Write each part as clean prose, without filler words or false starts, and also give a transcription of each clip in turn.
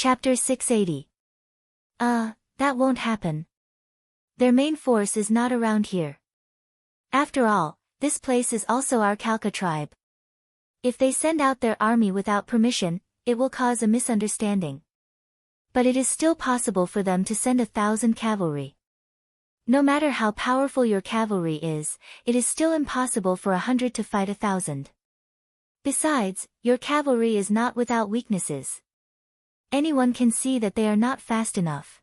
Chapter 680. That won't happen. Their main force is not around here. After all, this place is also our Khalkha tribe. If they send out their army without permission, it will cause a misunderstanding. But it is still possible for them to send 1,000 cavalry. No matter how powerful your cavalry is, it is still impossible for 100 to fight 1,000. Besides, your cavalry is not without weaknesses. Anyone can see that they are not fast enough.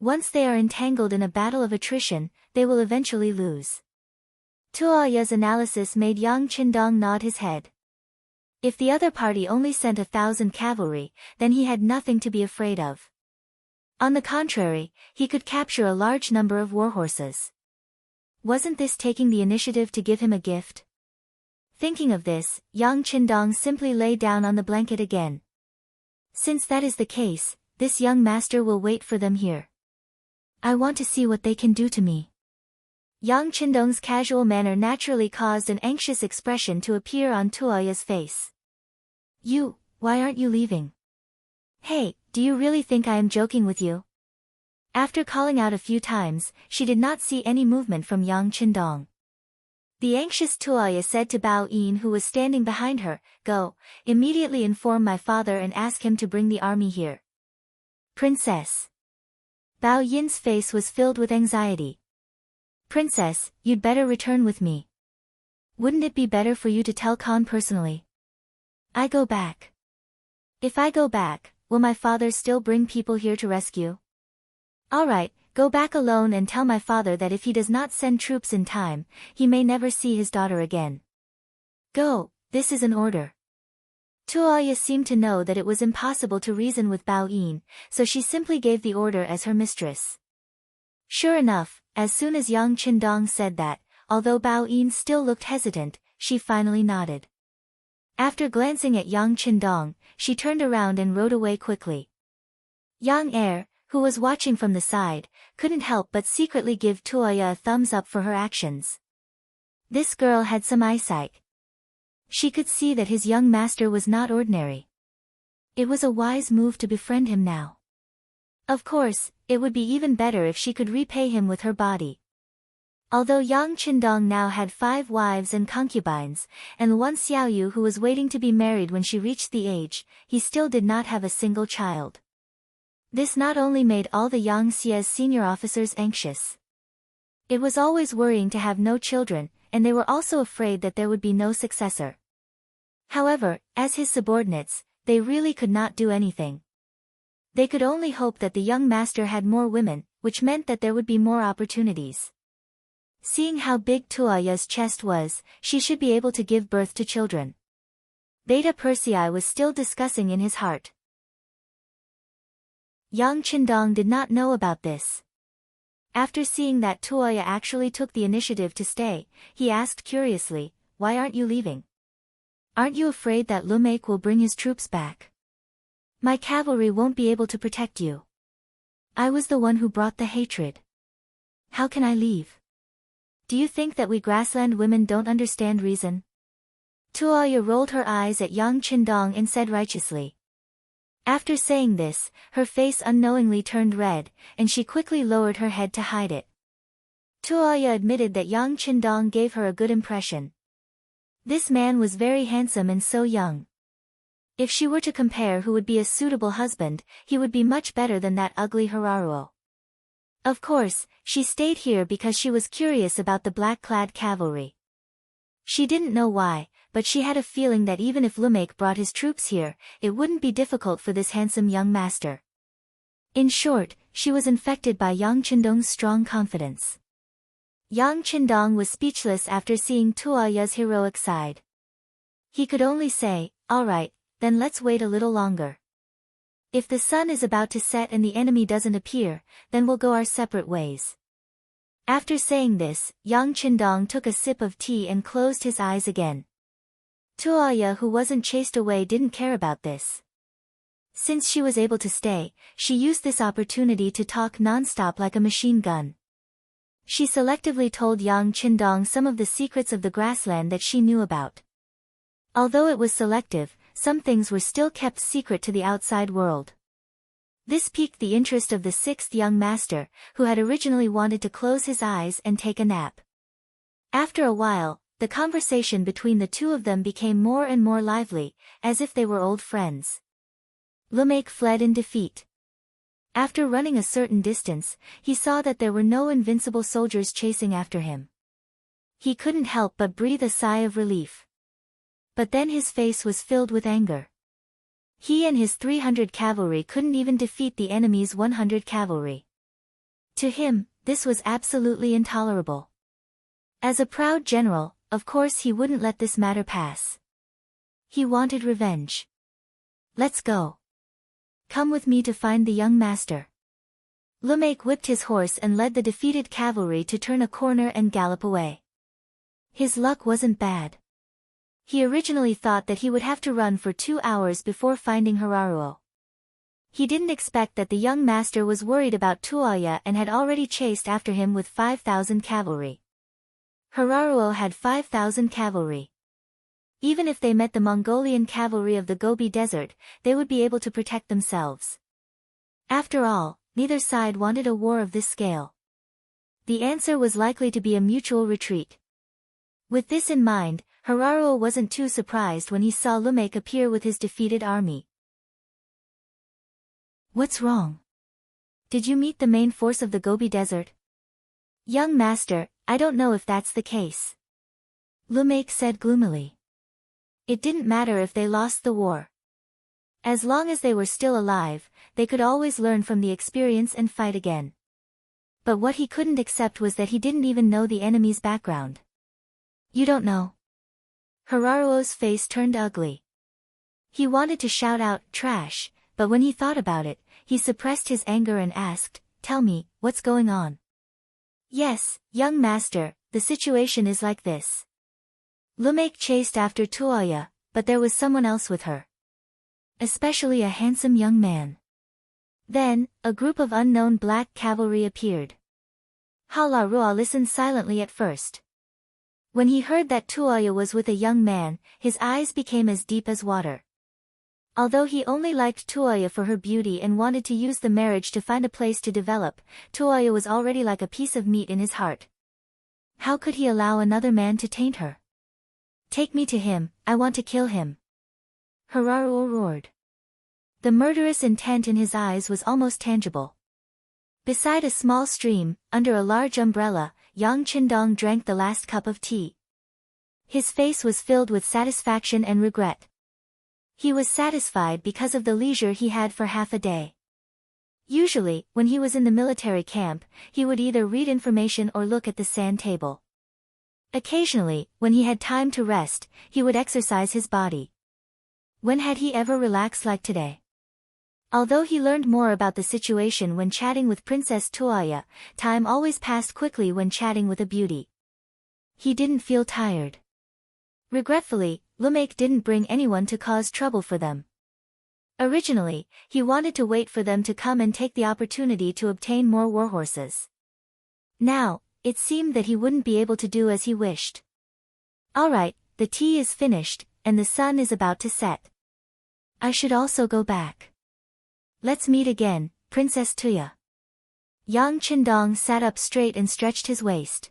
Once they are entangled in a battle of attrition, they will eventually lose. Tuoya's analysis made Yang Qindong nod his head. If the other party only sent 1,000 cavalry, then he had nothing to be afraid of. On the contrary, he could capture a large number of warhorses. Wasn't this taking the initiative to give him a gift? Thinking of this, Yang Qindong simply lay down on the blanket again. Since that is the case, this young master will wait for them here. I want to see what they can do to me. Yang Qindong's casual manner naturally caused an anxious expression to appear on Tuoya's face. Why aren't you leaving? Hey, do you really think I am joking with you? After calling out a few times, she did not see any movement from Yang Qindong. The anxious Tuoya said to Bao Yin, who was standing behind her, "Go, immediately inform my father and ask him to bring the army here." Princess. Bao Yin's face was filled with anxiety. Princess, you'd better return with me. Wouldn't it be better for you to tell Khan personally? I go back. If I go back, will my father still bring people here to rescue? All right, go back alone and tell my father that if he does not send troops in time, he may never see his daughter again. Go, this is an order. Tuoya seemed to know that it was impossible to reason with Bao Yin, so she simply gave the order as her mistress. Sure enough, as soon as Yang Qindong said that, although Bao Yin still looked hesitant, she finally nodded. After glancing at Yang Qindong, she turned around and rode away quickly. Yang Er, who was watching from the side, couldn't help but secretly give Tuoya a thumbs up for her actions. This girl had some eyesight. She could see that his young master was not ordinary. It was a wise move to befriend him now. Of course, it would be even better if she could repay him with her body. Although Yang Qindong now had 5 wives and concubines, and one Xiaoyu who was waiting to be married when she reached the age, he still did not have a single child. This not only made all the Yang Xie's senior officers anxious. It was always worrying to have no children, and they were also afraid that there would be no successor. However, as his subordinates, they really could not do anything. They could only hope that the young master had more women, which meant that there would be more opportunities. Seeing how big Tuoya's chest was, she should be able to give birth to children. Beta Persei was still discussing in his heart. Yang Qindong did not know about this. After seeing that Tuoya actually took the initiative to stay, he asked curiously, "Why aren't you leaving? Aren't you afraid that Lumek will bring his troops back? My cavalry won't be able to protect you. I was the one who brought the hatred. How can I leave? Do you think that we grassland women don't understand reason?" Tuoya rolled her eyes at Yang Qindong and said righteously. After saying this, her face unknowingly turned red, and she quickly lowered her head to hide it. Tuoya admitted that Yang Qindong gave her a good impression. This man was very handsome and so young. If she were to compare who would be a suitable husband, he would be much better than that ugly Hararuo. Of course, she stayed here because she was curious about the black-clad cavalry. She didn't know why, but she had a feeling that even if Lumek brought his troops here, it wouldn't be difficult for this handsome young master. In short, she was infected by Yang Qindong's strong confidence. Yang Qindong was speechless after seeing Tuoya's heroic side. He could only say, "All right, then let's wait a little longer. If the sun is about to set and the enemy doesn't appear, then we'll go our separate ways." After saying this, Yang Qindong took a sip of tea and closed his eyes again. Tuoya, who wasn't chased away, didn't care about this. Since she was able to stay, she used this opportunity to talk non-stop like a machine gun. She selectively told Yang Qindong some of the secrets of the grassland that she knew about. Although it was selective, some things were still kept secret to the outside world. This piqued the interest of the sixth young master, who had originally wanted to close his eyes and take a nap. After a while, the conversation between the two of them became more and more lively, as if they were old friends. Lumek fled in defeat. After running a certain distance, he saw that there were no invincible soldiers chasing after him. He couldn't help but breathe a sigh of relief. But then his face was filled with anger. He and his 300 cavalry couldn't even defeat the enemy's 100 cavalry. To him, this was absolutely intolerable. As a proud general, of course he wouldn't let this matter pass. He wanted revenge. Let's go. Come with me to find the young master. Lumek whipped his horse and led the defeated cavalry to turn a corner and gallop away. His luck wasn't bad. He originally thought that he would have to run for 2 hours before finding Hararuo. He didn't expect that the young master was worried about Tuoya and had already chased after him with 5,000 cavalry. Hararuo had 5,000 cavalry. Even if they met the Mongolian cavalry of the Gobi Desert, they would be able to protect themselves. After all, neither side wanted a war of this scale. The answer was likely to be a mutual retreat. With this in mind, Hararuo wasn't too surprised when he saw Lumek appear with his defeated army. What's wrong? Did you meet the main force of the Gobi Desert? Young master, I don't know if that's the case. Lumek said gloomily. It didn't matter if they lost the war. As long as they were still alive, they could always learn from the experience and fight again. But what he couldn't accept was that he didn't even know the enemy's background. You don't know. Hararuo's face turned ugly. He wanted to shout out, trash, but when he thought about it, he suppressed his anger and asked, tell me, what's going on? Yes, young master, the situation is like this. Lumek chased after Tuoya, but there was someone else with her. Especially a handsome young man. Then, a group of unknown black cavalry appeared. Halaruo listened silently at first. When he heard that Tuoya was with a young man, his eyes became as deep as water. Although he only liked Tuoya for her beauty and wanted to use the marriage to find a place to develop, Tuoya was already like a piece of meat in his heart. How could he allow another man to taint her? Take me to him, I want to kill him. Hararuo roared. The murderous intent in his eyes was almost tangible. Beside a small stream, under a large umbrella, Yang Qindong drank the last cup of tea. His face was filled with satisfaction and regret. He was satisfied because of the leisure he had for half a day. Usually, when he was in the military camp, he would either read information or look at the sand table. Occasionally, when he had time to rest, he would exercise his body. When had he ever relaxed like today? Although he learned more about the situation when chatting with Princess Tuoya, time always passed quickly when chatting with a beauty. He didn't feel tired. Regretfully, Lumek didn't bring anyone to cause trouble for them. Originally, he wanted to wait for them to come and take the opportunity to obtain more warhorses. Now, it seemed that he wouldn't be able to do as he wished. Alright, the tea is finished, and the sun is about to set. I should also go back. Let's meet again, Princess Tuya. Yang Qindong sat up straight and stretched his waist.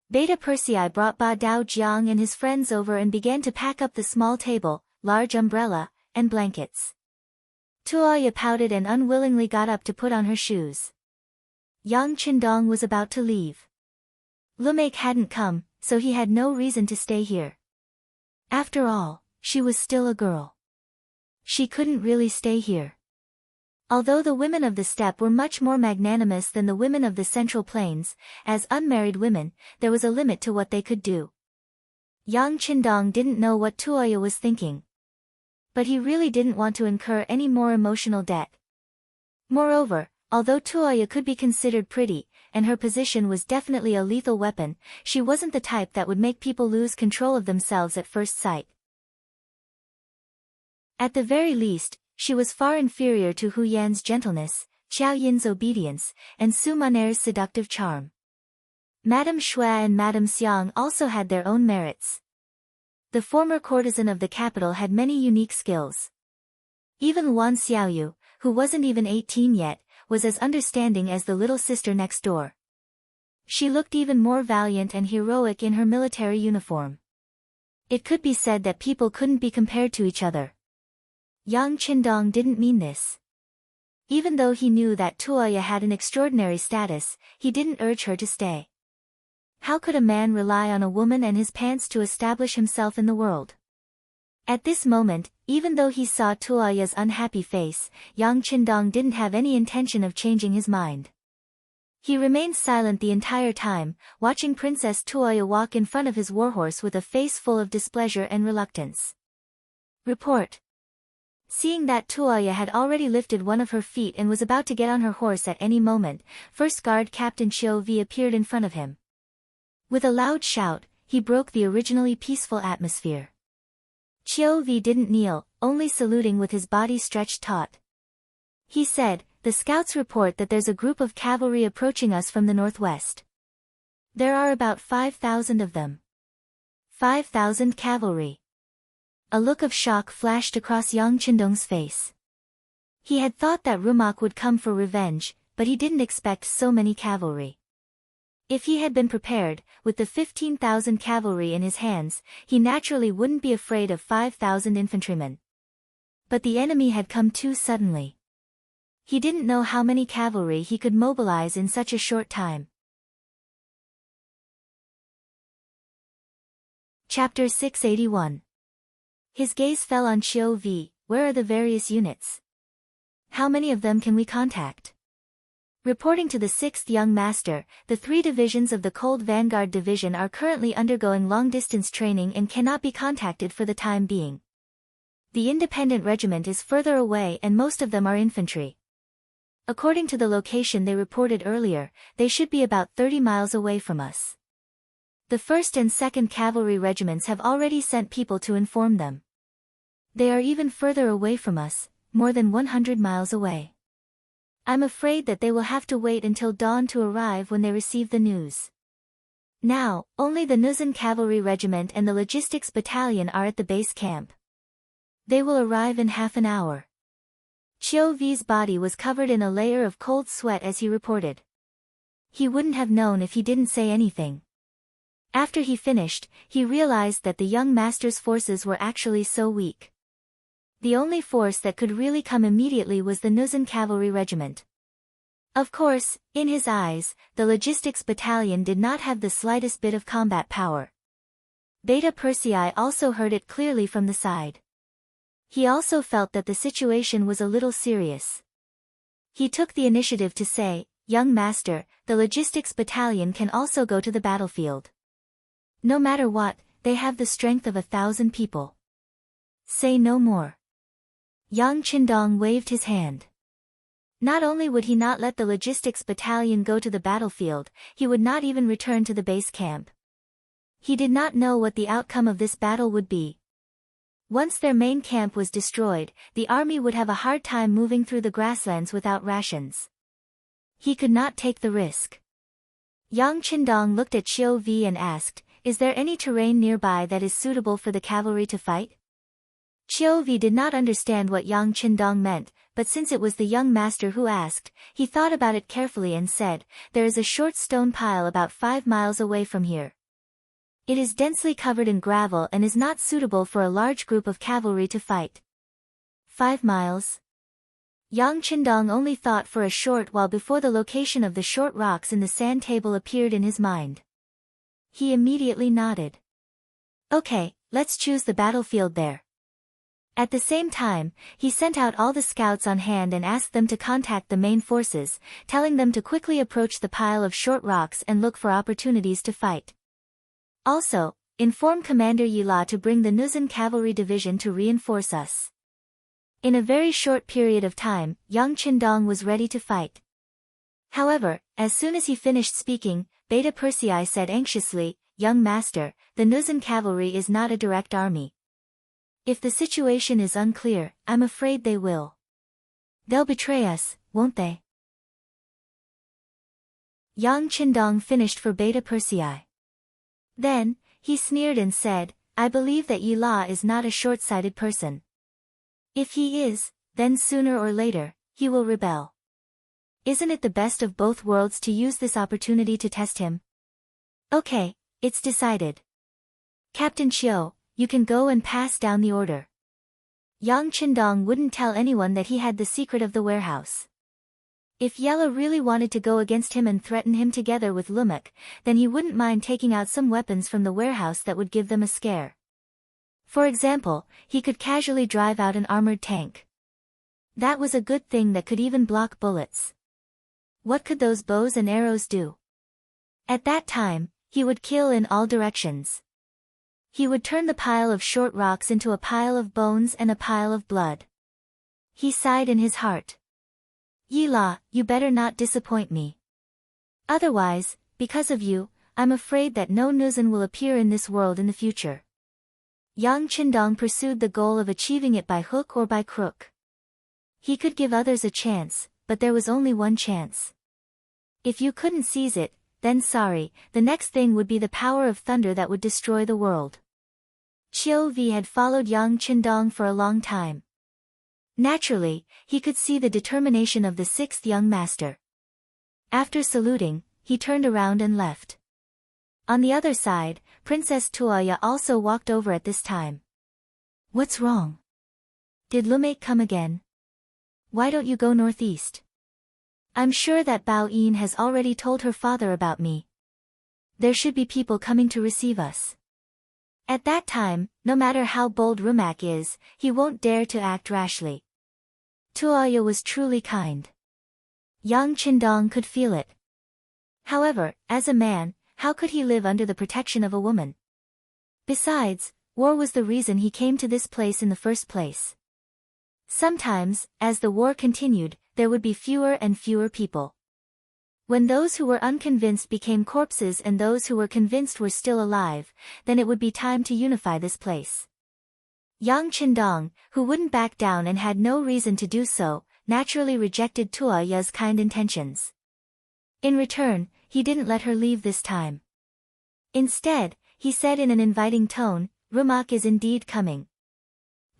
Beta Persei brought Ba Dao Jiang and his friends over and began to pack up the small table, large umbrella, and blankets. Tuoya pouted and unwillingly got up to put on her shoes. Yang Qindong was about to leave. Lumek hadn't come, so he had no reason to stay here. After all, she was still a girl. She couldn't really stay here. Although the women of the steppe were much more magnanimous than the women of the Central Plains, as unmarried women, there was a limit to what they could do. Yang Qindong didn't know what Tuoya was thinking. But he really didn't want to incur any more emotional debt. Moreover, although Tuoya could be considered pretty, and her position was definitely a lethal weapon, she wasn't the type that would make people lose control of themselves at first sight. At the very least, she was far inferior to Hu Yan's gentleness, Qiao Yin's obedience, and Su Maner's seductive charm. Madame Shui and Madame Xiang also had their own merits. The former courtesan of the capital had many unique skills. Even Wan Xiaoyu, who wasn't even 18 yet, was as understanding as the little sister next door. She looked even more valiant and heroic in her military uniform. It could be said that people couldn't be compared to each other. Yang Qindong didn't mean this. Even though he knew that Tuoya had an extraordinary status, he didn't urge her to stay. How could a man rely on a woman and his pants to establish himself in the world? At this moment, even though he saw Tuoya's unhappy face, Yang Qindong didn't have any intention of changing his mind. He remained silent the entire time, watching Princess Tuoya walk in front of his warhorse with a face full of displeasure and reluctance. Report. Seeing that Tuoya had already lifted one of her feet and was about to get on her horse at any moment, First Guard Captain Qiu Vi appeared in front of him. With a loud shout, he broke the originally peaceful atmosphere. Qiu Vi didn't kneel, only saluting with his body stretched taut. He said, "The scouts report that there's a group of cavalry approaching us from the northwest. There are about 5,000 of them." 5,000 cavalry. A look of shock flashed across Yang Qindong's face. He had thought that Rumak would come for revenge, but he didn't expect so many cavalry. If he had been prepared, with the 15,000 cavalry in his hands, he naturally wouldn't be afraid of 5,000 infantrymen. But the enemy had come too suddenly. He didn't know how many cavalry he could mobilize in such a short time. Chapter 681. His gaze fell on Qiu Vi. "Where are the various units? How many of them can we contact?" Reporting to the 6th Young Master, the 3 divisions of the Cold Vanguard Division are currently undergoing long-distance training and cannot be contacted for the time being. The Independent Regiment is further away and most of them are infantry. According to the location they reported earlier, they should be about 30 miles away from us. The 1st and 2nd Cavalry Regiments have already sent people to inform them. They are even further away from us, more than 100 miles away. I'm afraid that they will have to wait until dawn to arrive when they receive the news. Now, only the Nuzan Cavalry Regiment and the Logistics Battalion are at the base camp. They will arrive in half an hour. Qiu Vi's body was covered in a layer of cold sweat as he reported. He wouldn't have known if he didn't say anything. After he finished, he realized that the young master's forces were actually so weak. The only force that could really come immediately was the Nuzan Cavalry Regiment. Of course, in his eyes, the Logistics Battalion did not have the slightest bit of combat power. Beta Persei also heard it clearly from the side. He also felt that the situation was a little serious. He took the initiative to say, "Young Master, the Logistics Battalion can also go to the battlefield. No matter what, they have the strength of 1,000 people. Say no more." Yang Qindong waved his hand. Not only would he not let the Logistics Battalion go to the battlefield, he would not even return to the base camp. He did not know what the outcome of this battle would be. Once their main camp was destroyed, the army would have a hard time moving through the grasslands without rations. He could not take the risk. Yang Qindong looked at Qiu Vi and asked, "Is there any terrain nearby that is suitable for the cavalry to fight?" Qiu Vi did not understand what Yang Qindong meant, but since it was the young master who asked, he thought about it carefully and said, "There is a short stone pile about 5 miles away from here. It is densely covered in gravel and is not suitable for a large group of cavalry to fight." 5 miles? Yang Qindong only thought for a short while before the location of the short rocks in the sand table appeared in his mind. He immediately nodded. "Okay, let's choose the battlefield there." At the same time, he sent out all the scouts on hand and asked them to contact the main forces, telling them to quickly approach the pile of short rocks and look for opportunities to fight. Also, inform Commander Yila to bring the Nuzan Cavalry Division to reinforce us. In a very short period of time, Yang Qindong was ready to fight. However, as soon as he finished speaking, Beta Persei said anxiously, "Young Master, the Nuzan Cavalry is not a direct army. If the situation is unclear, I'm afraid they will. They'll betray us, won't they?" Yang Qindong finished for Beta Persei. Then, he sneered and said, "I believe that Yila is not a short-sighted person. If he is, then sooner or later, he will rebel. Isn't it the best of both worlds to use this opportunity to test him? Okay, it's decided. Captain Qiu, you can go and pass down the order. Yang Qindong wouldn't tell anyone that he had the secret of the warehouse. If Yella really wanted to go against him and threaten him together with Lumak, then he wouldn't mind taking out some weapons from the warehouse that would give them a scare. For example, he could casually drive out an armored tank. That was a good thing that could even block bullets. What could those bows and arrows do? At that time, he would kill in all directions. He would turn the pile of short rocks into a pile of bones and a pile of blood. He sighed in his heart. Yi La, you better not disappoint me. Otherwise, because of you, I'm afraid that no Nuzan will appear in this world in the future. Yang Qindong pursued the goal of achieving it by hook or by crook. He could give others a chance, but there was only one chance. If you couldn't seize it, then sorry, the next thing would be the power of thunder that would destroy the world. Qiu Vi had followed Yang Qindong for a long time. Naturally, he could see the determination of the sixth young master. After saluting, he turned around and left. On the other side, Princess Tuoya also walked over at this time. What's wrong? Did Lumak come again? Why don't you go northeast? I'm sure that Bao Yin has already told her father about me. There should be people coming to receive us. At that time, no matter how bold Lumak is, he won't dare to act rashly. Tuoya was truly kind. Yang Qindong could feel it. However, as a man, how could he live under the protection of a woman? Besides, war was the reason he came to this place in the first place. Sometimes, as the war continued, there would be fewer and fewer people. When those who were unconvinced became corpses and those who were convinced were still alive, then it would be time to unify this place. Yang Qindong, who wouldn't back down and had no reason to do so, naturally rejected Tuoya's kind intentions. In return, he didn't let her leave this time. Instead, he said in an inviting tone, Lumak is indeed coming.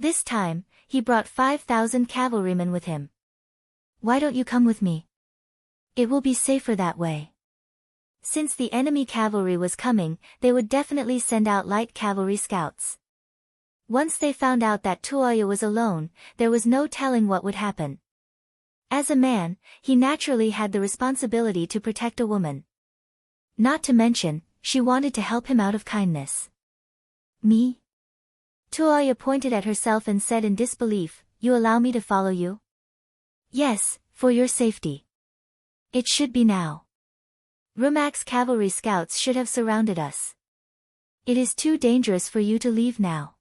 This time, he brought 5,000 cavalrymen with him. Why don't you come with me? It will be safer that way. Since the enemy cavalry was coming, they would definitely send out light cavalry scouts. Once they found out that Tuoya was alone, there was no telling what would happen. As a man, he naturally had the responsibility to protect a woman. Not to mention, she wanted to help him out of kindness. Me? Tuoya pointed at herself and said in disbelief, You allow me to follow you? Yes, for your safety. It should be now. Lumak's cavalry scouts should have surrounded us. It is too dangerous for you to leave now.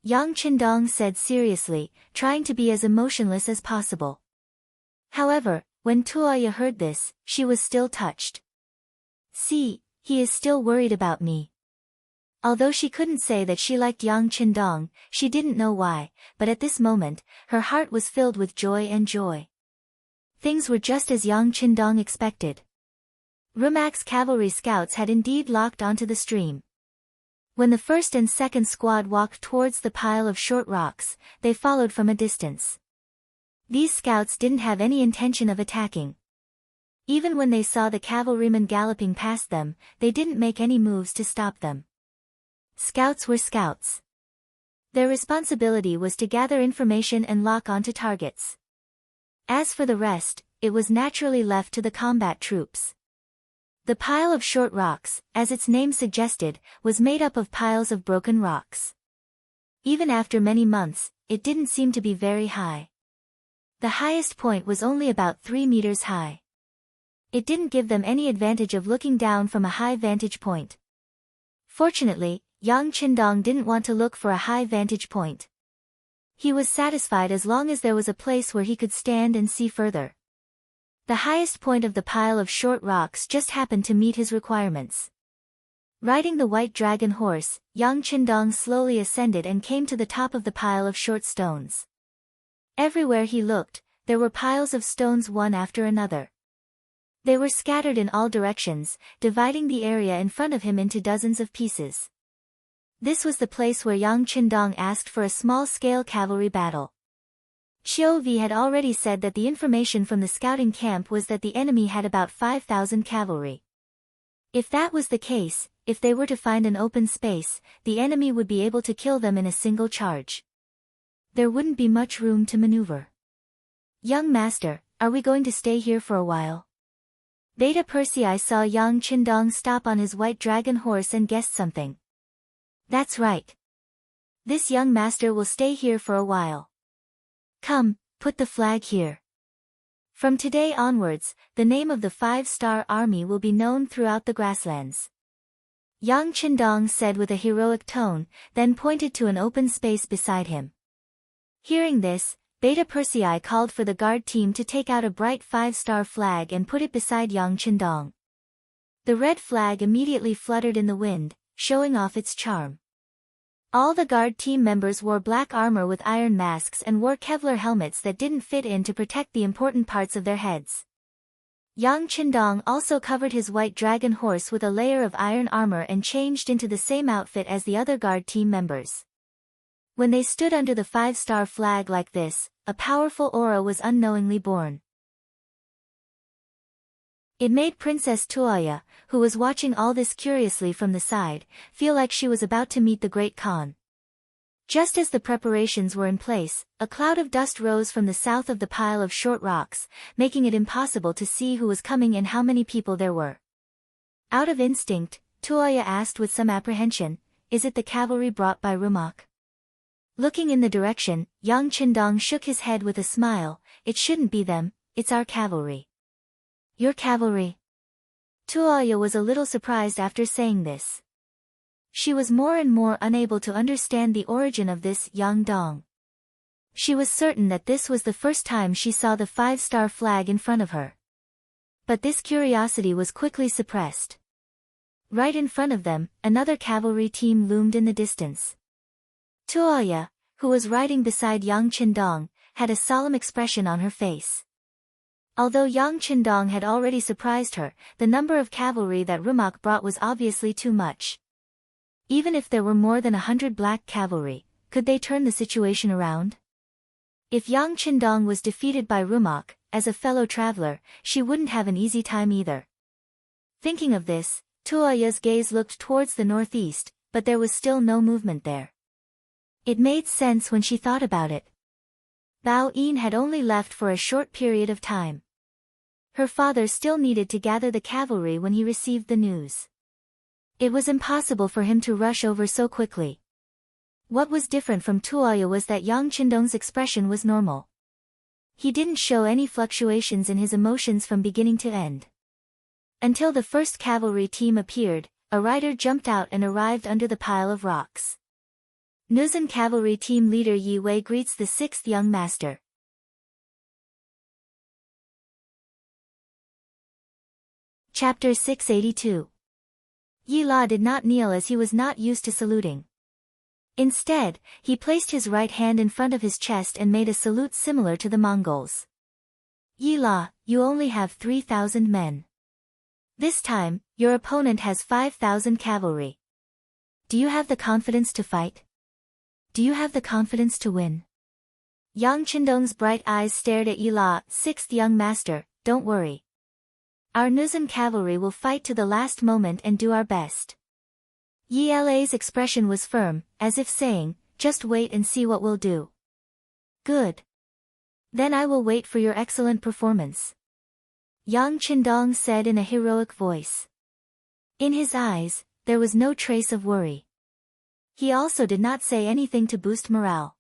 Yang Qindong said seriously, trying to be as emotionless as possible. However, when Tuoya heard this, she was still touched. See, he is still worried about me. Although she couldn't say that she liked Yang Qindong, she didn't know why, but at this moment, her heart was filled with joy and joy. Things were just as Yang Qindong expected. Lumak's cavalry scouts had indeed locked onto the stream. When the first and second squad walked towards the pile of short rocks, they followed from a distance. These scouts didn't have any intention of attacking. Even when they saw the cavalrymen galloping past them, they didn't make any moves to stop them. Scouts were scouts. Their responsibility was to gather information and lock onto targets. As for the rest, it was naturally left to the combat troops. The pile of short rocks, as its name suggested, was made up of piles of broken rocks. Even after many months, it didn't seem to be very high. The highest point was only about 3 meters high. It didn't give them any advantage of looking down from a high vantage point. Fortunately, Yang Qindong didn't want to look for a high vantage point. He was satisfied as long as there was a place where he could stand and see further. The highest point of the pile of short rocks just happened to meet his requirements. Riding the white dragon horse, Yang Qindong slowly ascended and came to the top of the pile of short stones. Everywhere he looked, there were piles of stones one after another. They were scattered in all directions, dividing the area in front of him into dozens of pieces. This was the place where Yang Qindong asked for a small-scale cavalry battle. Xiu had already said that the information from the scouting camp was that the enemy had about 5,000 cavalry. If that was the case, if they were to find an open space, the enemy would be able to kill them in a single charge. There wouldn't be much room to maneuver. Young master, are we going to stay here for a while? Beta Persei saw Yang Qindong stop on his white dragon horse and guessed something. That's right. This young master will stay here for a while. Come, put the flag here. From today onwards, the name of the 5-star army will be known throughout the grasslands. Yang Qindong said with a heroic tone, then pointed to an open space beside him. Hearing this, Beta Persei called for the guard team to take out a bright 5-star flag and put it beside Yang Qindong. The red flag immediately fluttered in the wind, showing off its charm. All the guard team members wore black armor with iron masks and wore Kevlar helmets that didn't fit in to protect the important parts of their heads. Yang Qindong also covered his white dragon horse with a layer of iron armor and changed into the same outfit as the other guard team members. When they stood under the 5-star flag like this, a powerful aura was unknowingly born. It made Princess Tuoya, who was watching all this curiously from the side, feel like she was about to meet the Great Khan. Just as the preparations were in place, a cloud of dust rose from the south of the pile of short rocks, making it impossible to see who was coming and how many people there were. Out of instinct, Tuoya asked with some apprehension, "Is it the cavalry brought by Rumak?" Looking in the direction, Yang Qindong shook his head with a smile. "It shouldn't be them, it's our cavalry." "Your cavalry?" Tuoya was a little surprised after saying this. She was more and more unable to understand the origin of this Yang Dong. She was certain that this was the first time she saw the 5-star flag in front of her. But this curiosity was quickly suppressed. Right in front of them, another cavalry team loomed in the distance. Tuoya, who was riding beside Yang Qindong, had a solemn expression on her face. Although Yang Qindong had already surprised her, the number of cavalry that Rumak brought was obviously too much. Even if there were more than 100 black cavalry, could they turn the situation around? If Yang Qindong was defeated by Rumak, as a fellow traveler, she wouldn't have an easy time either. Thinking of this, Tuoya's gaze looked towards the northeast, but there was still no movement there. It made sense when she thought about it. Bao Yin had only left for a short period of time. Her father still needed to gather the cavalry when he received the news. It was impossible for him to rush over so quickly. What was different from Tuoya was that Yang Qindong's expression was normal. He didn't show any fluctuations in his emotions from beginning to end. Until the first cavalry team appeared, a rider jumped out and arrived under the pile of rocks. Nuzan cavalry team leader Yi Wei greets the 6th young master. Chapter 682. Yi La did not kneel as he was not used to saluting. Instead, he placed his right hand in front of his chest and made a salute similar to the Mongols. "Yi La, you only have 3,000 men. This time, your opponent has 5,000 cavalry. Do you have the confidence to fight? Do you have the confidence to win?" Yang Qindong's bright eyes stared at Yi La. "6th young master, don't worry. Our Nuzan cavalry will fight to the last moment and do our best." Yi La's expression was firm, as if saying, "Just wait and see what we'll do." "Good. Then I will wait for your excellent performance," Yang Qindong said in a heroic voice. In his eyes, there was no trace of worry. He also did not say anything to boost morale.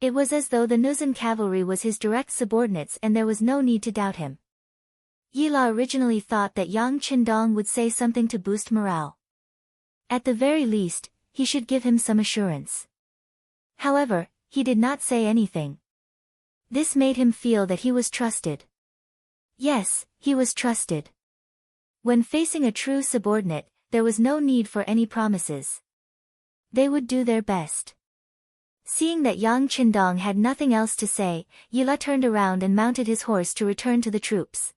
It was as though the Nuzan cavalry was his direct subordinates and there was no need to doubt him. Yi La originally thought that Yang Qindong would say something to boost morale. At the very least, he should give him some assurance. However, he did not say anything. This made him feel that he was trusted. Yes, he was trusted. When facing a true subordinate, there was no need for any promises. They would do their best. Seeing that Yang Qindong had nothing else to say, Yi La turned around and mounted his horse to return to the troops.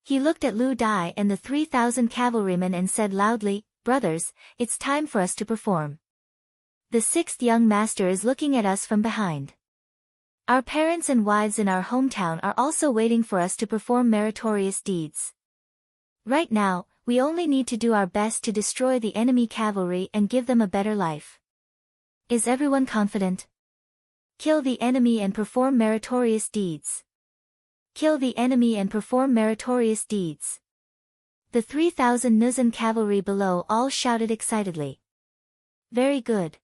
He looked at Lu Dai and the 3,000 cavalrymen and said loudly, "Brothers, it's time for us to perform. The 6th young master is looking at us from behind. Our parents and wives in our hometown are also waiting for us to perform meritorious deeds. Right now, we only need to do our best to destroy the enemy cavalry and give them a better life. Is everyone confident? Kill the enemy and perform meritorious deeds. Kill the enemy and perform meritorious deeds. The 3,000 Nuzan cavalry below all shouted excitedly. Very good.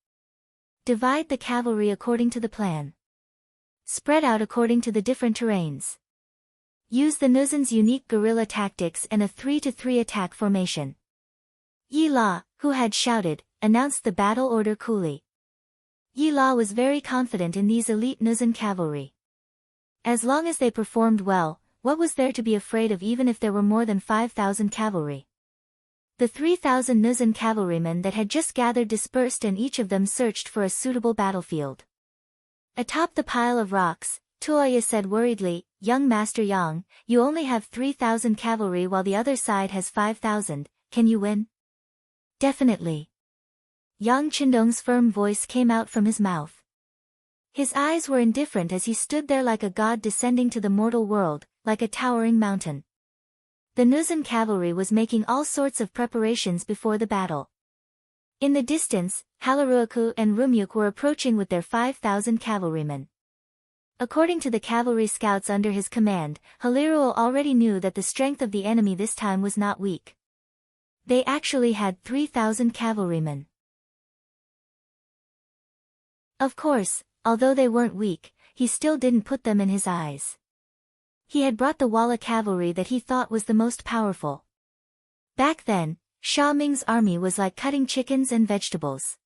Divide the cavalry according to the plan. Spread out according to the different terrains. Use the Nuzan's unique guerrilla tactics and a 3-to-3 attack formation. Yi La, who had shouted, announced the battle order coolly. Yi La was very confident in these elite Nuzan cavalry. As long as they performed well, what was there to be afraid of even if there were more than 5,000 cavalry? The 3,000 Nuzan cavalrymen that had just gathered dispersed and each of them searched for a suitable battlefield. Atop the pile of rocks, Tuoya said worriedly, "Young Master Yang, you only have 3,000 cavalry while the other side has 5,000, can you win?" "Definitely." Yang Qindong's firm voice came out from his mouth. His eyes were indifferent as he stood there like a god descending to the mortal world, like a towering mountain. The Nuzan cavalry was making all sorts of preparations before the battle. In the distance, Halaruaku and Rumyuk were approaching with their 5,000 cavalrymen. According to the cavalry scouts under his command, Haliruo already knew that the strength of the enemy this time was not weak. They actually had 3,000 cavalrymen. Of course, although they weren't weak, he still didn't put them in his eyes. He had brought the Walla cavalry that he thought was the most powerful. Back then, Xia Ming's army was like cutting chickens and vegetables.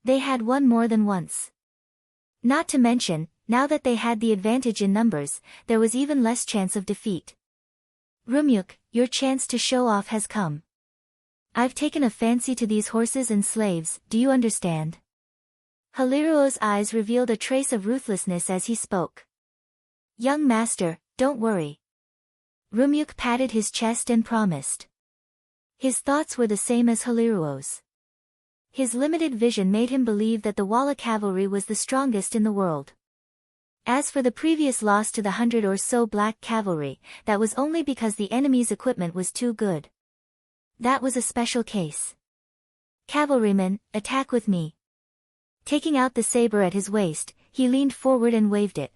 They had won more than once. Not to mention, now that they had the advantage in numbers, there was even less chance of defeat. "Rumyuk, your chance to show off has come. I've taken a fancy to these horses and slaves, do you understand?" Haliruo's eyes revealed a trace of ruthlessness as he spoke. "Young master, don't worry." Rumyuk patted his chest and promised. His thoughts were the same as Haliruo's. His limited vision made him believe that the Walla cavalry was the strongest in the world. As for the previous loss to the 100 or so black cavalry, that was only because the enemy's equipment was too good. That was a special case. "Cavalrymen, attack with me." Taking out the saber at his waist, he leaned forward and waved it.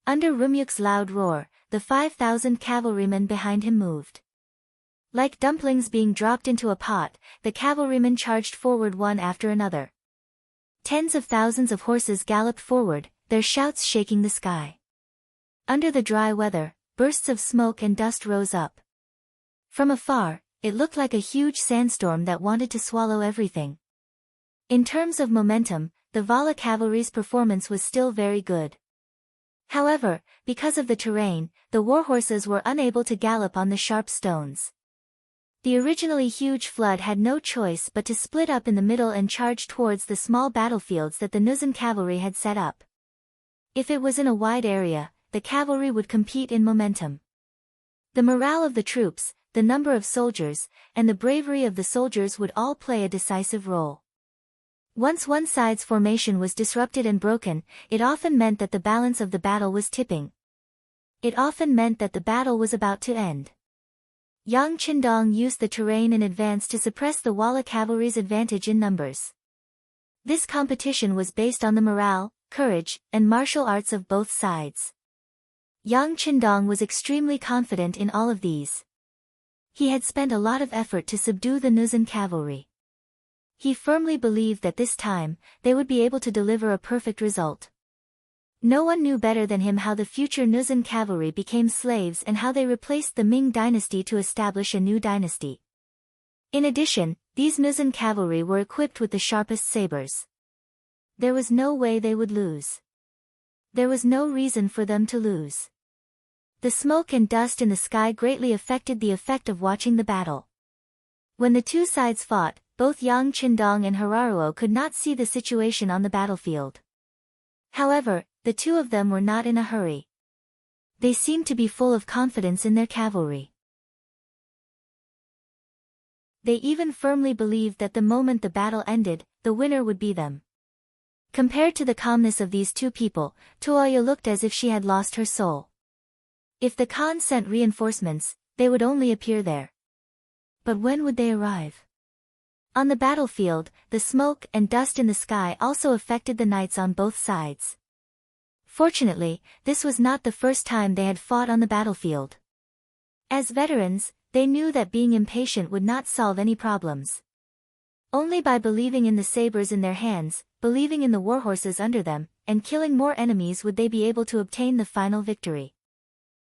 Under Rumyuk's loud roar, the 5,000 cavalrymen behind him moved. Like dumplings being dropped into a pot, the cavalrymen charged forward one after another. Tens of thousands of horses galloped forward, their shouts shaking the sky. Under the dry weather, bursts of smoke and dust rose up. From afar, it looked like a huge sandstorm that wanted to swallow everything. In terms of momentum, the Vala cavalry's performance was still very good. However, because of the terrain, the warhorses were unable to gallop on the sharp stones. The originally huge flood had no choice but to split up in the middle and charge towards the small battlefields that the Nuzan cavalry had set up. If it was in a wide area, the cavalry would compete in momentum. The morale of the troops, the number of soldiers, and the bravery of the soldiers would all play a decisive role. Once one side's formation was disrupted and broken, it often meant that the balance of the battle was tipping. It often meant that the battle was about to end. Yang Qindong used the terrain in advance to suppress the Walla cavalry's advantage in numbers. This competition was based on the morale, courage, and martial arts of both sides. Yang Qindong was extremely confident in all of these. He had spent a lot of effort to subdue the Nuzan cavalry. He firmly believed that this time, they would be able to deliver a perfect result. No one knew better than him how the future Nuzan cavalry became slaves and how they replaced the Ming dynasty to establish a new dynasty. In addition, these Nuzan cavalry were equipped with the sharpest sabers. There was no way they would lose. There was no reason for them to lose. The smoke and dust in the sky greatly affected the effect of watching the battle. When the two sides fought, both Yang Qindong and Hararuo could not see the situation on the battlefield. However, the two of them were not in a hurry. They seemed to be full of confidence in their cavalry. They even firmly believed that the moment the battle ended, the winner would be them. Compared to the calmness of these two people, Tuoya looked as if she had lost her soul. If the Khan sent reinforcements, they would only appear there. But when would they arrive? On the battlefield, the smoke and dust in the sky also affected the knights on both sides. Fortunately, this was not the first time they had fought on the battlefield. As veterans, they knew that being impatient would not solve any problems. Only by believing in the sabers in their hands, believing in the warhorses under them, and killing more enemies would they be able to obtain the final victory.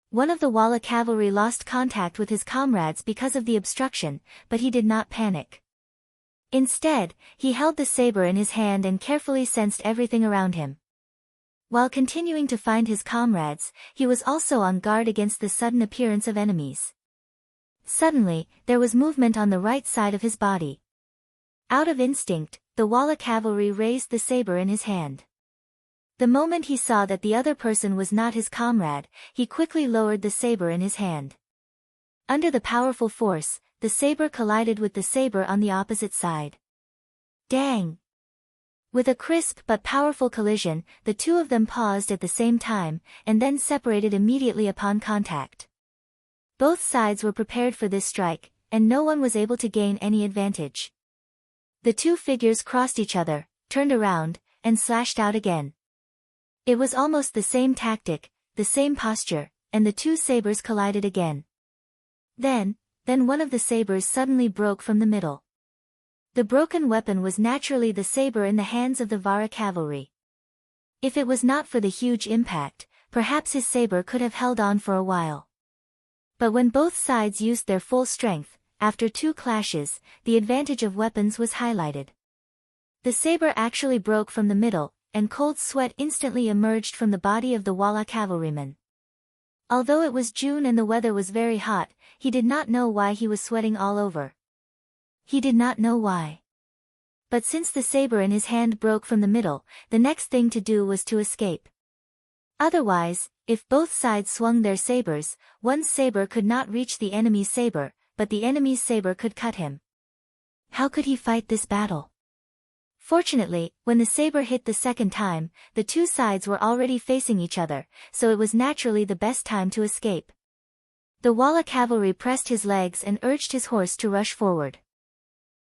One of the Walla cavalry lost contact with his comrades because of the obstruction, but he did not panic. Instead, he held the saber in his hand and carefully sensed everything around him. While continuing to find his comrades, he was also on guard against the sudden appearance of enemies. Suddenly, there was movement on the right side of his body. Out of instinct, the Walla cavalry raised the saber in his hand. The moment he saw that the other person was not his comrade, he quickly lowered the saber in his hand. Under the powerful force, the saber collided with the saber on the opposite side. Dang! With a crisp but powerful collision, the two of them paused at the same time, and then separated immediately upon contact. Both sides were prepared for this strike, and no one was able to gain any advantage. The two figures crossed each other, turned around, and slashed out again. It was almost the same tactic, the same posture, and the two sabers collided again. Then one of the sabers suddenly broke from the middle. The broken weapon was naturally the saber in the hands of the Vara cavalry. If it was not for the huge impact, perhaps his saber could have held on for a while. But when both sides used their full strength, after two clashes, the advantage of weapons was highlighted. The saber actually broke from the middle, and cold sweat instantly emerged from the body of the Walla cavalryman. Although it was June and the weather was very hot, he did not know why he was sweating all over. He did not know why. But since the saber in his hand broke from the middle, the next thing to do was to escape. Otherwise, if both sides swung their sabers, one's saber could not reach the enemy's saber, but the enemy's saber could cut him. How could he fight this battle? Fortunately, when the saber hit the second time, the two sides were already facing each other, so it was naturally the best time to escape. The Walla cavalry pressed his legs and urged his horse to rush forward.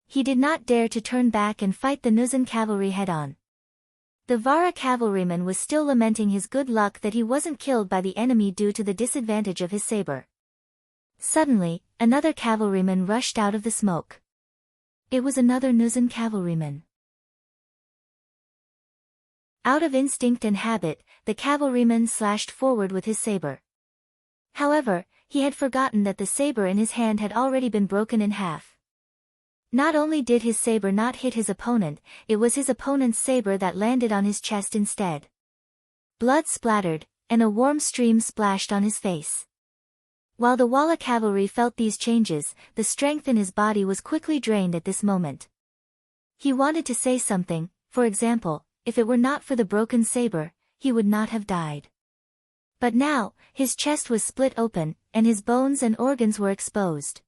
He did not dare to turn back and fight the Nuzan cavalry head-on. The Vara cavalryman was still lamenting his good luck that he wasn't killed by the enemy due to the disadvantage of his saber. Suddenly, another cavalryman rushed out of the smoke. It was another Nuzan cavalryman. Out of instinct and habit, the cavalryman slashed forward with his saber. However, he had forgotten that the saber in his hand had already been broken in half. Not only did his saber not hit his opponent, it was his opponent's saber that landed on his chest instead. Blood splattered, and a warm stream splashed on his face. While the Walla cavalry felt these changes, the strength in his body was quickly drained at this moment. He wanted to say something, for example, if it were not for the broken saber, he would not have died. But now, his chest was split open, and his bones and organs were exposed.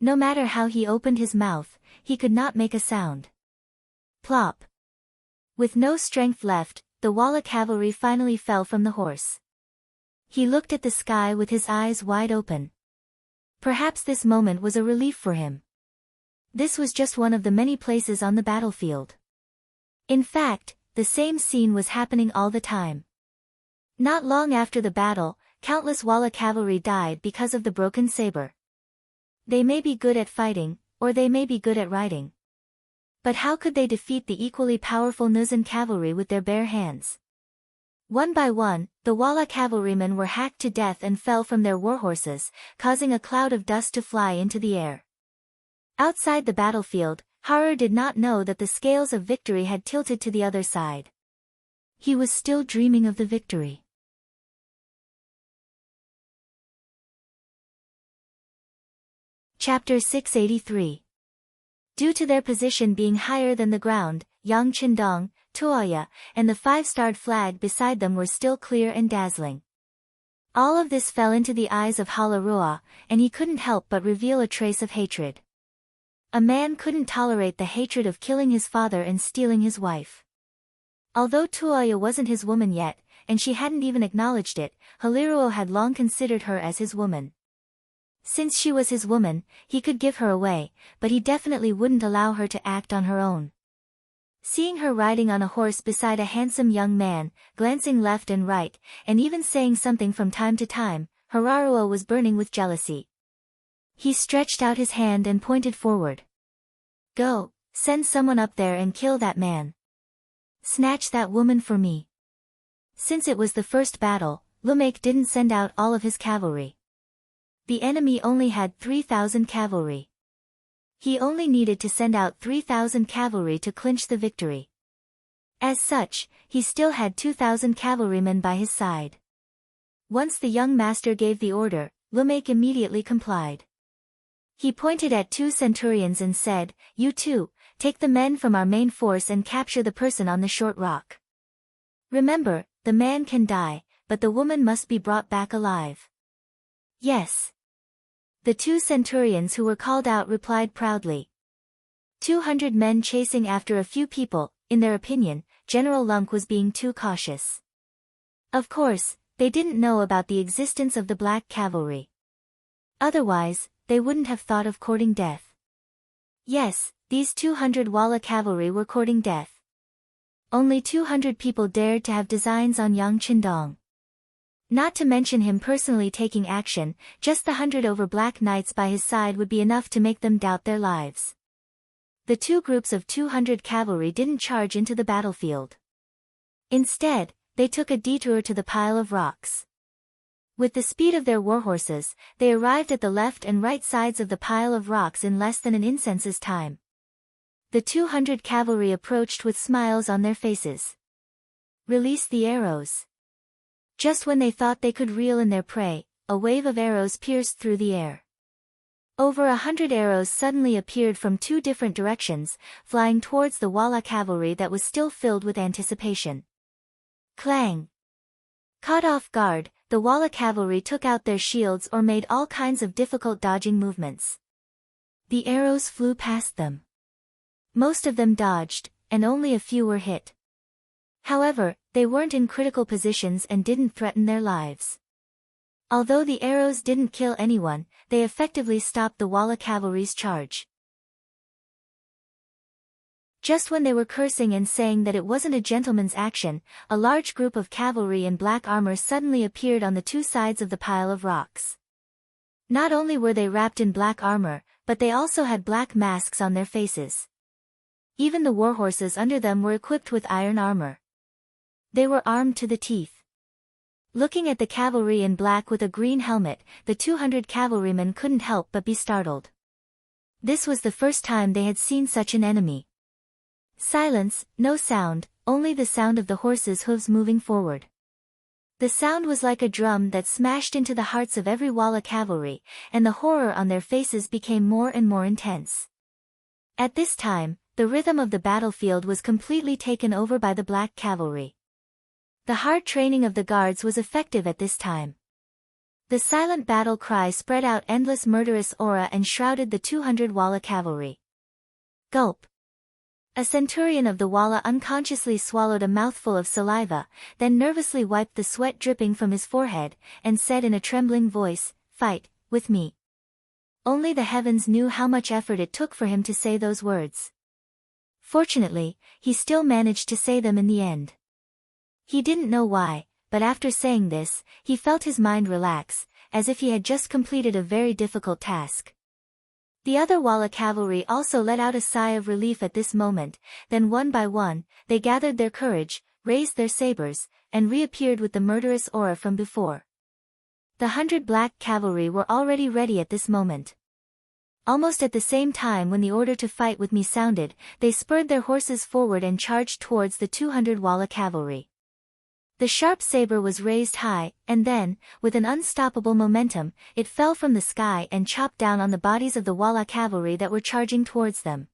No matter how he opened his mouth, he could not make a sound. Plop! With no strength left, the Walla cavalry finally fell from the horse. He looked at the sky with his eyes wide open. Perhaps this moment was a relief for him. This was just one of the many places on the battlefield. In fact, the same scene was happening all the time. Not long after the battle, countless Walla cavalry died because of the broken saber. They may be good at fighting, or they may be good at riding. But how could they defeat the equally powerful Nuzan cavalry with their bare hands? One by one, the Walla cavalrymen were hacked to death and fell from their warhorses, causing a cloud of dust to fly into the air. Outside the battlefield, Haru did not know that the scales of victory had tilted to the other side. He was still dreaming of the victory. Chapter 683. Due to their position being higher than the ground, Yang Qindong, Tuoya, and the five-starred flag beside them were still clear and dazzling. All of this fell into the eyes of Halarua, and he couldn't help but reveal a trace of hatred. A man couldn't tolerate the hatred of killing his father and stealing his wife. Although Tuoya wasn't his woman yet, and she hadn't even acknowledged it, Haliruo had long considered her as his woman. Since she was his woman, he could give her away, but he definitely wouldn't allow her to act on her own. Seeing her riding on a horse beside a handsome young man, glancing left and right, and even saying something from time to time, Hararuo was burning with jealousy. He stretched out his hand and pointed forward. "Go, send someone up there and kill that man. Snatch that woman for me." Since it was the first battle, Lumake didn't send out all of his cavalry. The enemy only had 3,000 cavalry. He only needed to send out 3,000 cavalry to clinch the victory. As such, he still had 2,000 cavalrymen by his side. Once the young master gave the order, Lumake immediately complied. He pointed at 2 centurions and said, "You two, take the men from our main force and capture the person on the short rock. Remember, the man can die, but the woman must be brought back alive." "Yes." The 2 centurions who were called out replied proudly. 200 men chasing after a few people, in their opinion, General Lunk was being too cautious. Of course, they didn't know about the existence of the black cavalry. Otherwise, they wouldn't have thought of courting death. Yes, these 200 Walla cavalry were courting death. Only 200 people dared to have designs on Yang Qindong. Not to mention him personally taking action, just the 100 over black knights by his side would be enough to make them doubt their lives. The 2 groups of 200 cavalry didn't charge into the battlefield. Instead, they took a detour to the pile of rocks. With the speed of their warhorses, they arrived at the left and right sides of the pile of rocks in less than an incense's time. The 200 cavalry approached with smiles on their faces. "Release the arrows." Just when they thought they could reel in their prey, a wave of arrows pierced through the air. Over 100 arrows suddenly appeared from 2 different directions, flying towards the Walla cavalry that was still filled with anticipation. Clang! Caught off guard, the Walla cavalry took out their shields or made all kinds of difficult dodging movements. The arrows flew past them. Most of them dodged, and only a few were hit. However, they weren't in critical positions and didn't threaten their lives. Although the arrows didn't kill anyone, they effectively stopped the Walla cavalry's charge. Just when they were cursing and saying that it wasn't a gentleman's action, a large group of cavalry in black armor suddenly appeared on the 2 sides of the pile of rocks. Not only were they wrapped in black armor, but they also had black masks on their faces. Even the warhorses under them were equipped with iron armor. They were armed to the teeth. Looking at the cavalry in black with a green helmet, the 200 cavalrymen couldn't help but be startled. This was the first time they had seen such an enemy. Silence, no sound, only the sound of the horses' hooves moving forward. The sound was like a drum that smashed into the hearts of every Walla cavalry, and the horror on their faces became more and more intense. At this time, the rhythm of the battlefield was completely taken over by the black cavalry. The hard training of the guards was effective at this time. The silent battle cry spread out endless murderous aura and shrouded the 200 Walla cavalry. Gulp! A centurion of the Walla unconsciously swallowed a mouthful of saliva, then nervously wiped the sweat dripping from his forehead, and said in a trembling voice, "Fight, with me." Only the heavens knew how much effort it took for him to say those words. Fortunately, he still managed to say them in the end. He didn't know why, but after saying this, he felt his mind relax, as if he had just completed a very difficult task. The other Walla cavalry also let out a sigh of relief at this moment, then one by one, they gathered their courage, raised their sabers, and reappeared with the murderous aura from before. The 100 black cavalry were already ready at this moment. Almost at the same time when the order to fight with me sounded, they spurred their horses forward and charged towards the 200 Walla cavalry. The sharp saber was raised high, and then, with an unstoppable momentum, it fell from the sky and chopped down on the bodies of the Walla cavalry that were charging towards them.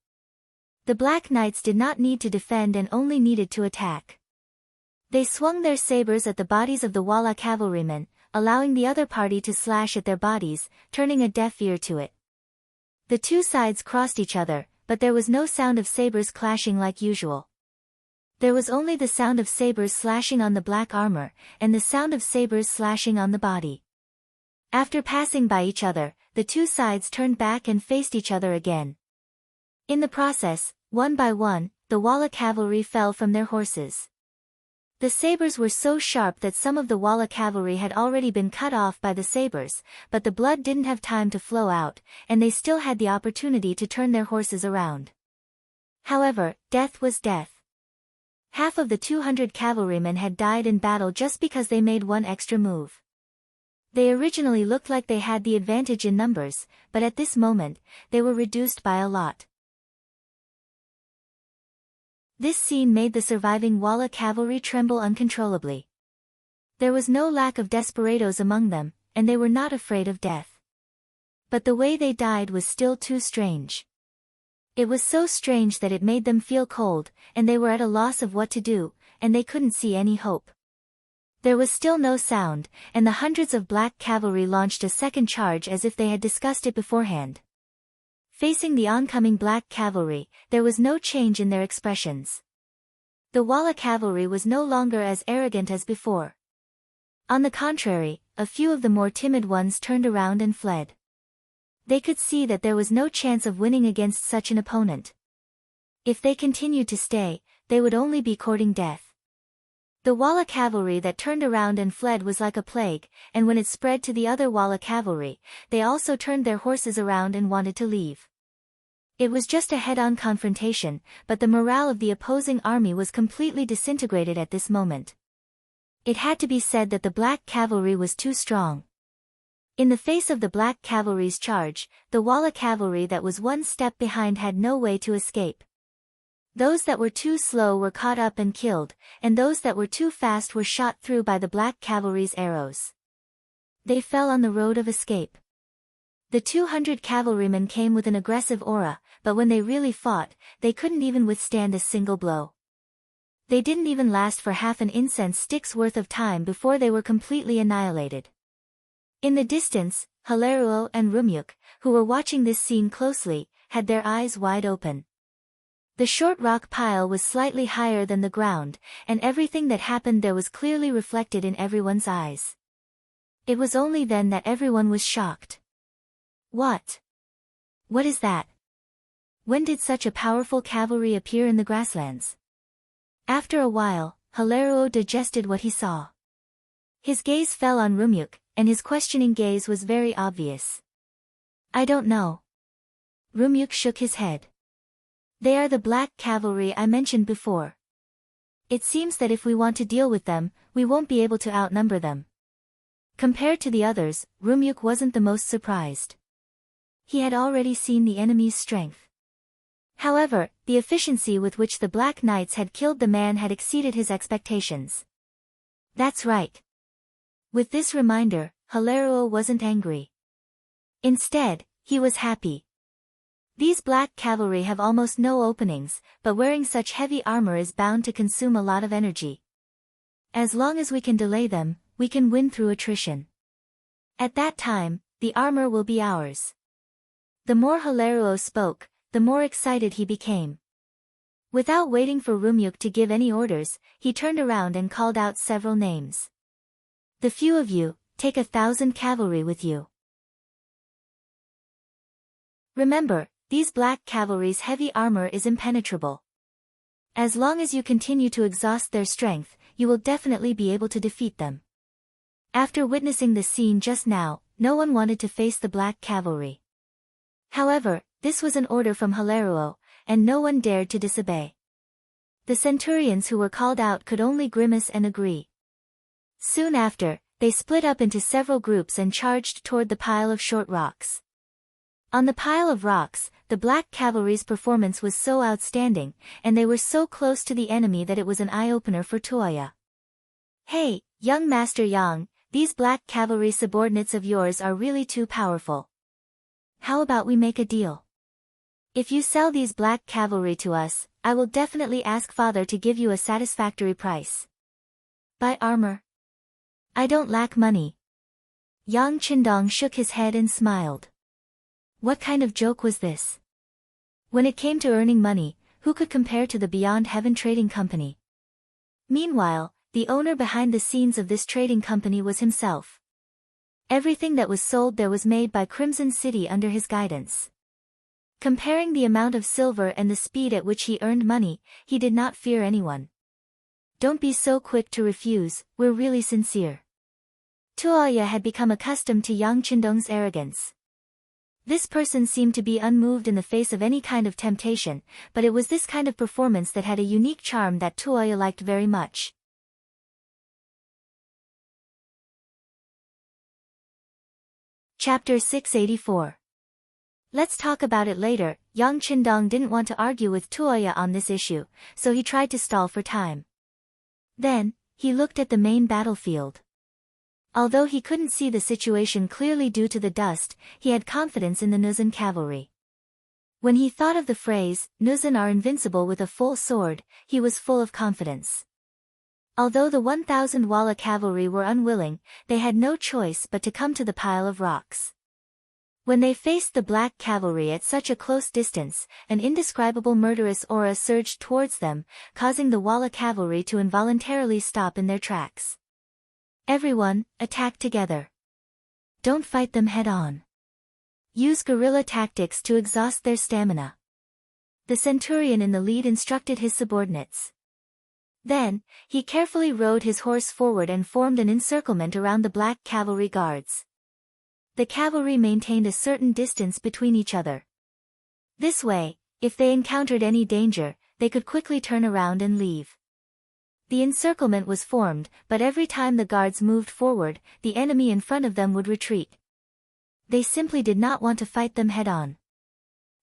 The Black Knights did not need to defend and only needed to attack. They swung their sabers at the bodies of the Walla cavalrymen, allowing the other party to slash at their bodies, turning a deaf ear to it. The 2 sides crossed each other, but there was no sound of sabers clashing like usual. There was only the sound of sabers slashing on the black armor, and the sound of sabers slashing on the body. After passing by each other, the two sides turned back and faced each other again. In the process, one by one, the Walla cavalry fell from their horses. The sabers were so sharp that some of the Walla cavalry had already been cut off by the sabers, but the blood didn't have time to flow out, and they still had the opportunity to turn their horses around. However, death was death. Half of the 200 cavalrymen had died in battle just because they made one extra move. They originally looked like they had the advantage in numbers, but at this moment, they were reduced by a lot. This scene made the surviving Walla cavalry tremble uncontrollably. There was no lack of desperados among them, and they were not afraid of death. But the way they died was still too strange. It was so strange that it made them feel cold, and they were at a loss of what to do, and they couldn't see any hope. There was still no sound, and the hundreds of black cavalry launched a second charge as if they had discussed it beforehand. Facing the oncoming black cavalry, there was no change in their expressions. The Walla cavalry was no longer as arrogant as before. On the contrary, a few of the more timid ones turned around and fled. They could see that there was no chance of winning against such an opponent. If they continued to stay, they would only be courting death. The Walla cavalry that turned around and fled was like a plague, and when it spread to the other Walla cavalry, they also turned their horses around and wanted to leave. It was just a head-on confrontation, but the morale of the opposing army was completely disintegrated at this moment. It had to be said that the black cavalry was too strong. In the face of the black cavalry's charge, the Walla cavalry that was one step behind had no way to escape. Those that were too slow were caught up and killed, and those that were too fast were shot through by the black cavalry's arrows. They fell on the road of escape. The 200 cavalrymen came with an aggressive aura, but when they really fought, they couldn't even withstand a single blow. They didn't even last for half an incense stick's worth of time before they were completely annihilated. In the distance, Hilaruo and Rumyuk, who were watching this scene closely, had their eyes wide open. The short rock pile was slightly higher than the ground, and everything that happened there was clearly reflected in everyone's eyes. It was only then that everyone was shocked. What? What is that? When did such a powerful cavalry appear in the grasslands? After a while, Hilaruo digested what he saw. His gaze fell on Rumyuk, and his questioning gaze was very obvious. I don't know. Rumyuk shook his head. They are the black cavalry I mentioned before. It seems that if we want to deal with them, we won't be able to outnumber them. Compared to the others, Rumyuk wasn't the most surprised. He had already seen the enemy's strength. However, the efficiency with which the Black Knights had killed the man had exceeded his expectations. That's right. With this reminder, Hilaruo wasn't angry. Instead, he was happy. These black cavalry have almost no openings, but wearing such heavy armor is bound to consume a lot of energy. As long as we can delay them, we can win through attrition. At that time, the armor will be ours. The more Hilaruo spoke, the more excited he became. Without waiting for Rumyuk to give any orders, he turned around and called out several names. The few of you, take 1,000 cavalry with you. Remember, these black cavalry's heavy armor is impenetrable. As long as you continue to exhaust their strength, you will definitely be able to defeat them. After witnessing the scene just now, no one wanted to face the black cavalry. However, this was an order from Hilaruo, and no one dared to disobey. The centurions who were called out could only grimace and agree. Soon after, they split up into several groups and charged toward the pile of short rocks. On the pile of rocks, the black cavalry's performance was so outstanding, and they were so close to the enemy that it was an eye-opener for Toya. Hey, young Master Yang, these black cavalry subordinates of yours are really too powerful. How about we make a deal? If you sell these black cavalry to us, I will definitely ask Father to give you a satisfactory price. Buy armor? I don't lack money. Yang Qindong shook his head and smiled. What kind of joke was this? When it came to earning money, who could compare to the Beyond Heaven Trading Company? Meanwhile, the owner behind the scenes of this trading company was himself. Everything that was sold there was made by Crimson City under his guidance. Comparing the amount of silver and the speed at which he earned money, he did not fear anyone. Don't be so quick to refuse, we're really sincere. Tuoya had become accustomed to Yang Qindong's arrogance. This person seemed to be unmoved in the face of any kind of temptation, but it was this kind of performance that had a unique charm that Tuoya liked very much. Chapter 684. Let's talk about it later. Yang Qindong didn't want to argue with Tuoya on this issue, so he tried to stall for time. Then, he looked at the main battlefield. Although he couldn't see the situation clearly due to the dust, he had confidence in the Nuzan cavalry. When he thought of the phrase, Nuzan are invincible with a full sword, he was full of confidence. Although the 1,000 Walla cavalry were unwilling, they had no choice but to come to the pile of rocks. When they faced the black cavalry at such a close distance, an indescribable murderous aura surged towards them, causing the Walla cavalry to involuntarily stop in their tracks. Everyone, attack together. Don't fight them head-on. Use guerrilla tactics to exhaust their stamina. The centurion in the lead instructed his subordinates. Then, he carefully rode his horse forward and formed an encirclement around the black cavalry guards. The cavalry maintained a certain distance between each other. This way, if they encountered any danger, they could quickly turn around and leave. The encirclement was formed, but every time the guards moved forward, the enemy in front of them would retreat. They simply did not want to fight them head-on.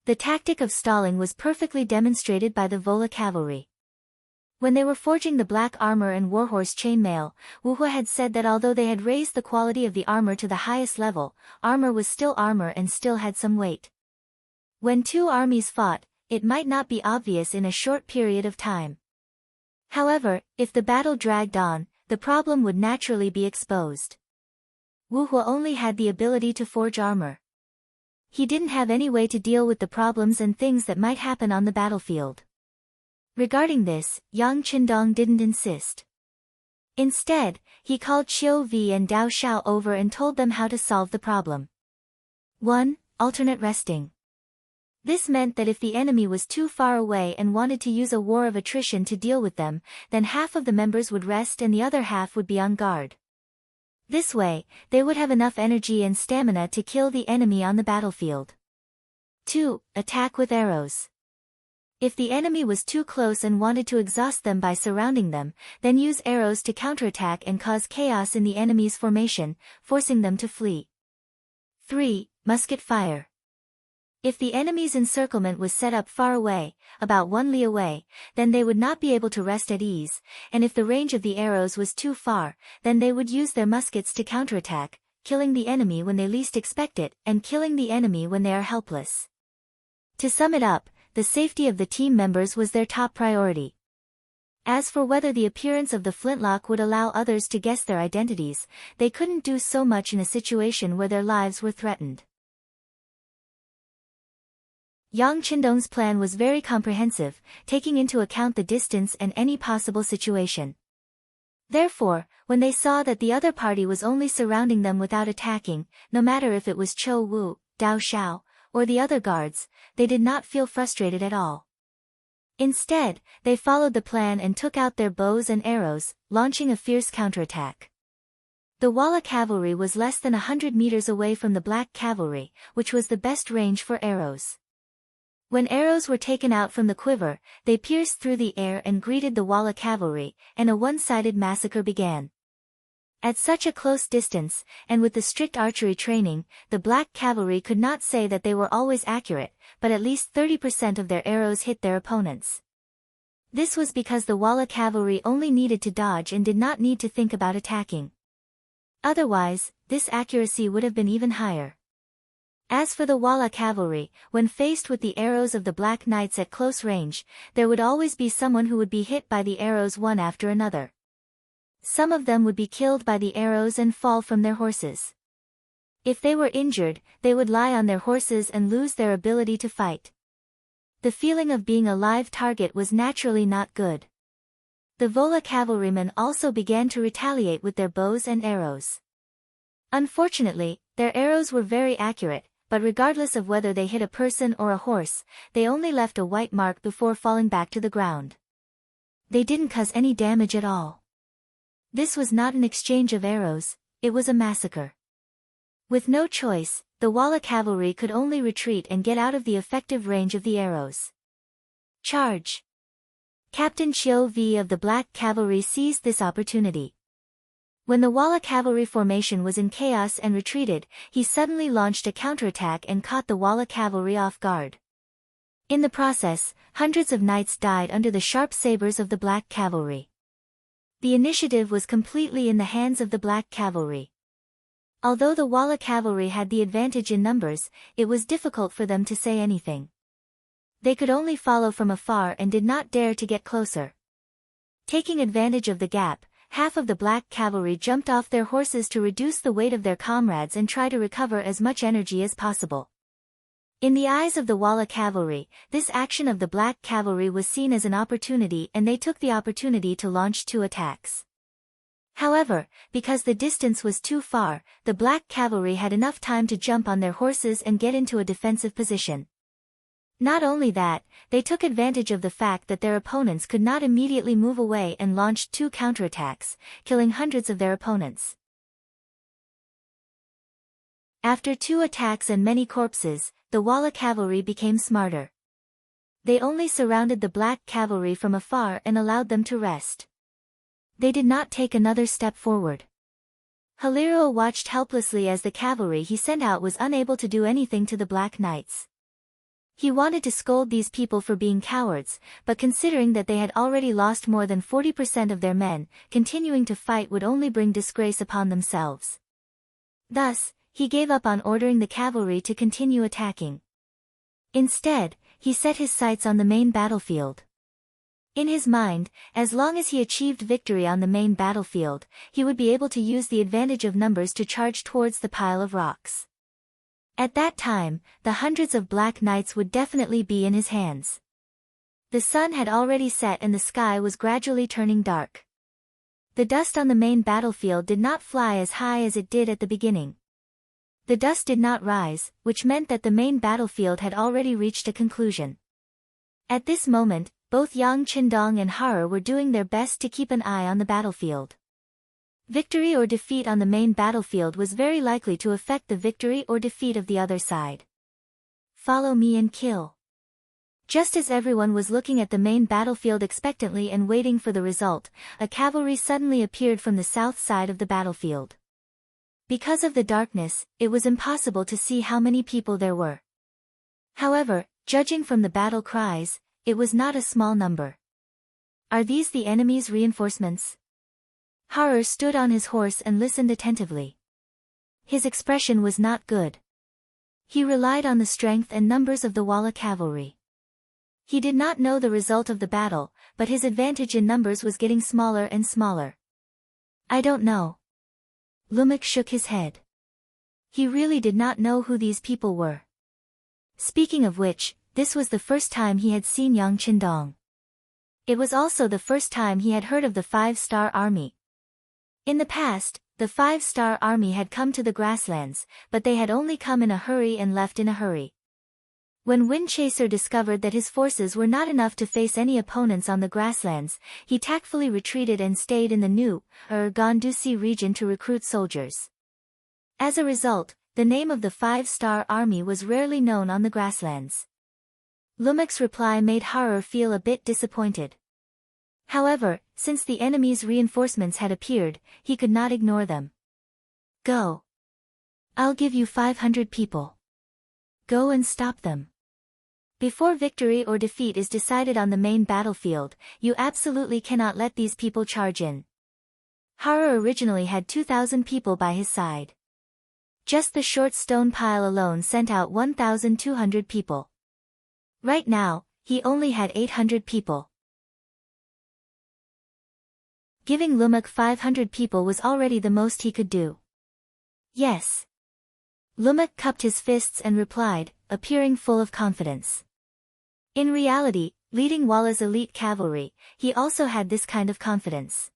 The tactic of stalling was perfectly demonstrated by the Vola cavalry. When they were forging the black armor and warhorse chainmail, Wu Hua had said that although they had raised the quality of the armor to the highest level, armor was still armor and still had some weight. When two armies fought, it might not be obvious in a short period of time. However, if the battle dragged on, the problem would naturally be exposed. Wu Hua only had the ability to forge armor. He didn't have any way to deal with the problems and things that might happen on the battlefield. Regarding this, Yang Qindong didn't insist. Instead, he called Qiu Vi and Dao Xiao over and told them how to solve the problem. 1. Alternate resting. This meant that if the enemy was too far away and wanted to use a war of attrition to deal with them, then half of the members would rest and the other half would be on guard. This way, they would have enough energy and stamina to kill the enemy on the battlefield. 2. Attack with arrows. If the enemy was too close and wanted to exhaust them by surrounding them, then use arrows to counterattack and cause chaos in the enemy's formation, forcing them to flee. 3. Musket fire. If the enemy's encirclement was set up far away, about 1 li away, then they would not be able to rest at ease, and if the range of the arrows was too far, then they would use their muskets to counterattack, killing the enemy when they least expect it, and killing the enemy when they are helpless. To sum it up, the safety of the team members was their top priority. As for whether the appearance of the flintlock would allow others to guess their identities, they couldn't do so much in a situation where their lives were threatened. Yang Qindong's plan was very comprehensive, taking into account the distance and any possible situation. Therefore, when they saw that the other party was only surrounding them without attacking, no matter if it was Chou Wu, Dao Xiao, or the other guards, they did not feel frustrated at all. Instead, they followed the plan and took out their bows and arrows, launching a fierce counterattack. The Walla cavalry was less than 100 meters away from the black cavalry, which was the best range for arrows. When arrows were taken out from the quiver, they pierced through the air and greeted the Walla cavalry, and a one-sided massacre began. At such a close distance, and with the strict archery training, the black cavalry could not say that they were always accurate, but at least 30% of their arrows hit their opponents. This was because the Walla cavalry only needed to dodge and did not need to think about attacking. Otherwise, this accuracy would have been even higher. As for the Walla cavalry, when faced with the arrows of the Black Knights at close range, there would always be someone who would be hit by the arrows one after another. Some of them would be killed by the arrows and fall from their horses. If they were injured, they would lie on their horses and lose their ability to fight. The feeling of being a live target was naturally not good. The Vola cavalrymen also began to retaliate with their bows and arrows. Unfortunately, their arrows were very accurate, but regardless of whether they hit a person or a horse, they only left a white mark before falling back to the ground. They didn't cause any damage at all. This was not an exchange of arrows, it was a massacre. With no choice, the Wala cavalry could only retreat and get out of the effective range of the arrows. Charge! Captain Chiu V of the Black Cavalry seized this opportunity. When the Wala cavalry formation was in chaos and retreated, he suddenly launched a counterattack and caught the Wala cavalry off guard. In the process, hundreds of knights died under the sharp sabers of the Black Cavalry. The initiative was completely in the hands of the Black Cavalry. Although the Wala cavalry had the advantage in numbers, it was difficult for them to say anything. They could only follow from afar and did not dare to get closer. Taking advantage of the gap, half of the Black Cavalry jumped off their horses to reduce the weight of their comrades and try to recover as much energy as possible. In the eyes of the Wala cavalry, this action of the Black Cavalry was seen as an opportunity and they took the opportunity to launch 2 attacks. However, because the distance was too far, the Black Cavalry had enough time to jump on their horses and get into a defensive position. Not only that, they took advantage of the fact that their opponents could not immediately move away and launched 2 counterattacks, killing hundreds of their opponents. After 2 attacks and many corpses, the Wala cavalry became smarter. They only surrounded the Black Cavalry from afar and allowed them to rest. They did not take another step forward. Hiliro watched helplessly as the cavalry he sent out was unable to do anything to the Black Knights. He wanted to scold these people for being cowards, but considering that they had already lost more than 40% of their men, continuing to fight would only bring disgrace upon themselves. Thus, he gave up on ordering the cavalry to continue attacking. Instead, he set his sights on the main battlefield. In his mind, as long as he achieved victory on the main battlefield, he would be able to use the advantage of numbers to charge towards the pile of rocks. At that time, the hundreds of Black Knights would definitely be in his hands. The sun had already set and the sky was gradually turning dark. The dust on the main battlefield did not fly as high as it did at the beginning. The dust did not rise, which meant that the main battlefield had already reached a conclusion. At this moment, both Yang Qindong and Hara were doing their best to keep an eye on the battlefield. Victory or defeat on the main battlefield was very likely to affect the victory or defeat of the other side. Follow me and kill. Just as everyone was looking at the main battlefield expectantly and waiting for the result, a cavalry suddenly appeared from the south side of the battlefield. Because of the darkness, it was impossible to see how many people there were. However, judging from the battle cries, it was not a small number. Are these the enemy's reinforcements? Harer stood on his horse and listened attentively. His expression was not good. He relied on the strength and numbers of the Wala cavalry. He did not know the result of the battle, but his advantage in numbers was getting smaller and smaller. I don't know. Lumak shook his head. He really did not know who these people were. Speaking of which, this was the first time he had seen Yang Qindong. It was also the first time he had heard of the 5-star army. In the past, the 5-star army had come to the grasslands, but they had only come in a hurry and left in a hurry. When Windchaser discovered that his forces were not enough to face any opponents on the grasslands, he tactfully retreated and stayed in the New, Gondusi region to recruit soldiers. As a result, the name of the 5-star army was rarely known on the grasslands. Lumak's reply made Harer feel a bit disappointed. However, since the enemy's reinforcements had appeared, he could not ignore them. Go. I'll give you 500 people. Go and stop them. Before victory or defeat is decided on the main battlefield, you absolutely cannot let these people charge in. Harer originally had 2,000 people by his side. Just the short stone pile alone sent out 1,200 people. Right now, he only had 800 people. Giving Lumak 500 people was already the most he could do. Yes. Lumak cupped his fists and replied, appearing full of confidence. In reality, leading Walla's elite cavalry, he also had this kind of confidence.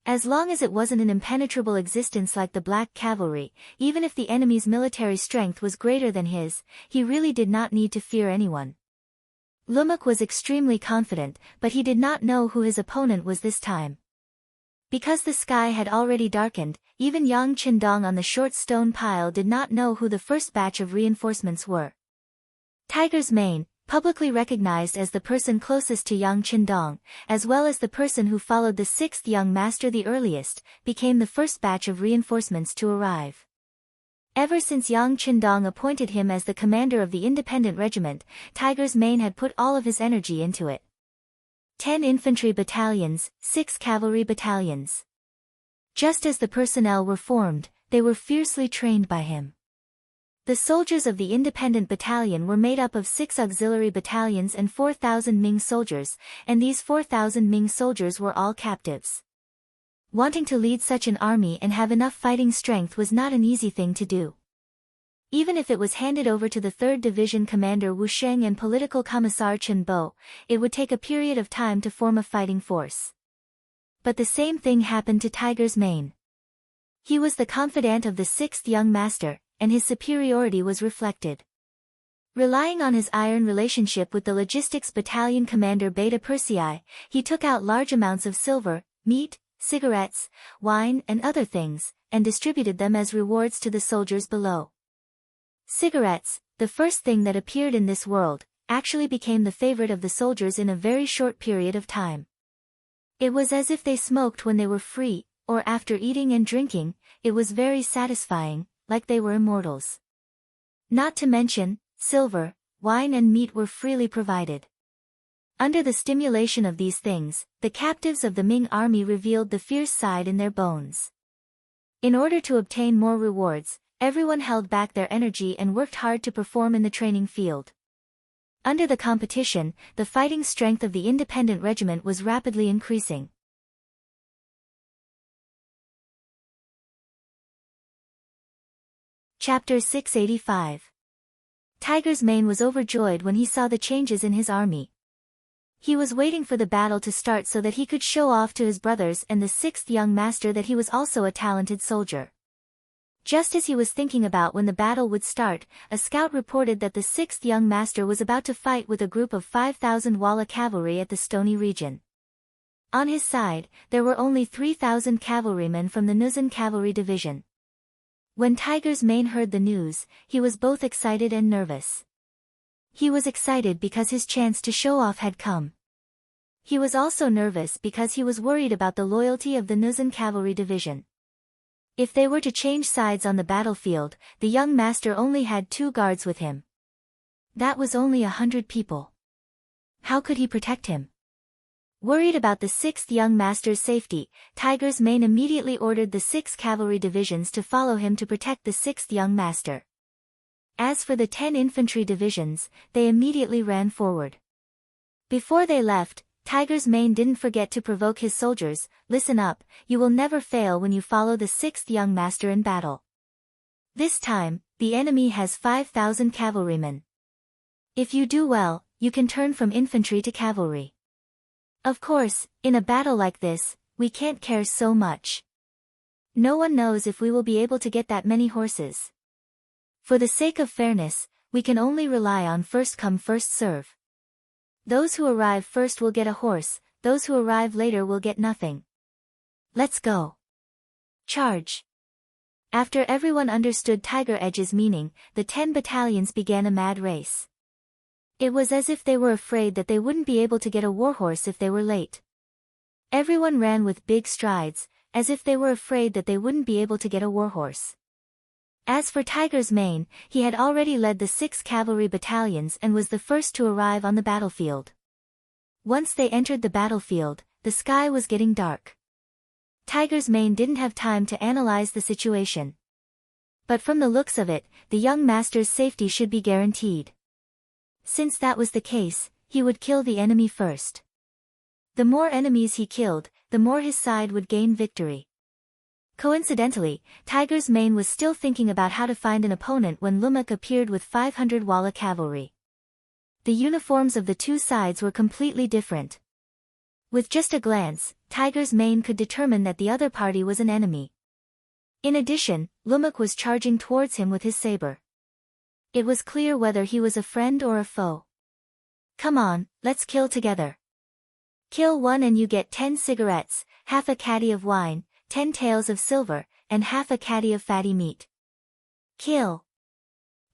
As long as it wasn't an impenetrable existence like the Black Cavalry, even if the enemy's military strength was greater than his, he really did not need to fear anyone. Lumuk was extremely confident, but he did not know who his opponent was this time. Because the sky had already darkened, even Yang Qindong on the short stone pile did not know who the first batch of reinforcements were. Tiger's Mane, publicly recognized as the person closest to Yang Qindong, as well as the person who followed the sixth young master the earliest, became the first batch of reinforcements to arrive. Ever since Yang Qindong appointed him as the commander of the independent regiment, Tiger's Mane had put all of his energy into it. 10 infantry battalions, 6 cavalry battalions. Just as the personnel were formed, they were fiercely trained by him. The soldiers of the independent battalion were made up of 6 auxiliary battalions and 4,000 Ming soldiers, and these 4,000 Ming soldiers were all captives. Wanting to lead such an army and have enough fighting strength was not an easy thing to do. Even if it was handed over to the 3rd Division Commander Wu Sheng and Political Commissar Chen Bo, it would take a period of time to form a fighting force. But the same thing happened to Tiger's Mane. He was the confidant of the 6th young master, and his superiority was reflected. Relying on his iron relationship with the Logistics Battalion Commander Beta Persei, he took out large amounts of silver, meat, cigarettes, wine and other things, and distributed them as rewards to the soldiers below. Cigarettes, the first thing that appeared in this world, actually became the favorite of the soldiers in a very short period of time. It was as if they smoked when they were free, or after eating and drinking, it was very satisfying, like they were immortals. Not to mention, silver, wine and meat were freely provided. Under the stimulation of these things, the captives of the Ming army revealed the fierce side in their bones. In order to obtain more rewards, everyone held back their energy and worked hard to perform in the training field. Under the competition, the fighting strength of the independent regiment was rapidly increasing. Chapter 685. Tiger's Mane was overjoyed when he saw the changes in his army. He was waiting for the battle to start so that he could show off to his brothers and the 6th young master that he was also a talented soldier. Just as he was thinking about when the battle would start, a scout reported that the 6th young master was about to fight with a group of 5,000 Walla cavalry at the Stony region. On his side, there were only 3,000 cavalrymen from the Nuzan cavalry division. When Tiger's Mane heard the news, he was both excited and nervous. He was excited because his chance to show off had come. He was also nervous because he was worried about the loyalty of the Nuzan cavalry division. If they were to change sides on the battlefield, the young master only had 2 guards with him. That was only 100 people. How could he protect him? Worried about the 6th young master's safety, Tiger's Mane immediately ordered the 6 cavalry divisions to follow him to protect the 6th young master. As for the 10 infantry divisions, they immediately ran forward. Before they left, Tiger's Mane didn't forget to provoke his soldiers. Listen up, you will never fail when you follow the 6th young master in battle. This time, the enemy has 5,000 cavalrymen. If you do well, you can turn from infantry to cavalry. Of course, in a battle like this, we can't care so much. No one knows if we will be able to get that many horses. For the sake of fairness, we can only rely on first come first serve. Those who arrive first will get a horse, those who arrive later will get nothing. Let's go. Charge. After everyone understood Tiger Edge's meaning, the 10 battalions began a mad race. It was as if they were afraid that they wouldn't be able to get a warhorse if they were late. Everyone ran with big strides, as if they were afraid that they wouldn't be able to get a warhorse. As for Tiger's Mane, he had already led the 6 cavalry battalions and was the first to arrive on the battlefield. Once they entered the battlefield, the sky was getting dark. Tiger's Mane didn't have time to analyze the situation. But from the looks of it, the young master's safety should be guaranteed. Since that was the case, he would kill the enemy first. The more enemies he killed, the more his side would gain victory. Coincidentally, Tiger's Mane was still thinking about how to find an opponent when Lumuk appeared with 500 Walla cavalry. The uniforms of the two sides were completely different. With just a glance, Tiger's Mane could determine that the other party was an enemy. In addition, Lumak was charging towards him with his saber. It was clear whether he was a friend or a foe. Come on, let's kill together. Kill one and you get 10 cigarettes, half a caddy of wine, 10 taels of silver, and half a caddy of fatty meat. Kill.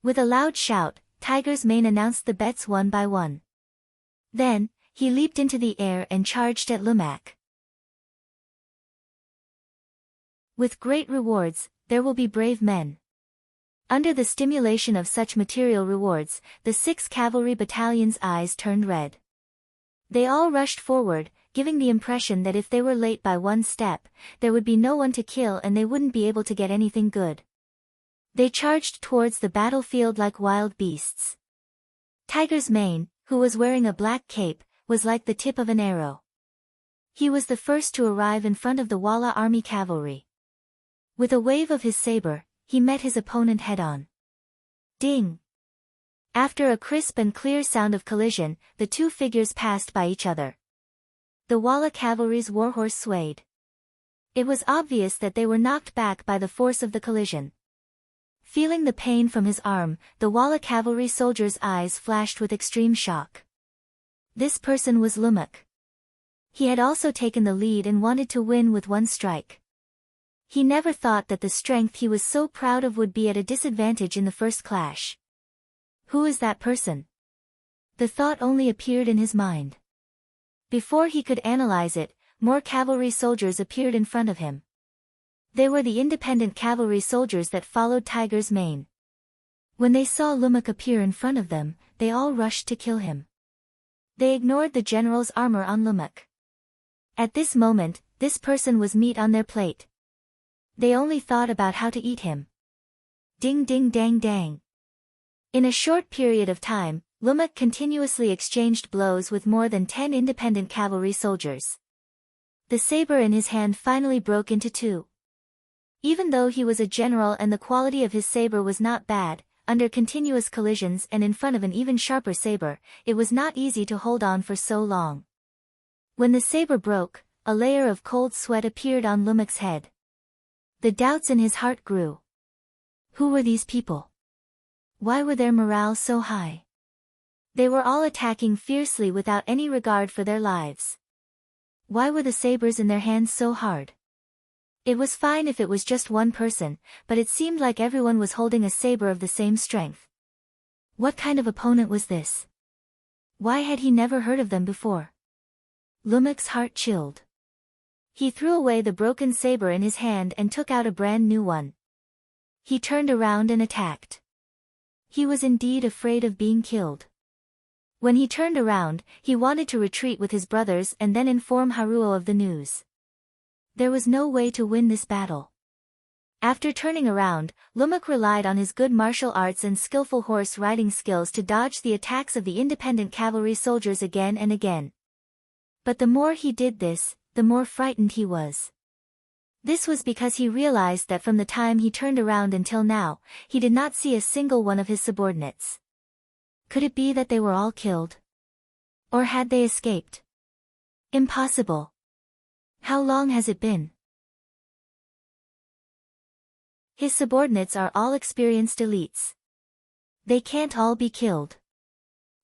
With a loud shout, Tiger's Mane announced the bets one by one. Then, he leaped into the air and charged at Lumak. With great rewards, there will be brave men. Under the stimulation of such material rewards, the 6 cavalry battalion's eyes turned red. They all rushed forward, giving the impression that if they were late by one step, there would be no one to kill and they wouldn't be able to get anything good. They charged towards the battlefield like wild beasts. Tiger's Mane, who was wearing a black cape, was like the tip of an arrow. He was the first to arrive in front of the Walla army cavalry. With a wave of his saber, he met his opponent head-on. Ding! After a crisp and clear sound of collision, the two figures passed by each other. The Walla cavalry's warhorse swayed. It was obvious that they were knocked back by the force of the collision. Feeling the pain from his arm, the Walla cavalry soldier's eyes flashed with extreme shock. This person was Lumak. He had also taken the lead and wanted to win with one strike. He never thought that the strength he was so proud of would be at a disadvantage in the first clash. Who is that person? The thought only appeared in his mind. Before he could analyze it, more cavalry soldiers appeared in front of him. They were the independent cavalry soldiers that followed Tiger's Mane. When they saw Lumak appear in front of them, they all rushed to kill him. They ignored the general's armor on Lumak. At this moment, this person was meat on their plate. They only thought about how to eat him. Ding ding dang dang. In a short period of time, Lumak continuously exchanged blows with more than 10 independent cavalry soldiers. The saber in his hand finally broke into two. Even though he was a general and the quality of his saber was not bad, under continuous collisions and in front of an even sharper saber, it was not easy to hold on for so long. When the saber broke, a layer of cold sweat appeared on Lumak's head. The doubts in his heart grew. Who were these people? Why were their morale so high? They were all attacking fiercely without any regard for their lives. Why were the sabers in their hands so hard? It was fine if it was just one person, but it seemed like everyone was holding a saber of the same strength. What kind of opponent was this? Why had he never heard of them before? Lumak's heart chilled. He threw away the broken saber in his hand and took out a brand new one. He turned around and attacked. He was indeed afraid of being killed. When he turned around, he wanted to retreat with his brothers and then inform Haruo of the news. There was no way to win this battle. After turning around, Lumak relied on his good martial arts and skillful horse riding skills to dodge the attacks of the independent cavalry soldiers again and again. But the more he did this, the more frightened he was. This was because he realized that from the time he turned around until now, he did not see a single one of his subordinates. Could it be that they were all killed? Or had they escaped? Impossible. How long has it been? His subordinates are all experienced elites. They can't all be killed.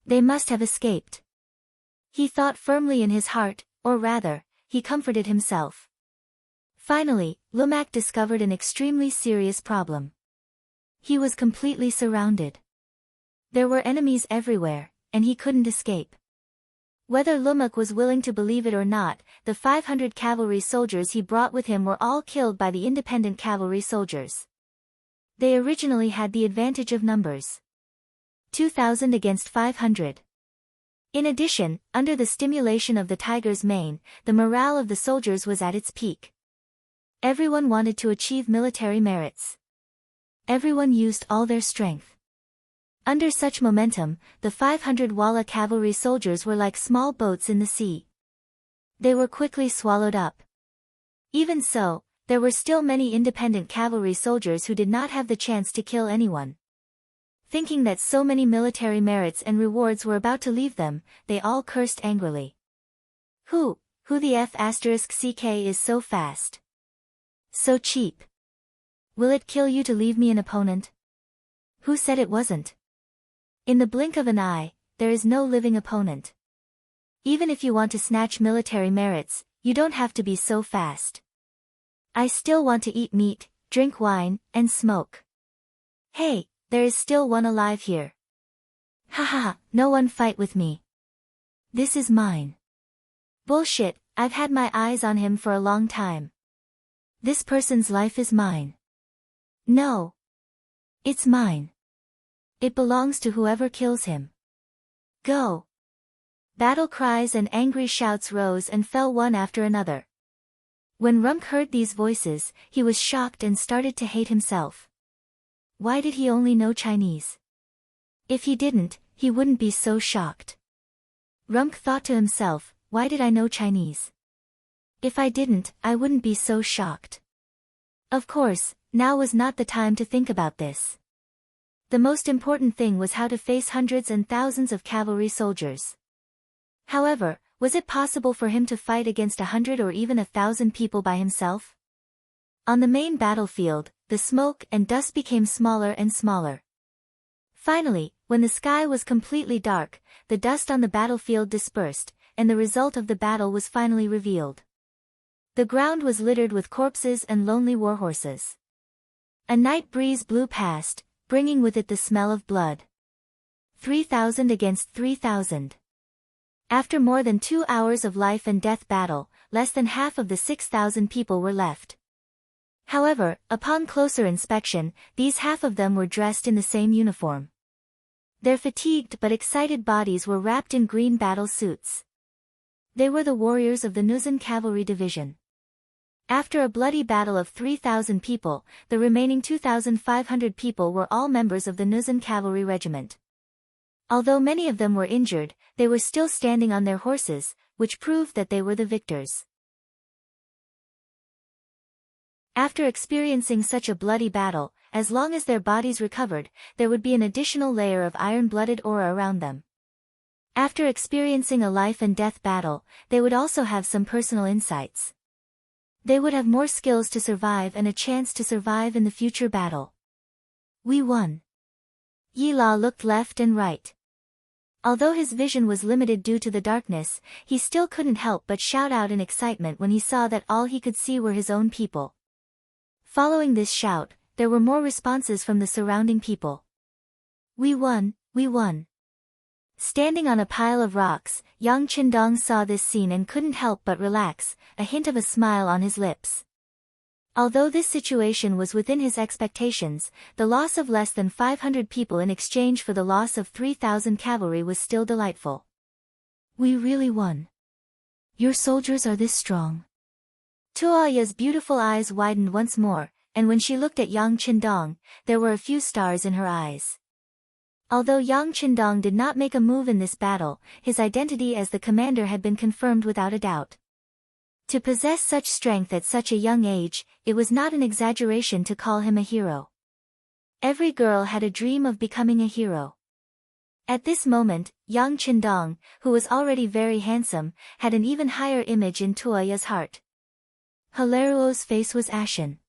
They must have escaped. He thought firmly in his heart, or rather, he comforted himself. Finally, Lumak discovered an extremely serious problem. He was completely surrounded. There were enemies everywhere, and he couldn't escape. Whether Lumak was willing to believe it or not, the 500 cavalry soldiers he brought with him were all killed by the independent cavalry soldiers. They originally had the advantage of numbers. 2,000 against 500. In addition, under the stimulation of the Tiger's Mane, the morale of the soldiers was at its peak. Everyone wanted to achieve military merits. Everyone used all their strength. Under such momentum, the 500 Walla cavalry soldiers were like small boats in the sea. They were quickly swallowed up. Even so, there were still many independent cavalry soldiers who did not have the chance to kill anyone. Thinking that so many military merits and rewards were about to leave them, they all cursed angrily. Who the F***ck is so fast? So cheap. Will it kill you to leave me an opponent? Who said it wasn't? In the blink of an eye, there is no living opponent. Even if you want to snatch military merits, you don't have to be so fast. I still want to eat meat, drink wine, and smoke. Hey, there is still one alive here. Haha, no one fight with me. This is mine. Bullshit, I've had my eyes on him for a long time. This person's life is mine. No. It's mine. It belongs to whoever kills him. Go. Battle cries and angry shouts rose and fell one after another. When Rumk heard these voices, he was shocked and started to hate himself. Why did he only know Chinese? If he didn't, he wouldn't be so shocked. Rumk thought to himself, why did I know Chinese? If I didn't, I wouldn't be so shocked. Of course, now was not the time to think about this. The most important thing was how to face hundreds and thousands of cavalry soldiers. However, was it possible for him to fight against 100 or even 1,000 people by himself? On the main battlefield, the smoke and dust became smaller and smaller. Finally, when the sky was completely dark, the dust on the battlefield dispersed, and the result of the battle was finally revealed. The ground was littered with corpses and lonely warhorses. A night breeze blew past, bringing with it the smell of blood. 3,000 against 3,000. After more than 2 hours of life and death battle, less than half of the 6,000 people were left. However, upon closer inspection, these half of them were dressed in the same uniform. Their fatigued but excited bodies were wrapped in green battle suits. They were the warriors of the Nuzhan Cavalry Division. After a bloody battle of 3,000 people, the remaining 2,500 people were all members of the Nuzhan Cavalry Regiment. Although many of them were injured, they were still standing on their horses, which proved that they were the victors. After experiencing such a bloody battle, as long as their bodies recovered, there would be an additional layer of iron-blooded aura around them. After experiencing a life and death battle, they would also have some personal insights. They would have more skills to survive and a chance to survive in the future battle. We won. Yi La looked left and right. Although his vision was limited due to the darkness, he still couldn't help but shout out in excitement when he saw that all he could see were his own people. Following this shout, there were more responses from the surrounding people. We won, we won. Standing on a pile of rocks, Yang Qindong saw this scene and couldn't help but relax, a hint of a smile on his lips. Although this situation was within his expectations, the loss of less than 500 people in exchange for the loss of 3,000 cavalry was still delightful. We really won. Your soldiers are this strong. Tuoya's beautiful eyes widened once more, and when she looked at Yang Qindong, there were a few stars in her eyes. Although Yang Qindong did not make a move in this battle, his identity as the commander had been confirmed without a doubt. To possess such strength at such a young age, it was not an exaggeration to call him a hero. Every girl had a dream of becoming a hero. At this moment, Yang Qindong, who was already very handsome, had an even higher image in Tuoya's heart. Hilaruo's face was ashen.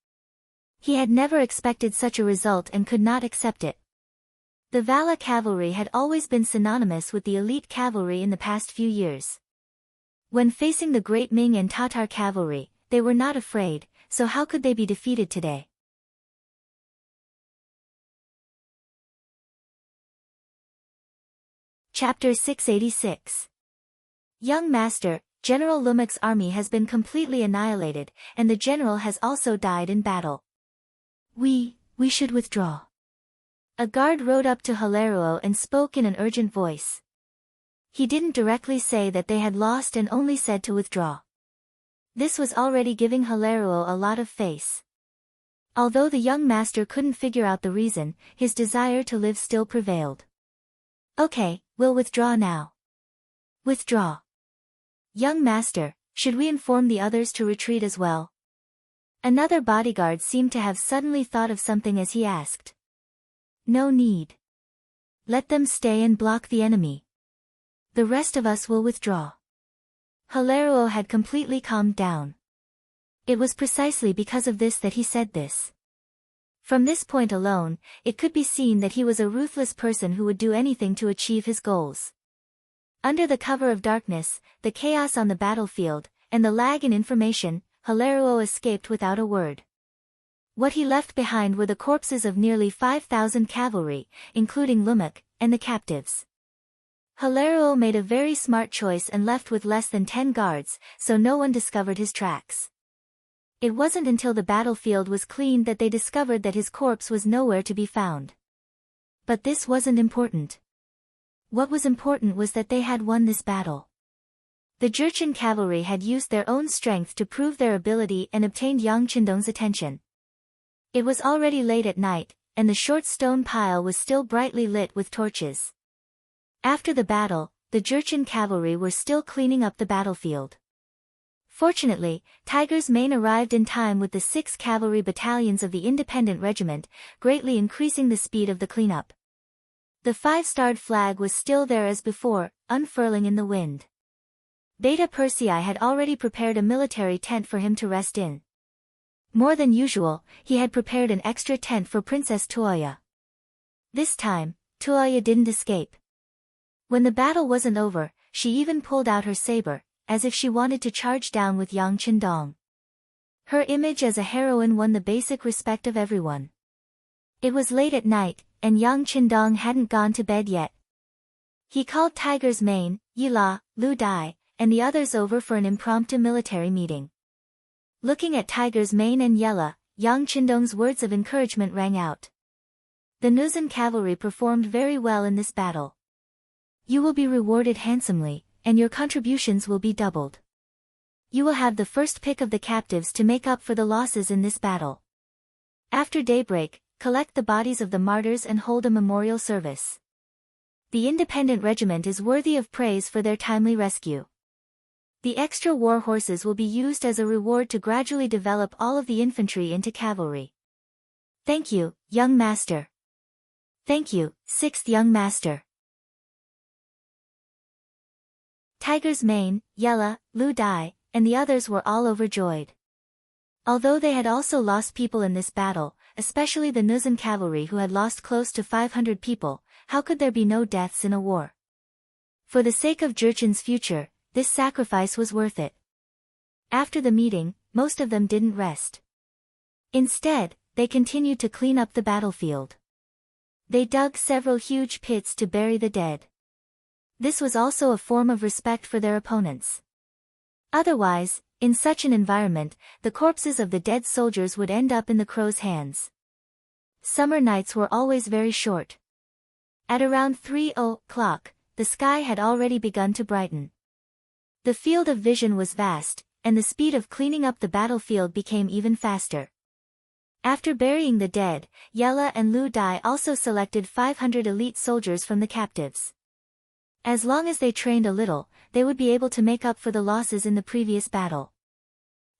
He had never expected such a result and could not accept it. The Vala cavalry had always been synonymous with the elite cavalry in the past few years. When facing the great Ming and Tatar cavalry, they were not afraid, so how could they be defeated today? Chapter 686. Young Master, General Lumek's army has been completely annihilated, and the general has also died in battle. We should withdraw. A guard rode up to Hilaruo and spoke in an urgent voice. He didn't directly say that they had lost and only said to withdraw. This was already giving Hilaruo a lot of face. Although the young master couldn't figure out the reason, his desire to live still prevailed. Okay, we'll withdraw now. Withdraw. Young master, should we inform the others to retreat as well? Another bodyguard seemed to have suddenly thought of something as he asked. No need. Let them stay and block the enemy. The rest of us will withdraw. Hilario had completely calmed down. It was precisely because of this that he said this. From this point alone, it could be seen that he was a ruthless person who would do anything to achieve his goals. Under the cover of darkness, the chaos on the battlefield, and the lag in information, Hilario escaped without a word. What he left behind were the corpses of nearly 5,000 cavalry, including Lumak, and the captives. Hilario made a very smart choice and left with less than 10 guards, so no one discovered his tracks. It wasn't until the battlefield was cleaned that they discovered that his corpse was nowhere to be found. But this wasn't important. What was important was that they had won this battle. The Jurchen cavalry had used their own strength to prove their ability and obtained Yang Qindong's attention. It was already late at night, and the short stone pile was still brightly lit with torches. After the battle, the Jurchen cavalry were still cleaning up the battlefield. Fortunately, Tiger's Mane arrived in time with the 6 cavalry battalions of the Independent Regiment, greatly increasing the speed of the cleanup. The 5-starred flag was still there as before, unfurling in the wind. Beta Persei had already prepared a military tent for him to rest in. More than usual, he had prepared an extra tent for Princess Tuoya. This time, Tuoya didn't escape. When the battle wasn't over, she even pulled out her saber, as if she wanted to charge down with Yang Qindong. Her image as a heroine won the basic respect of everyone. It was late at night, and Yang Qindong hadn't gone to bed yet. He called Tiger's Mane, Yila, Lu Dai, and the others over for an impromptu military meeting. Looking at Tiger's Mane and Yela, Yang Qindong's words of encouragement rang out. The Nuzan cavalry performed very well in this battle. You will be rewarded handsomely, and your contributions will be doubled. You will have the first pick of the captives to make up for the losses in this battle. After daybreak, collect the bodies of the martyrs and hold a memorial service. The Independent Regiment is worthy of praise for their timely rescue. The extra war horses will be used as a reward to gradually develop all of the infantry into cavalry. Thank you, young master. Thank you, 6th young master. Tiger's Mane, Yela, Lu Dai, and the others were all overjoyed. Although they had also lost people in this battle, especially the Nuzan cavalry who had lost close to 500 people, how could there be no deaths in a war? For the sake of Jurchen's future, this sacrifice was worth it. After the meeting, most of them didn't rest. Instead, they continued to clean up the battlefield. They dug several huge pits to bury the dead. This was also a form of respect for their opponents. Otherwise, in such an environment, the corpses of the dead soldiers would end up in the crows' hands. Summer nights were always very short. At around 3 o'clock, the sky had already begun to brighten. The field of vision was vast, and the speed of cleaning up the battlefield became even faster. After burying the dead, Yela and Lu Dai also selected 500 elite soldiers from the captives. As long as they trained a little, they would be able to make up for the losses in the previous battle.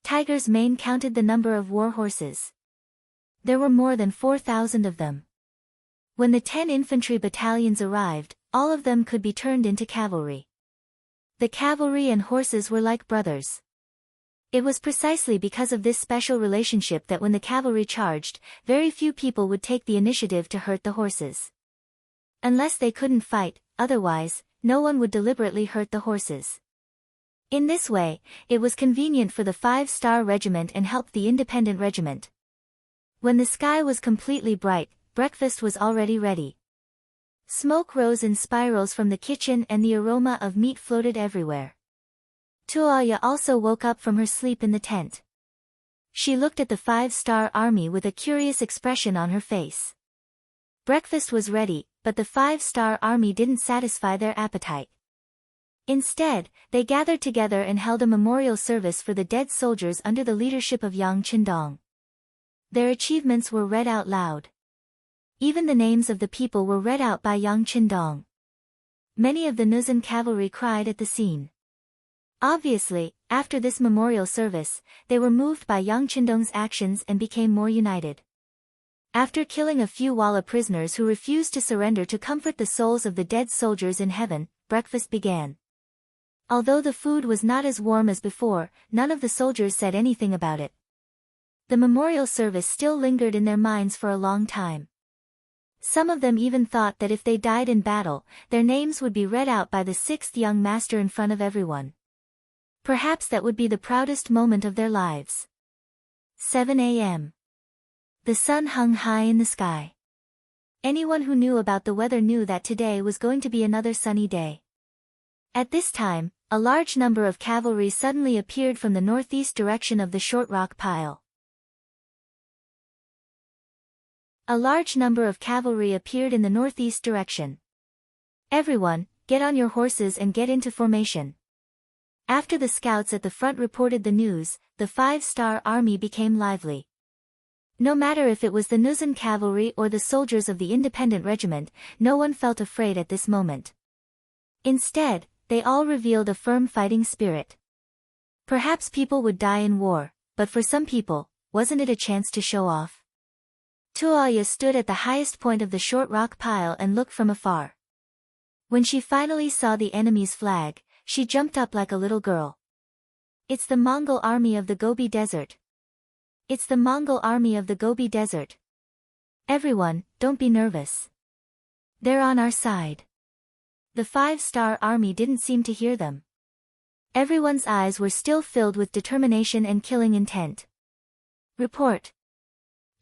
Tiger's Mane counted the number of war horses. There were more than 4,000 of them. When the 10 infantry battalions arrived, all of them could be turned into cavalry. The cavalry and horses were like brothers. It was precisely because of this special relationship that when the cavalry charged, very few people would take the initiative to hurt the horses. Unless they couldn't fight, otherwise, no one would deliberately hurt the horses. In this way, it was convenient for the 5-star regiment and helped the Independent Regiment. When the sky was completely bright, breakfast was already ready. Smoke rose in spirals from the kitchen and the aroma of meat floated everywhere. Tuoya also woke up from her sleep in the tent. She looked at the 5-star army with a curious expression on her face. Breakfast was ready, but the 5-star army didn't satisfy their appetite. Instead, they gathered together and held a memorial service for the dead soldiers under the leadership of Yang Qindong. Their achievements were read out loud. Even the names of the people were read out by Yang Qindong. Many of the Nuzan cavalry cried at the scene. Obviously, after this memorial service, they were moved by Yang Qindong's actions and became more united. After killing a few Walla prisoners who refused to surrender to comfort the souls of the dead soldiers in heaven, breakfast began. Although the food was not as warm as before, none of the soldiers said anything about it. The memorial service still lingered in their minds for a long time. Some of them even thought that if they died in battle, their names would be read out by the sixth young master in front of everyone. Perhaps that would be the proudest moment of their lives. 7 a.m. The sun hung high in the sky. Anyone who knew about the weather knew that today was going to be another sunny day. At this time, a large number of cavalry suddenly appeared from the northeast direction of the short rock pile. A large number of cavalry appeared in the northeast direction. Everyone, get on your horses and get into formation. After the scouts at the front reported the news, the 5-star army became lively. No matter if it was the Nuzan cavalry or the soldiers of the independent regiment, no one felt afraid at this moment. Instead, they all revealed a firm fighting spirit. Perhaps people would die in war, but for some people, wasn't it a chance to show off? Tuoya stood at the highest point of the short rock pile and looked from afar. When she finally saw the enemy's flag, she jumped up like a little girl. It's the Mongol army of the Gobi Desert. It's the Mongol army of the Gobi Desert. Everyone, don't be nervous. They're on our side. The 5-star army didn't seem to hear them. Everyone's eyes were still filled with determination and killing intent. Report.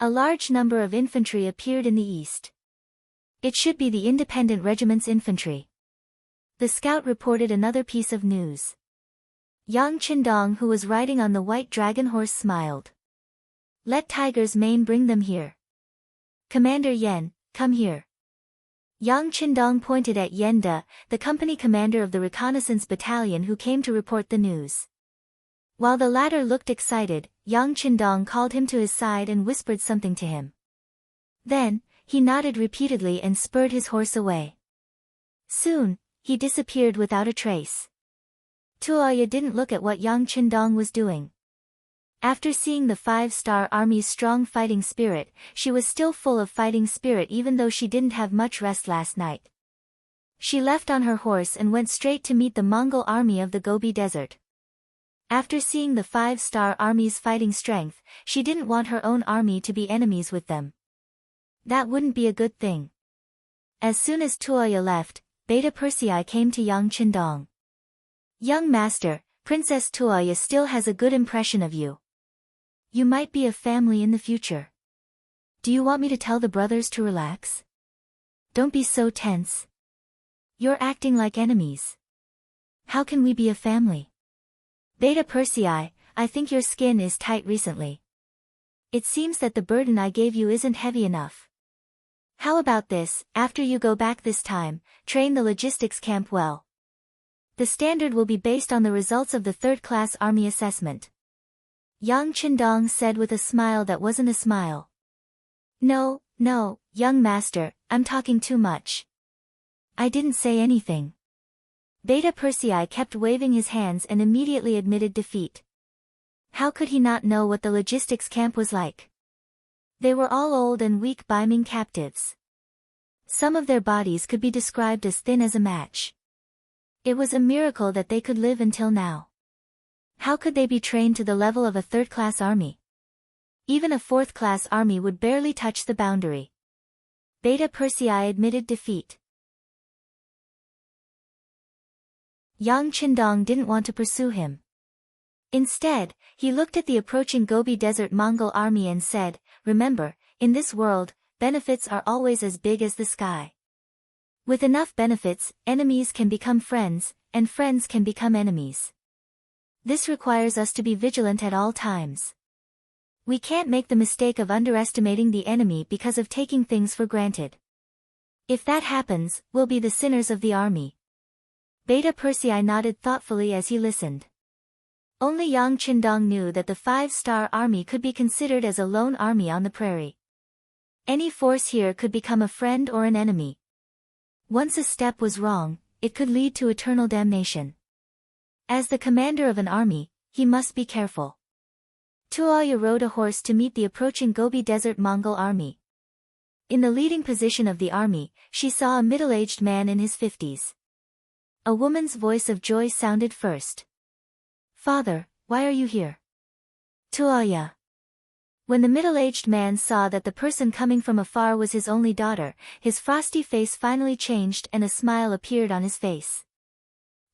A large number of infantry appeared in the east. It should be the independent regiment's infantry. The scout reported another piece of news. Yang Qindong, who was riding on the white dragon horse, smiled. Let Tiger's Mane bring them here. Commander Yen, come here. Yang Qindong pointed at Yen De, the company commander of the reconnaissance battalion who came to report the news. While the latter looked excited, Yang Qindong called him to his side and whispered something to him. Then, he nodded repeatedly and spurred his horse away. Soon, he disappeared without a trace. Tuoya didn't look at what Yang Qindong was doing. After seeing the 5-star army's strong fighting spirit, she was still full of fighting spirit even though she didn't have much rest last night. She left on her horse and went straight to meet the Mongol army of the Gobi Desert. After seeing the 5-star army's fighting strength, she didn't want her own army to be enemies with them. That wouldn't be a good thing. As soon as Tuoya left, Beta Persei came to Yang Qindong. Young master, Princess Tuoya still has a good impression of you. You might be a family in the future. Do you want me to tell the brothers to relax? Don't be so tense. You're acting like enemies. How can we be a family? Beta Persei, I think your skin is tight recently. It seems that the burden I gave you isn't heavy enough. How about this, after you go back this time, train the logistics camp well. The standard will be based on the results of the 3rd-class army assessment. Yang Qindong said with a smile that wasn't a smile. No, young master, I'm talking too much. I didn't say anything. Beta Persei kept waving his hands and immediately admitted defeat. How could he not know what the logistics camp was like? They were all old and weak Baiming captives. Some of their bodies could be described as thin as a match. It was a miracle that they could live until now. How could they be trained to the level of a 3rd-class army? Even a 4th-class army would barely touch the boundary. Beta Persei admitted defeat. Yang Qindong didn't want to pursue him. Instead, he looked at the approaching Gobi Desert Mongol army and said, remember, in this world, benefits are always as big as the sky. With enough benefits, enemies can become friends, and friends can become enemies. This requires us to be vigilant at all times. We can't make the mistake of underestimating the enemy because of taking things for granted. If that happens, we'll be the sinners of the army. Beta Persei nodded thoughtfully as he listened. Only Yang Qindong knew that the 5-star army could be considered as a lone army on the prairie. Any force here could become a friend or an enemy. Once a step was wrong, it could lead to eternal damnation. As the commander of an army, he must be careful. Tuoya rode a horse to meet the approaching Gobi Desert Mongol army. In the leading position of the army, she saw a middle-aged man in his 50s. A woman's voice of joy sounded first. "Father, why are you here?" "Tuoya." When the middle-aged man saw that the person coming from afar was his only daughter, his frosty face finally changed and a smile appeared on his face.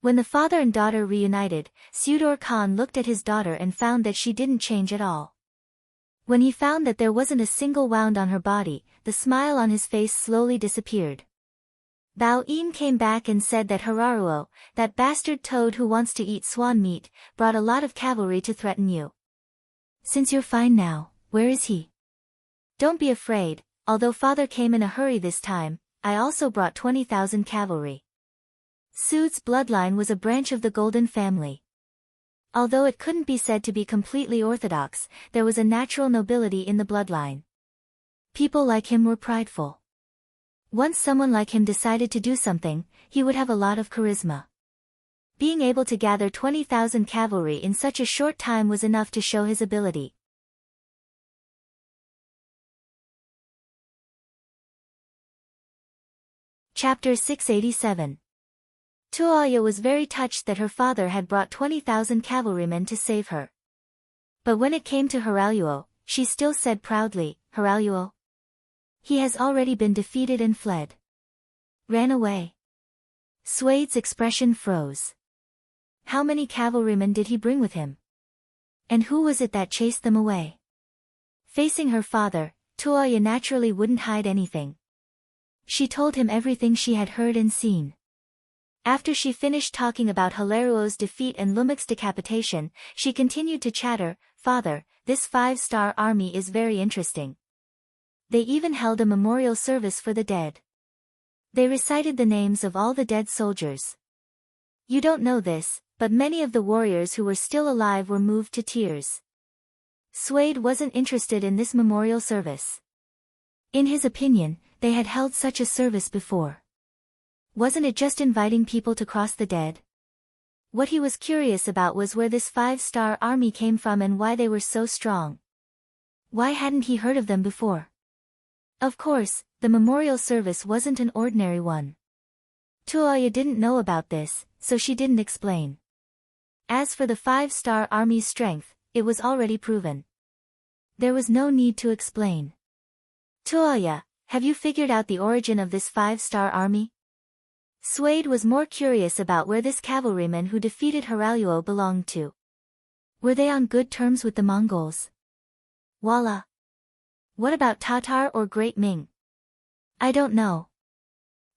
When the father and daughter reunited, Sudor Khan looked at his daughter and found that she didn't change at all. When he found that there wasn't a single wound on her body, the smile on his face slowly disappeared. Bao Yin came back and said that Hararuo, that bastard toad who wants to eat swan meat, brought a lot of cavalry to threaten you. Since you're fine now, where is he? Don't be afraid, although father came in a hurry this time, I also brought 20,000 cavalry. Su's bloodline was a branch of the Golden family. Although it couldn't be said to be completely orthodox, there was a natural nobility in the bloodline. People like him were prideful. Once someone like him decided to do something, he would have a lot of charisma. Being able to gather 20,000 cavalry in such a short time was enough to show his ability. Chapter 687. Tuoya was very touched that her father had brought 20,000 cavalrymen to save her. But when it came to Haraluo, she still said proudly, "Haraluo? He has already been defeated and fled. Ran away." Suade's expression froze. How many cavalrymen did he bring with him? And who was it that chased them away? Facing her father, Tuoya naturally wouldn't hide anything. She told him everything she had heard and seen. After she finished talking about Hilaruo's defeat and Lumuk's decapitation, she continued to chatter, "Father, this 5-star army is very interesting. They even held a memorial service for the dead. They recited the names of all the dead soldiers. You don't know this, but many of the warriors who were still alive were moved to tears." Suade wasn't interested in this memorial service. In his opinion, they had held such a service before. Wasn't it just inviting people to cross the dead? What he was curious about was where this 5-star army came from and why they were so strong. Why hadn't he heard of them before? Of course, the memorial service wasn't an ordinary one. Tuoya didn't know about this, so she didn't explain. As for the 5-star army's strength, it was already proven. There was no need to explain. "Tuoya, have you figured out the origin of this 5-star army?" Suade was more curious about where this cavalryman who defeated Haraluo belonged to. Were they on good terms with the Mongols? Voila. What about Tatar or Great Ming? I don't know.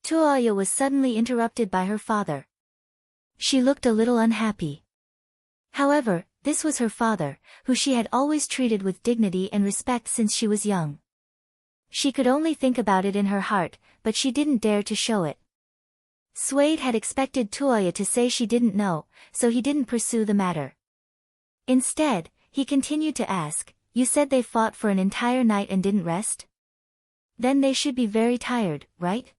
Tuoya was suddenly interrupted by her father. She looked a little unhappy. However, this was her father, who she had always treated with dignity and respect since she was young. She could only think about it in her heart, but she didn't dare to show it. Suade had expected Tuoya to say she didn't know, so he didn't pursue the matter. Instead, he continued to ask, "You said they fought for an entire night and didn't rest? Then they should be very tired, right?"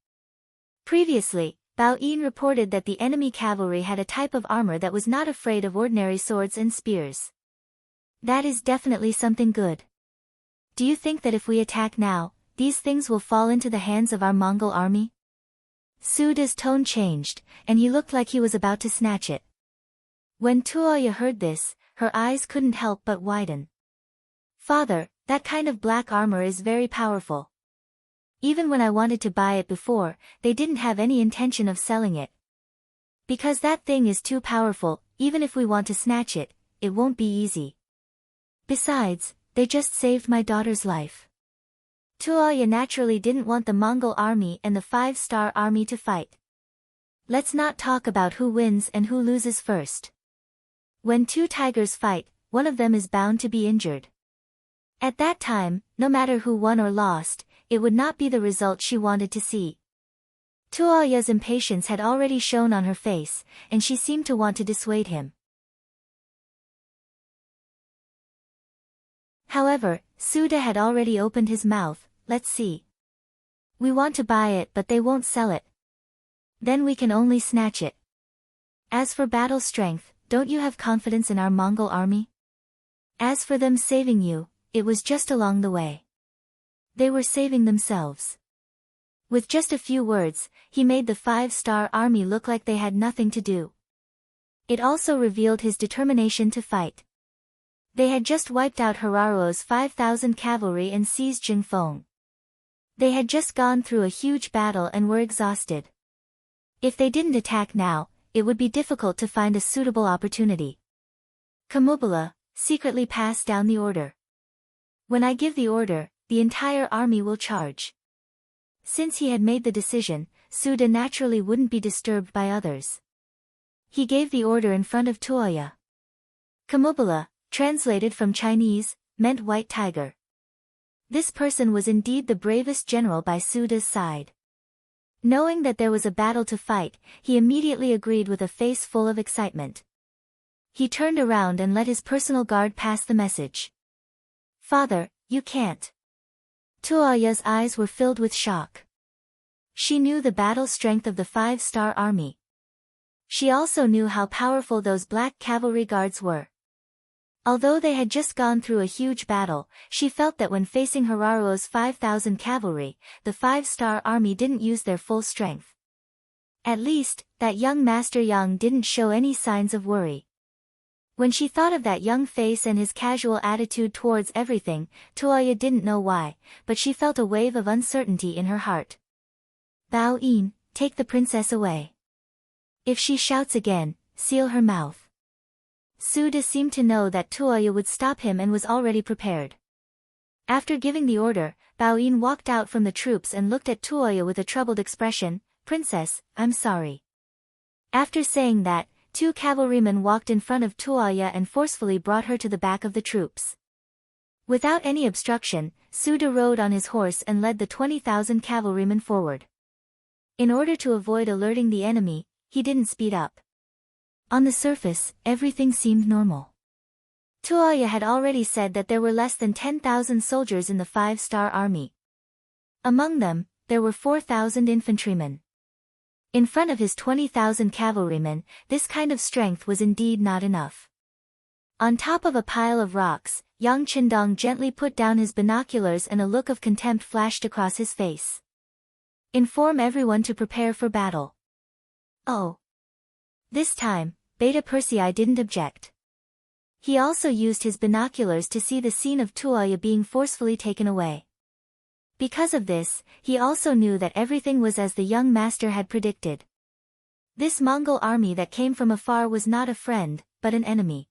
Previously, Bao Yin reported that the enemy cavalry had a type of armor that was not afraid of ordinary swords and spears. That is definitely something good. Do you think that if we attack now, these things will fall into the hands of our Mongol army? Suda's tone changed, and he looked like he was about to snatch it. When Tuoya heard this, her eyes couldn't help but widen. "Father, that kind of black armor is very powerful. Even when I wanted to buy it before, they didn't have any intention of selling it. Because that thing is too powerful, even if we want to snatch it, it won't be easy. Besides, they just saved my daughter's life." Tuoya naturally didn't want the Mongol army and the 5-star army to fight. Let's not talk about who wins and who loses first. When two tigers fight, one of them is bound to be injured. At that time, no matter who won or lost, it would not be the result she wanted to see. Tuoya's impatience had already shown on her face, and she seemed to want to dissuade him. However, Suda had already opened his mouth. "Let's see. We want to buy it but they won't sell it. Then we can only snatch it. As for battle strength, don't you have confidence in our Mongol army? As for them saving you, it was just along the way. They were saving themselves. With just a few words, he made the 5-star army look like they had nothing to do. It also revealed his determination to fight. They had just wiped out Hiraruo's 5,000 cavalry and seized Jingfeng. They had just gone through a huge battle and were exhausted. If they didn't attack now, it would be difficult to find a suitable opportunity. Kamubala secretly passed down the order. When I give the order, the entire army will charge. Since he had made the decision, Suda naturally wouldn't be disturbed by others. He gave the order in front of Tuoya. Kamubala, translated from Chinese, meant white tiger. This person was indeed the bravest general by Suda's side. Knowing that there was a battle to fight, he immediately agreed with a face full of excitement. He turned around and let his personal guard pass the message. "Father, you can't." Tuoya's eyes were filled with shock. She knew the battle strength of the 5-star army. She also knew how powerful those black cavalry guards were. Although they had just gone through a huge battle, she felt that when facing Hiraruo's 5,000 cavalry, the 5-star army didn't use their full strength. At least, that young Master Yang didn't show any signs of worry. When she thought of that young face and his casual attitude towards everything, Tuoya didn't know why, but she felt a wave of uncertainty in her heart. "Bao Yin, take the princess away. If she shouts again, seal her mouth." Suda seemed to know that Tuoya would stop him and was already prepared. After giving the order, Bao Yin walked out from the troops and looked at Tuoya with a troubled expression. "Princess, I'm sorry." After saying that, 2 cavalrymen walked in front of Tuoya and forcefully brought her to the back of the troops. Without any obstruction, Suda rode on his horse and led the 20,000 cavalrymen forward. In order to avoid alerting the enemy, he didn't speed up. On the surface, everything seemed normal. Tuoya had already said that there were less than 10,000 soldiers in the 5-star army. Among them, there were 4,000 infantrymen. In front of his 20,000 cavalrymen, this kind of strength was indeed not enough. On top of a pile of rocks, Yang Qindong gently put down his binoculars and a look of contempt flashed across his face. "Inform everyone to prepare for battle." "Oh." This time, Beta Persei didn't object. He also used his binoculars to see the scene of Tuoya being forcefully taken away. Because of this, he also knew that everything was as the young master had predicted. This Mongol army that came from afar was not a friend, but an enemy.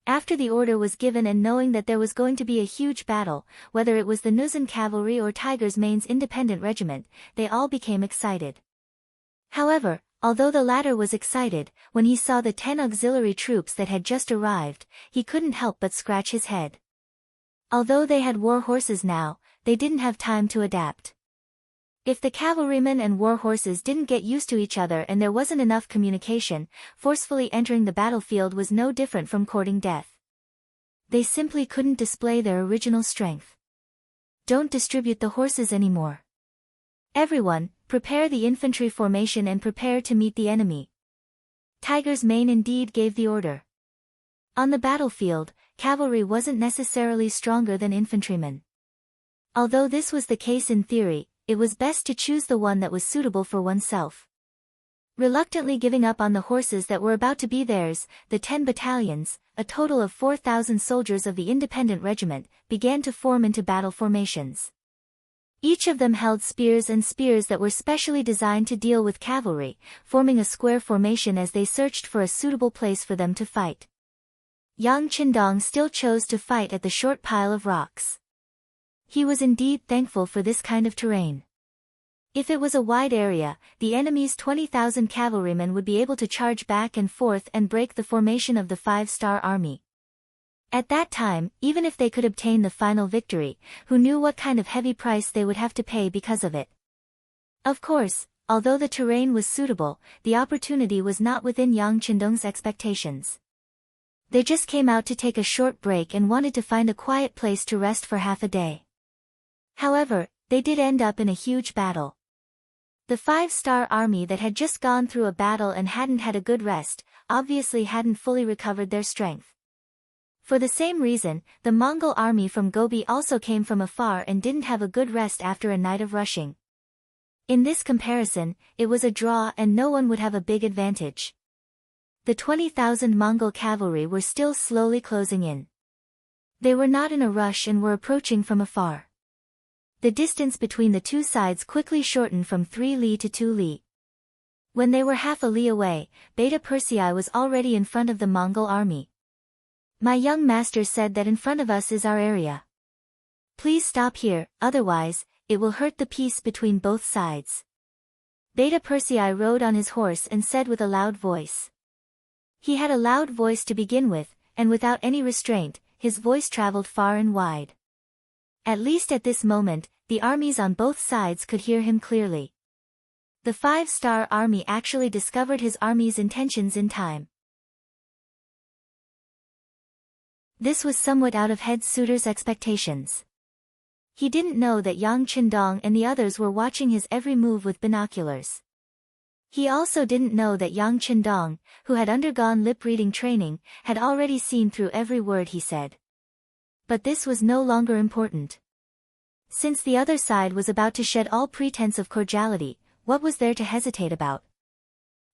After the order was given and knowing that there was going to be a huge battle, whether it was the Nuzan cavalry or Tiger's Mane's independent regiment, they all became excited. However, although the latter was excited, when he saw the 10 auxiliary troops that had just arrived, he couldn't help but scratch his head. Although they had war horses now, they didn't have time to adapt. If the cavalrymen and war horses didn't get used to each other and there wasn't enough communication, forcefully entering the battlefield was no different from courting death. They simply couldn't display their original strength. "Don't distribute the horses anymore. Everyone, prepare the infantry formation and prepare to meet the enemy." Tiger's Mane indeed gave the order. On the battlefield, cavalry wasn't necessarily stronger than infantrymen. Although this was the case in theory, it was best to choose the one that was suitable for oneself. Reluctantly giving up on the horses that were about to be theirs, the 10 battalions, a total of 4,000 soldiers of the independent regiment, began to form into battle formations. Each of them held spears that were specially designed to deal with cavalry, forming a square formation as they searched for a suitable place for them to fight. Yang Qindong still chose to fight at the short pile of rocks. He was indeed thankful for this kind of terrain. If it was a wide area, the enemy's 20,000 cavalrymen would be able to charge back and forth and break the formation of the 5-star army. At that time, even if they could obtain the final victory, who knew what kind of heavy price they would have to pay because of it? Of course, although the terrain was suitable, the opportunity was not within Yang Qindong's expectations. They just came out to take a short break and wanted to find a quiet place to rest for half a day. However, they did end up in a huge battle. The 5-star army that had just gone through a battle and hadn't had a good rest, obviously hadn't fully recovered their strength. For the same reason, the Mongol army from Gobi also came from afar and didn't have a good rest after a night of rushing. In this comparison, it was a draw and no one would have a big advantage. The 20,000 Mongol cavalry were still slowly closing in. They were not in a rush and were approaching from afar. The distance between the two sides quickly shortened from 3 li to 2 li. When they were half a li away, Beta Persei was already in front of the Mongol army. My young master said that in front of us is our area. Please stop here, otherwise, it will hurt the peace between both sides. Beta Persei rode on his horse and said with a loud voice. He had a loud voice to begin with, and without any restraint, his voice traveled far and wide. At least at this moment, the armies on both sides could hear him clearly. The 5-star army actually discovered his army's intentions in time. This was somewhat out of head suitor's expectations. He didn't know that Yang Qindong and the others were watching his every move with binoculars. He also didn't know that Yang Qindong, who had undergone lip-reading training, had already seen through every word he said. But this was no longer important. Since the other side was about to shed all pretense of cordiality, what was there to hesitate about?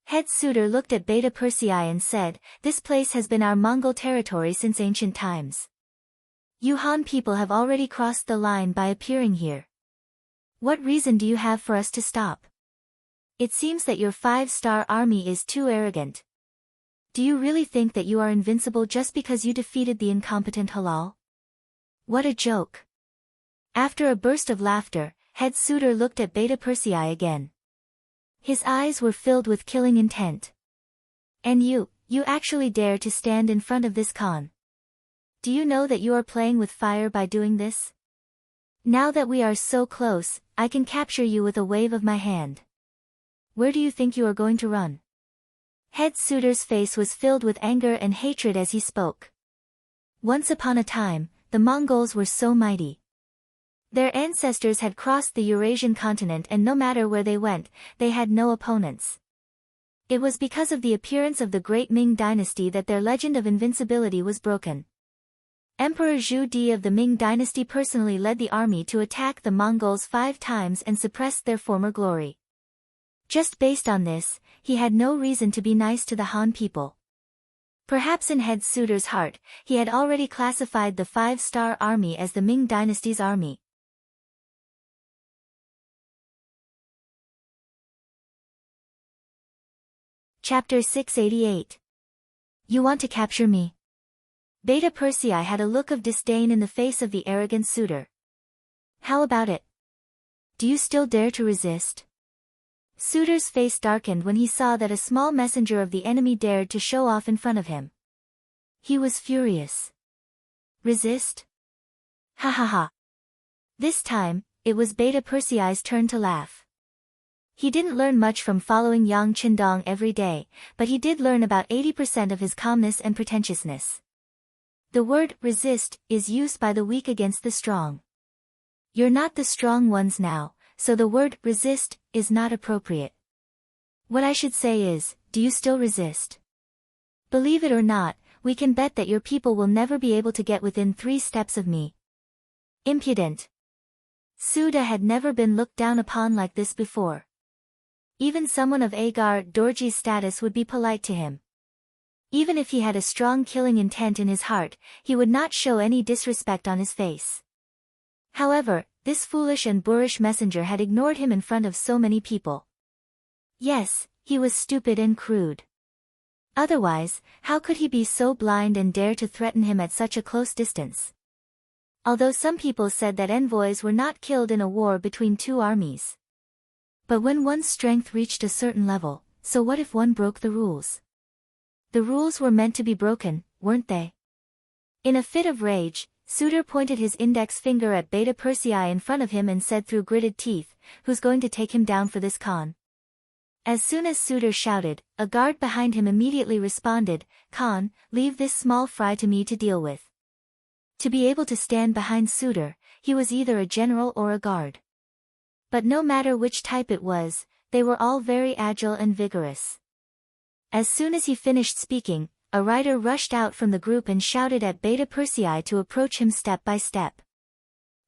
Head suitor looked at Beta Persei and said, "This place has been our Mongol territory since ancient times. You Han people have already crossed the line by appearing here. What reason do you have for us to stop? It seems that your 5-star army is too arrogant. Do you really think that you are invincible just because you defeated the incompetent Halal? What a joke." After a burst of laughter, head suitor looked at Beta Persei again. His eyes were filled with killing intent. "And you actually dare to stand in front of this Khan? Do you know that you are playing with fire by doing this? Now that we are so close, I can capture you with a wave of my hand. Where do you think you are going to run?" Head suitor's face was filled with anger and hatred as he spoke. Once upon a time, the Mongols were so mighty. Their ancestors had crossed the Eurasian continent and no matter where they went, they had no opponents. It was because of the appearance of the great Ming dynasty that their legend of invincibility was broken. Emperor Zhu Di of the Ming dynasty personally led the army to attack the Mongols 5 times and suppressed their former glory. Just based on this, he had no reason to be nice to the Han people. Perhaps in head suitor's heart, he had already classified the 5-star army as the Ming dynasty's army. Chapter 688. You want to capture me? Beta Persei had a look of disdain in the face of the arrogant suitor. How about it? Do you still dare to resist? Suitor's face darkened when he saw that a small messenger of the enemy dared to show off in front of him. He was furious. Resist? Ha ha ha. This time, it was Beta Persei's turn to laugh. He didn't learn much from following Yang Qindong every day, but he did learn about 80% of his calmness and pretentiousness. The word resist is used by the weak against the strong. You're not the strong ones now, so the word resist is not appropriate. What I should say is, do you still resist? Believe it or not, we can bet that your people will never be able to get within 3 steps of me. Impudent. Suda had never been looked down upon like this before. Even someone of Agar Dorji's status would be polite to him. Even if he had a strong killing intent in his heart, he would not show any disrespect on his face. However, this foolish and boorish messenger had ignored him in front of so many people. Yes, he was stupid and crude. Otherwise, how could he be so blind and dare to threaten him at such a close distance? Although some people said that envoys were not killed in a war between 2 armies. But when one's strength reached a certain level, so what if one broke the rules? The rules were meant to be broken, weren't they? In a fit of rage, Suitor pointed his index finger at Beta Persei in front of him and said through gritted teeth, "Who's going to take him down for this Khan?" As soon as Suitor shouted, a guard behind him immediately responded, "Khan, leave this small fry to me to deal with." To be able to stand behind Suitor, he was either a general or a guard. But no matter which type it was, they were all very agile and vigorous. As soon as he finished speaking, a rider rushed out from the group and shouted at Beta Persei to approach him step by step.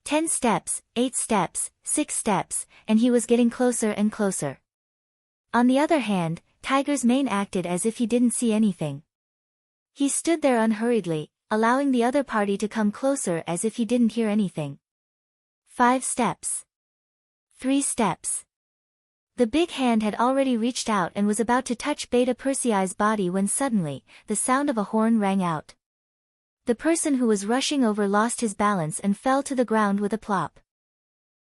10 steps, 8 steps, 6 steps, and he was getting closer and closer. On the other hand, Tiger's mane acted as if he didn't see anything. He stood there unhurriedly, allowing the other party to come closer as if he didn't hear anything. 5 steps. 3 steps. The big hand had already reached out and was about to touch Beta Persei's body when suddenly, the sound of a horn rang out. The person who was rushing over lost his balance and fell to the ground with a plop.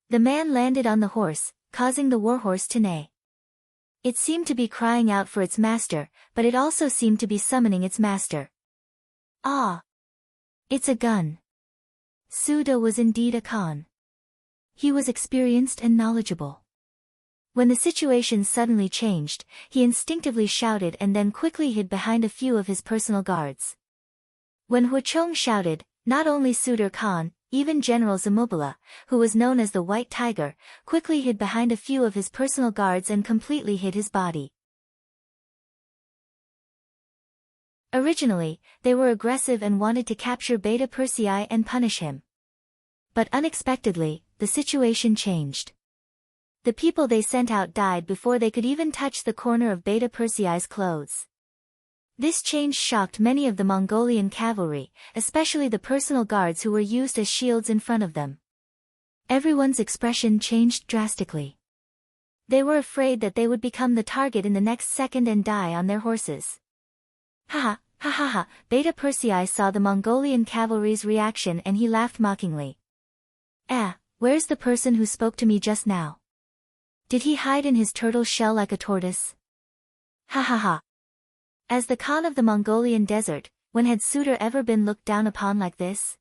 The man landed on the horse, causing the warhorse to neigh. It seemed to be crying out for its master, but it also seemed to be summoning its master. Ah! It's a gun. Suda was indeed a Khan. He was experienced and knowledgeable. When the situation suddenly changed, he instinctively shouted and then quickly hid behind a few of his personal guards. When Huachong shouted, not only Suda Khan, even General Zamobila, who was known as the White Tiger, quickly hid behind a few of his personal guards and completely hid his body. Originally, they were aggressive and wanted to capture Beta Persei and punish him. But unexpectedly, the situation changed. The people they sent out died before they could even touch the corner of Beta Persei's clothes. This change shocked many of the Mongolian cavalry, especially the personal guards who were used as shields in front of them. Everyone's expression changed drastically. They were afraid that they would become the target in the next second and die on their horses. Ha ha, Beta Persei saw the Mongolian cavalry's reaction and he laughed mockingly. Where's the person who spoke to me just now? Did he hide in his turtle shell like a tortoise? Ha ha ha. As the Khan of the Mongolian desert, when had Suda ever been looked down upon like this?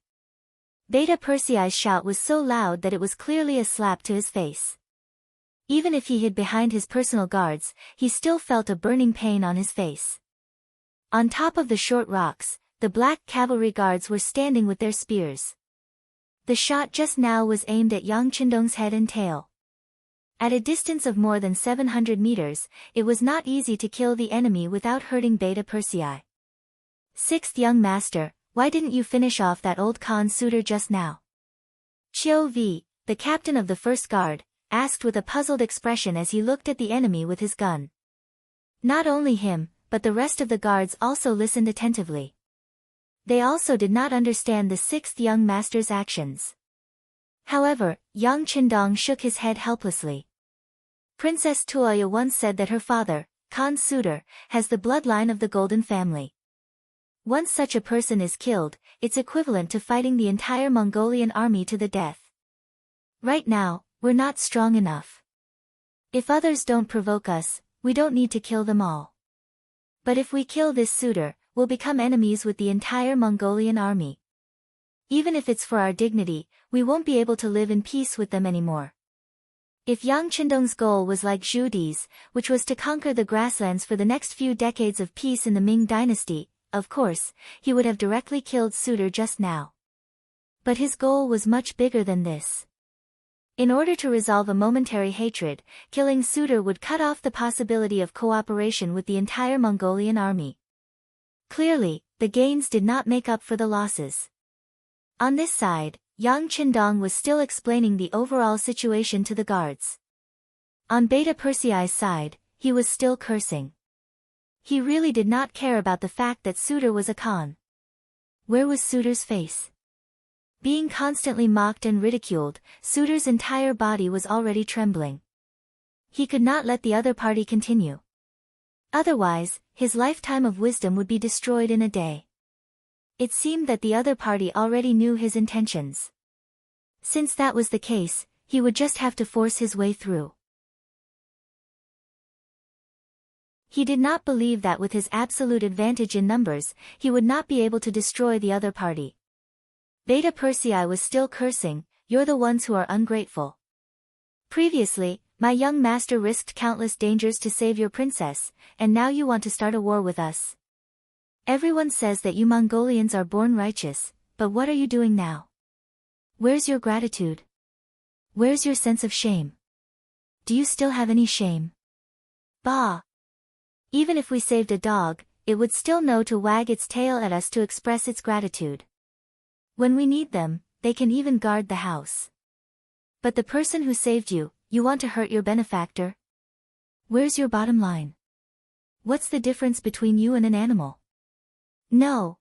Beta Persei's shout was so loud that it was clearly a slap to his face. Even if he hid behind his personal guards, he still felt a burning pain on his face. On top of the short rocks, the black cavalry guards were standing with their spears. The shot just now was aimed at Yang Qindong's head and tail. At a distance of more than 700 meters, it was not easy to kill the enemy without hurting Beta Persei. Sixth young master, why didn't you finish off that old Khan suitor just now? Chiu V, the captain of the first guard, asked with a puzzled expression as he looked at the enemy with his gun. Not only him, but the rest of the guards also listened attentively. They also did not understand the sixth young master's actions. However, Yang Qindong shook his head helplessly. Princess Tuoya once said that her father, Khan Suitor, has the bloodline of the Golden Family. Once such a person is killed, it's equivalent to fighting the entire Mongolian army to the death. Right now, we're not strong enough. If others don't provoke us, we don't need to kill them all. But if we kill this Suitor, we'll become enemies with the entire Mongolian army. Even if it's for our dignity, we won't be able to live in peace with them anymore. If Yang Qindong's goal was like Zhu Di's, which was to conquer the grasslands for the next few decades of peace in the Ming dynasty, of course, he would have directly killed Suitor just now. But his goal was much bigger than this. In order to resolve a momentary hatred, killing Suitor would cut off the possibility of cooperation with the entire Mongolian army. Clearly, the gains did not make up for the losses. On this side, Yang Qindong was still explaining the overall situation to the guards. On Beta Persei's side, he was still cursing. He really did not care about the fact that Suitor was a Khan. Where was Suitor's face? Being constantly mocked and ridiculed, Suitor's entire body was already trembling. He could not let the other party continue. Otherwise, his lifetime of wisdom would be destroyed in a day. It seemed that the other party already knew his intentions. Since that was the case, he would just have to force his way through. He did not believe that with his absolute advantage in numbers, he would not be able to destroy the other party. Beta Persei was still cursing, "You're the ones who are ungrateful. Previously, my young master risked countless dangers to save your princess, and now you want to start a war with us. Everyone says that you Mongolians are born righteous, but what are you doing now? Where's your gratitude? Where's your sense of shame? Do you still have any shame? Bah! Even if we saved a dog, it would still know to wag its tail at us to express its gratitude. When we need them, they can even guard the house. But the person who saved you, you want to hurt your benefactor? Where's your bottom line? What's the difference between you and an animal? No.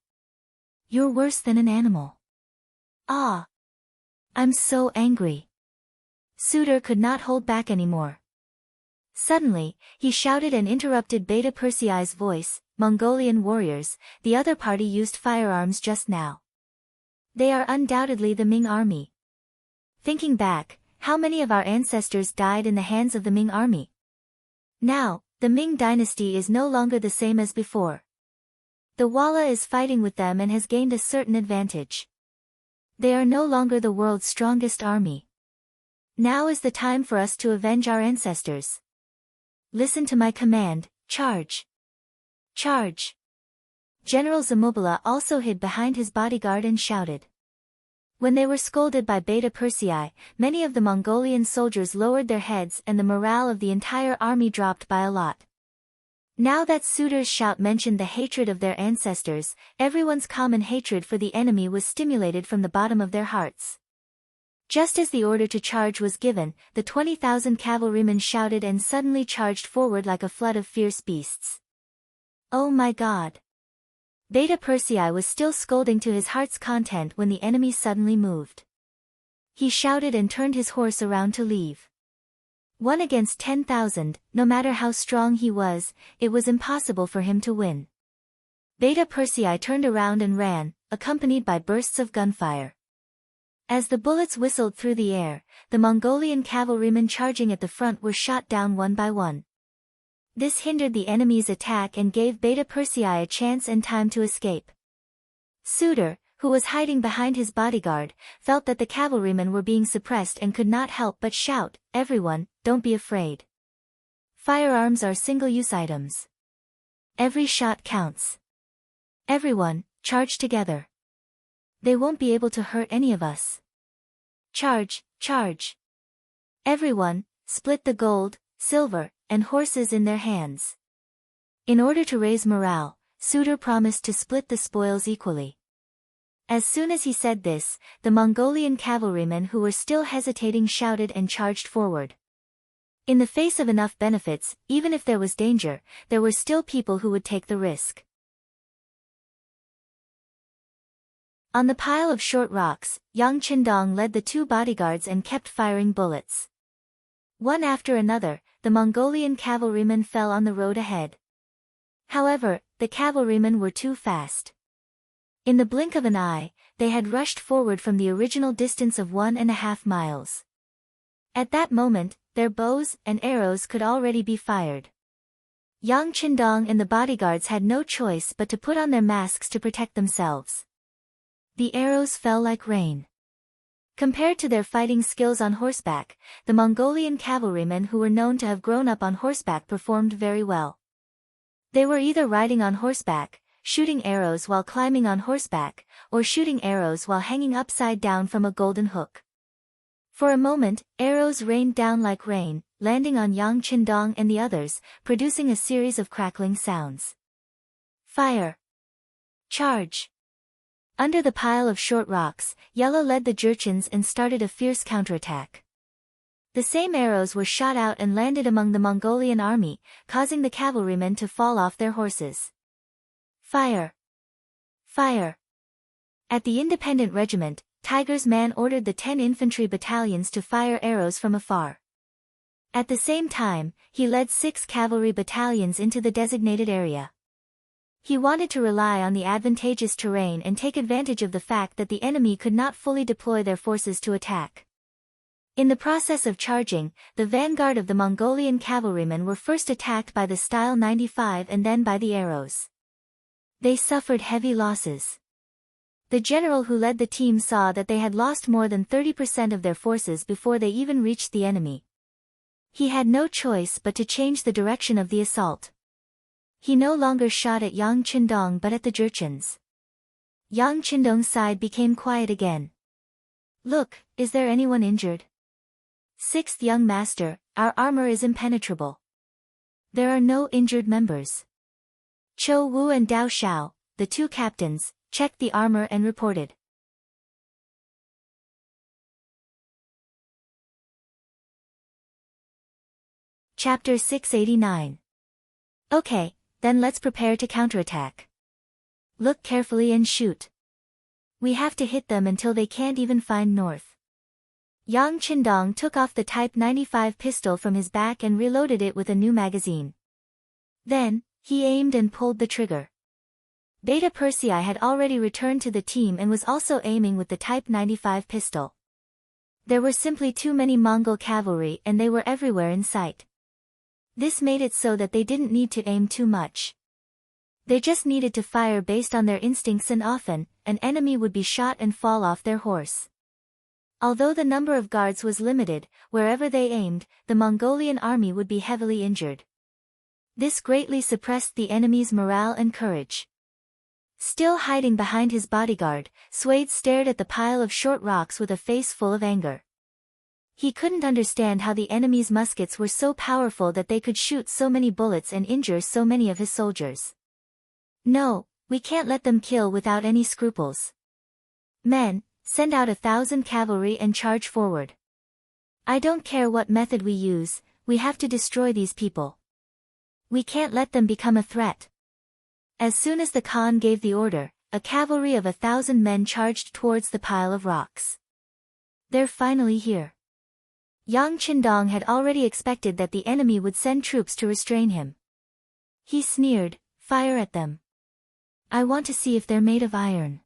You're worse than an animal. Ah. I'm so angry. Suitor could not hold back anymore. Suddenly, he shouted and interrupted Beta Persei's voice, Mongolian warriors, the other party used firearms just now. They are undoubtedly the Ming army. Thinking back, how many of our ancestors died in the hands of the Ming army? Now, the Ming dynasty is no longer the same as before. The Walla is fighting with them and has gained a certain advantage. They are no longer the world's strongest army. Now is the time for us to avenge our ancestors. Listen to my command, charge. Charge. General Zamubala also hid behind his bodyguard and shouted. When they were scolded by Beta Persei, many of the Mongolian soldiers lowered their heads and the morale of the entire army dropped by a lot. Now that Suitor's shout mentioned the hatred of their ancestors, everyone's common hatred for the enemy was stimulated from the bottom of their hearts. Just as the order to charge was given, the 20,000 cavalrymen shouted and suddenly charged forward like a flood of fierce beasts. Oh my God! Beta Persei was still scolding to his heart's content when the enemy suddenly moved. He shouted and turned his horse around to leave. 1 against 10,000, no matter how strong he was, it was impossible for him to win. Beta Persei turned around and ran, accompanied by bursts of gunfire. As the bullets whistled through the air, the Mongolian cavalrymen charging at the front were shot down one by one. This hindered the enemy's attack and gave Beta Persei a chance and time to escape. Suitor, who was hiding behind his bodyguard, felt that the cavalrymen were being suppressed and could not help but shout, "Everyone, don't be afraid. Firearms are single-use items. Every shot counts. Everyone, charge together. They won't be able to hurt any of us. Charge, charge. Everyone, split the gold, silver, and horses in their hands." In order to raise morale, Suitor promised to split the spoils equally. As soon as he said this, the Mongolian cavalrymen who were still hesitating shouted and charged forward. In the face of enough benefits, even if there was danger, there were still people who would take the risk. On the pile of short rocks, Yang Qindong led the two bodyguards and kept firing bullets. One after another, the Mongolian cavalrymen fell on the road ahead. However, the cavalrymen were too fast. In the blink of an eye, they had rushed forward from the original distance of 1.5 miles. At that moment, their bows and arrows could already be fired. Yang Qindong and the bodyguards had no choice but to put on their masks to protect themselves. The arrows fell like rain. Compared to their fighting skills on horseback, the Mongolian cavalrymen who were known to have grown up on horseback performed very well. They were either riding on horseback, shooting arrows while climbing on horseback, or shooting arrows while hanging upside down from a golden hook. For a moment, arrows rained down like rain, landing on Yang Qindong and the others, producing a series of crackling sounds. Fire! Charge! Under the pile of short rocks, Yellow led the Jurchens and started a fierce counterattack. The same arrows were shot out and landed among the Mongolian army, causing the cavalrymen to fall off their horses. Fire! Fire! At the independent regiment, Tiger's man ordered the 10 infantry battalions to fire arrows from afar. At the same time, he led 6 cavalry battalions into the designated area. He wanted to rely on the advantageous terrain and take advantage of the fact that the enemy could not fully deploy their forces to attack. In the process of charging, the vanguard of the Mongolian cavalrymen were first attacked by the Style 95 and then by the arrows. They suffered heavy losses. The general who led the team saw that they had lost more than 30% of their forces before they even reached the enemy. He had no choice but to change the direction of the assault. He no longer shot at Yang Qindong but at the Jurchens. Yang Qindong's side became quiet again. "Look, is there anyone injured?" "Sixth young master, our armor is impenetrable. There are no injured members." Chou Wu and Dao Xiao, the two captains, checked the armor and reported. Chapter 689. Okay, then let's prepare to counterattack. Look carefully and shoot. We have to hit them until they can't even find north. Yang Qindong took off the Type 95 pistol from his back and reloaded it with a new magazine. Then, he aimed and pulled the trigger. Beta Persei had already returned to the team and was also aiming with the Type 95 pistol. There were simply too many Mongol cavalry and they were everywhere in sight. This made it so that they didn't need to aim too much. They just needed to fire based on their instincts, and often, an enemy would be shot and fall off their horse. Although the number of guards was limited, wherever they aimed, the Mongolian army would be heavily injured. This greatly suppressed the enemy's morale and courage. Still hiding behind his bodyguard, Suede stared at the pile of short rocks with a face full of anger. He couldn't understand how the enemy's muskets were so powerful that they could shoot so many bullets and injure so many of his soldiers. No, we can't let them kill without any scruples. Men, send out 1,000 cavalry and charge forward. I don't care what method we use, we have to destroy these people. We can't let them become a threat. As soon as the Khan gave the order, a cavalry of 1,000 men charged towards the pile of rocks. They're finally here. Yang Qindong had already expected that the enemy would send troops to restrain him. He sneered, fire at them. I want to see if they're made of iron.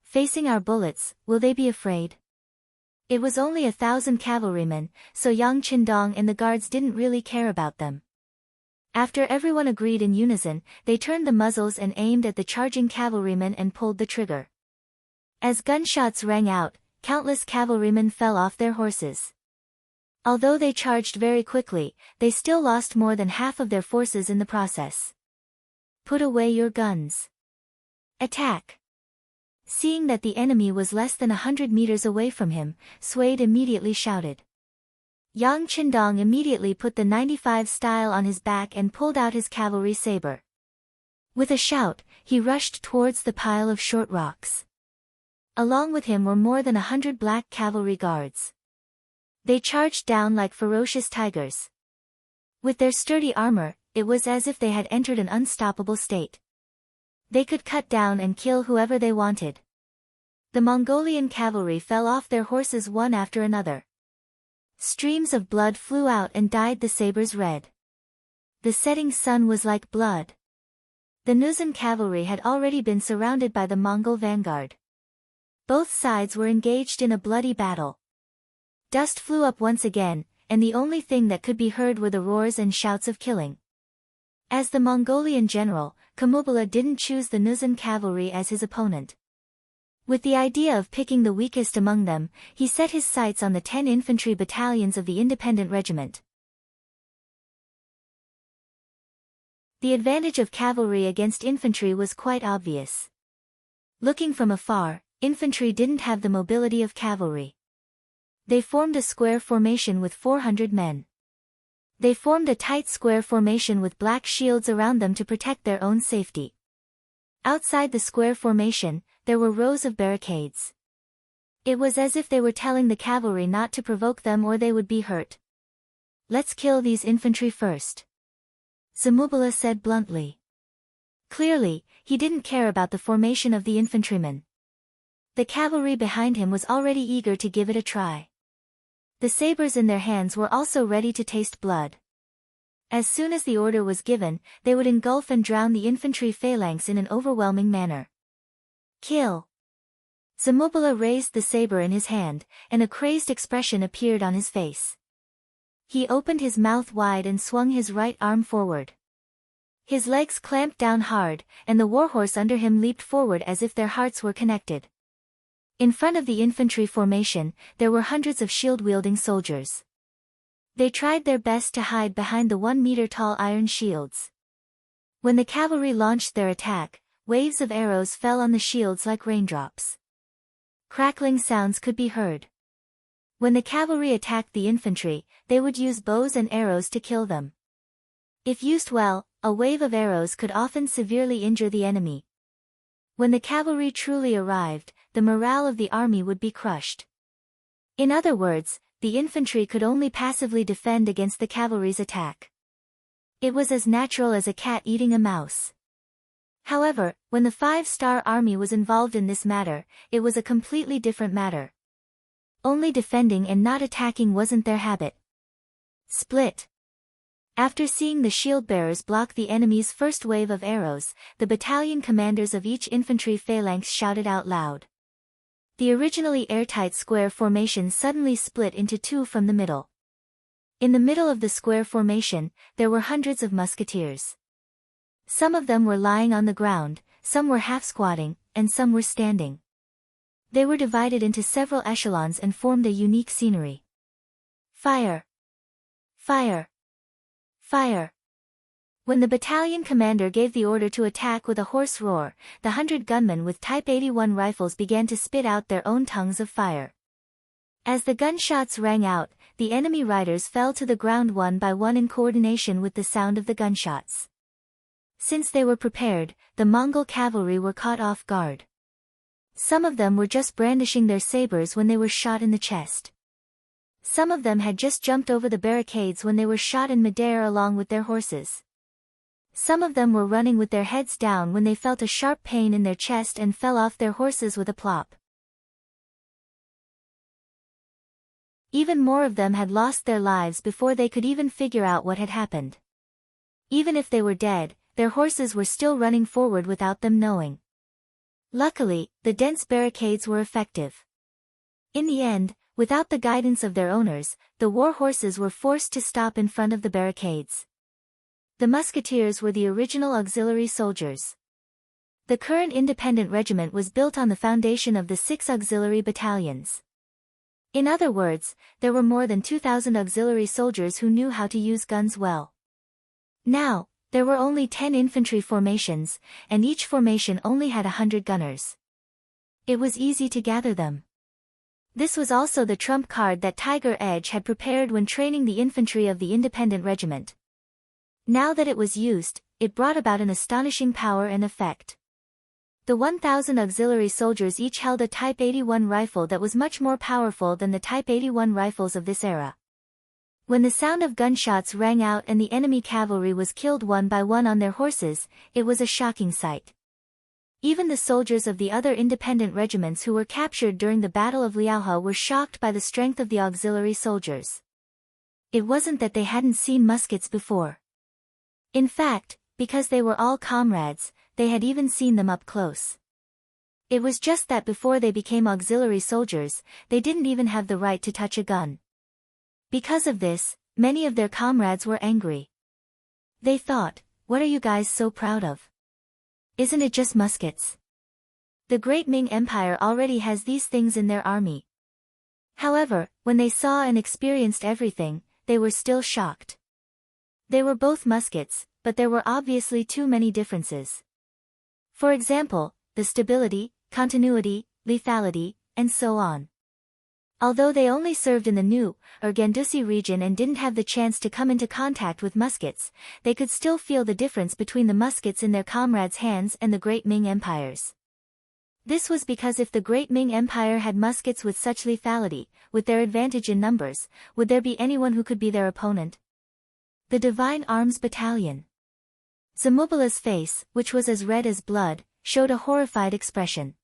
Facing our bullets, will they be afraid? It was only 1,000 cavalrymen, so Yang Qindong and the guards didn't really care about them. After everyone agreed in unison, they turned the muzzles and aimed at the charging cavalrymen and pulled the trigger. As gunshots rang out, countless cavalrymen fell off their horses. Although they charged very quickly, they still lost more than half of their forces in the process. Put away your guns. Attack. Seeing that the enemy was less than 100 meters away from him, Suede immediately shouted. Yang Qindong immediately put the 95 style on his back and pulled out his cavalry saber. With a shout, he rushed towards the pile of short rocks. Along with him were more than 100 black cavalry guards. They charged down like ferocious tigers. With their sturdy armor, it was as if they had entered an unstoppable state. They could cut down and kill whoever they wanted. The Mongolian cavalry fell off their horses one after another. Streams of blood flew out and dyed the sabers red. The setting sun was like blood. The Nuzan cavalry had already been surrounded by the Mongol vanguard. Both sides were engaged in a bloody battle. Dust flew up once again, and the only thing that could be heard were the roars and shouts of killing. As the Mongolian general, Kamubala didn't choose the Nuzan cavalry as his opponent. With the idea of picking the weakest among them, he set his sights on the 10 infantry battalions of the independent regiment. The advantage of cavalry against infantry was quite obvious. Looking from afar, infantry didn't have the mobility of cavalry. They formed a square formation with 400 men. They formed a tight square formation with black shields around them to protect their own safety. Outside the square formation, there were rows of barricades. It was as if they were telling the cavalry not to provoke them or they would be hurt. Let's kill these infantry first. Zamubala said bluntly. Clearly, he didn't care about the formation of the infantrymen. The cavalry behind him was already eager to give it a try. The sabers in their hands were also ready to taste blood. As soon as the order was given, they would engulf and drown the infantry phalanx in an overwhelming manner. Kill! Zamubala raised the saber in his hand, and a crazed expression appeared on his face. He opened his mouth wide and swung his right arm forward. His legs clamped down hard, and the warhorse under him leaped forward as if their hearts were connected. In front of the infantry formation, there were hundreds of shield-wielding soldiers. They tried their best to hide behind the 1-meter-tall iron shields. When the cavalry launched their attack, waves of arrows fell on the shields like raindrops. Crackling sounds could be heard. When the cavalry attacked the infantry, they would use bows and arrows to kill them. If used well, a wave of arrows could often severely injure the enemy. When the cavalry truly arrived, the morale of the army would be crushed. In other words, the infantry could only passively defend against the cavalry's attack. It was as natural as a cat eating a mouse. However, when the 5-star army was involved in this matter, it was a completely different matter. Only defending and not attacking wasn't their habit. Split. After seeing the shield-bearers block the enemy's first wave of arrows, the battalion commanders of each infantry phalanx shouted out loud. The originally airtight square formation suddenly split into two from the middle. In the middle of the square formation, there were hundreds of musketeers. Some of them were lying on the ground, some were half-squatting, and some were standing. They were divided into several echelons and formed a unique scenery. Fire! Fire! Fire! When the battalion commander gave the order to attack with a hoarse roar, the 100 gunmen with Type 81 rifles began to spit out their own tongues of fire. As the gunshots rang out, the enemy riders fell to the ground one by one in coordination with the sound of the gunshots. Since they were prepared, the Mongol cavalry were caught off guard. Some of them were just brandishing their sabers when they were shot in the chest. Some of them had just jumped over the barricades when they were shot in midair along with their horses. Some of them were running with their heads down when they felt a sharp pain in their chest and fell off their horses with a plop. Even more of them had lost their lives before they could even figure out what had happened. Even if they were dead, their horses were still running forward without them knowing. Luckily, the dense barricades were effective. In the end, without the guidance of their owners, the war horses were forced to stop in front of the barricades. The musketeers were the original auxiliary soldiers. The current independent regiment was built on the foundation of the 6 auxiliary battalions. In other words, there were more than 2,000 auxiliary soldiers who knew how to use guns well. Now, there were only 10 infantry formations, and each formation only had 100 gunners. It was easy to gather them. This was also the trump card that Tiger Edge had prepared when training the infantry of the independent regiment. Now that it was used, it brought about an astonishing power and effect. The 1,000 auxiliary soldiers each held a Type 81 rifle that was much more powerful than the Type 81 rifles of this era. When the sound of gunshots rang out and the enemy cavalry was killed one by one on their horses, it was a shocking sight. Even the soldiers of the other independent regiments who were captured during the Battle of Liaohe were shocked by the strength of the auxiliary soldiers. It wasn't that they hadn't seen muskets before. In fact, because they were all comrades, they had even seen them up close. It was just that before they became auxiliary soldiers, they didn't even have the right to touch a gun. Because of this, many of their comrades were angry. They thought, "What are you guys so proud of? Isn't it just muskets? The Great Ming Empire already has these things in their army." However, when they saw and experienced everything, they were still shocked. They were both muskets, but there were obviously too many differences. For example, the stability, continuity, lethality, and so on. Although they only served in the New, or Gandusi region and didn't have the chance to come into contact with muskets, they could still feel the difference between the muskets in their comrades' hands and the Great Ming Empires. This was because if the Great Ming Empire had muskets with such lethality, with their advantage in numbers, would there be anyone who could be their opponent? The Divine Arms Battalion. Zamubala's face, which was as red as blood, showed a horrified expression.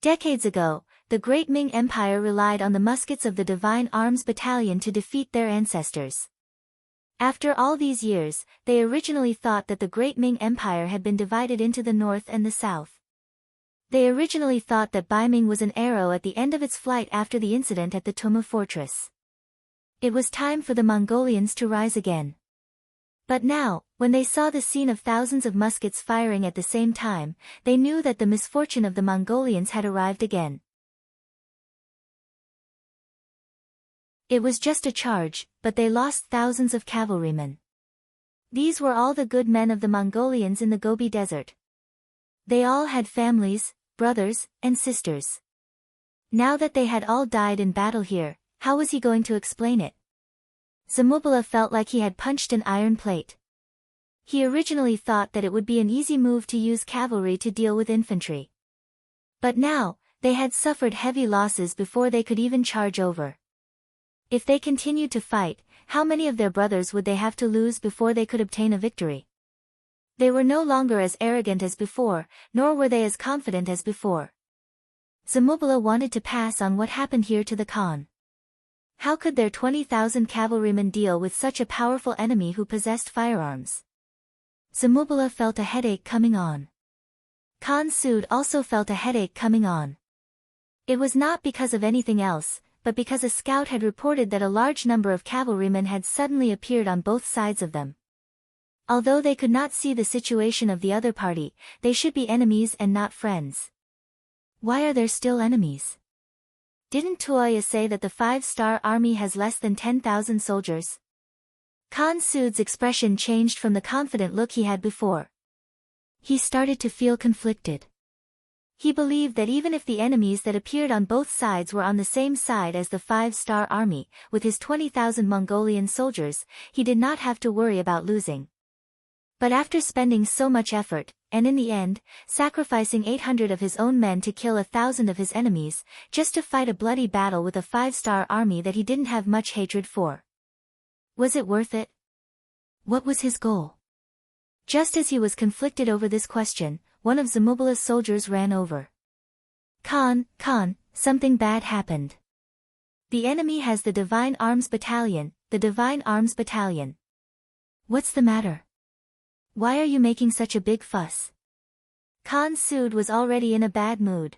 Decades ago, the Great Ming Empire relied on the muskets of the Divine Arms Battalion to defeat their ancestors. After all these years, they originally thought that the Great Ming Empire had been divided into the north and the south. They originally thought that Baiming was an arrow at the end of its flight after the incident at the Tumu fortress. It was time for the Mongolians to rise again. But now, when they saw the scene of thousands of muskets firing at the same time, they knew that the misfortune of the Mongolians had arrived again. It was just a charge, but they lost thousands of cavalrymen. These were all the good men of the Mongolians in the Gobi Desert. They all had families, brothers, and sisters. Now that they had all died in battle here, how was he going to explain it? Zamubala felt like he had punched an iron plate. He originally thought that it would be an easy move to use cavalry to deal with infantry. But now, they had suffered heavy losses before they could even charge over. If they continued to fight, how many of their brothers would they have to lose before they could obtain a victory? They were no longer as arrogant as before, nor were they as confident as before. Zamubala wanted to pass on what happened here to the Khan. How could their 20,000 cavalrymen deal with such a powerful enemy who possessed firearms? Zamubala felt a headache coming on. Khan Sud also felt a headache coming on. It was not because of anything else, but because a scout had reported that a large number of cavalrymen had suddenly appeared on both sides of them. Although they could not see the situation of the other party, they should be enemies and not friends. Why are there still enemies? Didn't Tuoya say that the 5-star army has less than 10,000 soldiers? Khan Sud's expression changed from the confident look he had before. He started to feel conflicted. He believed that even if the enemies that appeared on both sides were on the same side as the 5-star army, with his 20,000 Mongolian soldiers, he did not have to worry about losing. But after spending so much effort, and in the end, sacrificing 800 of his own men to kill 1,000 of his enemies, just to fight a bloody battle with a 5-star army that he didn't have much hatred for. Was it worth it? What was his goal? Just as he was conflicted over this question, one of Zamubala's soldiers ran over. Khan, something bad happened. The enemy has the Divine Arms Battalion, the Divine Arms Battalion. What's the matter? Why are you making such a big fuss? Khan Sud was already in a bad mood.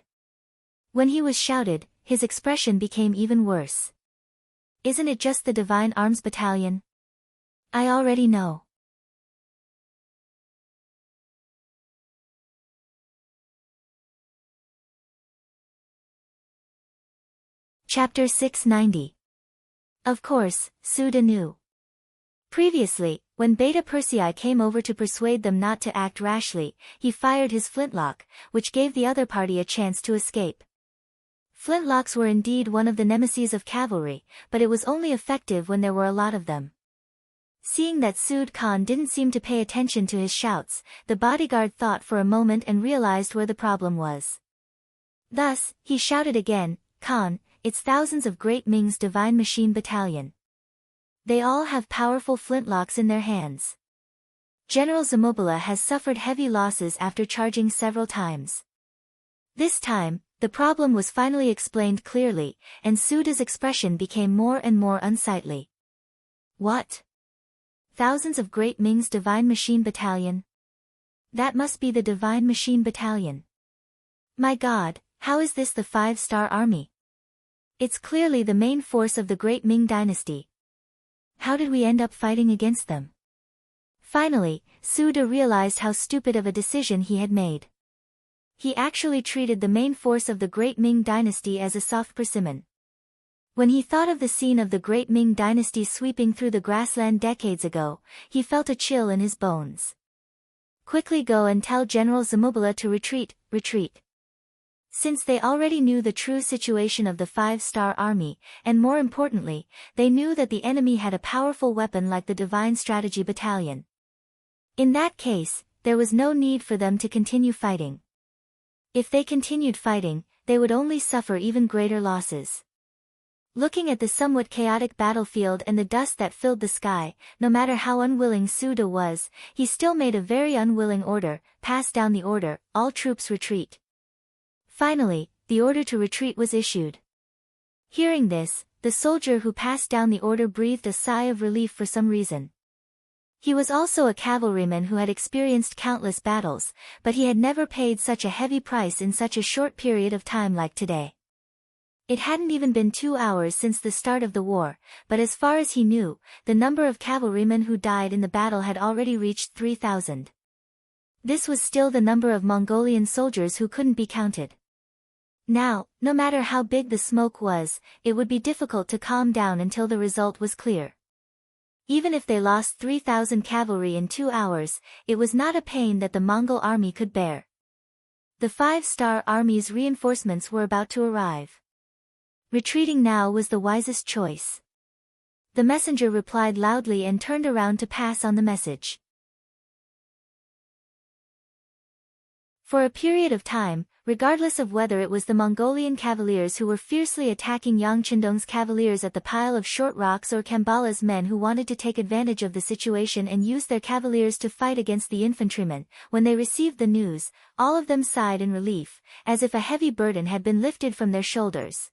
When he was shouted, his expression became even worse. Isn't it just the Divine Arms Battalion? I already know. Chapter 690. Of course, Suda knew. Previously, when Beta Persei came over to persuade them not to act rashly, he fired his flintlock, which gave the other party a chance to escape. Flintlocks were indeed one of the nemeses of cavalry, but it was only effective when there were a lot of them. Seeing that Sud Khan didn't seem to pay attention to his shouts, the bodyguard thought for a moment and realized where the problem was. Thus, he shouted again, Khan, it's thousands of Great Ming's Divine Machine Battalion. They all have powerful flintlocks in their hands. General Zamubala has suffered heavy losses after charging several times. This time, the problem was finally explained clearly, and Suda's expression became more and more unsightly. What? Thousands of Great Ming's Divine Machine Battalion? That must be the Divine Machine Battalion. My God, how is this the 5-star army? It's clearly the main force of the Great Ming dynasty. How did we end up fighting against them? Finally, Suda realized how stupid of a decision he had made. He actually treated the main force of the Great Ming dynasty as a soft persimmon. When he thought of the scene of the Great Ming dynasty sweeping through the grassland decades ago, he felt a chill in his bones. Quickly go and tell General Zamubala to retreat. Since they already knew the true situation of the 5-star army, and more importantly, they knew that the enemy had a powerful weapon like the Divine Strategy Battalion. In that case, there was no need for them to continue fighting. If they continued fighting, they would only suffer even greater losses. Looking at the somewhat chaotic battlefield and the dust that filled the sky, no matter how unwilling Suda was, he still made a very unwilling order, pass down the order, all troops retreat. Finally, the order to retreat was issued. Hearing this, the soldier who passed down the order breathed a sigh of relief for some reason. He was also a cavalryman who had experienced countless battles, but he had never paid such a heavy price in such a short period of time like today. It hadn't even been 2 hours since the start of the war, but as far as he knew, the number of cavalrymen who died in the battle had already reached 3,000. This was still the number of Mongolian soldiers who couldn't be counted. Now, no matter how big the smoke was, it would be difficult to calm down until the result was clear. Even if they lost 3,000 cavalry in 2 hours, it was not a pain that the Mongol army could bear. The 5-star army's reinforcements were about to arrive. Retreating now was the wisest choice. The messenger replied loudly and turned around to pass on the message. For a period of time, regardless of whether it was the Mongolian cavaliers who were fiercely attacking Yang Qindong's cavaliers at the pile of short rocks or Kambala's men who wanted to take advantage of the situation and use their cavaliers to fight against the infantrymen, when they received the news, all of them sighed in relief, as if a heavy burden had been lifted from their shoulders.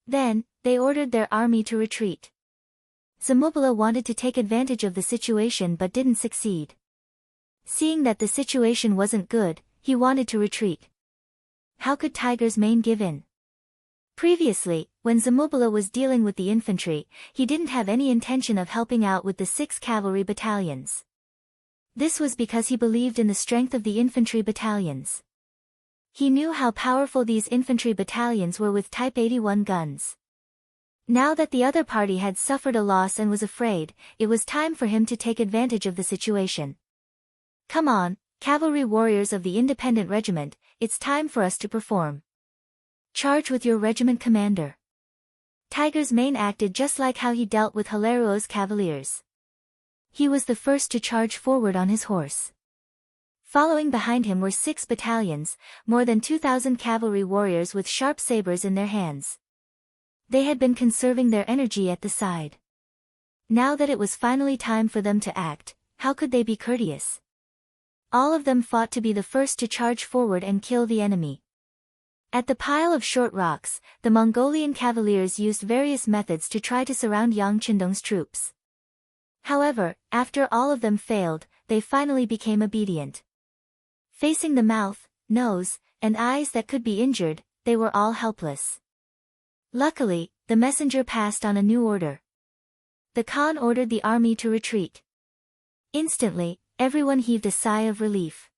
Then, they ordered their army to retreat. Zamubala wanted to take advantage of the situation but didn't succeed. Seeing that the situation wasn't good, he wanted to retreat. How could Tiger's Mane give in? Previously, when Zamubala was dealing with the infantry, he didn't have any intention of helping out with the 6 cavalry battalions. This was because he believed in the strength of the infantry battalions. He knew how powerful these infantry battalions were with Type 81 guns. Now that the other party had suffered a loss and was afraid, it was time for him to take advantage of the situation. Come on, cavalry warriors of the independent regiment, it's time for us to perform. Charge with your regiment commander. Tiger's Mane acted just like how he dealt with Hilaruo's cavaliers. He was the first to charge forward on his horse. Following behind him were 6 battalions, more than 2,000 cavalry warriors with sharp sabers in their hands. They had been conserving their energy at the side. Now that it was finally time for them to act, how could they be courteous? All of them fought to be the first to charge forward and kill the enemy. At the pile of short rocks, the Mongolian cavaliers used various methods to try to surround Yang Qindong's troops. However, after all of them failed, they finally became obedient. Facing the mouth, nose, and eyes that could be injured, they were all helpless. Luckily, the messenger passed on a new order. The Khan ordered the army to retreat. Instantly, everyone heaved a sigh of relief.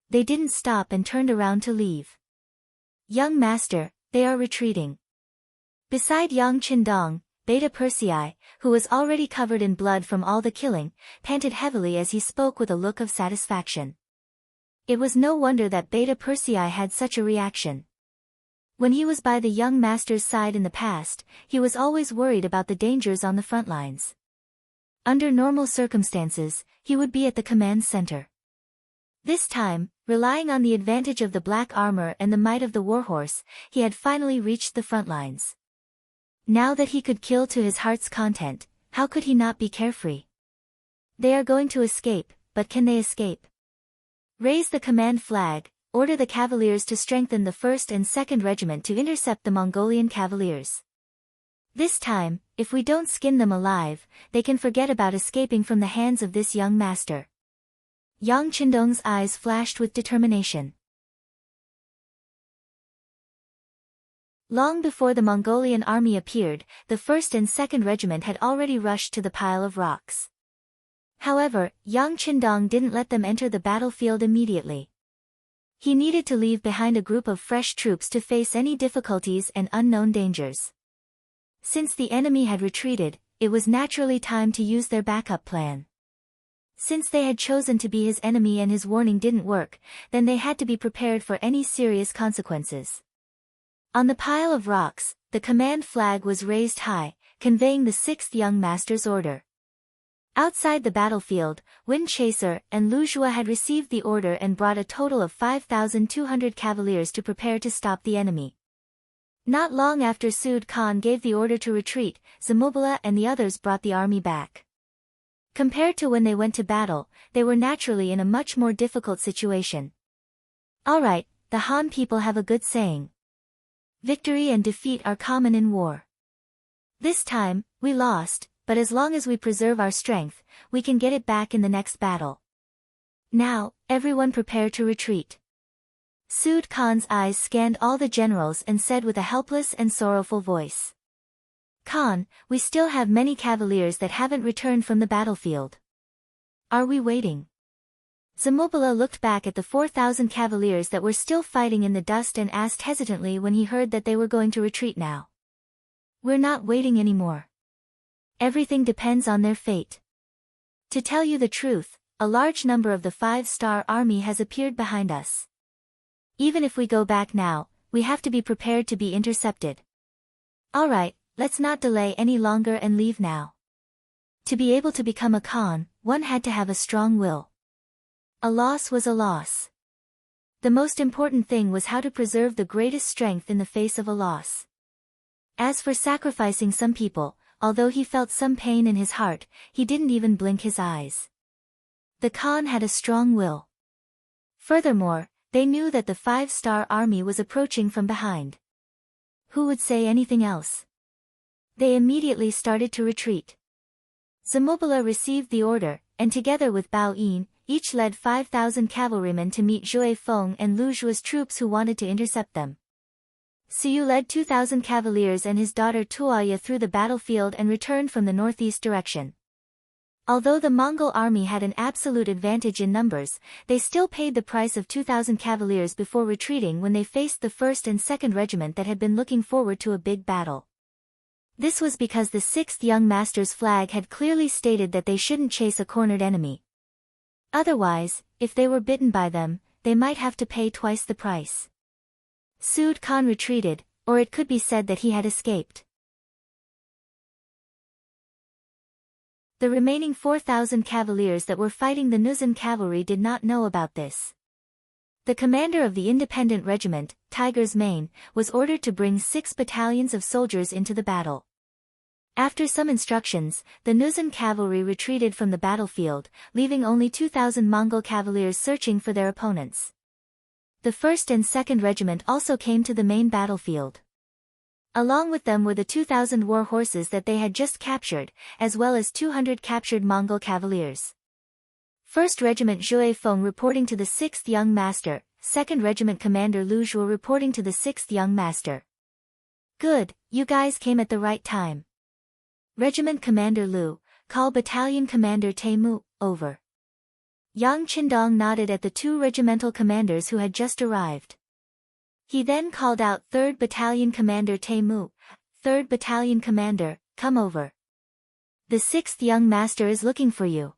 They didn't stop and turned around to leave. Young master, they are retreating. Beside Yang Qindong, Beta Persei, who was already covered in blood from all the killing, panted heavily as he spoke with a look of satisfaction. It was no wonder that Beta Persei had such a reaction. When he was by the young master's side in the past, he was always worried about the dangers on the front lines. Under normal circumstances, he would be at the command center. This time, relying on the advantage of the black armor and the might of the warhorse, he had finally reached the front lines. Now that he could kill to his heart's content, how could he not be carefree? They are going to escape, but can they escape? Raise the command flag, order the cavaliers to strengthen the 1st and 2nd regiment to intercept the Mongolian cavaliers. This time, if we don't skin them alive, they can forget about escaping from the hands of this young master. Yang Qindong's eyes flashed with determination. Long before the Mongolian army appeared, the 1st and 2nd regiment had already rushed to the pile of rocks. However, Yang Qindong didn't let them enter the battlefield immediately. He needed to leave behind a group of fresh troops to face any difficulties and unknown dangers. Since the enemy had retreated, it was naturally time to use their backup plan. Since they had chosen to be his enemy and his warning didn't work, then they had to be prepared for any serious consequences. On the pile of rocks, the command flag was raised high, conveying the 6th young master's order. Outside the battlefield, Wind Chaser and Luzhua had received the order and brought a total of 5,200 cavaliers to prepare to stop the enemy. Not long after Sud Khan gave the order to retreat, Zamubala and the others brought the army back. Compared to when they went to battle, they were naturally in a much more difficult situation. Alright, the Han people have a good saying. Victory and defeat are common in war. This time, we lost, but as long as we preserve our strength, we can get it back in the next battle. Now, everyone prepare to retreat. Sud Khan's eyes scanned all the generals and said with a helpless and sorrowful voice. Khan, we still have many cavaliers that haven't returned from the battlefield. Are we waiting? Zamubala looked back at the 4,000 cavaliers that were still fighting in the dust and asked hesitantly when he heard that they were going to retreat now. We're not waiting anymore. Everything depends on their fate. To tell you the truth, a large number of the 5-star army has appeared behind us. Even if we go back now, we have to be prepared to be intercepted. Alright, let's not delay any longer and leave now. To be able to become a Khan, one had to have a strong will. A loss was a loss. The most important thing was how to preserve the greatest strength in the face of a loss. As for sacrificing some people, although he felt some pain in his heart, he didn't even blink his eyes. The Khan had a strong will. Furthermore, they knew that the 5-star army was approaching from behind. Who would say anything else? They immediately started to retreat. Zamobila received the order, and together with Bao Yin, each led 5,000 cavalrymen to meet Zhui Feng and Lu Zhuo's troops who wanted to intercept them. Siyu led 2,000 cavaliers and his daughter Tuoya through the battlefield and returned from the northeast direction. Although the Mongol army had an absolute advantage in numbers, they still paid the price of 2,000 cavaliers before retreating when they faced the 1st and 2nd Regiment that had been looking forward to a big battle. This was because the 6th Young Master's flag had clearly stated that they shouldn't chase a cornered enemy. Otherwise, if they were bitten by them, they might have to pay twice the price. Sood Khan retreated, or it could be said that he had escaped. The remaining 4,000 cavaliers that were fighting the Nuzan cavalry did not know about this. The commander of the independent regiment, Tiger's Mane, was ordered to bring 6 battalions of soldiers into the battle. After some instructions, the Nuzan cavalry retreated from the battlefield, leaving only 2,000 Mongol cavaliers searching for their opponents. The 1st and 2nd Regiment also came to the main battlefield. Along with them were the 2,000 war horses that they had just captured, as well as 200 captured Mongol cavaliers. 1st Regiment Zhui Feng reporting to the 6th Young Master, 2nd Regiment Commander Lu Zhuo reporting to the 6th Young Master. Good, you guys came at the right time. Regiment Commander Lu, call Battalion Commander Taimu, over. Yang Qindong nodded at the 2 regimental commanders who had just arrived. He then called out 3rd Battalion Commander Taimu, 3rd Battalion Commander, come over. The 6th Young Master is looking for you.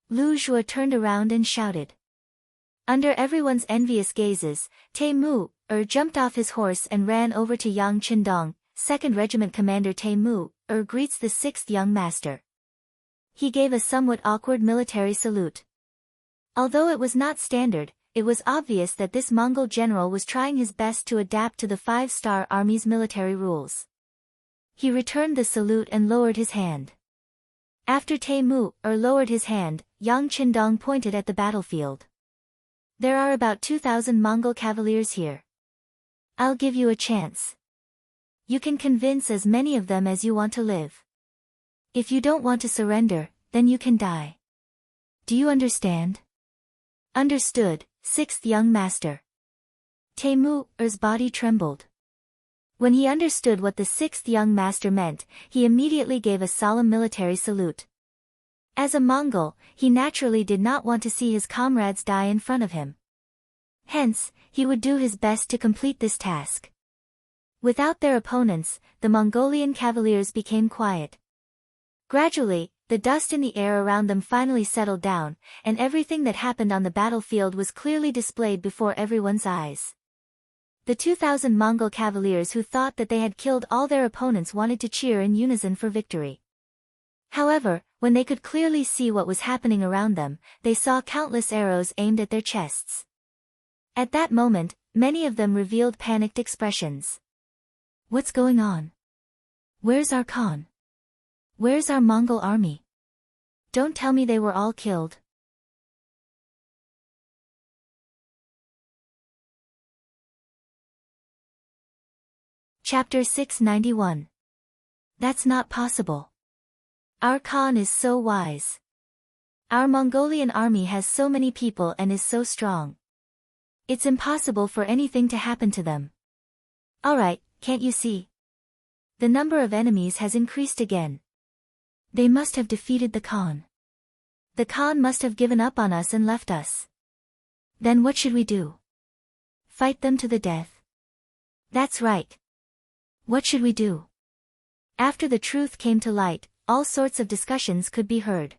Lu Zhuo turned around and shouted. Under everyone's envious gazes, Taimu, jumped off his horse and ran over to Yang Qindong. 2nd Regiment Commander Taimu, greets the 6th Young Master. He gave a somewhat awkward military salute. Although it was not standard, it was obvious that this Mongol general was trying his best to adapt to the 5-star army's military rules. He returned the salute and lowered his hand. After Taimu, lowered his hand, Yang Qindong pointed at the battlefield. There are about 2,000 Mongol cavaliers here. I'll give you a chance. You can convince as many of them as you want to live. If you don't want to surrender, then you can die. Do you understand? Understood, 6th Young Master. Taimu's body trembled. When he understood what the 6th Young Master meant, he immediately gave a solemn military salute. As a Mongol, he naturally did not want to see his comrades die in front of him. Hence, he would do his best to complete this task. Without their opponents, the Mongolian cavaliers became quiet. Gradually, the dust in the air around them finally settled down, and everything that happened on the battlefield was clearly displayed before everyone's eyes. The 2,000 Mongol cavaliers who thought that they had killed all their opponents wanted to cheer in unison for victory. However, when they could clearly see what was happening around them, they saw countless arrows aimed at their chests. At that moment, many of them revealed panicked expressions. What's going on? Where's our Khan? Where's our Mongol army? Don't tell me they were all killed. Chapter 691. That's not possible. Our Khan is so wise. Our Mongolian army has so many people and is so strong. It's impossible for anything to happen to them. Alright, can't you see? The number of enemies has increased again. They must have defeated the Khan. The Khan must have given up on us and left us. Then what should we do? Fight them to the death? That's right. What should we do? After the truth came to light, all sorts of discussions could be heard.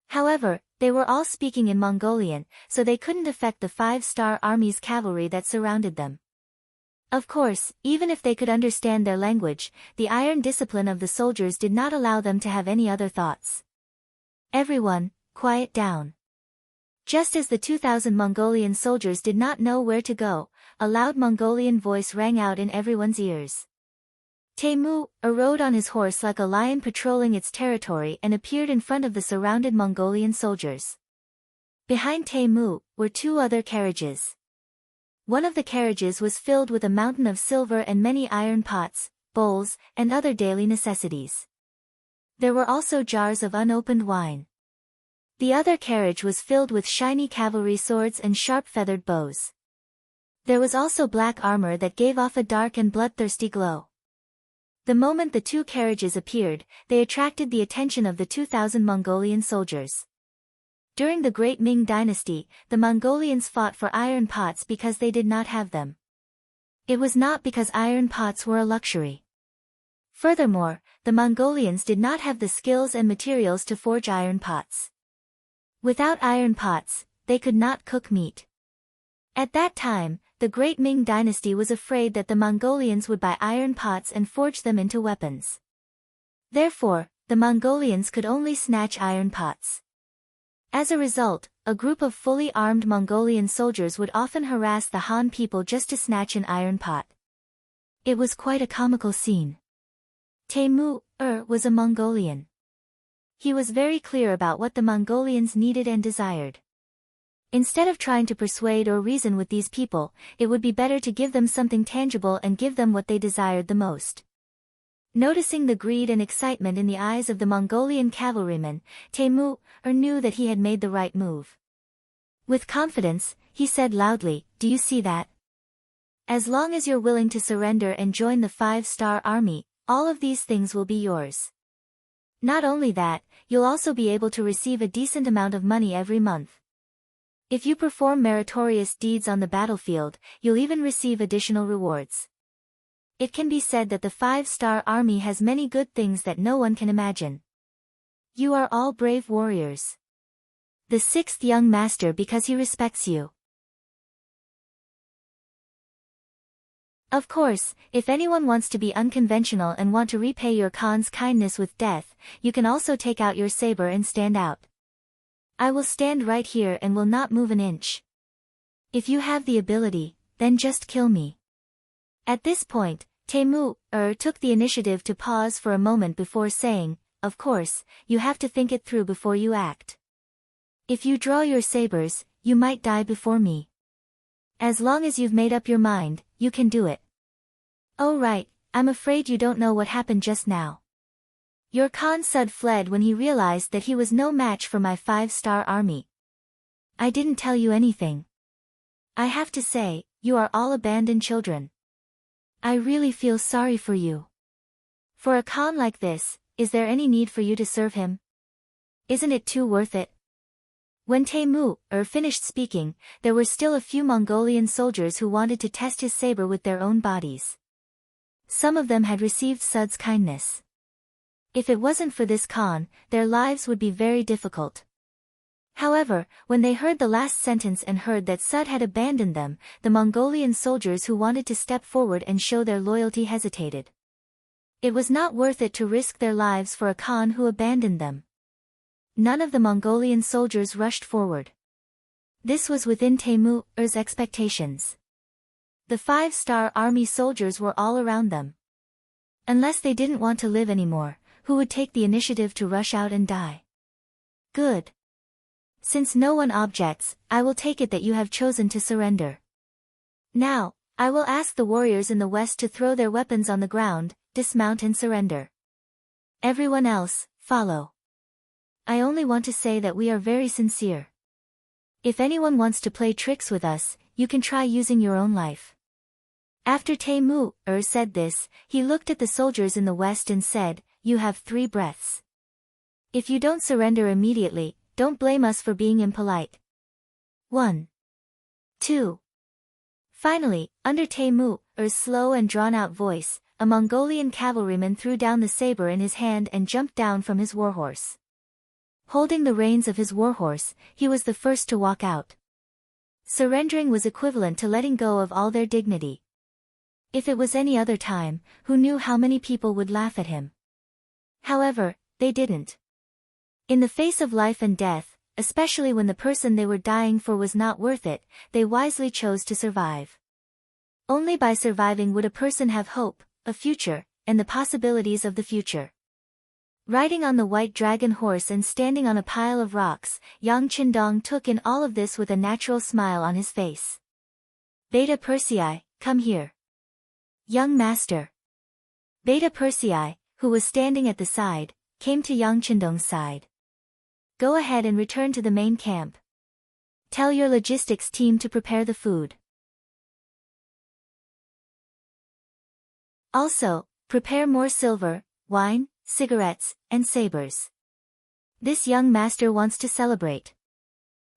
However, they were all speaking in Mongolian, so they couldn't affect the 5-star army's cavalry that surrounded them. Of course, even if they could understand their language, the iron discipline of the soldiers did not allow them to have any other thoughts. Everyone, quiet down. Just as the 2,000 Mongolian soldiers did not know where to go, a loud Mongolian voice rang out in everyone's ears. Temu rode on his horse like a lion patrolling its territory and appeared in front of the surrounded Mongolian soldiers. Behind Temu were two other carriages. One of the carriages was filled with a mountain of silver and many iron pots, bowls, and other daily necessities. There were also jars of unopened wine. The other carriage was filled with shiny cavalry swords and sharp feathered bows. There was also black armor that gave off a dark and bloodthirsty glow. The moment the two carriages appeared, they attracted the attention of the 2,000 Mongolian soldiers. During the Great Ming Dynasty, the Mongolians fought for iron pots because they did not have them. It was not because iron pots were a luxury. Furthermore, the Mongolians did not have the skills and materials to forge iron pots. Without iron pots, they could not cook meat. At that time, the Great Ming Dynasty was afraid that the Mongolians would buy iron pots and forge them into weapons. Therefore, the Mongolians could only snatch iron pots. As a result, a group of fully armed Mongolian soldiers would often harass the Han people just to snatch an iron pot. It was quite a comical scene. Temu was a Mongolian. He was very clear about what the Mongolians needed and desired. Instead of trying to persuade or reason with these people, it would be better to give them something tangible and give them what they desired the most. Noticing the greed and excitement in the eyes of the Mongolian cavalryman, Temu knew that he had made the right move. With confidence, he said loudly, "Do you see that? As long as you're willing to surrender and join the 5-star army, all of these things will be yours. Not only that, you'll also be able to receive a decent amount of money every month. If you perform meritorious deeds on the battlefield, you'll even receive additional rewards. It can be said that the 5-star army has many good things that no one can imagine. You are all brave warriors. The 6th young master because he respects you." Of course, if anyone wants to be unconventional and want to repay your Khan's kindness with death, you can also take out your saber and stand out. I will stand right here and will not move an inch. If you have the ability, then just kill me. At this point, Temu took the initiative to pause for a moment before saying, "Of course, you have to think it through before you act. If you draw your sabers, you might die before me. As long as you've made up your mind, you can do it." "Oh right, I'm afraid you don't know what happened just now. Your Khan Sud fled when he realized that he was no match for my 5-star army. I didn't tell you anything. I have to say, you are all abandoned children. I really feel sorry for you. For a Khan like this, is there any need for you to serve him? Isn't it too worth it?" When Temu finished speaking, there were still a few Mongolian soldiers who wanted to test his saber with their own bodies. Some of them had received Sud's kindness. If it wasn't for this Khan, their lives would be very difficult. However, when they heard the last sentence and heard that Sud had abandoned them, the Mongolian soldiers who wanted to step forward and show their loyalty hesitated. It was not worth it to risk their lives for a Khan who abandoned them. None of the Mongolian soldiers rushed forward. This was within Temu's expectations. The 5-star army soldiers were all around them. Unless they didn't want to live anymore, who would take the initiative to rush out and die? Good. Since no one objects, I will take it that you have chosen to surrender. Now, I will ask the warriors in the west to throw their weapons on the ground, dismount and surrender. Everyone else, follow. I only want to say that we are very sincere. If anyone wants to play tricks with us, you can try using your own life." After Temu said this, he looked at the soldiers in the west and said, "You have 3 breaths. If you don't surrender immediately, don't blame us for being impolite. 1. 2. Finally, under Temu's slow and drawn-out voice, a Mongolian cavalryman threw down the saber in his hand and jumped down from his warhorse. Holding the reins of his warhorse, he was the first to walk out. Surrendering was equivalent to letting go of all their dignity. If it was any other time, who knew how many people would laugh at him? However, they didn't. In the face of life and death, especially when the person they were dying for was not worth it, they wisely chose to survive. Only by surviving would a person have hope, a future, and the possibilities of the future. Riding on the white dragon horse and standing on a pile of rocks, Yang Qindong took in all of this with a natural smile on his face. Beta Persei, come here. Young master. Beta Persei, who was standing at the side, came to Yang Qindong's side. Go ahead and return to the main camp. Tell your logistics team to prepare the food. Also, prepare more silver, wine, cigarettes, and sabers. This young master wants to celebrate.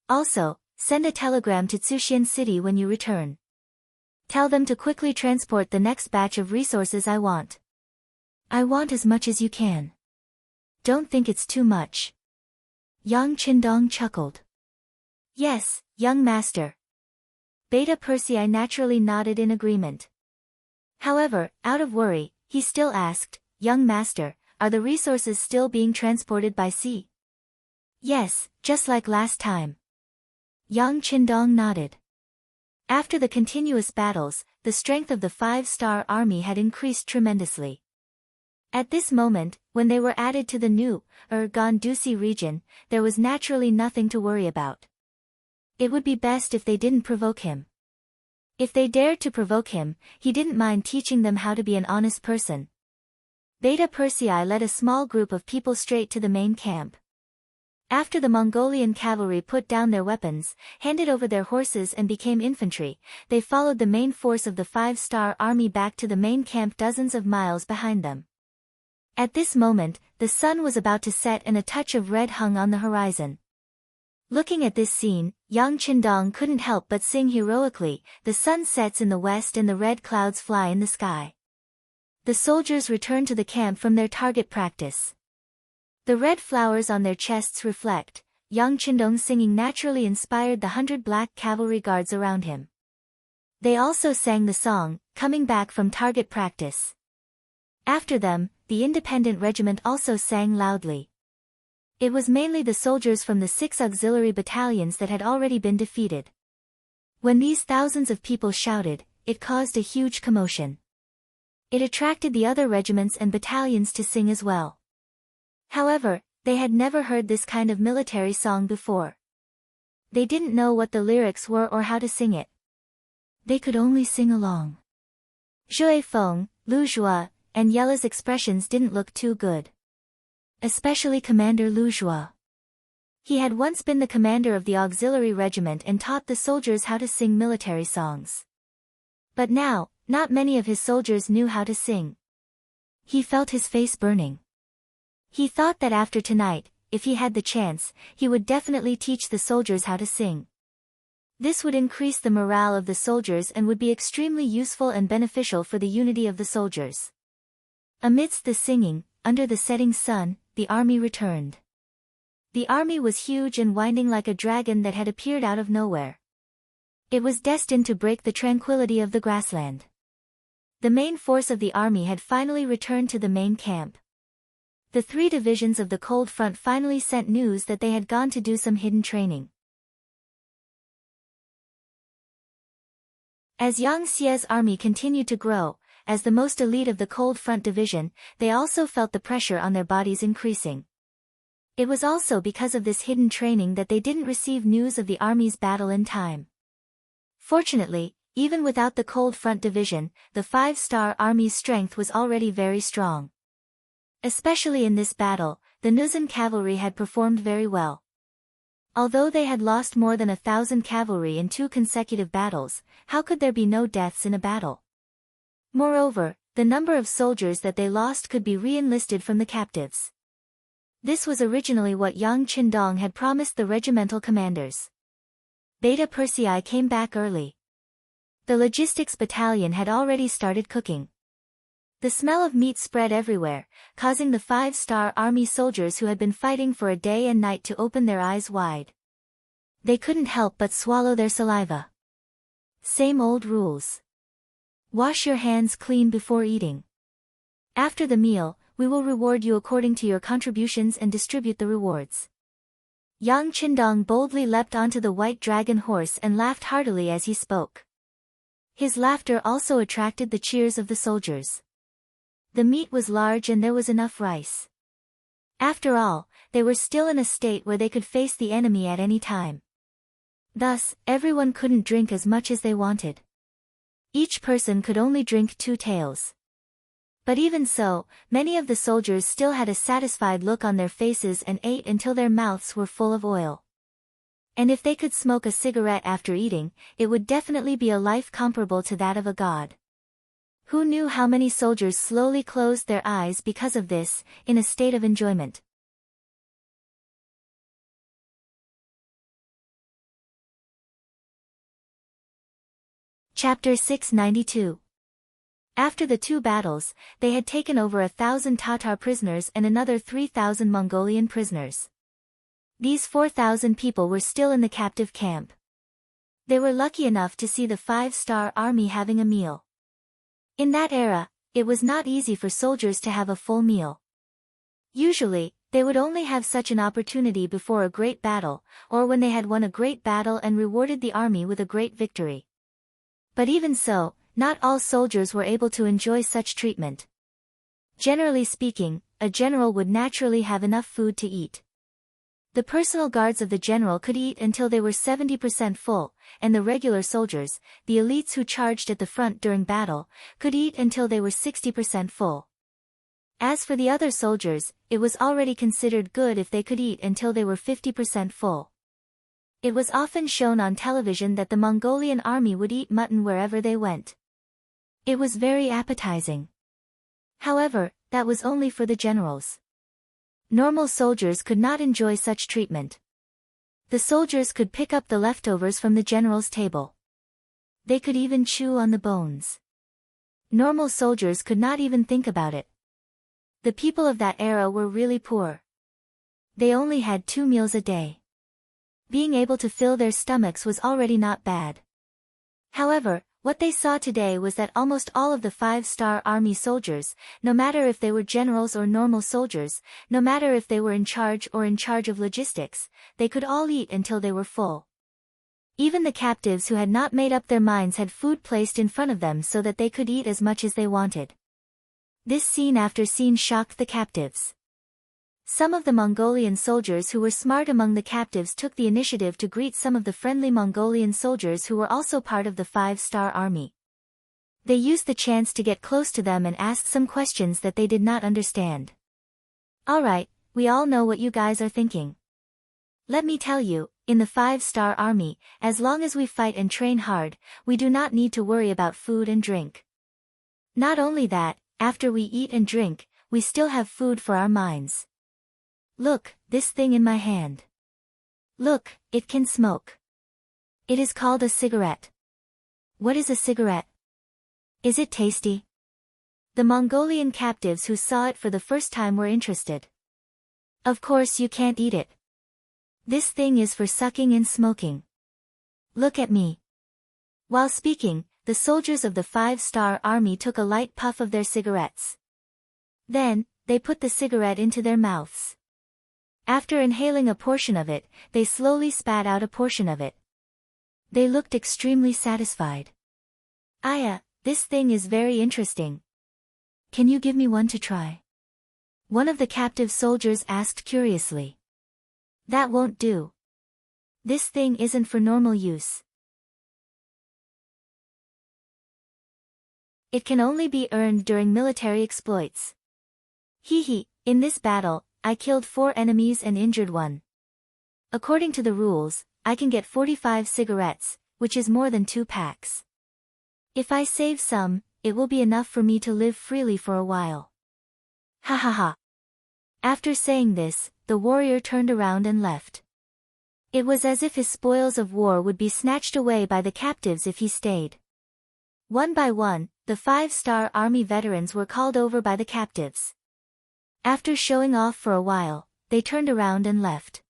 Also, send a telegram to Tsuxian City when you return. Tell them to quickly transport the next batch of resources I want. I want as much as you can. Don't think it's too much. Yang Qindong chuckled. Yes, young master. Beta Persei naturally nodded in agreement. However, out of worry, he still asked, Young master, are the resources still being transported by sea? Yes, just like last time. Yang Qindong nodded. After the continuous battles, the strength of the 5-star army had increased tremendously. At this moment, when they were added to the new, Gandusi region, there was naturally nothing to worry about. It would be best if they didn't provoke him. If they dared to provoke him, he didn't mind teaching them how to be an honest person. Beta Persei led a small group of people straight to the main camp. After the Mongolian cavalry put down their weapons, handed over their horses and became infantry, they followed the main force of the 5-star army back to the main camp dozens of miles behind them. At this moment, the sun was about to set and a touch of red hung on the horizon. Looking at this scene, Yang Qindong couldn't help but sing heroically, the sun sets in the west and the red clouds fly in the sky. The soldiers returned to the camp from their target practice. The red flowers on their chests reflect, Yang Qindong singing naturally inspired the 100 black cavalry guards around him. They also sang the song, coming back from target practice. After them, the independent regiment also sang loudly. It was mainly the soldiers from the 6 auxiliary battalions that had already been defeated. When these thousands of people shouted, it caused a huge commotion. It attracted the other regiments and battalions to sing as well. However, they had never heard this kind of military song before. They didn't know what the lyrics were or how to sing it. They could only sing along. Zhui Feng, Lu Zhua, and Yela's expressions didn't look too good. Especially Commander Lu Zhua. He had once been the commander of the auxiliary regiment and taught the soldiers how to sing military songs. But now, not many of his soldiers knew how to sing. He felt his face burning. He thought that after tonight, if he had the chance, he would definitely teach the soldiers how to sing. This would increase the morale of the soldiers and would be extremely useful and beneficial for the unity of the soldiers. Amidst the singing, under the setting sun, the army returned. The army was huge and winding like a dragon that had appeared out of nowhere. It was destined to break the tranquility of the grassland. The main force of the army had finally returned to the main camp. The 3 divisions of the Cold Front finally sent news that they had gone to do some hidden training. As Yang Xie's army continued to grow, as the most elite of the Cold Front division, they also felt the pressure on their bodies increasing. It was also because of this hidden training that they didn't receive news of the army's battle in time. Fortunately, even without the Cold Front division, the 5-star army's strength was already very strong. Especially in this battle, the Nuzan cavalry had performed very well. Although they had lost more than 1,000 cavalry in 2 consecutive battles, how could there be no deaths in a battle? Moreover, the number of soldiers that they lost could be re-enlisted from the captives. This was originally what Yang Qindong had promised the regimental commanders. Beta Persei came back early. The logistics battalion had already started cooking. The smell of meat spread everywhere, causing the 5-star army soldiers who had been fighting for a day and night to open their eyes wide. They couldn't help but swallow their saliva. Same old rules. Wash your hands clean before eating. After the meal, we will reward you according to your contributions and distribute the rewards. Yang Qindong boldly leapt onto the white dragon horse and laughed heartily as he spoke. His laughter also attracted the cheers of the soldiers. The meat was large and there was enough rice. After all, they were still in a state where they could face the enemy at any time. Thus, everyone couldn't drink as much as they wanted. Each person could only drink 2 taels. But even so, many of the soldiers still had a satisfied look on their faces and ate until their mouths were full of oil. And if they could smoke a cigarette after eating, it would definitely be a life comparable to that of a god. Who knew how many soldiers slowly closed their eyes because of this, in a state of enjoyment? Chapter 692. After the 2 battles, they had taken over 1,000 Tatar prisoners and another 3,000 Mongolian prisoners. These 4,000 people were still in the captive camp. They were lucky enough to see the 5-star army having a meal. In that era, it was not easy for soldiers to have a full meal. Usually, they would only have such an opportunity before a great battle, or when they had won a great battle and rewarded the army with a great victory. But even so, not all soldiers were able to enjoy such treatment. Generally speaking, a general would naturally have enough food to eat. The personal guards of the general could eat until they were 70% full, and the regular soldiers, the elites who charged at the front during battle, could eat until they were 60% full. As for the other soldiers, it was already considered good if they could eat until they were 50% full. It was often shown on television that the Mongolian army would eat mutton wherever they went. It was very appetizing. However, that was only for the generals. Normal soldiers could not enjoy such treatment. The soldiers could pick up the leftovers from the general's table. They could even chew on the bones. Normal soldiers could not even think about it. The people of that era were really poor. They only had 2 meals a day. Being able to fill their stomachs was already not bad. However, what they saw today was that almost all of the 5-star army soldiers, no matter if they were generals or normal soldiers, no matter if they were in charge of logistics, they could all eat until they were full. Even the captives who had not made up their minds had food placed in front of them so that they could eat as much as they wanted. This scene after scene shocked the captives. Some of the Mongolian soldiers who were smart among the captives took the initiative to greet some of the friendly Mongolian soldiers who were also part of the 5-star army. They used the chance to get close to them and ask some questions that they did not understand. Alright, we all know what you guys are thinking. Let me tell you, in the 5-star army, as long as we fight and train hard, we do not need to worry about food and drink. Not only that, after we eat and drink, we still have food for our minds. Look, this thing in my hand. Look, it can smoke. It is called a cigarette. What is a cigarette? Is it tasty? The Mongolian captives who saw it for the first time were interested. Of course you can't eat it. This thing is for sucking and smoking. Look at me. While speaking, the soldiers of the 5-star army took a light puff of their cigarettes. Then, they put the cigarette into their mouths. After inhaling a portion of it, they slowly spat out a portion of it. They looked extremely satisfied. Aya, this thing is very interesting. Can you give me one to try? One of the captive soldiers asked curiously. That won't do. This thing isn't for normal use. It can only be earned during military exploits. Hee, in this battle, I killed 4 enemies and injured 1. According to the rules, I can get 45 cigarettes, which is more than 2 packs. If I save some, it will be enough for me to live freely for a while. Ha ha ha. After saying this, the warrior turned around and left. It was as if his spoils of war would be snatched away by the captives if he stayed. One by one, the 5-star army veterans were called over by the captives. After showing off for a while, they turned around and left.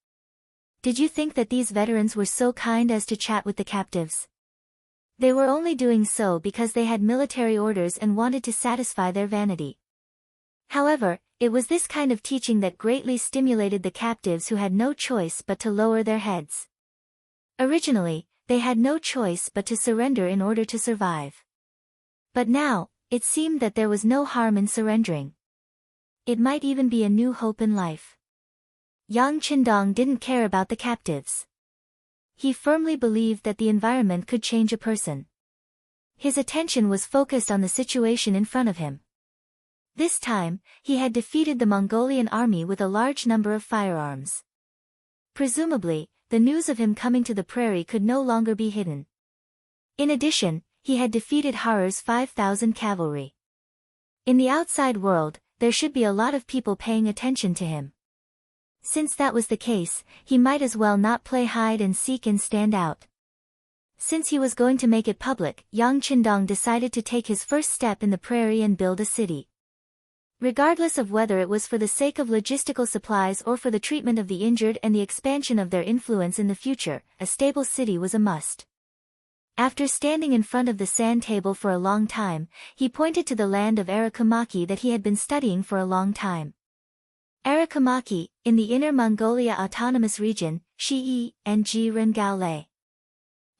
Did you think that these veterans were so kind as to chat with the captives? They were only doing so because they had military orders and wanted to satisfy their vanity. However, it was this kind of teaching that greatly stimulated the captives who had no choice but to lower their heads. Originally, they had no choice but to surrender in order to survive. But now, it seemed that there was no harm in surrendering. It might even be a new hope in life. Yang Qindong didn't care about the captives. He firmly believed that the environment could change a person. His attention was focused on the situation in front of him. This time, he had defeated the Mongolian army with a large number of firearms. Presumably, the news of him coming to the prairie could no longer be hidden. In addition, he had defeated Harer's 5,000 cavalry. In the outside world, there should be a lot of people paying attention to him. Since that was the case, he might as well not play hide and seek and stand out. Since he was going to make it public, Yang Qindong decided to take his first step in the prairie and build a city. Regardless of whether it was for the sake of logistical supplies or for the treatment of the injured and the expansion of their influence in the future, a stable city was a must. After standing in front of the sand table for a long time, he pointed to the land of Arakumaki that he had been studying for a long time. Arakumaki, in the Inner Mongolia Autonomous Region, Shiyi, and Ji Rengaolei.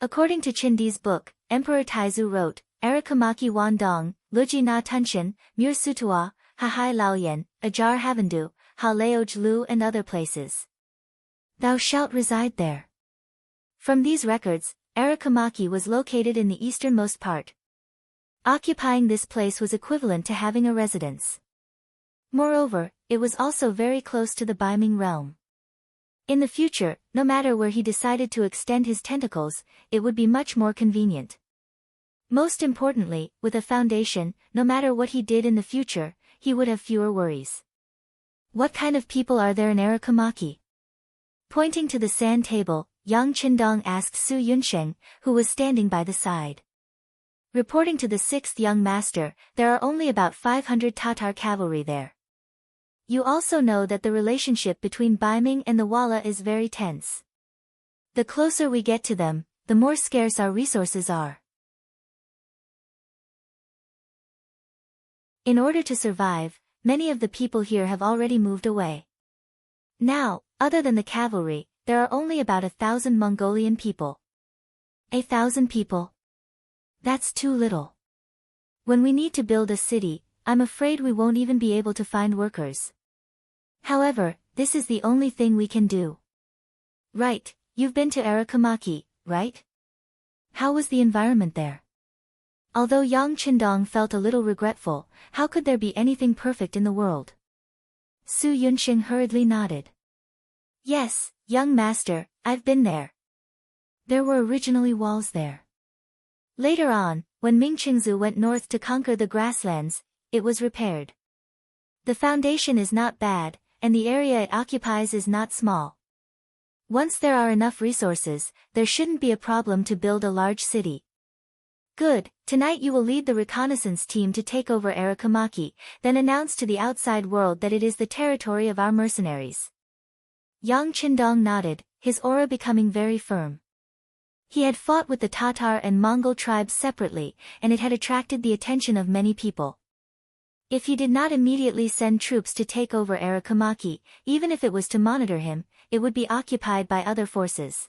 According to Chindi's book, Emperor Taizu wrote, Arakumaki Wandong, Luji na Tunshin, Mur Sutua, Hahai Laoyan, Ajar Havandu, Ha Laoj Lu and other places. Thou shalt reside there. From these records, Arakumaki was located in the easternmost part. Occupying this place was equivalent to having a residence. Moreover, it was also very close to the Baiming realm. In the future, no matter where he decided to extend his tentacles, it would be much more convenient. Most importantly, with a foundation, no matter what he did in the future, he would have fewer worries. What kind of people are there in Arakumaki? Pointing to the sand table, Yang Qindong asked Su Yunsheng, who was standing by the side. Reporting to the sixth young master, there are only about 500 Tatar cavalry there. You also know that the relationship between Baiming and the Walla is very tense. The closer we get to them, the more scarce our resources are. In order to survive, many of the people here have already moved away. Now, other than the cavalry, there are only about 1,000 Mongolian people. 1,000 people? That's too little. When we need to build a city, I'm afraid we won't even be able to find workers. However, this is the only thing we can do. Right, you've been to Arakumaki, right? How was the environment there? Although Yang Qindong felt a little regretful, how could there be anything perfect in the world? Su Yunsheng hurriedly nodded. Yes, young master, I've been there. There were originally walls there. Later on, when Ming Qingzu went north to conquer the grasslands, it was repaired. The foundation is not bad, and the area it occupies is not small. Once there are enough resources, there shouldn't be a problem to build a large city. Good, tonight you will lead the reconnaissance team to take over Arakumaki, then announce to the outside world that it is the territory of our mercenaries. Yang Qindong nodded, his aura becoming very firm. He had fought with the Tatar and Mongol tribes separately, and it had attracted the attention of many people. If he did not immediately send troops to take over Arakumaki, even if it was to monitor him, it would be occupied by other forces.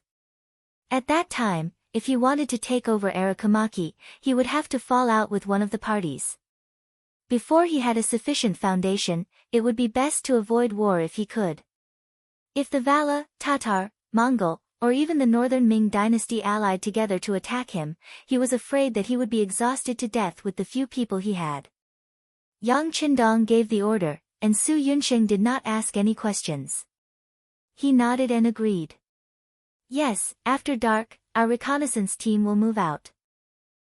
At that time, if he wanted to take over Arakumaki, he would have to fall out with one of the parties. Before he had a sufficient foundation, it would be best to avoid war if he could. If the Vala, Tatar, Mongol, or even the northern Ming dynasty allied together to attack him, he was afraid that he would be exhausted to death with the few people he had. Yang Qindong gave the order, and Su Yunsheng did not ask any questions. He nodded and agreed. Yes, after dark, our reconnaissance team will move out.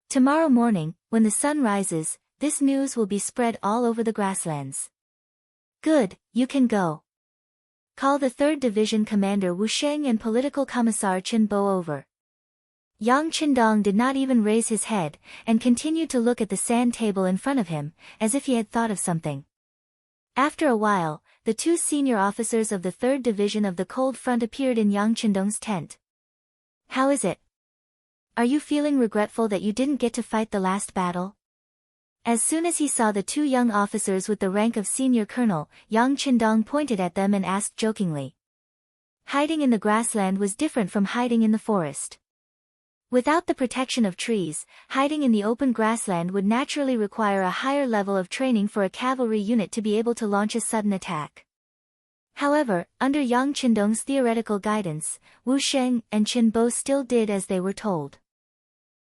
Tomorrow morning, when the sun rises, this news will be spread all over the grasslands. Good, you can go. Call the 3rd Division Commander Wu Sheng and Political Commissar Chen Bo over. Yang Qindong did not even raise his head, and continued to look at the sand table in front of him, as if he had thought of something. After a while, the 2 senior officers of the 3rd Division of the Cold Front appeared in Yang Qindong's tent. How is it? Are you feeling regretful that you didn't get to fight the last battle? As soon as he saw the two young officers with the rank of senior colonel, Yang Qindong pointed at them and asked jokingly. Hiding in the grassland was different from hiding in the forest. Without the protection of trees, hiding in the open grassland would naturally require a higher level of training for a cavalry unit to be able to launch a sudden attack. However, under Yang Qindong's theoretical guidance, Wu Sheng and Qin Bo still did as they were told.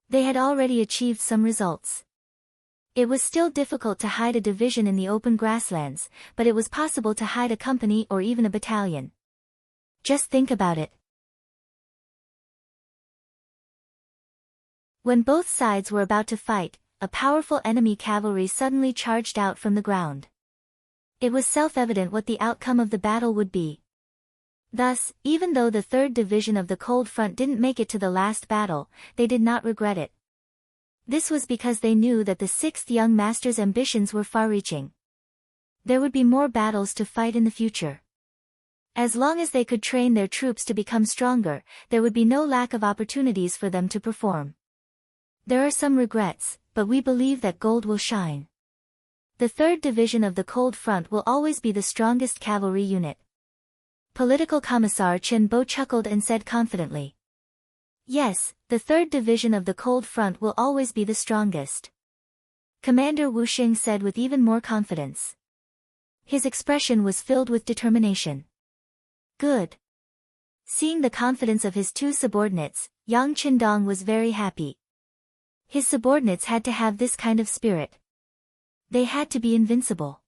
They had already achieved some results. It was still difficult to hide a division in the open grasslands, but it was possible to hide a company or even a battalion. Just think about it. When both sides were about to fight, a powerful enemy cavalry suddenly charged out from the ground. It was self-evident what the outcome of the battle would be. Thus, even though the 3rd Division of the Cold Front didn't make it to the last battle, they did not regret it. This was because they knew that the 6th Young Master's ambitions were far-reaching. There would be more battles to fight in the future. As long as they could train their troops to become stronger, there would be no lack of opportunities for them to perform. There are some regrets, but we believe that gold will shine. The 3rd Division of the Cold Front will always be the strongest cavalry unit. Political Commissar Qin Bo chuckled and said confidently. Yes, the 3rd Division of the Cold Front will always be the strongest. Commander Wu Xing said with even more confidence. His expression was filled with determination. Good. Seeing the confidence of his two subordinates, Yang Qindong was very happy. His subordinates had to have this kind of spirit. They had to be invincible.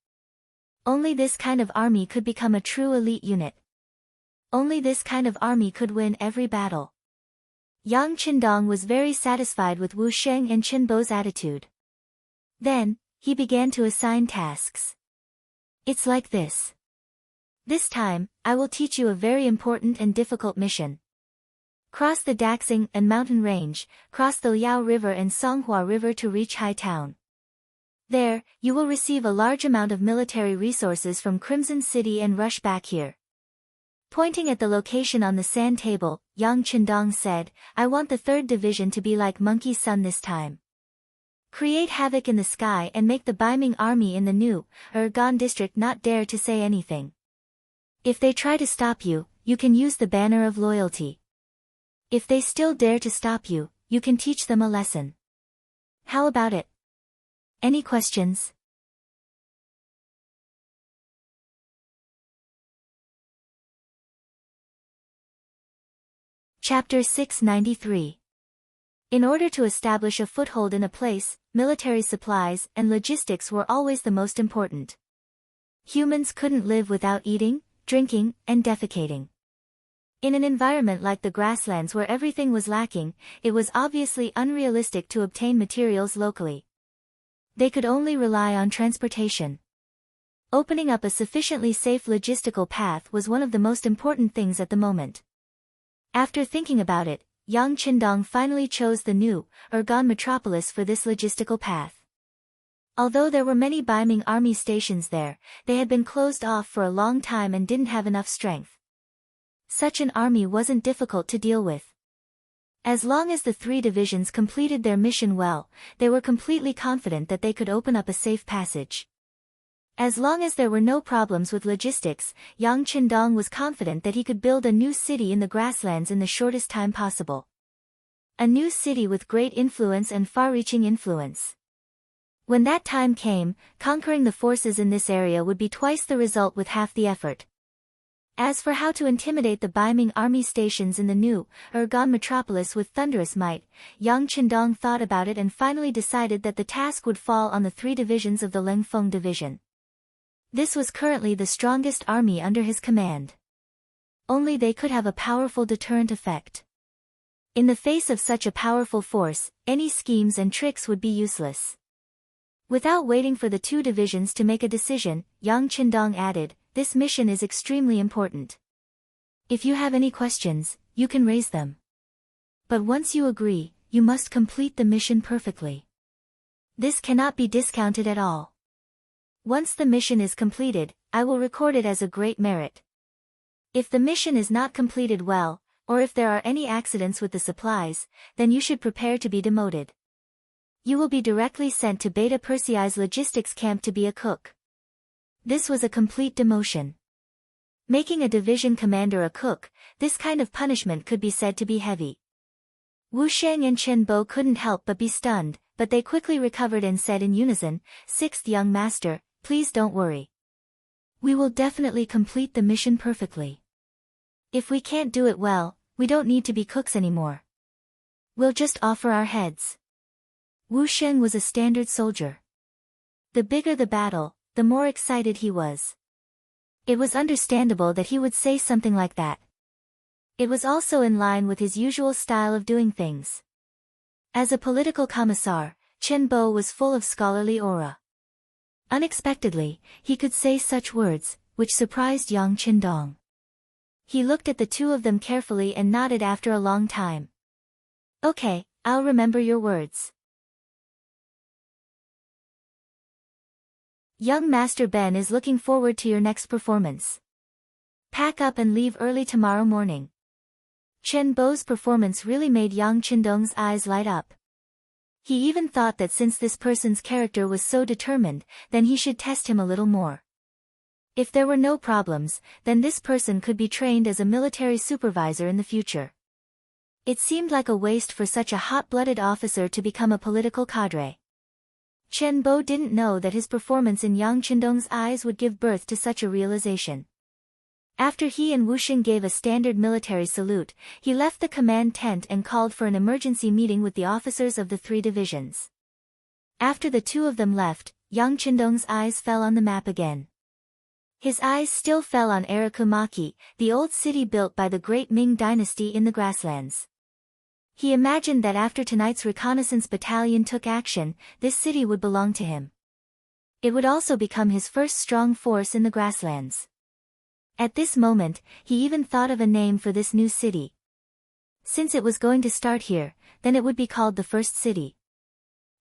Only this kind of army could become a true elite unit. Only this kind of army could win every battle. Yang Qindong was very satisfied with Wu Sheng and Qin Bo's attitude. Then, he began to assign tasks. It's like this. This time, I will teach you a very important and difficult mission. Cross the Daxing and mountain range, cross the Liao River and Songhua River to reach Hai Town. There, you will receive a large amount of military resources from Crimson City and rush back here. Pointing at the location on the sand table, Yang Qindong said, I want the 3rd Division to be like Monkey Sun this time. Create havoc in the sky and make the Baiming army in the new, Gan district not dare to say anything. If they try to stop you, you can use the banner of loyalty. If they still dare to stop you, you can teach them a lesson. How about it? Any questions? Chapter 693. In order to establish a foothold in a place, military supplies and logistics were always the most important. Humans couldn't live without eating, drinking, and defecating. In an environment like the grasslands where everything was lacking, it was obviously unrealistic to obtain materials locally. They could only rely on transportation. Opening up a sufficiently safe logistical path was one of the most important things at the moment. After thinking about it, Yang Qindong finally chose the new, Gan metropolis for this logistical path. Although there were many Baiming army stations there, they had been closed off for a long time and didn't have enough strength. Such an army wasn't difficult to deal with. As long as the 3 divisions completed their mission well, they were completely confident that they could open up a safe passage. As long as there were no problems with logistics, Yang Qindong was confident that he could build a new city in the grasslands in the shortest time possible. A new city with great influence and far-reaching influence. When that time came, conquering the forces in this area would be twice the result with half the effort. As for how to intimidate the Baiming army stations in the new, Gan metropolis with thunderous might, Yang Qindong thought about it and finally decided that the task would fall on the 3 divisions of the Lengfeng division. This was currently the strongest army under his command. Only they could have a powerful deterrent effect. In the face of such a powerful force, any schemes and tricks would be useless. Without waiting for the 2 divisions to make a decision, Yang Qindong added, this mission is extremely important. If you have any questions, you can raise them. But once you agree, you must complete the mission perfectly. This cannot be discounted at all. Once the mission is completed, I will record it as a great merit. If the mission is not completed well, or if there are any accidents with the supplies, then you should prepare to be demoted. You will be directly sent to Beta Persei's logistics camp to be a cook. This was a complete demotion. Making a division commander a cook, this kind of punishment could be said to be heavy. Wu Sheng and Chen Bo couldn't help but be stunned, but they quickly recovered and said in unison, "Sixth young master, please don't worry. We will definitely complete the mission perfectly. If we can't do it well, we don't need to be cooks anymore. We'll just offer our heads." Wu Sheng was a standard soldier. The bigger the battle, the more excited he was. It was understandable that he would say something like that. It was also in line with his usual style of doing things. As a political commissar, Chen Bo was full of scholarly aura. Unexpectedly, he could say such words, which surprised Yang Qindong. He looked at the two of them carefully and nodded after a long time. "Okay, I'll remember your words." Young Master Ben is looking forward to your next performance. Pack up and leave early tomorrow morning. Chen Bo's performance really made Yang Qindong's eyes light up. He even thought that since this person's character was so determined, then he should test him a little more. If there were no problems, then this person could be trained as a military supervisor in the future. It seemed like a waste for such a hot-blooded officer to become a political cadre. Chen Bo didn't know that his performance in Yang Qindong's eyes would give birth to such a realization. After he and Wu Sheng gave a standard military salute, he left the command tent and called for an emergency meeting with the officers of the 3 divisions. After the two of them left, Yang Qindong's eyes fell on the map again. His eyes still fell on Arakumaki, the old city built by the great Ming dynasty in the grasslands. He imagined that after tonight's reconnaissance battalion took action, this city would belong to him. It would also become his first strong force in the grasslands. At this moment, he even thought of a name for this new city. Since it was going to start here, then it would be called the First City.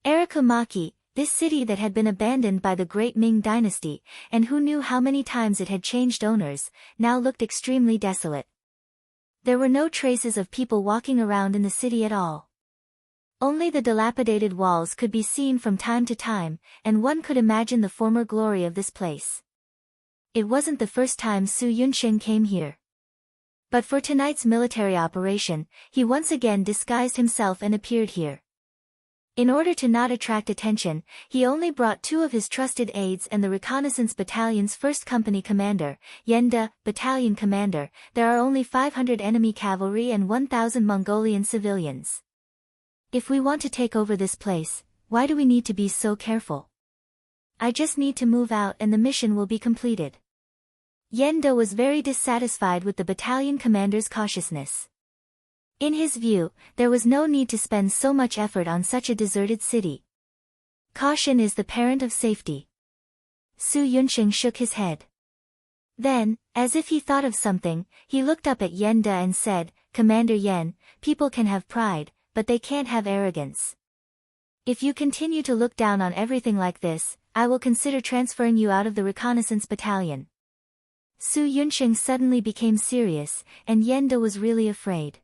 Arakumaki, this city that had been abandoned by the great Ming dynasty, and who knew how many times it had changed owners, now looked extremely desolate. There were no traces of people walking around in the city at all. Only the dilapidated walls could be seen from time to time, and one could imagine the former glory of this place. It wasn't the first time Su Yunsheng came here. But for tonight's military operation, he once again disguised himself and appeared here. In order to not attract attention, he only brought 2 of his trusted aides and the reconnaissance battalion's 1st company commander, Yenda, battalion commander. There are only 500 enemy cavalry and 1,000 Mongolian civilians. If we want to take over this place, why do we need to be so careful? I just need to move out and the mission will be completed. Yenda was very dissatisfied with the battalion commander's cautiousness. In his view, there was no need to spend so much effort on such a deserted city. Caution is the parent of safety. Su Yunsheng shook his head. Then, as if he thought of something, he looked up at Yenda and said, "Commander Yen, people can have pride, but they can't have arrogance. If you continue to look down on everything like this, I will consider transferring you out of the reconnaissance battalion." Su Yunsheng suddenly became serious, and Yenda was really afraid.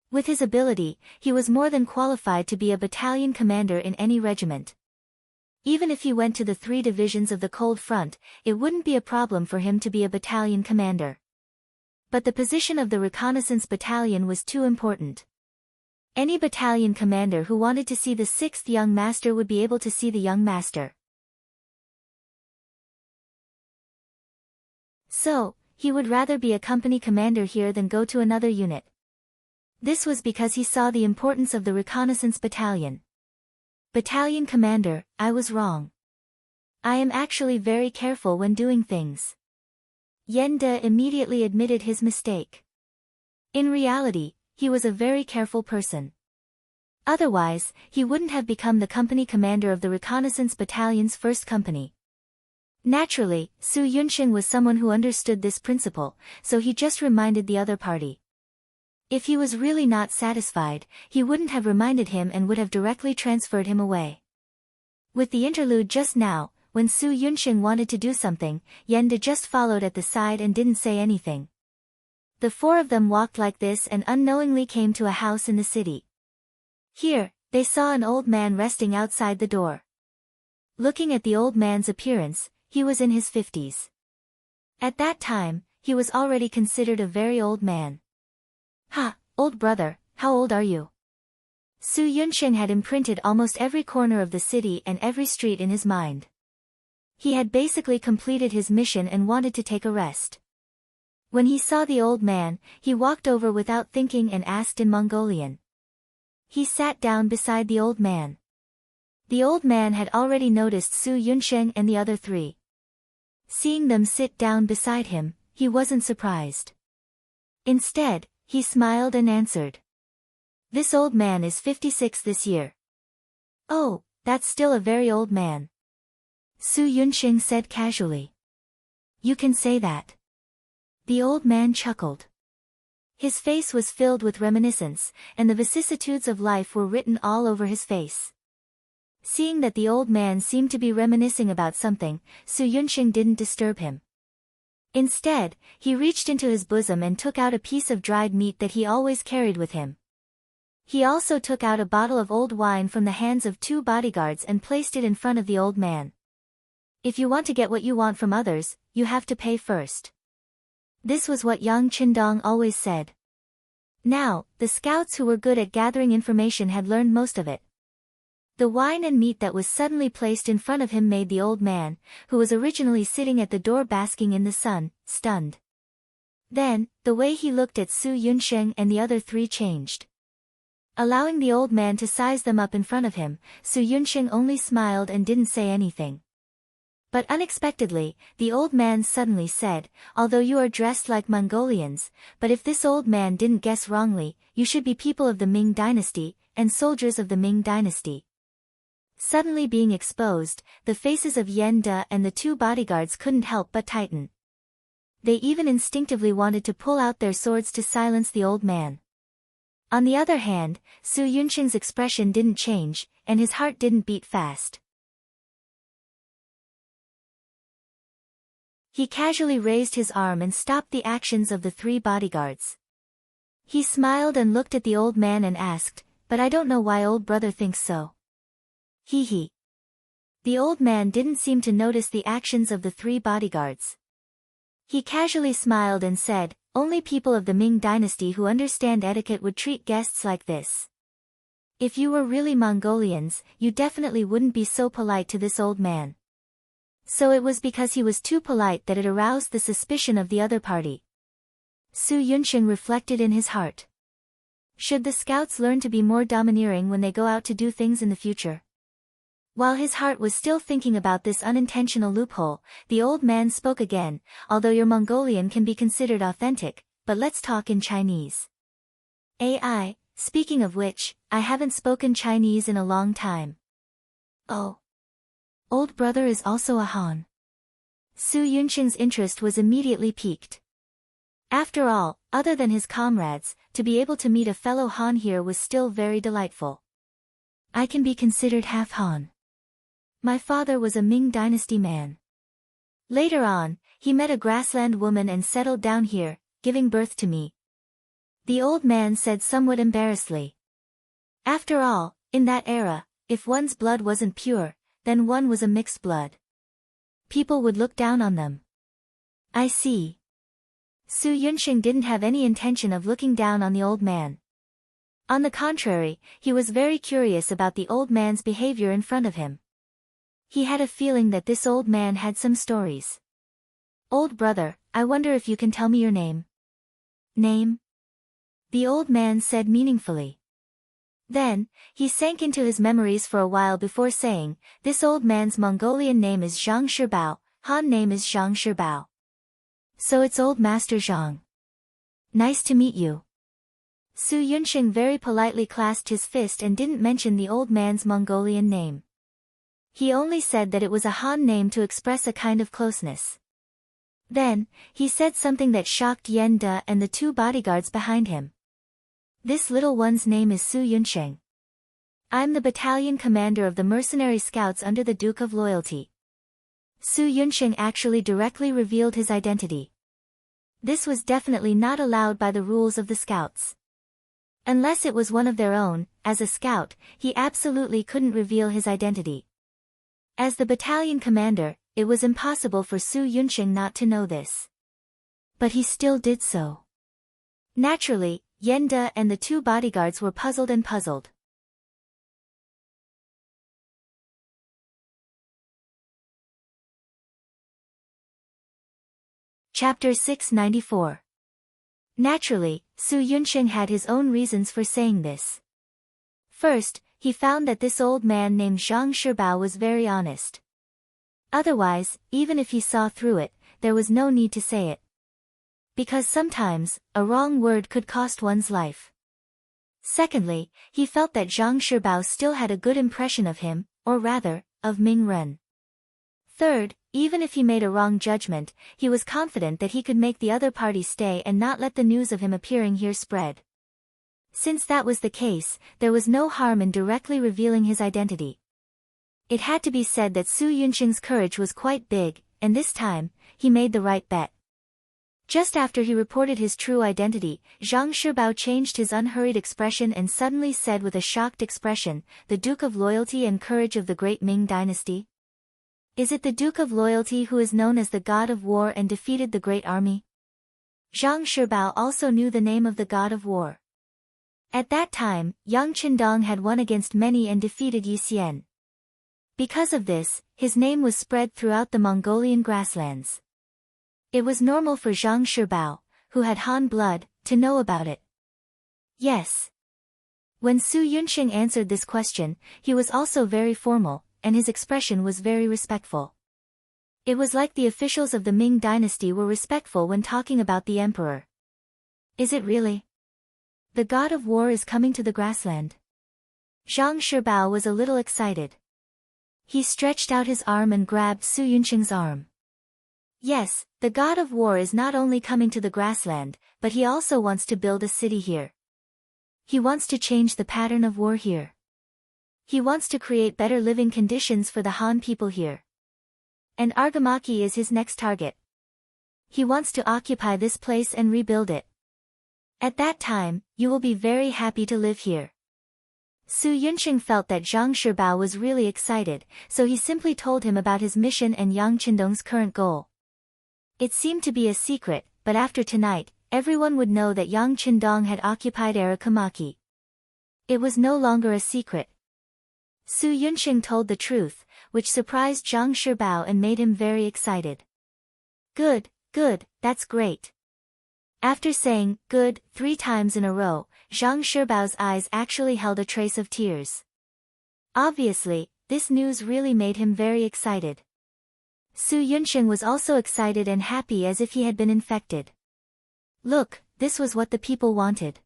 With his ability, he was more than qualified to be a battalion commander in any regiment. Even if he went to the 3 divisions of the Cold Front, it wouldn't be a problem for him to be a battalion commander. But the position of the reconnaissance battalion was too important. Any battalion commander who wanted to see the 6th young master would be able to see the young master. So, he would rather be a company commander here than go to another unit. This was because he saw the importance of the reconnaissance battalion. Battalion commander, I was wrong. I am actually very careful when doing things. Yenda immediately admitted his mistake. In reality, he was a very careful person. Otherwise, he wouldn't have become the company commander of the reconnaissance battalion's 1st company. Naturally, Su Yunsheng was someone who understood this principle, so he just reminded the other party. If he was really not satisfied, he wouldn't have reminded him and would have directly transferred him away. With the interlude just now, when Su Yunsheng wanted to do something, Yenda just followed at the side and didn't say anything. The 4 of them walked like this and unknowingly came to a house in the city. Here, they saw an old man resting outside the door. Looking at the old man's appearance, he was in his 50s. At that time, he was already considered a very old man. "Ha, old brother, how old are you?" Su Yunsheng had imprinted almost every corner of the city and every street in his mind. He had basically completed his mission and wanted to take a rest. When he saw the old man, he walked over without thinking and asked in Mongolian. He sat down beside the old man. The old man had already noticed Su Yunsheng and the other three. Seeing them sit down beside him, he wasn't surprised. Instead, he smiled and answered. "This old man is 56 this year." "Oh, that's still a very old man," Su Yunsheng said casually. "You can say that." The old man chuckled. His face was filled with reminiscence, and the vicissitudes of life were written all over his face. Seeing that the old man seemed to be reminiscing about something, Su Yunsheng didn't disturb him. Instead, he reached into his bosom and took out a piece of dried meat that he always carried with him. He also took out a bottle of old wine from the hands of 2 bodyguards and placed it in front of the old man. "If you want to get what you want from others, you have to pay first." This was what Yang Qindong always said. Now, the scouts who were good at gathering information had learned most of it. The wine and meat that was suddenly placed in front of him made the old man, who was originally sitting at the door basking in the sun, stunned. Then, the way he looked at Su Yunsheng and the other three changed. Allowing the old man to size them up in front of him, Su Yunsheng only smiled and didn't say anything. But unexpectedly, the old man suddenly said, "Although you are dressed like Mongolians, but if this old man didn't guess wrongly, you should be people of the Ming dynasty, and soldiers of the Ming dynasty." Suddenly being exposed, the faces of Yen De and the 2 bodyguards couldn't help but tighten. They even instinctively wanted to pull out their swords to silence the old man. On the other hand, Su Yunsheng's expression didn't change, and his heart didn't beat fast. He casually raised his arm and stopped the actions of the 3 bodyguards. He smiled and looked at the old man and asked, "But I don't know why old brother thinks so." Hee hee. The old man didn't seem to notice the actions of the 3 bodyguards. He casually smiled and said, "Only people of the Ming dynasty who understand etiquette would treat guests like this. If you were really Mongolians, you definitely wouldn't be so polite to this old man." So it was because he was too polite that it aroused the suspicion of the other party. Su Yunsheng reflected in his heart. Should the scouts learn to be more domineering when they go out to do things in the future? While his heart was still thinking about this unintentional loophole, the old man spoke again, "Although your Mongolian can be considered authentic, but let's talk in Chinese." "AI, speaking of which, I haven't spoken Chinese in a long time." "Oh. Old brother is also a Han." Su Yunsheng's interest was immediately piqued. After all, other than his comrades, to be able to meet a fellow Han here was still very delightful. "I can be considered half Han. My father was a Ming dynasty man. Later on, he met a grassland woman and settled down here, giving birth to me," the old man said somewhat embarrassedly. After all, in that era, if one's blood wasn't pure, then one was a mixed blood. People would look down on them. "I see." Su Yunsheng didn't have any intention of looking down on the old man. On the contrary, he was very curious about the old man's behavior in front of him. He had a feeling that this old man had some stories. "Old brother, I wonder if you can tell me your name." "Name?" the old man said meaningfully. Then, he sank into his memories for a while before saying, "This old man's Mongolian name is Zhang Shibao, Han name is Zhang Shibao. So it's old Master Zhang. Nice to meet you." Su Yunsheng very politely clasped his fist and didn't mention the old man's Mongolian name. He only said that it was a Han name to express a kind of closeness. Then, he said something that shocked Yen De and the 2 bodyguards behind him. "This little one's name is Su Yunsheng. I'm the battalion commander of the mercenary scouts under the Duke of Loyalty." Su Yunsheng actually directly revealed his identity. This was definitely not allowed by the rules of the scouts. Unless it was one of their own, as a scout, he absolutely couldn't reveal his identity. As the battalion commander, it was impossible for Su Yunqing not to know this. But he still did so. Naturally, Yenda and the two bodyguards were puzzled and puzzled. Chapter 694. Naturally, Su Yunqing had his own reasons for saying this. First, he found that this old man named Zhang Shibao was very honest. Otherwise, even if he saw through it, there was no need to say it. Because sometimes, a wrong word could cost one's life. Secondly, he felt that Zhang Shibao still had a good impression of him, or rather, of Ming Ren. Third, even if he made a wrong judgment, he was confident that he could make the other party stay and not let the news of him appearing here spread. Since that was the case, there was no harm in directly revealing his identity. It had to be said that Su Yunqing's courage was quite big, and this time, he made the right bet. Just after he reported his true identity, Zhang Shibao changed his unhurried expression and suddenly said with a shocked expression, "The Duke of Loyalty and Courage of the great Ming dynasty? Is it the Duke of Loyalty who is known as the God of War and defeated the great army?" Zhang Shibao also knew the name of the God of War. At that time, Yang Qindong had won against many and defeated Yi Xian. Because of this, his name was spread throughout the Mongolian grasslands. It was normal for Zhang Shibao, who had Han blood, to know about it. Yes. When Su Yunqing answered this question, he was also very formal, and his expression was very respectful. It was like the officials of the Ming dynasty were respectful when talking about the emperor. Is it really? The God of War is coming to the grassland. Zhang Shibao was a little excited. He stretched out his arm and grabbed Su Yunqing's arm. Yes, the God of War is not only coming to the grassland, but he also wants to build a city here. He wants to change the pattern of war here. He wants to create better living conditions for the Han people here. And Argamaki is his next target. He wants to occupy this place and rebuild it. At that time, you will be very happy to live here. Su Yunqing felt that Zhang Shibao was really excited, so he simply told him about his mission and Yang Qindong's current goal. It seemed to be a secret, but after tonight, everyone would know that Yang Qindong had occupied Arakamaki. It was no longer a secret. Su Yunqing told the truth, which surprised Zhang Shibao and made him very excited. Good, that's great. After saying, good, 3 times in a row, Zhang Shibao's eyes actually held a trace of tears. Obviously, this news really made him very excited. Su Yunqing was also excited and happy as if he had been infected. Look, this was what the people wanted.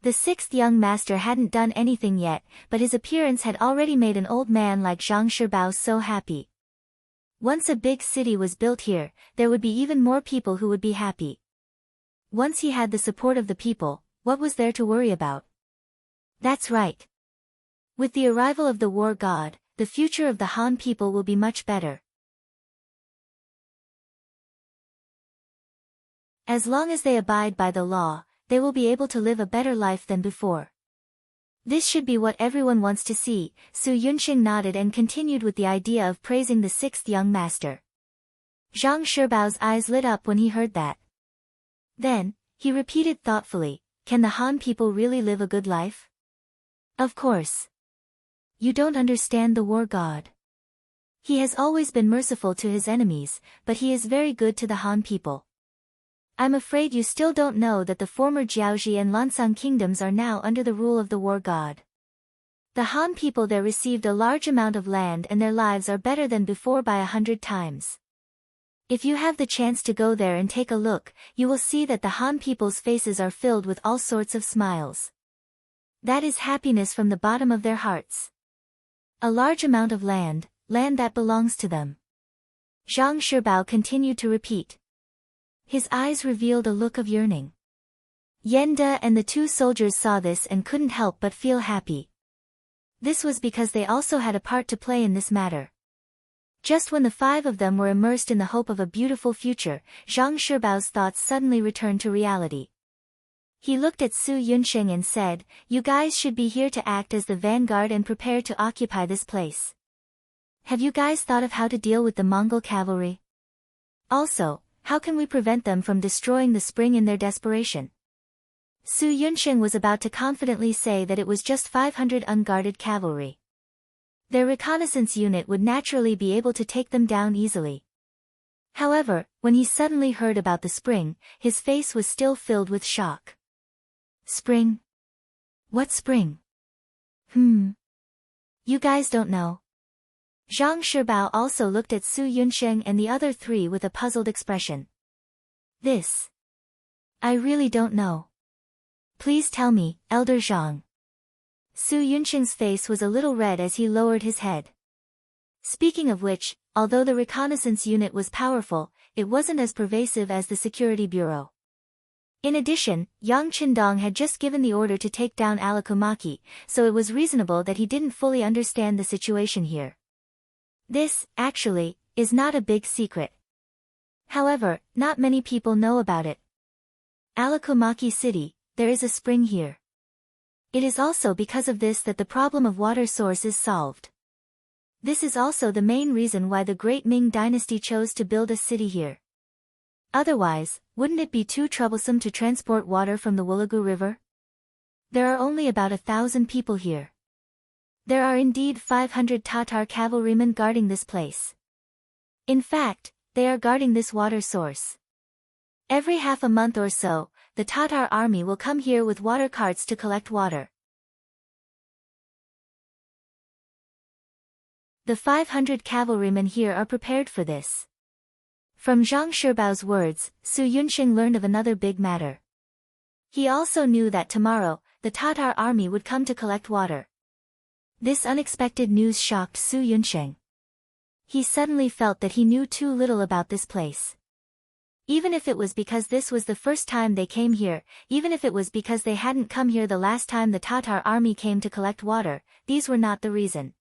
The 6th young master hadn't done anything yet, but his appearance had already made an old man like Zhang Shibao so happy. Once a big city was built here, there would be even more people who would be happy. Once he had the support of the people, what was there to worry about? That's right. With the arrival of the war god, the future of the Han people will be much better. As long as they abide by the law, they will be able to live a better life than before. This should be what everyone wants to see. Su Yunqing nodded and continued with the idea of praising the 6th young master. Zhang Shibao's eyes lit up when he heard that. Then, he repeated thoughtfully, can the Han people really live a good life? Of course. You don't understand the war god. He has always been merciful to his enemies, but he is very good to the Han people. I'm afraid you still don't know that the former Jiaoji and Lansang kingdoms are now under the rule of the war god. The Han people there received a large amount of land and their lives are better than before by 100 times. If you have the chance to go there and take a look, you will see that the Han people's faces are filled with all sorts of smiles. That is happiness from the bottom of their hearts. A large amount of land that belongs to them. Zhang Shibao continued to repeat. His eyes revealed a look of yearning. Yenda and the 2 soldiers saw this and couldn't help but feel happy. This was because they also had a part to play in this matter. Just when the 5 of them were immersed in the hope of a beautiful future, Zhang Shibao's thoughts suddenly returned to reality. He looked at Su Yunsheng and said, "You guys should be here to act as the vanguard and prepare to occupy this place. Have you guys thought of how to deal with the Mongol cavalry? Also, how can we prevent them from destroying the spring in their desperation?" Su Yunsheng was about to confidently say that it was just 500 unguarded cavalry. Their reconnaissance unit would naturally be able to take them down easily. However, when he suddenly heard about the spring, his face was still filled with shock. Spring? What spring? You guys don't know. Zhang Shibao also looked at Su Yunsheng and the other three with a puzzled expression. I really don't know. Please tell me, Elder Zhang. Su Yunsheng's face was a little red as he lowered his head. Speaking of which, although the reconnaissance unit was powerful, it wasn't as pervasive as the security bureau. In addition, Yang Qindong had just given the order to take down Alakomaki, so it was reasonable that he didn't fully understand the situation here. This, actually, is not a big secret. However, not many people know about it. Alakomaki City, there is a spring here. It is also because of this that the problem of water source is solved. This is also the main reason why the Great Ming Dynasty chose to build a city here. Otherwise, wouldn't it be too troublesome to transport water from the Wulagu River? There are only about 1,000 people here. There are indeed 500 Tatar cavalrymen guarding this place. In fact, they are guarding this water source. Every half a month or so, the Tatar army will come here with water carts to collect water. The 500 cavalrymen here are prepared for this. From Zhang Shibao's words, Su Yunsheng learned of another big matter. He also knew that tomorrow, the Tatar army would come to collect water. This unexpected news shocked Su Yunsheng. He suddenly felt that he knew too little about this place. Even if it was because this was the first time they came here, even if it was because they hadn't come here the last time the Tatar army came to collect water, these were not the reason.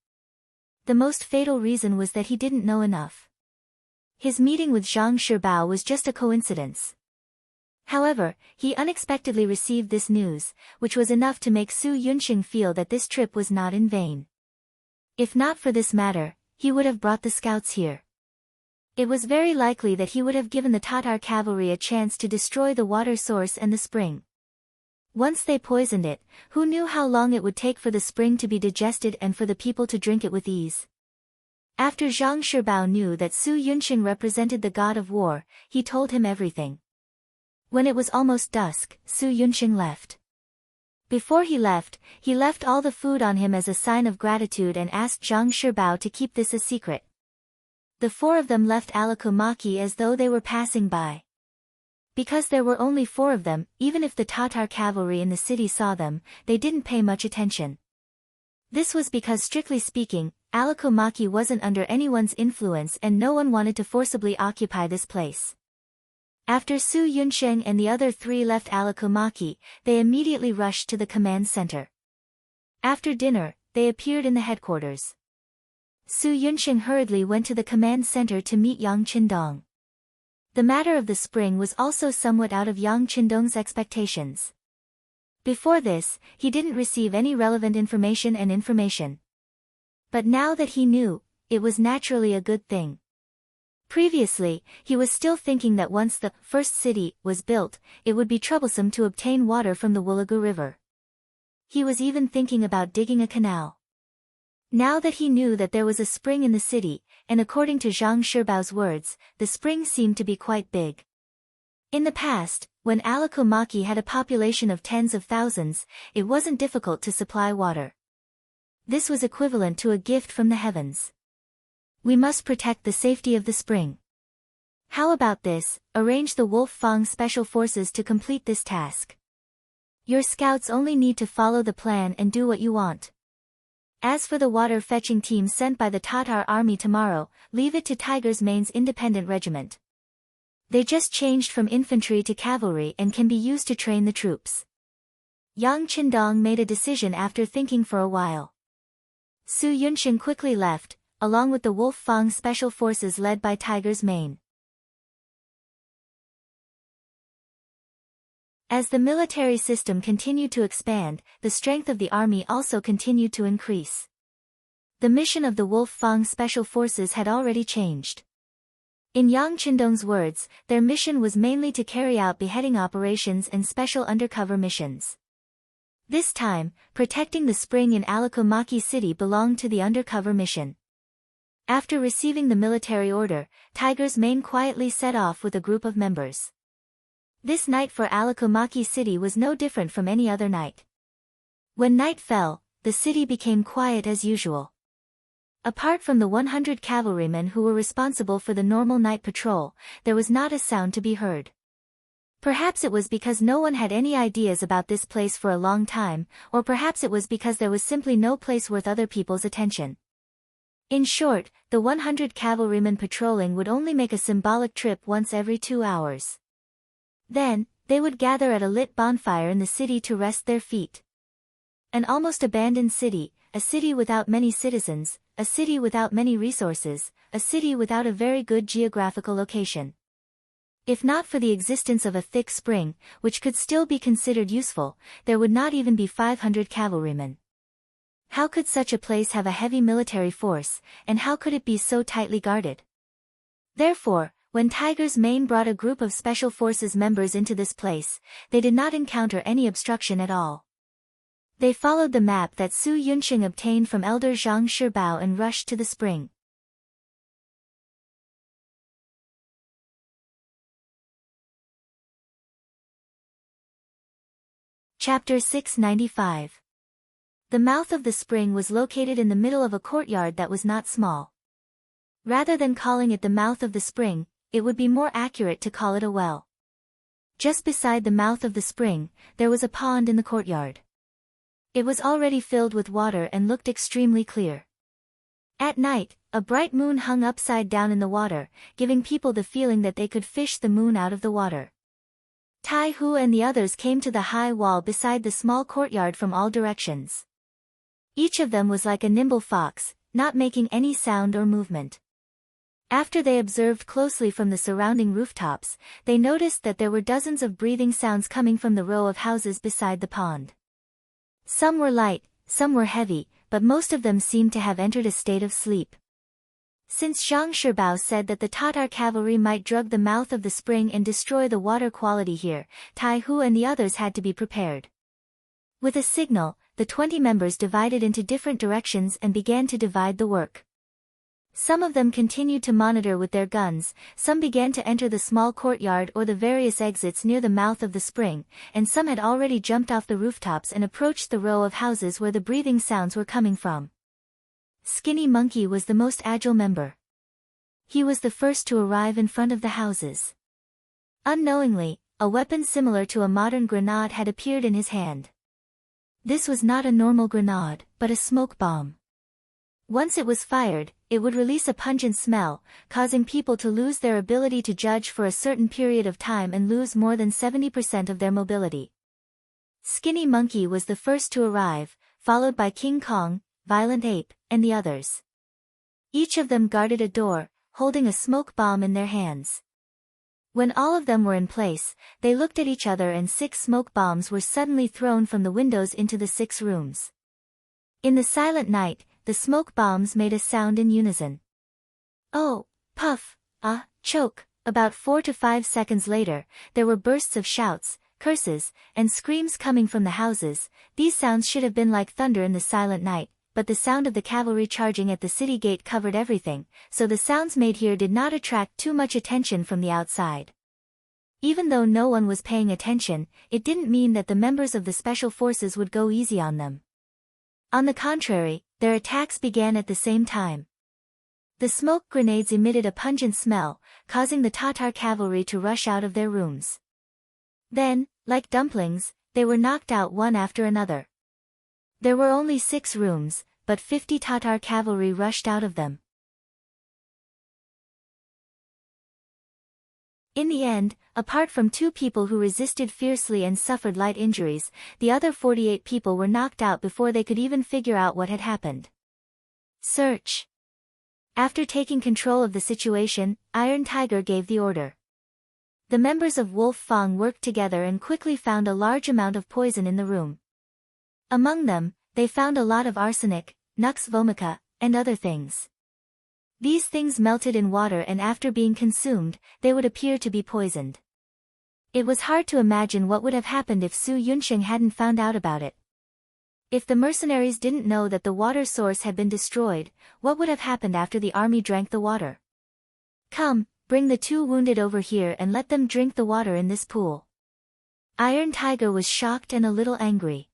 The most fatal reason was that he didn't know enough. His meeting with Zhang Shibao was just a coincidence. However, he unexpectedly received this news, which was enough to make Su Yunsheng feel that this trip was not in vain. If not for this matter, he would have brought the scouts here. It was very likely that he would have given the Tatar cavalry a chance to destroy the water source and the spring. Once they poisoned it, who knew how long it would take for the spring to be digested and for the people to drink it with ease? After Zhang Shibao knew that Su Yunsheng represented the god of war, he told him everything. When it was almost dusk, Su Yunsheng left. Before he left all the food on him as a sign of gratitude and asked Zhang Shibao to keep this a secret. The four of them left Alakomaki as though they were passing by. Because there were only 4 of them, even if the Tatar cavalry in the city saw them, they didn't pay much attention. This was because strictly speaking, Alakomaki wasn't under anyone's influence and no one wanted to forcibly occupy this place. After Su Yunsheng and the other 3 left Alakomaki, they immediately rushed to the command center. After dinner, they appeared in the headquarters. Su Yunsheng hurriedly went to the command center to meet Yang Qindong. The matter of the spring was also somewhat out of Yang Qindong's expectations. Before this, he didn't receive any relevant information. But now that he knew, it was naturally a good thing. Previously, he was still thinking that once the first city was built, it would be troublesome to obtain water from the Wulagu River. He was even thinking about digging a canal. Now that he knew that there was a spring in the city, and according to Zhang Shibao's words, the spring seemed to be quite big. In the past, when Alakomaki had a population of tens of thousands, it wasn't difficult to supply water. This was equivalent to a gift from the heavens. We must protect the safety of the spring. How about this, arrange the Wolf Fang special forces to complete this task. Your scouts only need to follow the plan and do what you want. As for the water-fetching team sent by the Tatar army tomorrow, leave it to Tiger's Mane's independent regiment. They just changed from infantry to cavalry and can be used to train the troops. Yang Qindong made a decision after thinking for a while. Su Yunsheng quickly left, along with the Wolf Fang special forces led by Tiger's Mane. As the military system continued to expand, the strength of the army also continued to increase. The mission of the Wolf Fang Special Forces had already changed. In Yang Qindong's words, their mission was mainly to carry out beheading operations and special undercover missions. This time, protecting the spring in Alikomaki City belonged to the undercover mission. After receiving the military order, Tiger's Mane quietly set off with a group of members. This night for Alikomaki City was no different from any other night. When night fell, the city became quiet as usual. Apart from the 100 cavalrymen who were responsible for the normal night patrol, there was not a sound to be heard. Perhaps it was because no one had any ideas about this place for a long time, or perhaps it was because there was simply no place worth other people's attention. In short, the 100 cavalrymen patrolling would only make a symbolic trip once every 2 hours. Then, they would gather at a lit bonfire in the city to rest their feet. An almost abandoned city, a city without many citizens, a city without many resources, a city without a very good geographical location. If not for the existence of a thick spring, which could still be considered useful, there would not even be 500 cavalrymen. How could such a place have a heavy military force, and how could it be so tightly guarded? Therefore, when Tiger's Mane brought a group of Special Forces members into this place, they did not encounter any obstruction at all. They followed the map that Su Yunxing obtained from Elder Zhang Shibao and rushed to the spring. Chapter 695. The mouth of the spring was located in the middle of a courtyard that was not small. Rather than calling it the mouth of the spring, it would be more accurate to call it a well. Just beside the mouth of the spring, there was a pond in the courtyard. It was already filled with water and looked extremely clear. At night, a bright moon hung upside down in the water, giving people the feeling that they could fish the moon out of the water. Tai Hu and the others came to the high wall beside the small courtyard from all directions. Each of them was like a nimble fox, not making any sound or movement. After they observed closely from the surrounding rooftops, they noticed that there were dozens of breathing sounds coming from the row of houses beside the pond. Some were light, some were heavy, but most of them seemed to have entered a state of sleep. Since Zhang Shibao said that the Tatar cavalry might drug the mouth of the spring and destroy the water quality here, Tai Hu and the others had to be prepared. With a signal, the 20 members divided into different directions and began to divide the work. Some of them continued to monitor with their guns, some began to enter the small courtyard or the various exits near the mouth of the spring, and some had already jumped off the rooftops and approached the row of houses where the breathing sounds were coming from. Skinny Monkey was the most agile member. He was the first to arrive in front of the houses. Unknowingly, a weapon similar to a modern grenade had appeared in his hand. This was not a normal grenade, but a smoke bomb. Once it was fired, it would release a pungent smell, causing people to lose their ability to judge for a certain period of time and lose more than 70% of their mobility. Skinny Monkey was the first to arrive, followed by King Kong, Violent Ape, and the others. Each of them guarded a door, holding a smoke bomb in their hands. When all of them were in place, they looked at each other and 6 smoke bombs were suddenly thrown from the windows into the 6 rooms. In the silent night, the smoke bombs made a sound in unison. Oh, puff, ah, choke. About 4 to 5 seconds later, there were bursts of shouts, curses, and screams coming from the houses. These sounds should have been like thunder in the silent night, but the sound of the cavalry charging at the city gate covered everything, so the sounds made here did not attract too much attention from the outside. Even though no one was paying attention, it didn't mean that the members of the special forces would go easy on them. On the contrary, their attacks began at the same time. The smoke grenades emitted a pungent smell, causing the Tatar cavalry to rush out of their rooms. Then, like dumplings, they were knocked out one after another. There were only 6 rooms, but 50 Tatar cavalry rushed out of them. In the end, apart from 2 people who resisted fiercely and suffered light injuries, the other 48 people were knocked out before they could even figure out what had happened. Search. After taking control of the situation, Iron Tiger gave the order. The members of Wolf Fang worked together and quickly found a large amount of poison in the room. Among them, they found a lot of arsenic, nux vomica, and other things. These things melted in water, and after being consumed, they would appear to be poisoned. It was hard to imagine what would have happened if Su Yunsheng hadn't found out about it. If the mercenaries didn't know that the water source had been destroyed, what would have happened after the army drank the water? Come, bring the 2 wounded over here and let them drink the water in this pool. Iron Tiger was shocked and a little angry.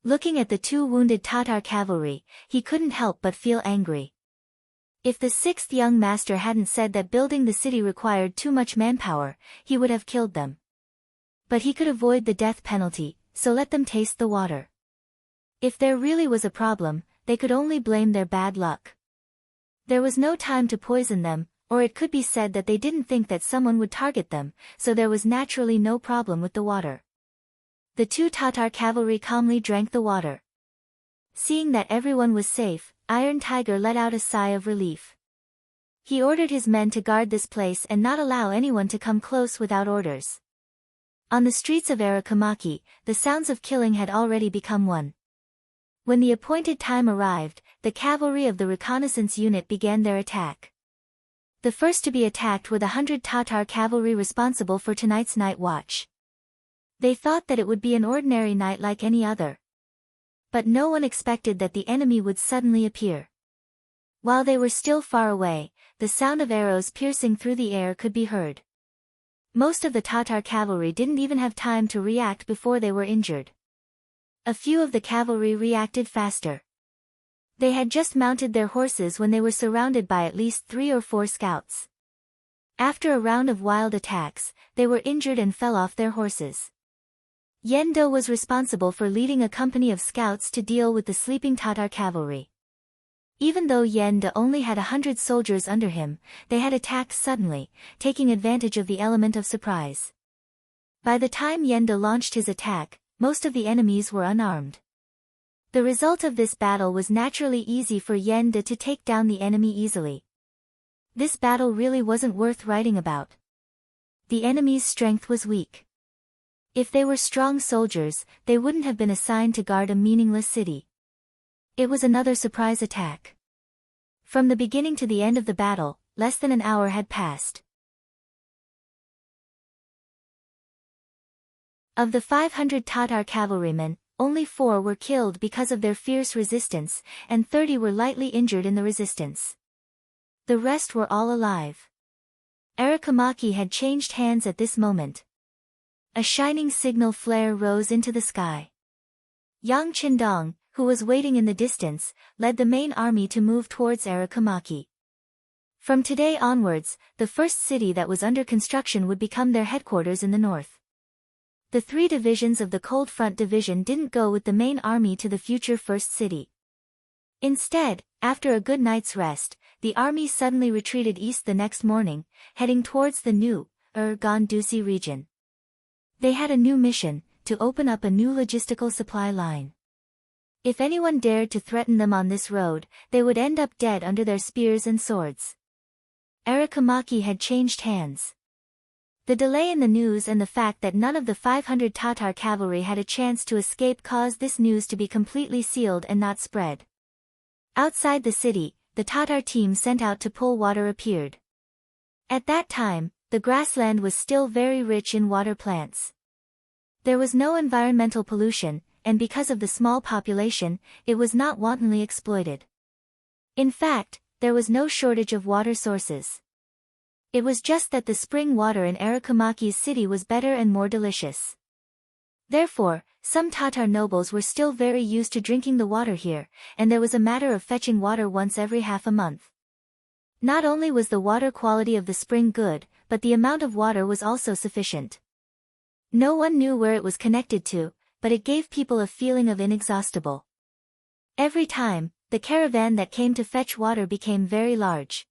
Looking at the 2 wounded Tatar cavalry, he couldn't help but feel angry. If the 6th young master hadn't said that building the city required too much manpower, he would have killed them. But he could avoid the death penalty, so let them taste the water. If there really was a problem, they could only blame their bad luck. There was no time to poison them, or it could be said that they didn't think that someone would target them, so there was naturally no problem with the water. The 2 Tatar cavalry calmly drank the water. Seeing that everyone was safe, Iron Tiger let out a sigh of relief. He ordered his men to guard this place and not allow anyone to come close without orders. On the streets of Arakamaki, the sounds of killing had already become one. When the appointed time arrived, the cavalry of the reconnaissance unit began their attack. The first to be attacked were the 100 Tatar cavalry responsible for tonight's night watch. They thought that it would be an ordinary night like any other. But no one expected that the enemy would suddenly appear. While they were still far away, the sound of arrows piercing through the air could be heard. Most of the Tatar cavalry didn't even have time to react before they were injured. A few of the cavalry reacted faster. They had just mounted their horses when they were surrounded by at least 3 or 4 scouts. After a round of wild attacks, they were injured and fell off their horses. Yendo was responsible for leading a company of scouts to deal with the sleeping Tatar cavalry. Even though Yendo only had 100 soldiers under him, they had attacked suddenly, taking advantage of the element of surprise. By the time Yendo launched his attack, most of the enemies were unarmed. The result of this battle was naturally easy for Yendo to take down the enemy easily. This battle really wasn't worth writing about. The enemy's strength was weak. If they were strong soldiers, they wouldn't have been assigned to guard a meaningless city. It was another surprise attack. From the beginning to the end of the battle, less than an hour had passed. Of the 500 Tatar cavalrymen, only 4 were killed because of their fierce resistance, and 30 were lightly injured in the resistance. The rest were all alive. Arakamaki had changed hands at this moment. A shining signal flare rose into the sky. Yang Qindong, who was waiting in the distance, led the main army to move towards Arakamaki. From today onwards, the first city that was under construction would become their headquarters in the north. The 3 divisions of the Cold Front Division didn't go with the main army to the future first city. Instead, after a good night's rest, the army suddenly retreated east the next morning, heading towards the new, Gandusi region. They had a new mission, to open up a new logistical supply line. If anyone dared to threaten them on this road, they would end up dead under their spears and swords. Arakamaki had changed hands. The delay in the news and the fact that none of the 500 Tatar cavalry had a chance to escape caused this news to be completely sealed and not spread. Outside the city, the Tatar team sent out to pull water appeared. At that time, the grassland was still very rich in water plants. There was no environmental pollution, and because of the small population, it was not wantonly exploited. In fact, there was no shortage of water sources. It was just that the spring water in Arakamaki's city was better and more delicious. Therefore, some Tatar nobles were still very used to drinking the water here, and there was a matter of fetching water once every half a month. Not only was the water quality of the spring good, but the amount of water was also sufficient. No one knew where it was connected to, but it gave people a feeling of inexhaustible. Every time, the caravan that came to fetch water became very large.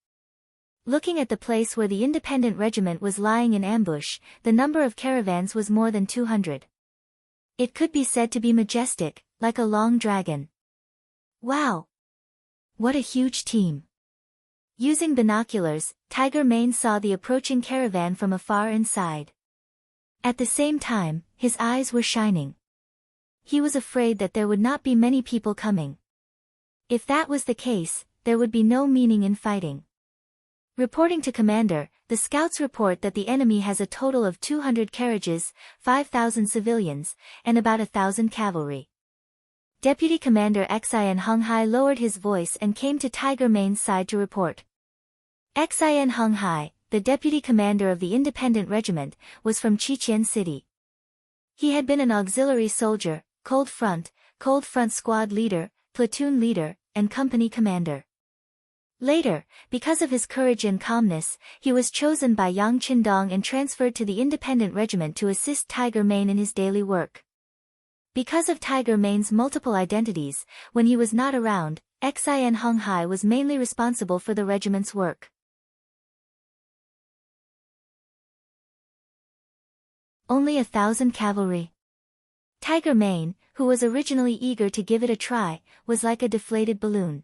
Looking at the place where the independent regiment was lying in ambush, the number of caravans was more than 200. It could be said to be majestic, like a long dragon. Wow! What a huge team! Using binoculars, Tiger Mane saw the approaching caravan from afar inside. At the same time, his eyes were shining. He was afraid that there would not be many people coming. If that was the case, there would be no meaning in fighting. Reporting to Commander, the scouts report that the enemy has a total of 200 carriages, 5,000 civilians, and about 1,000 cavalry. Deputy Commander Xin Honghai lowered his voice and came to Tiger Mane's side to report. Xin Honghai, the deputy commander of the independent regiment, was from Qiqian City. He had been an auxiliary soldier, cold front squad leader, platoon leader, and company commander. Later, because of his courage and calmness, he was chosen by Yang Qindong and transferred to the independent regiment to assist Tiger Mane in his daily work. Because of Tiger Mane's multiple identities, when he was not around, Xin Honghai was mainly responsible for the regiment's work. Only 1,000 cavalry. Tiger Mane, who was originally eager to give it a try, was like a deflated balloon.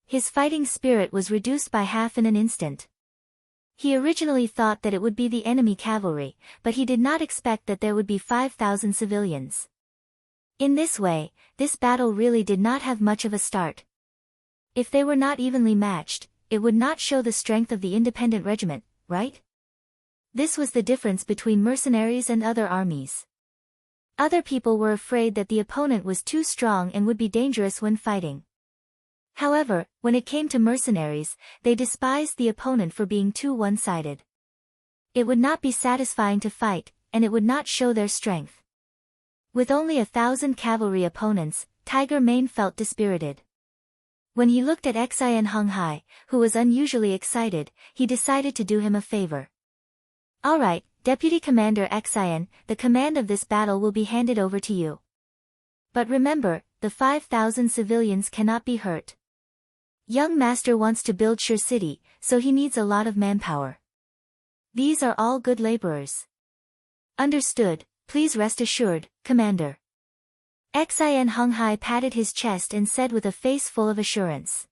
His fighting spirit was reduced by half in an instant. He originally thought that it would be the enemy cavalry, but he did not expect that there would be 5,000 civilians. In this way, this battle really did not have much of a start. If they were not evenly matched, it would not show the strength of the independent regiment, right? This was the difference between mercenaries and other armies. Other people were afraid that the opponent was too strong and would be dangerous when fighting. However, when it came to mercenaries, they despised the opponent for being too one-sided. It would not be satisfying to fight, and it would not show their strength. With only 1,000 cavalry opponents, Tiger Mane felt dispirited. When he looked at Xin Honghai, who was unusually excited, he decided to do him a favor. All right, Deputy Commander Xin, the command of this battle will be handed over to you. But remember, the 5,000 civilians cannot be hurt. Young Master wants to build Shur City, so he needs a lot of manpower. These are all good laborers. Understood, please rest assured, Commander. Xin Honghai patted his chest and said with a face full of assurance.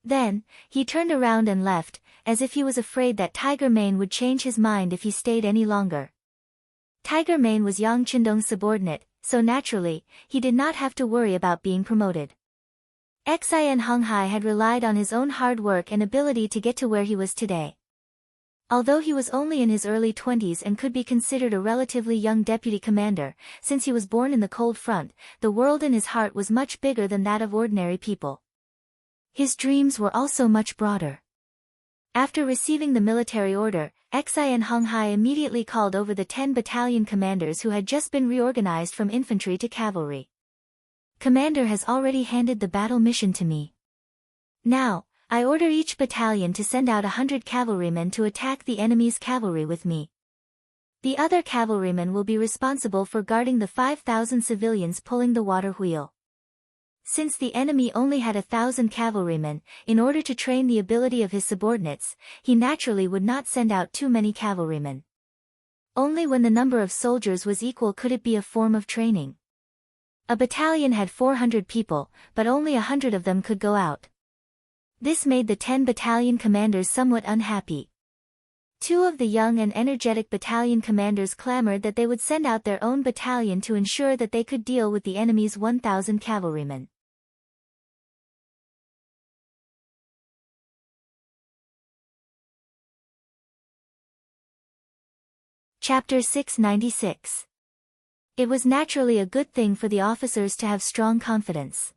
Then, he turned around and left, as if he was afraid that Tiger Mane would change his mind if he stayed any longer. Tiger Mane was Yang Qindong's subordinate, so naturally, he did not have to worry about being promoted. Xin Honghai had relied on his own hard work and ability to get to where he was today. Although he was only in his early 20s and could be considered a relatively young deputy commander, since he was born in the cold front, the world in his heart was much bigger than that of ordinary people. His dreams were also much broader. After receiving the military order, Xin Honghai immediately called over the 10 battalion commanders who had just been reorganized from infantry to cavalry. Commander has already handed the battle mission to me. Now, I order each battalion to send out 100 cavalrymen to attack the enemy's cavalry with me. The other cavalrymen will be responsible for guarding the 5,000 civilians pulling the water wheel. Since the enemy only had 1,000 cavalrymen, in order to train the ability of his subordinates, he naturally would not send out too many cavalrymen. Only when the number of soldiers was equal could it be a form of training. A battalion had 400 people, but only 100 of them could go out. This made the 10 battalion commanders somewhat unhappy. 2 of the young and energetic battalion commanders clamored that they would send out their own battalion to ensure that they could deal with the enemy's 1,000 cavalrymen. Chapter 696. It was naturally a good thing for the officers to have strong confidence.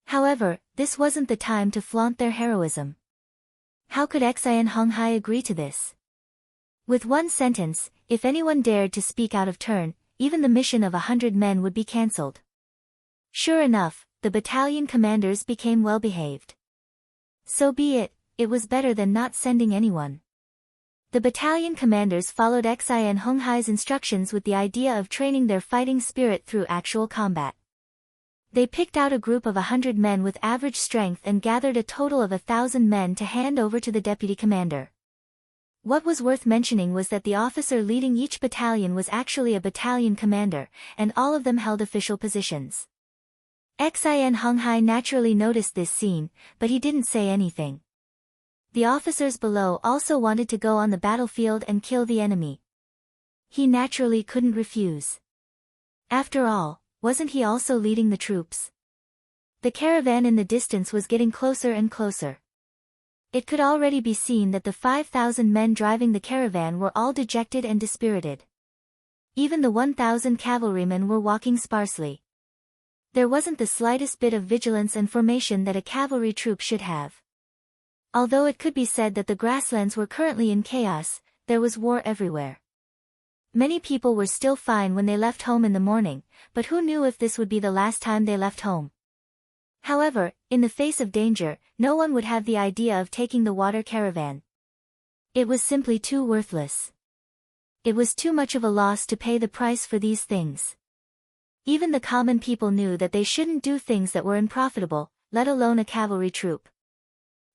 However, this wasn't the time to flaunt their heroism. How could Xin Honghai agree to this? With one sentence, if anyone dared to speak out of turn, even the mission of 100 men would be cancelled. Sure enough, the battalion commanders became well-behaved. So be it, it was better than not sending anyone. The battalion commanders followed Xin Honghai's instructions with the idea of training their fighting spirit through actual combat. They picked out a group of 100 men with average strength and gathered a total of 1,000 men to hand over to the deputy commander. What was worth mentioning was that the officer leading each battalion was actually a battalion commander, and all of them held official positions. Xin Honghai naturally noticed this scene, but he didn't say anything. The officers below also wanted to go on the battlefield and kill the enemy. He naturally couldn't refuse. After all, wasn't he also leading the troops? The caravan in the distance was getting closer and closer. It could already be seen that the 5,000 men driving the caravan were all dejected and dispirited. Even the 1,000 cavalrymen were walking sparsely. There wasn't the slightest bit of vigilance and formation that a cavalry troop should have. Although it could be said that the grasslands were currently in chaos, there was war everywhere. Many people were still fine when they left home in the morning, but who knew if this would be the last time they left home? However, in the face of danger, no one would have the idea of taking the water caravan. It was simply too worthless. It was too much of a loss to pay the price for these things. Even the common people knew that they shouldn't do things that were unprofitable, let alone a cavalry troop.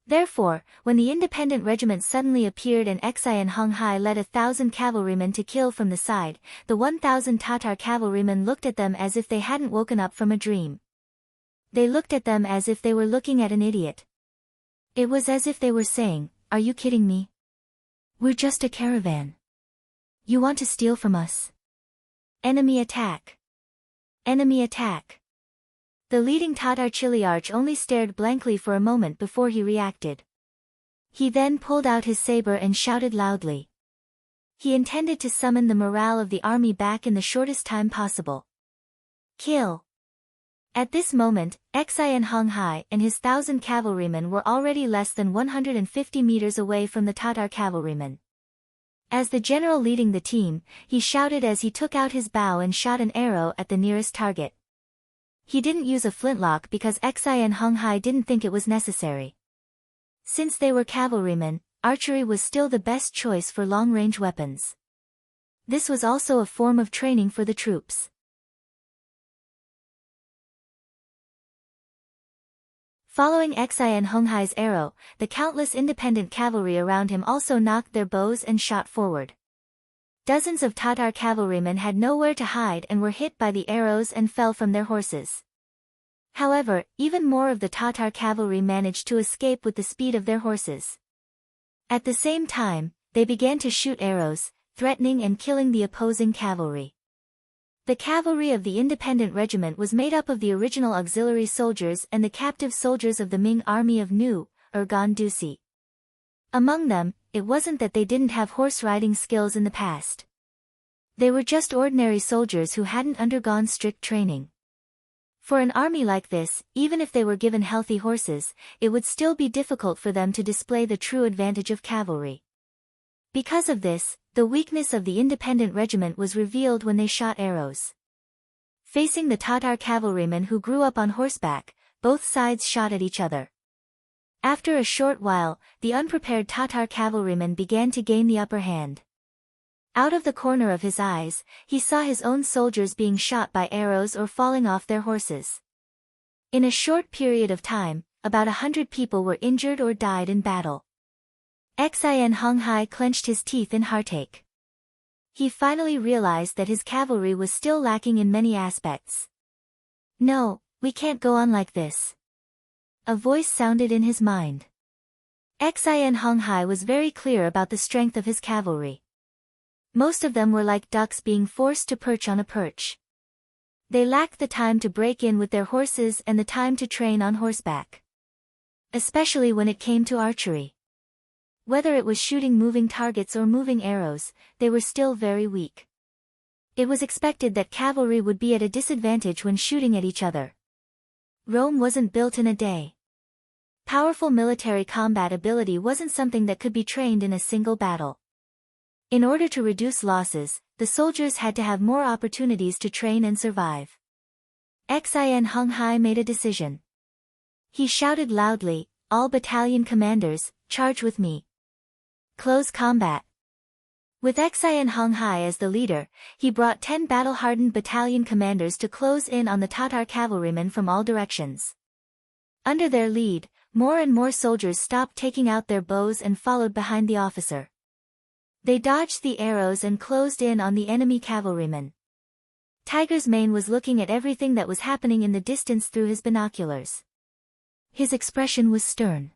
Therefore, when the independent regiment suddenly appeared and Xian Honghai led 1,000 cavalrymen to kill from the side, the 1,000 Tatar cavalrymen looked at them as if they hadn't woken up from a dream. They looked at them as if they were looking at an idiot. It was as if they were saying, "Are you kidding me? We're just a caravan. You want to steal from us? Enemy attack! Enemy attack!" The leading Tatar Chiliarch only stared blankly for a moment before he reacted. He then pulled out his saber and shouted loudly. He intended to summon the morale of the army back in the shortest time possible. Kill! At this moment, Xian Honghai and his 1,000 cavalrymen were already less than 150 meters away from the Tatar cavalrymen. As the general leading the team, he shouted as he took out his bow and shot an arrow at the nearest target. He didn't use a flintlock because Xian Honghai didn't think it was necessary. Since they were cavalrymen, archery was still the best choice for long-range weapons. This was also a form of training for the troops. Following Xian Honghai's arrow, the countless independent cavalry around him also knocked their bows and shot forward. Dozens of Tatar cavalrymen had nowhere to hide and were hit by the arrows and fell from their horses. However, even more of the Tatar cavalry managed to escape with the speed of their horses. At the same time, they began to shoot arrows, threatening and killing the opposing cavalry. The cavalry of the independent regiment was made up of the original auxiliary soldiers and the captive soldiers of the Ming army of New, Urgan Dusi. Among them, it wasn't that they didn't have horse-riding skills in the past. They were just ordinary soldiers who hadn't undergone strict training. For an army like this, even if they were given healthy horses, it would still be difficult for them to display the true advantage of cavalry. Because of this, the weakness of the independent regiment was revealed when they shot arrows. Facing the Tatar cavalrymen who grew up on horseback, both sides shot at each other. After a short while, the unprepared Tatar cavalryman began to gain the upper hand. Out of the corner of his eyes, he saw his own soldiers being shot by arrows or falling off their horses. In a short period of time, about 100 people were injured or died in battle. Xian Honghai clenched his teeth in heartache. He finally realized that his cavalry was still lacking in many aspects. "No, we can't go on like this." A voice sounded in his mind. Xian Honghai was very clear about the strength of his cavalry. Most of them were like ducks being forced to perch on a perch. They lacked the time to break in with their horses and the time to train on horseback. Especially when it came to archery. Whether it was shooting moving targets or moving arrows, they were still very weak. It was expected that cavalry would be at a disadvantage when shooting at each other. Rome wasn't built in a day. Powerful military combat ability wasn't something that could be trained in a single battle. In order to reduce losses, the soldiers had to have more opportunities to train and survive. Xian Honghai made a decision. He shouted loudly, "All battalion commanders, charge with me." Close combat. With Xian Honghai as the leader, he brought 10 battle-hardened battalion commanders to close in on the Tatar cavalrymen from all directions. Under their lead, more and more soldiers stopped taking out their bows and followed behind the officer. They dodged the arrows and closed in on the enemy cavalrymen. Tiger's Mane was looking at everything that was happening in the distance through his binoculars. His expression was stern.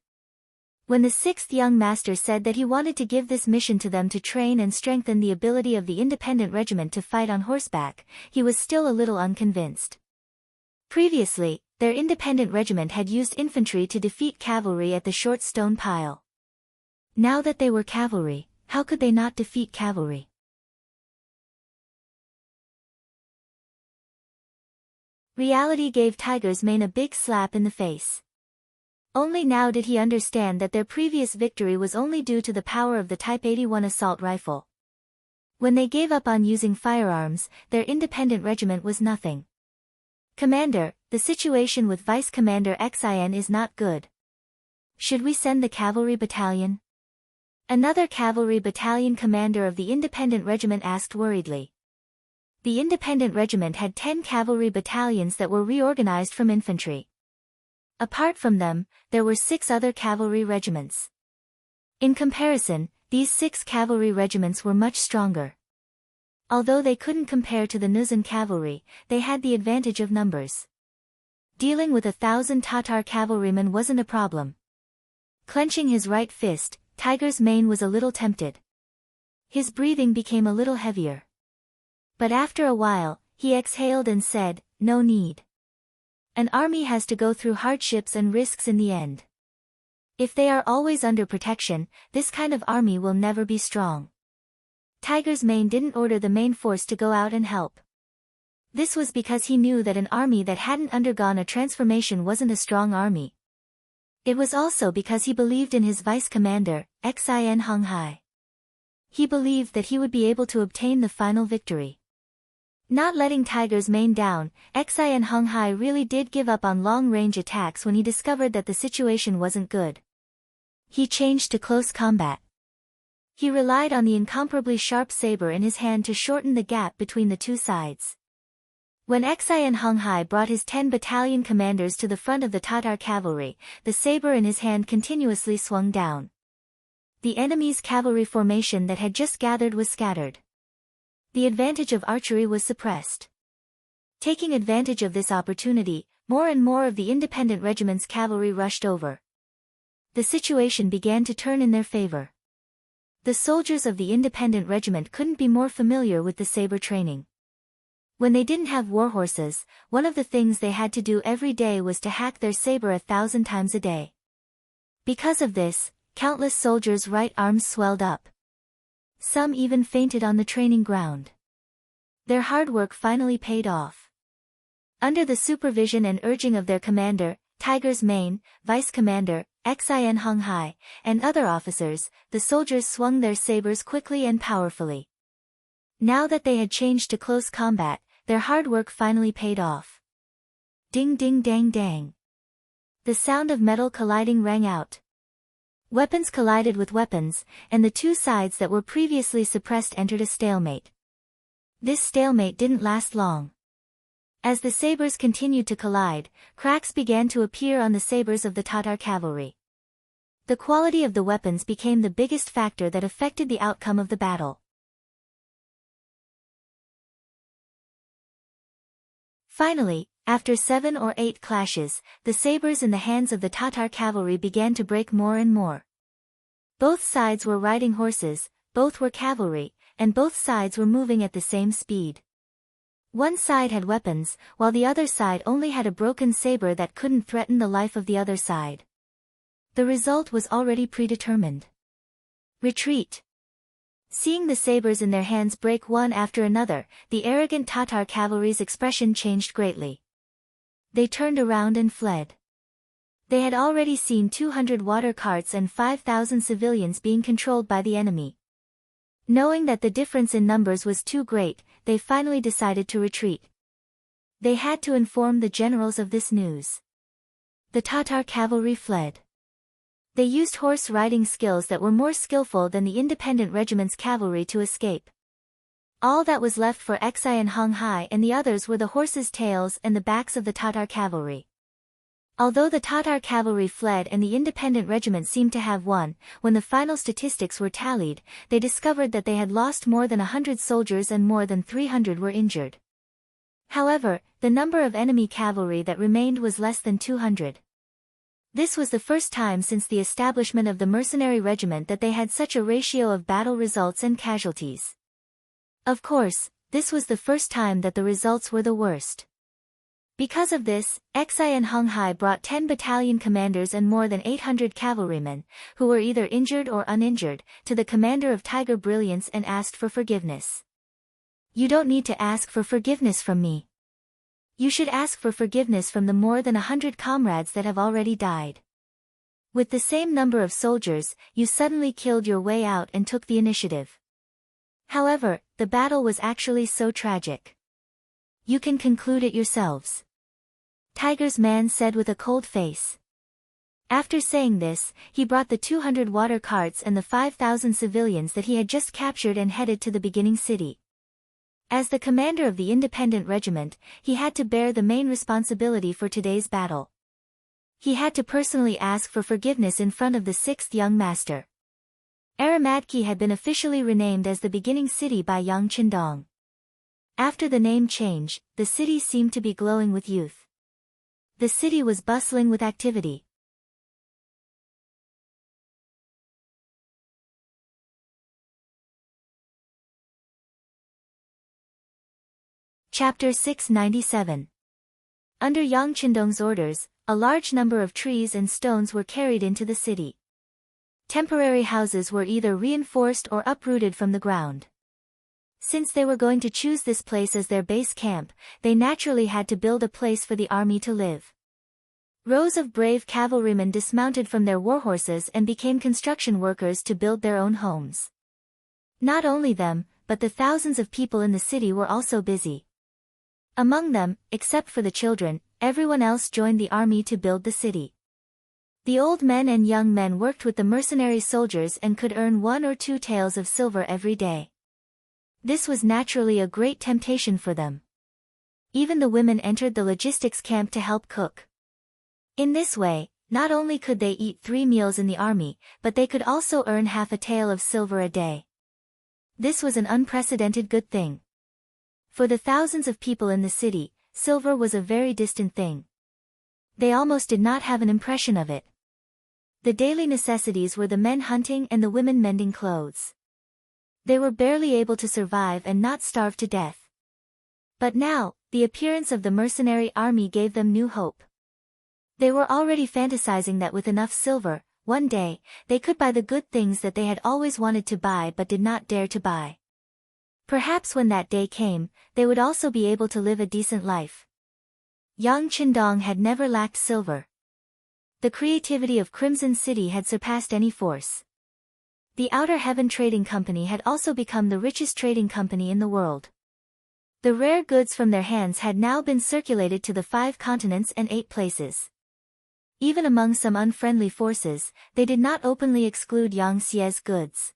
When the sixth young master said that he wanted to give this mission to them to train and strengthen the ability of the independent regiment to fight on horseback, he was still a little unconvinced. Previously, their independent regiment had used infantry to defeat cavalry at the short stone pile. Now that they were cavalry, how could they not defeat cavalry? Reality gave Tiger's Mane a big slap in the face. Only now did he understand that their previous victory was only due to the power of the Type 81 assault rifle. When they gave up on using firearms, their independent regiment was nothing. Commander, the situation with Vice Commander Xin is not good. Should we send the cavalry battalion? Another cavalry battalion commander of the independent regiment asked worriedly. The independent regiment had 10 cavalry battalions that were reorganized from infantry. Apart from them, there were 6 other cavalry regiments. In comparison, these 6 cavalry regiments were much stronger. Although they couldn't compare to the Nuzan cavalry, they had the advantage of numbers. Dealing with 1,000 Tatar cavalrymen wasn't a problem. Clenching his right fist, Tiger's Mane was a little tempted. His breathing became a little heavier. But after a while, he exhaled and said, "No need. An army has to go through hardships and risks in the end. If they are always under protection, this kind of army will never be strong." Tiger's Mane didn't order the main force to go out and help. This was because he knew that an army that hadn't undergone a transformation wasn't a strong army. It was also because he believed in his vice commander, Xin Honghai. He believed that he would be able to obtain the final victory. Not letting Tiger's Mane down, Xin Honghai really did give up on long-range attacks when he discovered that the situation wasn't good. He changed to close combat. He relied on the incomparably sharp saber in his hand to shorten the gap between the two sides. When Xin Honghai brought his 10 battalion commanders to the front of the Tatar cavalry, the saber in his hand continuously swung down. The enemy's cavalry formation that had just gathered was scattered. The advantage of archery was suppressed. Taking advantage of this opportunity, more and more of the independent regiment's cavalry rushed over. The situation began to turn in their favor. The soldiers of the independent regiment couldn't be more familiar with the saber training. When they didn't have war horses, one of the things they had to do every day was to hack their saber 1,000 times a day. Because of this, countless soldiers' right arms swelled up. Some even fainted on the training ground. Their hard work finally paid off. Under the supervision and urging of their commander, Tiger's Mane, vice commander, Xin Honghai, and other officers, the soldiers swung their sabers quickly and powerfully. Now that they had changed to close combat, their hard work finally paid off. Ding ding dang dang. The sound of metal colliding rang out. Weapons collided with weapons, and the two sides that were previously suppressed entered a stalemate. This stalemate didn't last long. As the sabers continued to collide, cracks began to appear on the sabers of the Tatar cavalry. The quality of the weapons became the biggest factor that affected the outcome of the battle. Finally, after 7 or 8 clashes, the sabers in the hands of the Tatar cavalry began to break more and more. Both sides were riding horses, both were cavalry, and both sides were moving at the same speed. One side had weapons, while the other side only had a broken saber that couldn't threaten the life of the other side. The result was already predetermined. Retreat. Seeing the sabers in their hands break one after another, the arrogant Tatar cavalry's expression changed greatly. They turned around and fled. They had already seen 200 water carts and 5,000 civilians being controlled by the enemy. Knowing that the difference in numbers was too great, they finally decided to retreat. They had to inform the generals of this news. The Tatar cavalry fled. They used horse riding skills that were more skillful than the independent regiment's cavalry to escape. All that was left for Xin Honghai and the others were the horses' tails and the backs of the Tatar cavalry. Although the Tatar cavalry fled and the independent regiment seemed to have won, when the final statistics were tallied, they discovered that they had lost more than 100 soldiers and more than 300 were injured. However, the number of enemy cavalry that remained was less than 200. This was the first time since the establishment of the mercenary regiment that they had such a ratio of battle results and casualties. Of course, this was the first time that the results were the worst. Because of this, Xi and Hung Hai brought 10 battalion commanders and more than 800 cavalrymen, who were either injured or uninjured, to the commander of Tiger Brilliance and asked for forgiveness. You don't need to ask for forgiveness from me. You should ask for forgiveness from the more than 100 comrades that have already died. With the same number of soldiers, you suddenly killed your way out and took the initiative. However, the battle was actually so tragic. You can conclude it yourselves. Tiger's man said with a cold face. After saying this, he brought the 200 water carts and the 5,000 civilians that he had just captured and headed to the beginning city. As the commander of the independent regiment, he had to bear the main responsibility for today's battle. He had to personally ask for forgiveness in front of the 6th young master. Aramadki had been officially renamed as the beginning city by Yang Qindong. After the name change, the city seemed to be glowing with youth. The city was bustling with activity. Chapter 697. Under Yang Qindong's orders, a large number of trees and stones were carried into the city. Temporary houses were either reinforced or uprooted from the ground. Since they were going to choose this place as their base camp, they naturally had to build a place for the army to live. Rows of brave cavalrymen dismounted from their warhorses and became construction workers to build their own homes. Not only them, but the thousands of people in the city were also busy. Among them, except for the children, everyone else joined the army to build the city. The old men and young men worked with the mercenary soldiers and could earn 1 or 2 taels of silver every day. This was naturally a great temptation for them. Even the women entered the logistics camp to help cook. In this way, not only could they eat 3 meals in the army, but they could also earn half a tael of silver a day. This was an unprecedented good thing. For the thousands of people in the city, silver was a very distant thing. They almost did not have an impression of it. The daily necessities were the men hunting and the women mending clothes. They were barely able to survive and not starve to death. But now, the appearance of the mercenary army gave them new hope. They were already fantasizing that with enough silver, one day, they could buy the good things that they had always wanted to buy but did not dare to buy. Perhaps when that day came, they would also be able to live a decent life. Yang Qindong had never lacked silver. The creativity of Crimson City had surpassed any force. The Outer Heaven Trading Company had also become the richest trading company in the world. The rare goods from their hands had now been circulated to the 5 continents and 8 places. Even among some unfriendly forces, they did not openly exclude Yang Xie's goods.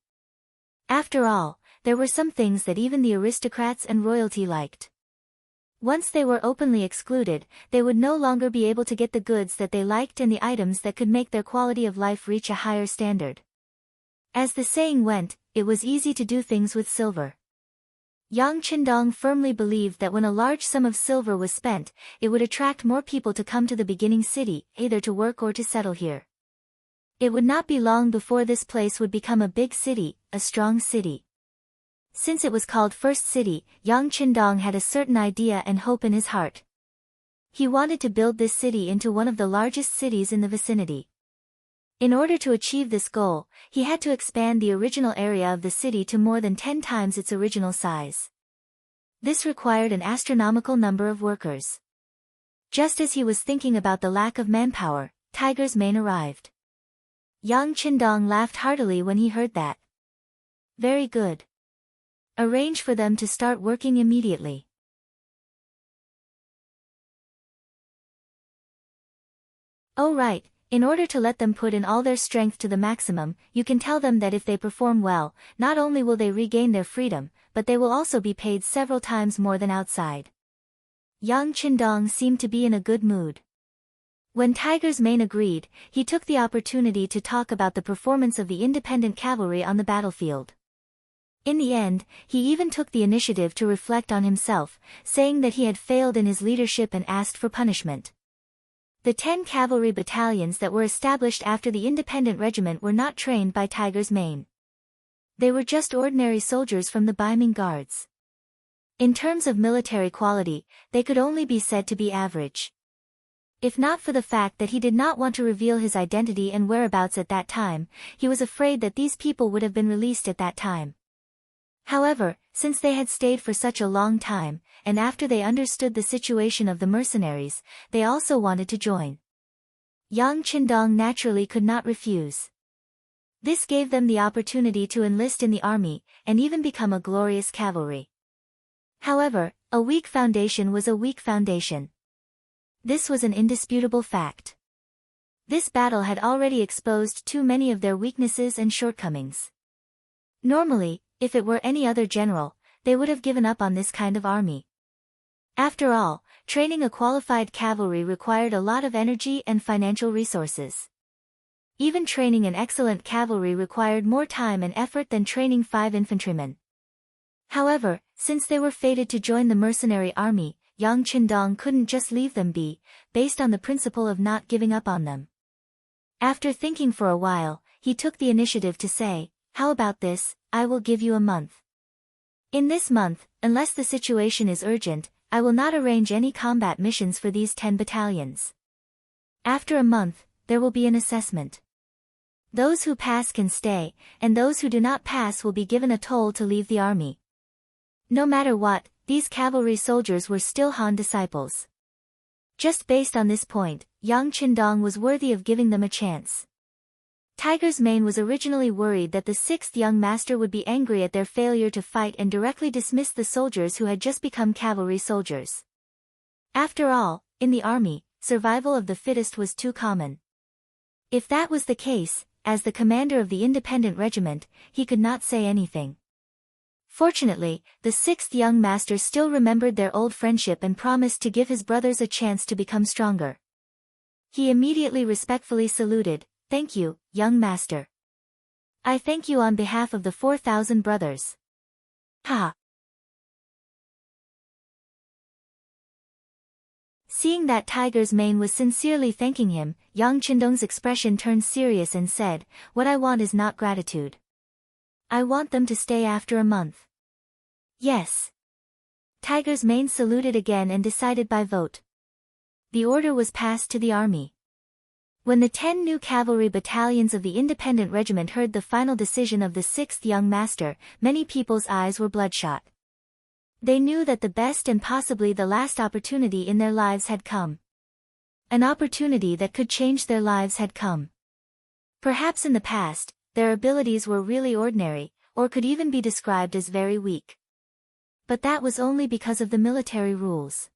After all, there were some things that even the aristocrats and royalty liked. Once they were openly excluded, they would no longer be able to get the goods that they liked and the items that could make their quality of life reach a higher standard. As the saying went, it was easy to do things with silver. Yang Qindong firmly believed that when a large sum of silver was spent, it would attract more people to come to the beginning city, either to work or to settle here. It would not be long before this place would become a big city, a strong city. Since it was called First City, Yang Qindong had a certain idea and hope in his heart. He wanted to build this city into one of the largest cities in the vicinity. In order to achieve this goal, he had to expand the original area of the city to more than 10 times its original size. This required an astronomical number of workers. Just as he was thinking about the lack of manpower, Tiger's mane arrived. Yang Qindong laughed heartily when he heard that. Very good. Arrange for them to start working immediately. Oh right. In order to let them put in all their strength to the maximum, you can tell them that if they perform well, not only will they regain their freedom, but they will also be paid several times more than outside. Yang Qindong seemed to be in a good mood. When Tiger's mane agreed, he took the opportunity to talk about the performance of the independent cavalry on the battlefield. In the end, he even took the initiative to reflect on himself, saying that he had failed in his leadership and asked for punishment. The 10 cavalry battalions that were established after the independent regiment were not trained by Tiger's Mane. They were just ordinary soldiers from the Baiming Guards. In terms of military quality, they could only be said to be average. If not for the fact that he did not want to reveal his identity and whereabouts at that time, he was afraid that these people would have been released at that time. However, since they had stayed for such a long time, and after they understood the situation of the mercenaries, they also wanted to join. Yang Qindong naturally could not refuse. This gave them the opportunity to enlist in the army, and even become a glorious cavalry. However, a weak foundation was a weak foundation. This was an indisputable fact. This battle had already exposed too many of their weaknesses and shortcomings. Normally, if it were any other general, they would have given up on this kind of army. After all, training a qualified cavalry required a lot of energy and financial resources. Even training an excellent cavalry required more time and effort than training 5 infantrymen. However, since they were fated to join the mercenary army, Yang Qindong couldn't just leave them be, based on the principle of not giving up on them. After thinking for a while, he took the initiative to say, "How about this, I will give you a month. In this month, unless the situation is urgent, I will not arrange any combat missions for these 10 battalions. After a month, there will be an assessment. Those who pass can stay, and those who do not pass will be given a toll to leave the army." No matter what, these cavalry soldiers were still Han disciples. Just based on this point, Yang Qindong was worthy of giving them a chance. Tiger's Mane was originally worried that the 6th young master would be angry at their failure to fight and directly dismiss the soldiers who had just become cavalry soldiers. After all, in the army, survival of the fittest was too common. If that was the case, as the commander of the independent regiment, he could not say anything. Fortunately, the 6th young master still remembered their old friendship and promised to give his brothers a chance to become stronger. He immediately respectfully saluted, "Thank you, young master. I thank you on behalf of the 4,000 brothers." Ha! Seeing that Tiger's Mane was sincerely thanking him, Yang Qindong's expression turned serious and said, "What I want is not gratitude. I want them to stay after a month." "Yes." Tiger's Mane saluted again and decided by vote. The order was passed to the army. When the 10 new cavalry battalions of the independent regiment heard the final decision of the 6th young master, many people's eyes were bloodshot. They knew that the best and possibly the last opportunity in their lives had come. An opportunity that could change their lives had come. Perhaps in the past, their abilities were really ordinary, or could even be described as very weak. But that was only because of the military rules.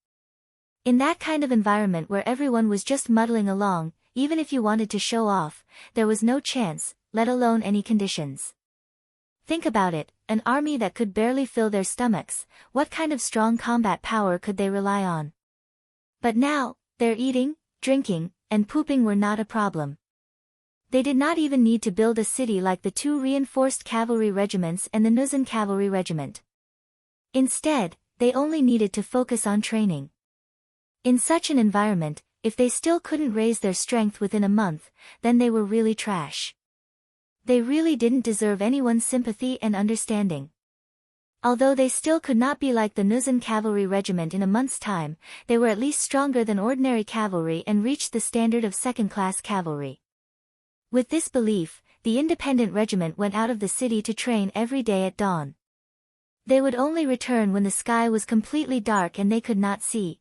In that kind of environment where everyone was just muddling along, even if you wanted to show off, there was no chance, let alone any conditions. Think about it, an army that could barely fill their stomachs, what kind of strong combat power could they rely on? But now, their eating, drinking, and pooping were not a problem. They did not even need to build a city like the 2 reinforced cavalry regiments and the Nuzan cavalry regiment. Instead, they only needed to focus on training. In such an environment, if they still couldn't raise their strength within a month, then they were really trash. They really didn't deserve anyone's sympathy and understanding. Although they still could not be like the Nuzan cavalry regiment in a month's time, they were at least stronger than ordinary cavalry and reached the standard of second-class cavalry. With this belief, the independent regiment went out of the city to train every day at dawn. They would only return when the sky was completely dark and they could not see.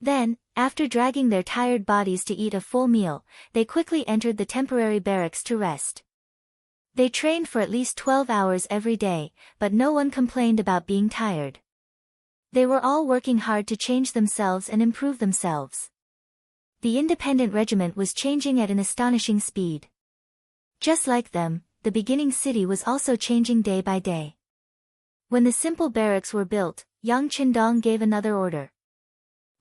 Then, after dragging their tired bodies to eat a full meal, they quickly entered the temporary barracks to rest. They trained for at least 12 hours every day, but no one complained about being tired. They were all working hard to change themselves and improve themselves. The independent regiment was changing at an astonishing speed. Just like them, the beginning city was also changing day by day. When the simple barracks were built, Yang Qindong gave another order.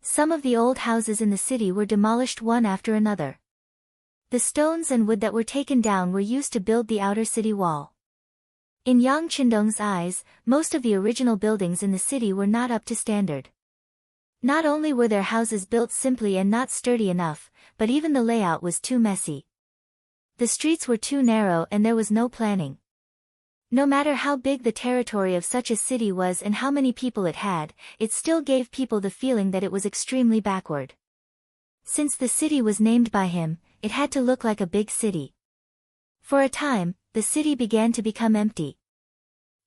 Some of the old houses in the city were demolished one after another. The stones and wood that were taken down were used to build the outer city wall. In Yang Qindong's eyes, most of the original buildings in the city were not up to standard. Not only were their houses built simply and not sturdy enough, but even the layout was too messy. The streets were too narrow and there was no planning. No matter how big the territory of such a city was and how many people it had, it still gave people the feeling that it was extremely backward. Since the city was named by him, it had to look like a big city. For a time, the city began to become empty.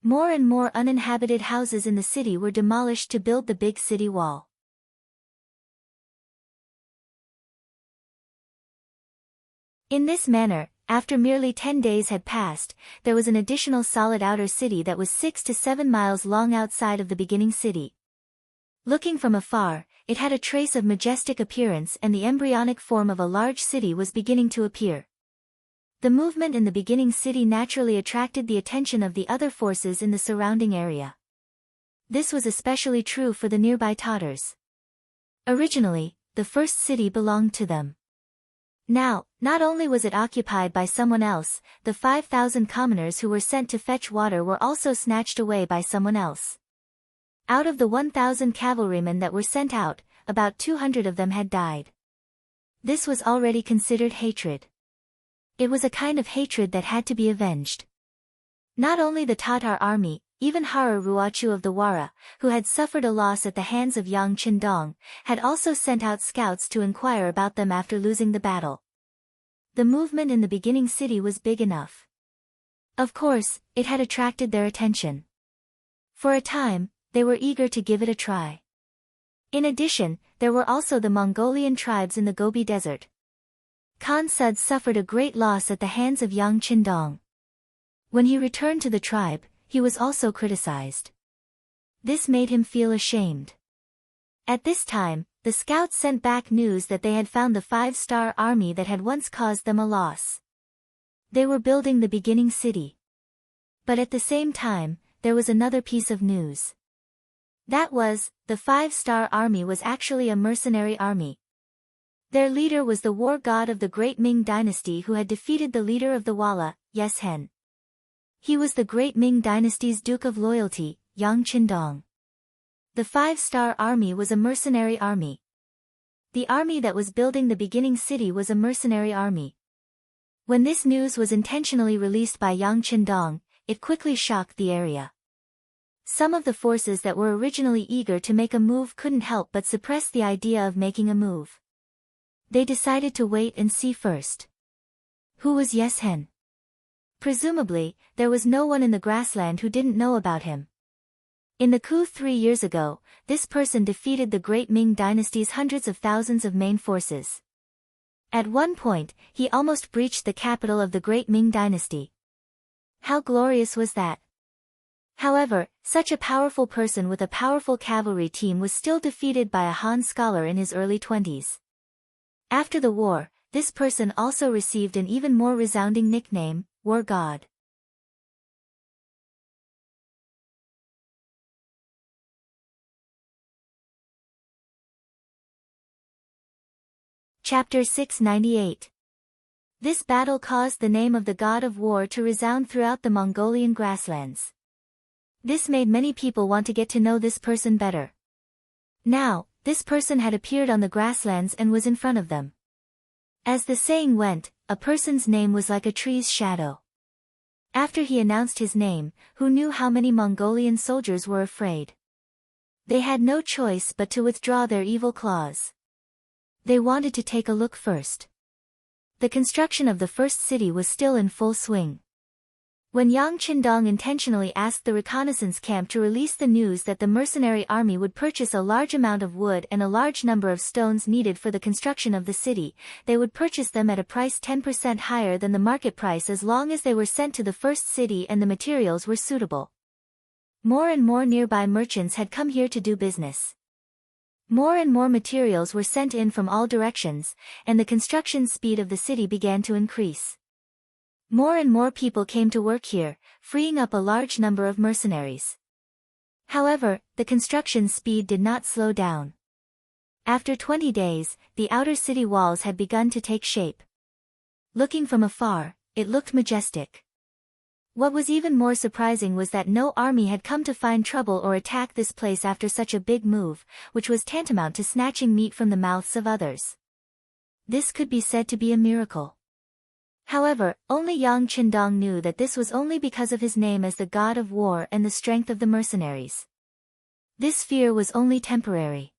More and more uninhabited houses in the city were demolished to build the big city wall. In this manner, after merely 10 days had passed, there was an additional solid outer city that was 6 to 7 miles long outside of the beginning city. Looking from afar, it had a trace of majestic appearance and the embryonic form of a large city was beginning to appear. The movement in the beginning city naturally attracted the attention of the other forces in the surrounding area. This was especially true for the nearby Tatars. Originally, the first city belonged to them. Now, not only was it occupied by someone else, the 5,000 commoners who were sent to fetch water were also snatched away by someone else. Out of the 1,000 cavalrymen that were sent out, about 200 of them had died. This was already considered hatred. It was a kind of hatred that had to be avenged. Not only the Tatar army, even Hara Ruachu of the Wara, who had suffered a loss at the hands of Yang Qindong, had also sent out scouts to inquire about them after losing the battle. The movement in the beginning city was big enough. Of course, it had attracted their attention. For a time, they were eager to give it a try. In addition, there were also the Mongolian tribes in the Gobi Desert. Khan Sud suffered a great loss at the hands of Yang Qindong. When he returned to the tribe, he was also criticized. This made him feel ashamed. At this time, the scouts sent back news that they had found the 5-star army that had once caused them a loss. They were building the beginning city. But at the same time, there was another piece of news. That was, the 5-star army was actually a mercenary army. Their leader was the war god of the great Ming dynasty who had defeated the leader of the Wala, Yeshen. He was the great Ming dynasty's Duke of Loyalty, Yang Qindong. The 5-star army was a mercenary army. The army that was building the beginning city was a mercenary army. When this news was intentionally released by Yang Qindong, it quickly shocked the area. Some of the forces that were originally eager to make a move couldn't help but suppress the idea of making a move. They decided to wait and see first. Who was Yeshen? Presumably, there was no one in the grassland who didn't know about him. In the coup 3 years ago, this person defeated the great Ming dynasty's hundreds of thousands of main forces. At one point, he almost breached the capital of the great Ming dynasty. How glorious was that? However, such a powerful person with a powerful cavalry team was still defeated by a Han scholar in his early 20s. After the war, this person also received an even more resounding nickname, War God. Chapter 698. This battle caused the name of the god of war to resound throughout the Mongolian grasslands. This made many people want to get to know this person better. Now, this person had appeared on the grasslands and was in front of them. As the saying went, a person's name was like a tree's shadow. After he announced his name, who knew how many Mongolian soldiers were afraid? They had no choice but to withdraw their evil claws. They wanted to take a look first. The construction of the first city was still in full swing. When Yang Qindong intentionally asked the reconnaissance camp to release the news that the mercenary army would purchase a large amount of wood and a large number of stones needed for the construction of the city, they would purchase them at a price 10% higher than the market price as long as they were sent to the first city and the materials were suitable. More and more nearby merchants had come here to do business. More and more materials were sent in from all directions, and the construction speed of the city began to increase. More and more people came to work here, freeing up a large number of mercenaries. However, the construction speed did not slow down. After 20 days, the outer city walls had begun to take shape. Looking from afar, it looked majestic. What was even more surprising was that no army had come to find trouble or attack this place after such a big move, which was tantamount to snatching meat from the mouths of others. This could be said to be a miracle. However, only Yang Qindong knew that this was only because of his name as the god of war and the strength of the mercenaries. This fear was only temporary.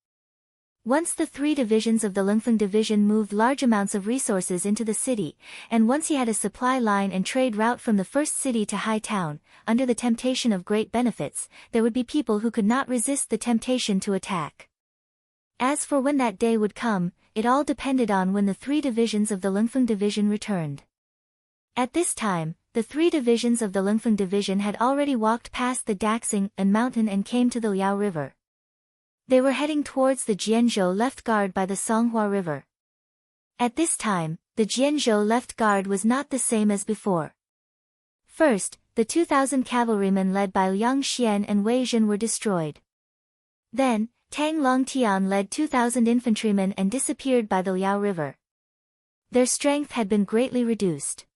Once the 3 divisions of the Lingfeng division moved large amounts of resources into the city, and once he had a supply line and trade route from the first city to High Town, under the temptation of great benefits, there would be people who could not resist the temptation to attack. As for when that day would come, it all depended on when the 3 divisions of the Lingfeng division returned. At this time, the 3 divisions of the Lingfeng division had already walked past the Daxing and mountain and came to the Liao River. They were heading towards the Jianzhou left guard by the Songhua River. At this time, the Jianzhou left guard was not the same as before. First, the 2,000 cavalrymen led by Liang Xian and Wei Zhen were destroyed. Then, Tang Longtian led 2,000 infantrymen and disappeared by the Liao River. Their strength had been greatly reduced.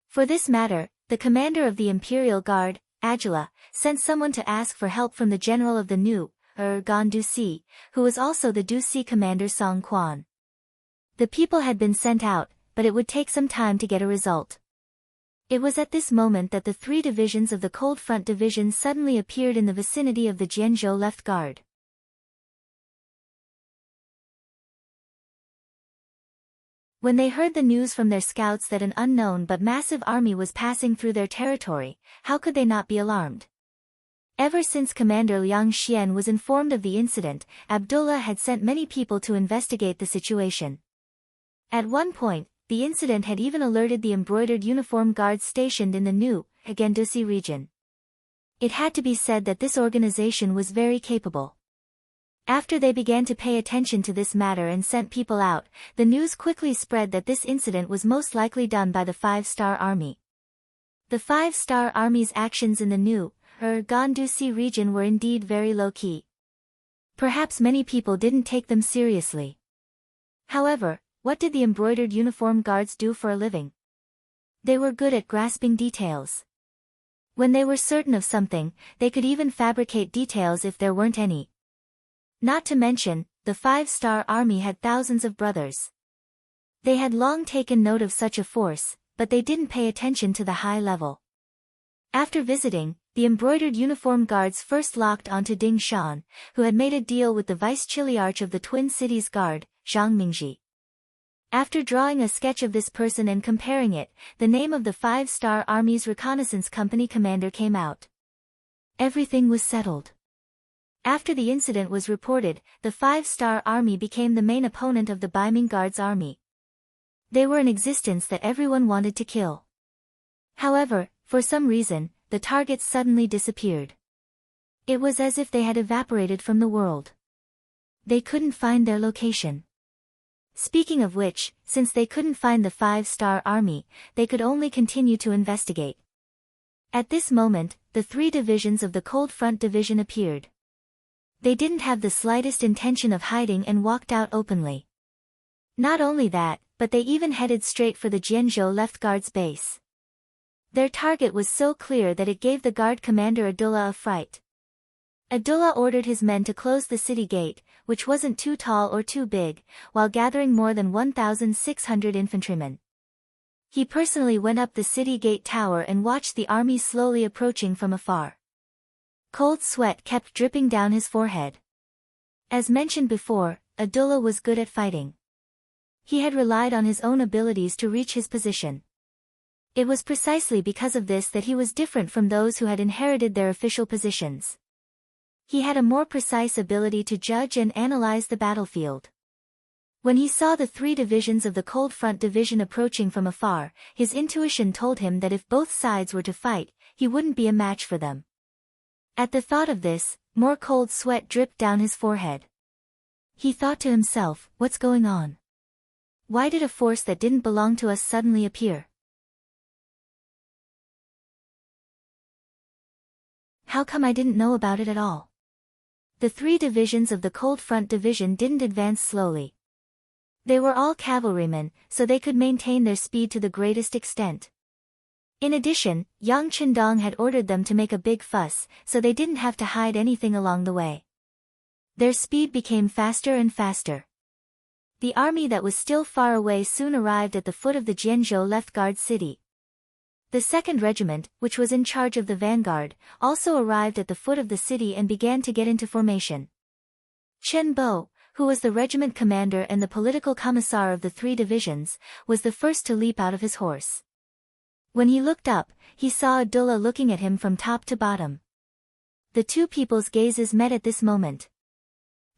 For this matter, the commander of the Imperial Guard, Agila, sent someone to ask for help from the general of the new, Gan Duxi, who was also the Duxi commander Song Quan. The people had been sent out, but it would take some time to get a result. It was at this moment that the 3 divisions of the Cold Front Division suddenly appeared in the vicinity of the Jianzhou left guard. When they heard the news from their scouts that an unknown but massive army was passing through their territory, how could they not be alarmed? Ever since Commander Liang Xian was informed of the incident, Abdullah had sent many people to investigate the situation. At one point, the incident had even alerted the embroidered uniform guards stationed in the new, Hagendusi region. It had to be said that this organization was very capable. After they began to pay attention to this matter and sent people out, the news quickly spread that this incident was most likely done by the 5-Star Army. The 5-Star Army's actions in the new, Gandusi region were indeed very low-key. Perhaps many people didn't take them seriously. However, what did the embroidered uniform guards do for a living? They were good at grasping details. When they were certain of something, they could even fabricate details if there weren't any. Not to mention, the 5-Star Army had thousands of brothers. They had long taken note of such a force, but they didn't pay attention to the high level. After visiting, the embroidered uniform guards first locked onto Ding Shan, who had made a deal with the vice-chiliarch of the Twin Cities Guard, Zhang Mingji. After drawing a sketch of this person and comparing it, the name of the 5-Star Army's reconnaissance company commander came out. Everything was settled. After the incident was reported, the 5-Star Army became the main opponent of the Baiming Guard's army. They were an existence that everyone wanted to kill. However, for some reason, the targets suddenly disappeared. It was as if they had evaporated from the world. They couldn't find their location. Speaking of which, since they couldn't find the 5-Star Army, they could only continue to investigate. At this moment, the 3 divisions of the Cold Front Division appeared. They didn't have the slightest intention of hiding and walked out openly. Not only that, but they even headed straight for the Jianzhou left guard's base. Their target was so clear that it gave the guard commander Abdullah a fright. Abdullah ordered his men to close the city gate, which wasn't too tall or too big, while gathering more than 1,600 infantrymen. He personally went up the city gate tower and watched the army slowly approaching from afar. Cold sweat kept dripping down his forehead. As mentioned before, Abdullah was good at fighting. He had relied on his own abilities to reach his position. It was precisely because of this that he was different from those who had inherited their official positions. He had a more precise ability to judge and analyze the battlefield. When he saw the 3 divisions of the Cold Front Division approaching from afar, his intuition told him that if both sides were to fight, he wouldn't be a match for them. At the thought of this, more cold sweat dripped down his forehead. He thought to himself, what's going on? Why did a force that didn't belong to us suddenly appear? How come I didn't know about it at all? The 3 divisions of the Cold Front Division didn't advance slowly. They were all cavalrymen, so they could maintain their speed to the greatest extent. In addition, Yang Chendong had ordered them to make a big fuss, so they didn't have to hide anything along the way. Their speed became faster and faster. The army that was still far away soon arrived at the foot of the Jianzhou left guard city. The 2nd Regiment, which was in charge of the vanguard, also arrived at the foot of the city and began to get into formation. Chen Bo, who was the regiment commander and the political commissar of the 3 divisions, was the first to leap out of his horse. When he looked up, he saw Abdullah looking at him from top to bottom. The two people's gazes met at this moment.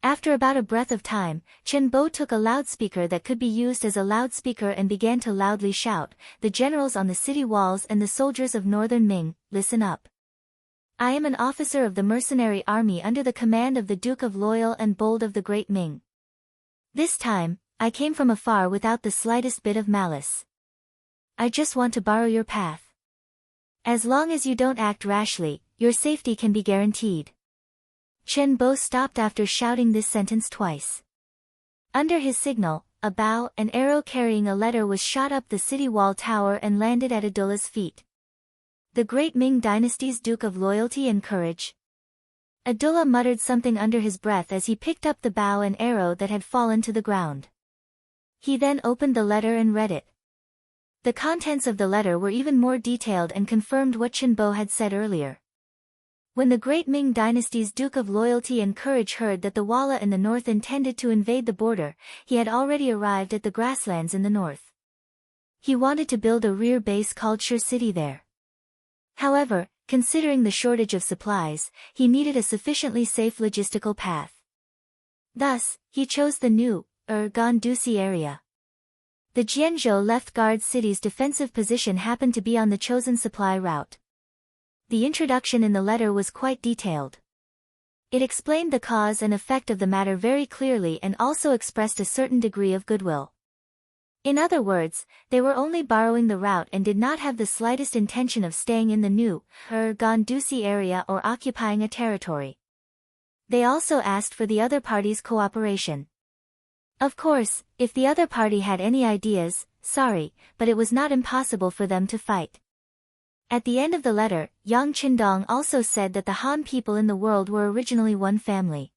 After about a breath of time, Chen Bo took a loudspeaker that could be used as a loudspeaker and began to loudly shout, "The generals on the city walls and the soldiers of northern Ming, listen up. I am an officer of the mercenary army under the command of the Duke of Loyal and Bold of the Great Ming. This time, I came from afar without the slightest bit of malice. I just want to borrow your path. As long as you don't act rashly, your safety can be guaranteed." Chen Bo stopped after shouting this sentence twice. Under his signal, a bow, an arrow carrying a letter was shot up the city wall tower and landed at Abdullah's feet. The great Ming dynasty's Duke of Loyalty and Courage. Abdullah muttered something under his breath as he picked up the bow and arrow that had fallen to the ground. He then opened the letter and read it. The contents of the letter were even more detailed and confirmed what Chen Bo had said earlier. When the great Ming dynasty's Duke of Loyalty and Courage heard that the Walla in the north intended to invade the border, he had already arrived at the grasslands in the north. He wanted to build a rear base called Shur City there. However, considering the shortage of supplies, he needed a sufficiently safe logistical path. Thus, he chose the new, Gandusi area. The Jianzhou left guard city's defensive position happened to be on the chosen supply route. The introduction in the letter was quite detailed. It explained the cause and effect of the matter very clearly and also expressed a certain degree of goodwill. In other words, they were only borrowing the route and did not have the slightest intention of staying in the new, Gandusi area or occupying a territory. They also asked for the other party's cooperation. Of course, if the other party had any ideas, sorry, but it was not impossible for them to fight. At the end of the letter, Yang Chendong also said that the Han people in the world were originally one family.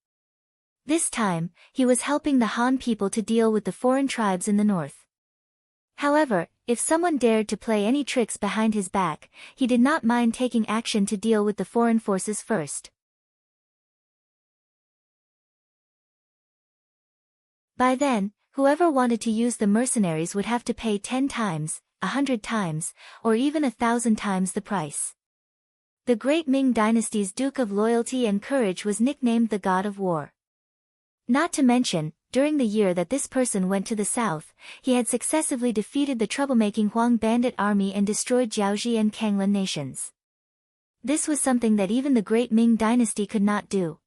This time, he was helping the Han people to deal with the foreign tribes in the north. However, if someone dared to play any tricks behind his back, he did not mind taking action to deal with the foreign forces first. By then, whoever wanted to use the mercenaries would have to pay 10 times, 100 times, or even 1,000 times the price. The great Ming dynasty's Duke of Loyalty and Courage was nicknamed the God of War. Not to mention, during the year that this person went to the south, he had successively defeated the troublemaking Huang bandit army and destroyed Jiaoji and Kanglan nations. This was something that even the great Ming dynasty could not do.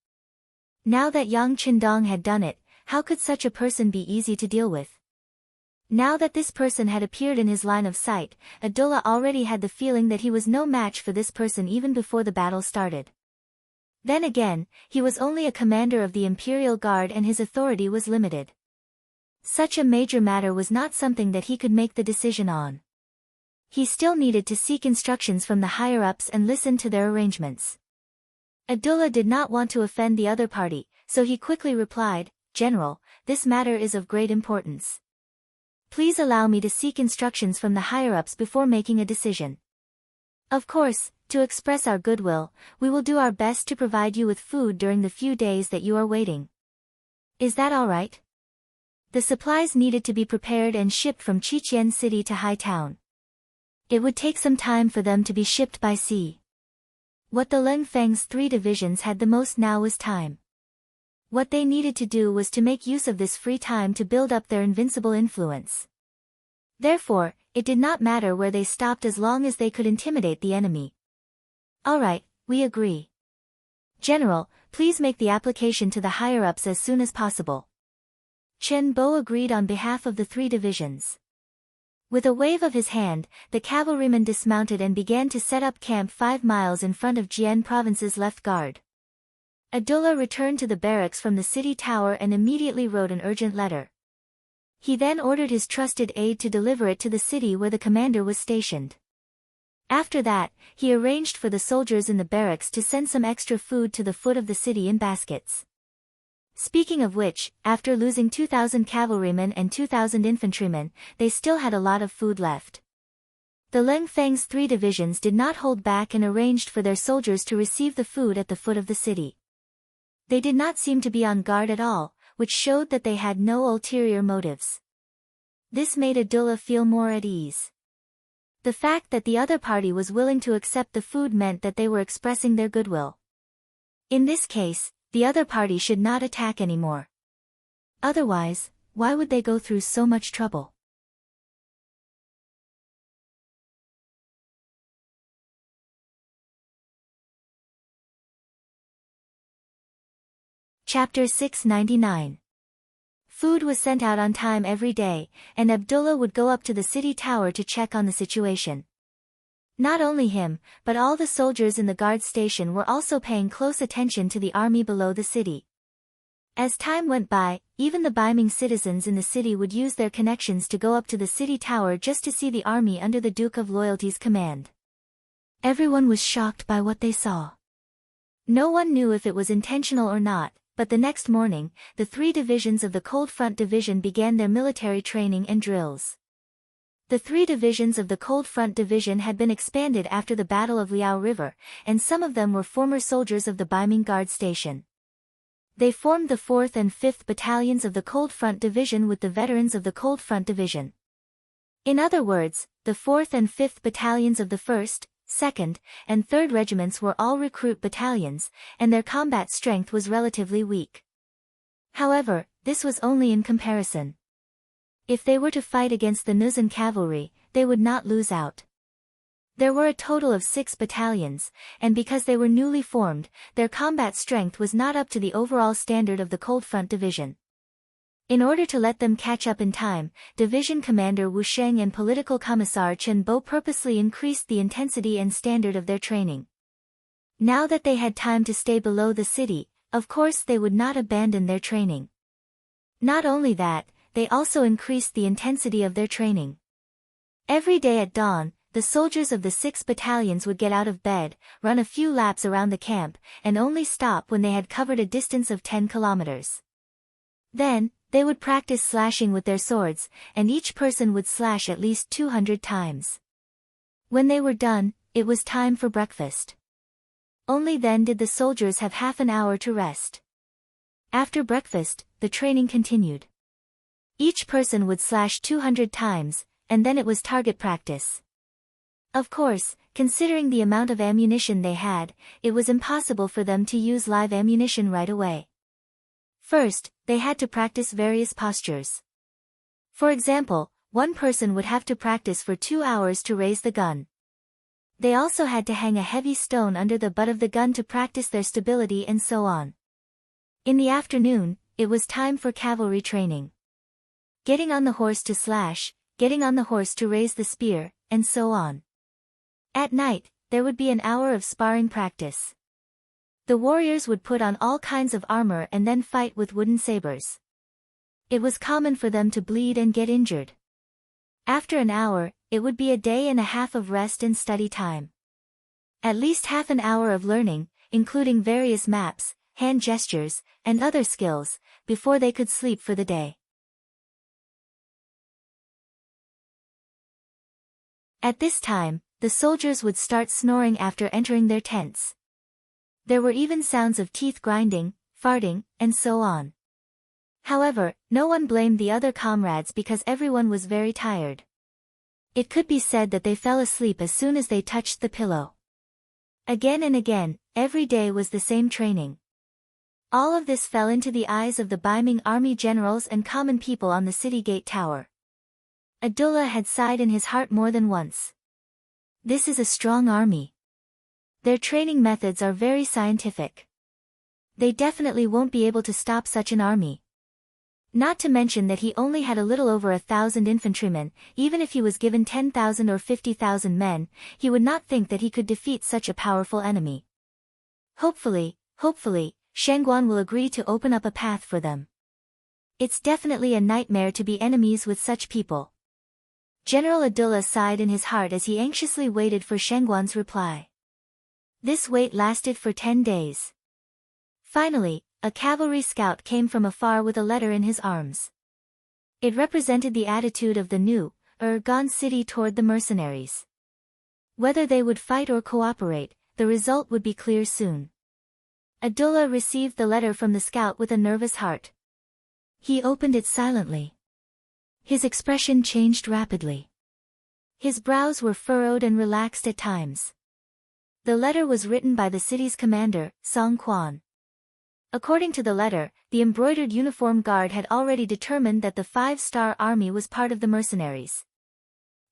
Now that Yang Chendong had done it, how could such a person be easy to deal with? Now that this person had appeared in his line of sight, Abdullah already had the feeling that he was no match for this person even before the battle started. Then again, he was only a commander of the Imperial Guard and his authority was limited. Such a major matter was not something that he could make the decision on. He still needed to seek instructions from the higher-ups and listen to their arrangements. Abdullah did not want to offend the other party, so he quickly replied, "General, this matter is of great importance. Please allow me to seek instructions from the higher-ups before making a decision. Of course, to express our goodwill, we will do our best to provide you with food during the few days that you are waiting. Is that all right?" The supplies needed to be prepared and shipped from Qiqian City to Hightown. It would take some time for them to be shipped by sea. What the Leng Feng's 3 divisions had the most now was time. What they needed to do was to make use of this free time to build up their invincible influence. Therefore, it did not matter where they stopped as long as they could intimidate the enemy. "All right, we agree. General, please make the application to the higher-ups as soon as possible." Chen Bo agreed on behalf of the 3 divisions. With a wave of his hand, the cavalrymen dismounted and began to set up camp 5 miles in front of Jian Province's left guard. Abdullah returned to the barracks from the city tower and immediately wrote an urgent letter. He then ordered his trusted aide to deliver it to the city where the commander was stationed. After that, he arranged for the soldiers in the barracks to send some extra food to the foot of the city in baskets. Speaking of which, after losing 2,000 cavalrymen and 2,000 infantrymen, they still had a lot of food left. The Leng Feng's 3 divisions did not hold back and arranged for their soldiers to receive the food at the foot of the city. They did not seem to be on guard at all, which showed that they had no ulterior motives. This made Abdullah feel more at ease. The fact that the other party was willing to accept the food meant that they were expressing their goodwill. In this case, the other party should not attack anymore. Otherwise, why would they go through so much trouble? Chapter 699. Food was sent out on time every day, and Abdullah would go up to the city tower to check on the situation. Not only him, but all the soldiers in the guard station were also paying close attention to the army below the city. As time went by, even the Baiming citizens in the city would use their connections to go up to the city tower just to see the army under the Duke of Loyalty's command. Everyone was shocked by what they saw. No one knew if it was intentional or not, but the next morning, the 3 divisions of the Cold Front Division began their military training and drills. The 3 divisions of the Cold Front Division had been expanded after the Battle of Liao River, and some of them were former soldiers of the Baiming Guard Station. They formed the 4th and 5th Battalions of the Cold Front Division with the veterans of the Cold Front Division. In other words, the 4th and 5th Battalions of the 1st, 2nd, and 3rd Regiments were all recruit battalions, and their combat strength was relatively weak. However, this was only in comparison. If they were to fight against the Nuzan cavalry, they would not lose out. There were a total of 6 battalions, and because they were newly formed, their combat strength was not up to the overall standard of the Cold Front Division. In order to let them catch up in time, Division Commander Wu Sheng and Political Commissar Chen Bo purposely increased the intensity and standard of their training. Now that they had time to stay below the city, of course they would not abandon their training. Not only that, they also increased the intensity of their training. Every day at dawn, the soldiers of the 6 battalions would get out of bed, run a few laps around the camp, and only stop when they had covered a distance of 10 kilometers. Then, they would practice slashing with their swords, and each person would slash at least 200 times. When they were done, it was time for breakfast. Only then did the soldiers have half an hour to rest. After breakfast, the training continued. Each person would slash 200 times, and then it was target practice. Of course, considering the amount of ammunition they had, it was impossible for them to use live ammunition right away. First, they had to practice various postures. For example, one person would have to practice for 2 hours to raise the gun. They also had to hang a heavy stone under the butt of the gun to practice their stability and so on. In the afternoon, it was time for cavalry training. Getting on the horse to slash, getting on the horse to raise the spear, and so on. At night, there would be an hour of sparring practice. The warriors would put on all kinds of armor and then fight with wooden sabers. It was common for them to bleed and get injured. After an hour, it would be a day and a half of rest and study time. At least half an hour of learning, including various maps, hand gestures, and other skills, before they could sleep for the day. At this time, the soldiers would start snoring after entering their tents. There were even sounds of teeth grinding, farting, and so on. However, no one blamed the other comrades because everyone was very tired. It could be said that they fell asleep as soon as they touched the pillow. Again and again, every day was the same training. All of this fell into the eyes of the Baiming army generals and common people on the city gate tower. Abdullah had sighed in his heart more than once. This is a strong army. Their training methods are very scientific. They definitely won't be able to stop such an army. Not to mention that he only had a little over 1,000 infantrymen. Even if he was given 10,000 or 50,000 men, he would not think that he could defeat such a powerful enemy. Hopefully, Shangguan will agree to open up a path for them. It's definitely a nightmare to be enemies with such people. General Abdullah sighed in his heart as he anxiously waited for Shengguan's reply. This wait lasted for 10 days. Finally, a cavalry scout came from afar with a letter in his arms. It represented the attitude of the new, gone city toward the mercenaries. Whether they would fight or cooperate, the result would be clear soon. Abdullah received the letter from the scout with a nervous heart. He opened it silently. His expression changed rapidly. His brows were furrowed and relaxed at times. The letter was written by the city's commander, Song Quan. According to the letter, the embroidered uniform guard had already determined that the 5-star army was part of the mercenaries.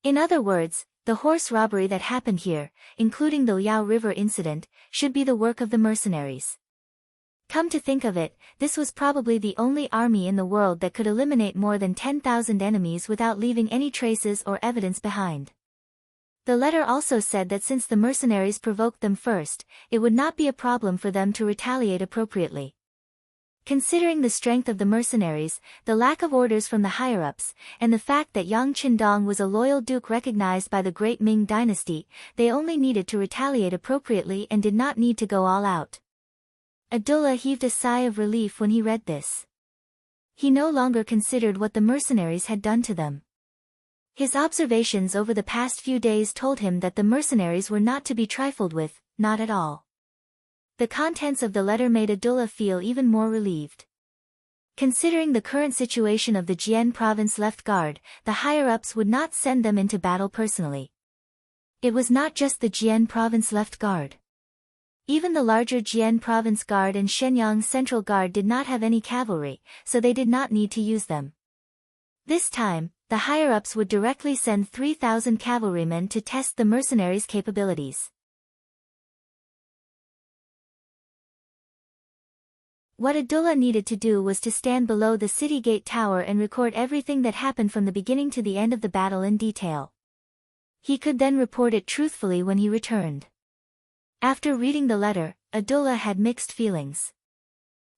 In other words, the horse robbery that happened here, including the Liao River incident, should be the work of the mercenaries. Come to think of it, this was probably the only army in the world that could eliminate more than 10,000 enemies without leaving any traces or evidence behind. The letter also said that since the mercenaries provoked them first, it would not be a problem for them to retaliate appropriately. Considering the strength of the mercenaries, the lack of orders from the higher-ups, and the fact that Yang Qindong was a loyal duke recognized by the great Ming dynasty, they only needed to retaliate appropriately and did not need to go all out. Abdullah heaved a sigh of relief when he read this. He no longer considered what the mercenaries had done to them. His observations over the past few days told him that the mercenaries were not to be trifled with, not at all. The contents of the letter made Abdullah feel even more relieved. Considering the current situation of the Jian province left guard, the higher-ups would not send them into battle personally. It was not just the Jian province left guard. Even the larger Jian province guard and Shenyang central guard did not have any cavalry, so they did not need to use them. This time, the higher-ups would directly send 3,000 cavalrymen to test the mercenaries' capabilities. What Abdullah needed to do was to stand below the city gate tower and record everything that happened from the beginning to the end of the battle in detail. He could then report it truthfully when he returned. After reading the letter, Abdullah had mixed feelings.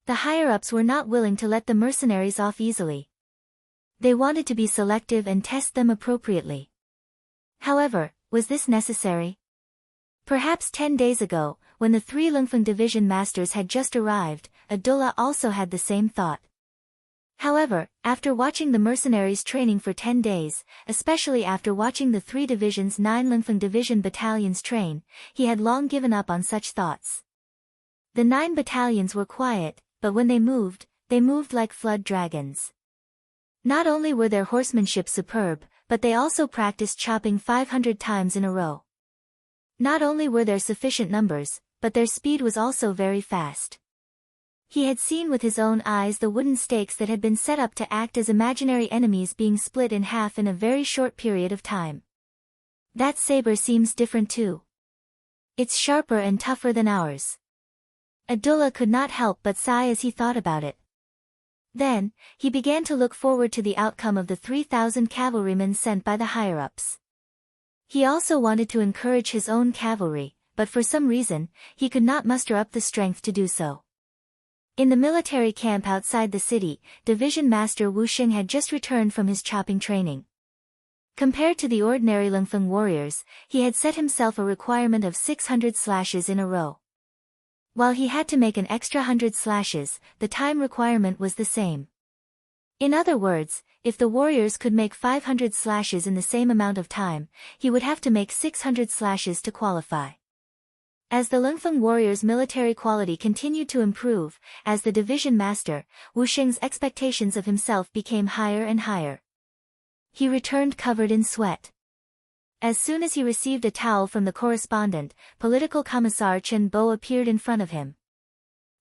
The higher-ups were not willing to let the mercenaries off easily. They wanted to be selective and test them appropriately. However, was this necessary? Perhaps 10 days ago, when the 3 Lungfeng division masters had just arrived, Abdullah also had the same thought. However, after watching the mercenaries training for 10 days, especially after watching the 3 divisions 9 Lungfeng division battalions train, he had long given up on such thoughts. The 9 battalions were quiet, but when they moved like flood dragons. Not only were their horsemanship superb, but they also practiced chopping 500 times in a row. Not only were there sufficient numbers, but their speed was also very fast. He had seen with his own eyes the wooden stakes that had been set up to act as imaginary enemies being split in half in a very short period of time. That saber seems different too. It's sharper and tougher than ours. Abdullah could not help but sigh as he thought about it. Then, he began to look forward to the outcome of the 3,000 cavalrymen sent by the higher-ups. He also wanted to encourage his own cavalry, but for some reason, he could not muster up the strength to do so. In the military camp outside the city, Division Master Wu Xing had just returned from his chopping training. Compared to the ordinary Lungfeng warriors, he had set himself a requirement of 600 slashes in a row. While he had to make an extra 100 slashes, the time requirement was the same. In other words, if the warriors could make 500 slashes in the same amount of time, he would have to make 600 slashes to qualify. As the Lungfeng warriors' military quality continued to improve, as the division master, Wu Xing's expectations of himself became higher and higher. He returned covered in sweat. As soon as he received a towel from the correspondent, Political Commissar Chen Bo appeared in front of him.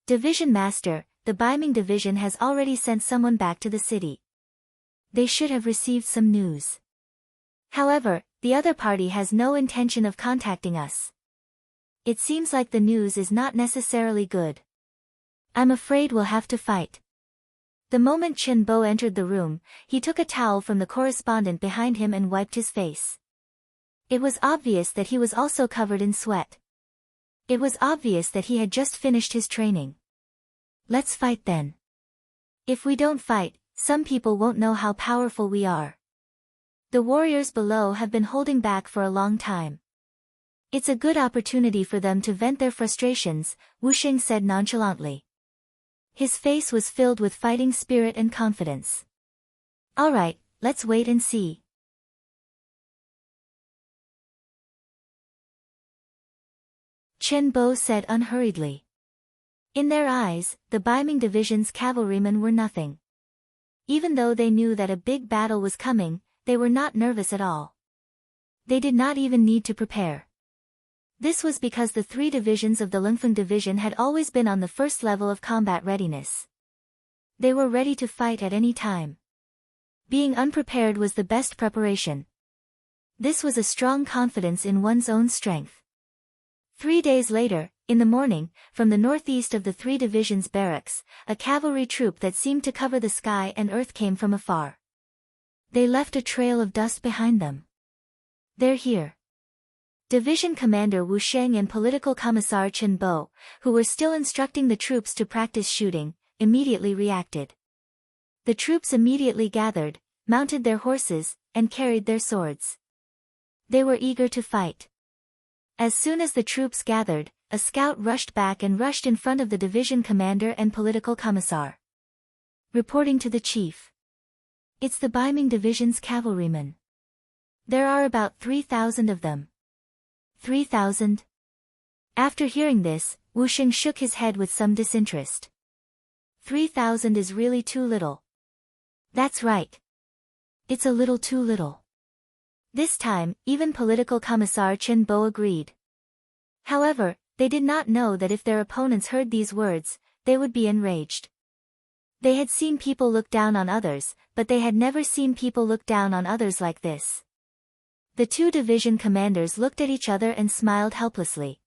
Division Master, the Baiming Division has already sent someone back to the city. They should have received some news. However, the other party has no intention of contacting us. It seems like the news is not necessarily good. I'm afraid we'll have to fight. The moment Chen Bo entered the room, he took a towel from the correspondent behind him and wiped his face. It was obvious that he was also covered in sweat. It was obvious that he had just finished his training. Let's fight then. If we don't fight, some people won't know how powerful we are. The warriors below have been holding back for a long time. It's a good opportunity for them to vent their frustrations, Wu Xing said nonchalantly. His face was filled with fighting spirit and confidence. All right, let's wait and see. Chen Bo said unhurriedly. In their eyes, the Beiming division's cavalrymen were nothing. Even though they knew that a big battle was coming, they were not nervous at all. They did not even need to prepare. This was because the three divisions of the Lingfeng division had always been on the first level of combat readiness. They were ready to fight at any time. Being unprepared was the best preparation. This was a strong confidence in one's own strength. 3 days later, in the morning, from the northeast of the three divisions' barracks, a cavalry troop that seemed to cover the sky and earth came from afar. They left a trail of dust behind them. They're here. Division Commander Wu Sheng and Political Commissar Chen Bo, who were still instructing the troops to practice shooting, immediately reacted. The troops immediately gathered, mounted their horses, and carried their swords. They were eager to fight. As soon as the troops gathered, a scout rushed back and rushed in front of the division commander and political commissar. Reporting to the chief. It's the Beiming division's cavalrymen. There are about 3,000 of them. 3,000? After hearing this, Wu Xing shook his head with some disinterest. 3,000 is really too little. That's right. It's a little too little. This time, even political commissar Chen Bo agreed. However, they did not know that if their opponents heard these words, they would be enraged. They had seen people look down on others, but they had never seen people look down on others like this. The two division commanders looked at each other and smiled helplessly.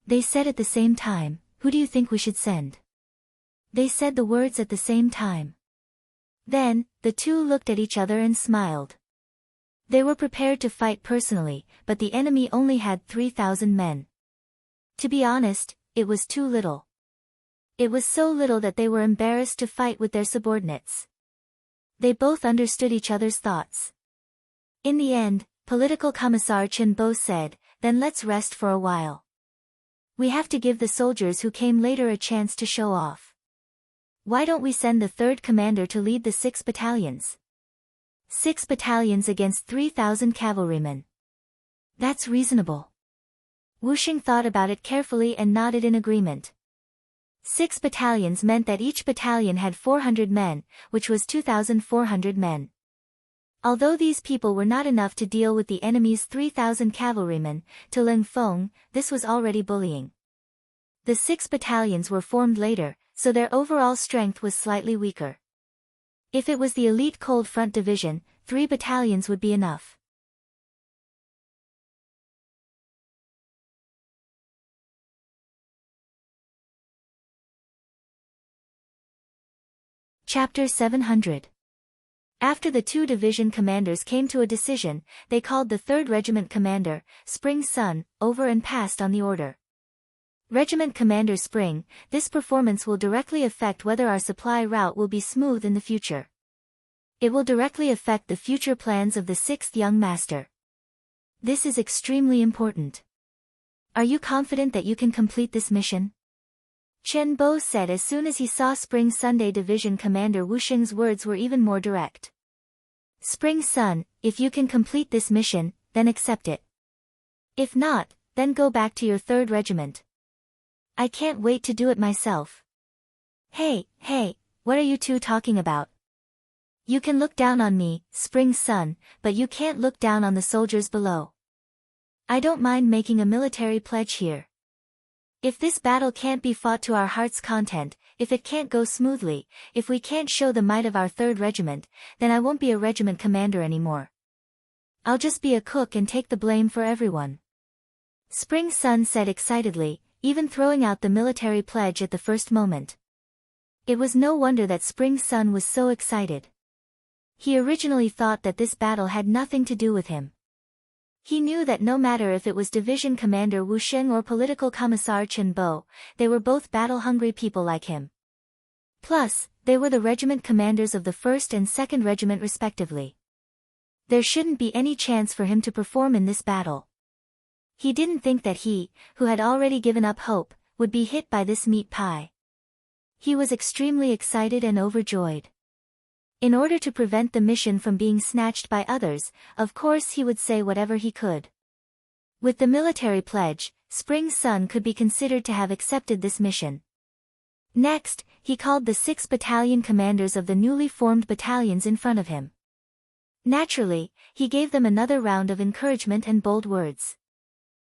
They said at the same time, "Who do you think we should send?" They said the words at the same time. Then, the two looked at each other and smiled. They were prepared to fight personally, but the enemy only had 3,000 men. To be honest, it was too little. It was so little that they were embarrassed to fight with their subordinates. They both understood each other's thoughts. In the end, Political Commissar Chen Bo said, "Then let's rest for a while. We have to give the soldiers who came later a chance to show off. Why don't we send the third commander to lead the 6 battalions? 6 battalions against 3,000 cavalrymen. That's reasonable." Wu Xing thought about it carefully and nodded in agreement. 6 battalions meant that each battalion had 400 men, which was 2,400 men. Although these people were not enough to deal with the enemy's 3,000 cavalrymen, to Ling Feng, this was already bullying. The 6 battalions were formed later, so their overall strength was slightly weaker. If it was the elite Cold Front Division, 3 battalions would be enough. Chapter 700. After the 2 division commanders came to a decision, they called the 3rd Regiment Commander, Spring Sun, over and passed on the order. Regiment Commander Spring, this performance will directly affect whether our supply route will be smooth in the future. It will directly affect the future plans of the 6th Young Master. This is extremely important. Are you confident that you can complete this mission? Chen Bo said as soon as he saw Spring Sunday Division Commander Wu Xing's words were even more direct. Spring Sun, if you can complete this mission, then accept it. If not, then go back to your 3rd regiment. I can't wait to do it myself. Hey, what are you two talking about? You can look down on me, Spring Sun, but you can't look down on the soldiers below. I don't mind making a military pledge here. If this battle can't be fought to our heart's content, if it can't go smoothly, if we can't show the might of our 3rd regiment, then I won't be a regiment commander anymore. I'll just be a cook and take the blame for everyone. Spring Sun said excitedly, even throwing out the military pledge at the first moment. It was no wonder that Spring Sun was so excited. He originally thought that this battle had nothing to do with him. He knew that no matter if it was Division Commander Wu Xing or Political Commissar Chen Bo, they were both battle-hungry people like him. Plus, they were the regiment commanders of the 1st and 2nd Regiment respectively. There shouldn't be any chance for him to perform in this battle. He didn't think that he, who had already given up hope, would be hit by this meat pie. He was extremely excited and overjoyed. In order to prevent the mission from being snatched by others, of course he would say whatever he could. With the military pledge, Spring's son could be considered to have accepted this mission. Next, he called the 6 battalion commanders of the newly formed battalions in front of him. Naturally, he gave them another round of encouragement and bold words.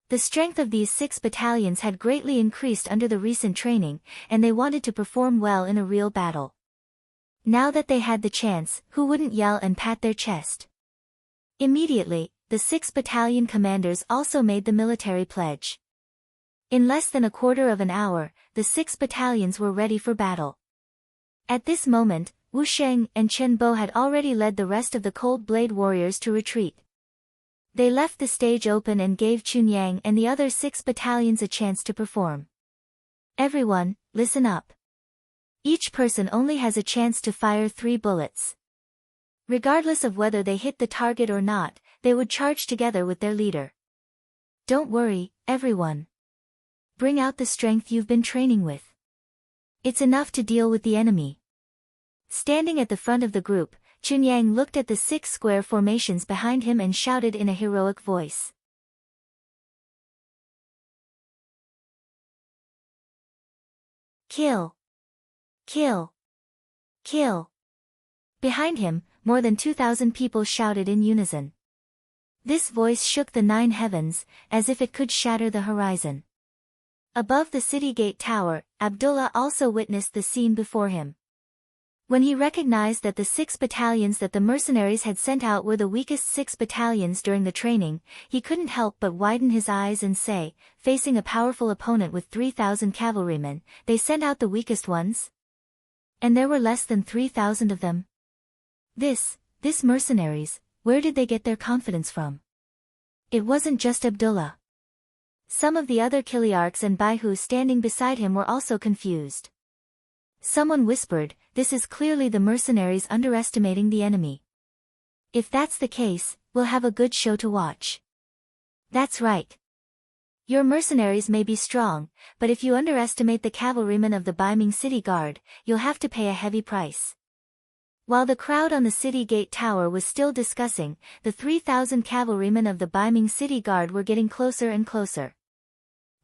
The strength of these 6 battalions had greatly increased under the recent training, and they wanted to perform well in a real battle. Now that they had the chance, who wouldn't yell and pat their chest? Immediately, the 6 battalion commanders also made the military pledge. In less than a quarter of an hour, the 6 battalions were ready for battle. At this moment, Wu Sheng and Chen Bo had already led the rest of the Cold Blade warriors to retreat. They left the stage open and gave Chunyang and the other 6 battalions a chance to perform. Everyone, listen up. Each person only has a chance to fire 3 bullets. Regardless of whether they hit the target or not, they would charge together with their leader. Don't worry, everyone. Bring out the strength you've been training with. It's enough to deal with the enemy. Standing at the front of the group, Chunyang looked at the 6 square formations behind him and shouted in a heroic voice. Kill! Kill! Kill! Behind him, more than 2,000 people shouted in unison. This voice shook the 9 heavens, as if it could shatter the horizon. Above the city gate tower, Abdullah also witnessed the scene before him. When he recognized that the 6 battalions that the mercenaries had sent out were the weakest 6 battalions during the training, he couldn't help but widen his eyes and say, facing a powerful opponent with 3,000 cavalrymen, they sent out the weakest ones? And there were less than 3,000 of them? This mercenaries, where did they get their confidence from? It wasn't just Abdullah. Some of the other Kiliarchs and Baihu standing beside him were also confused. Someone whispered, this is clearly the mercenaries underestimating the enemy. If that's the case, we'll have a good show to watch. That's right. Your mercenaries may be strong, but if you underestimate the cavalrymen of the Baiming City Guard, you'll have to pay a heavy price. While the crowd on the city gate tower was still discussing, the 3,000 cavalrymen of the Baiming City Guard were getting closer and closer.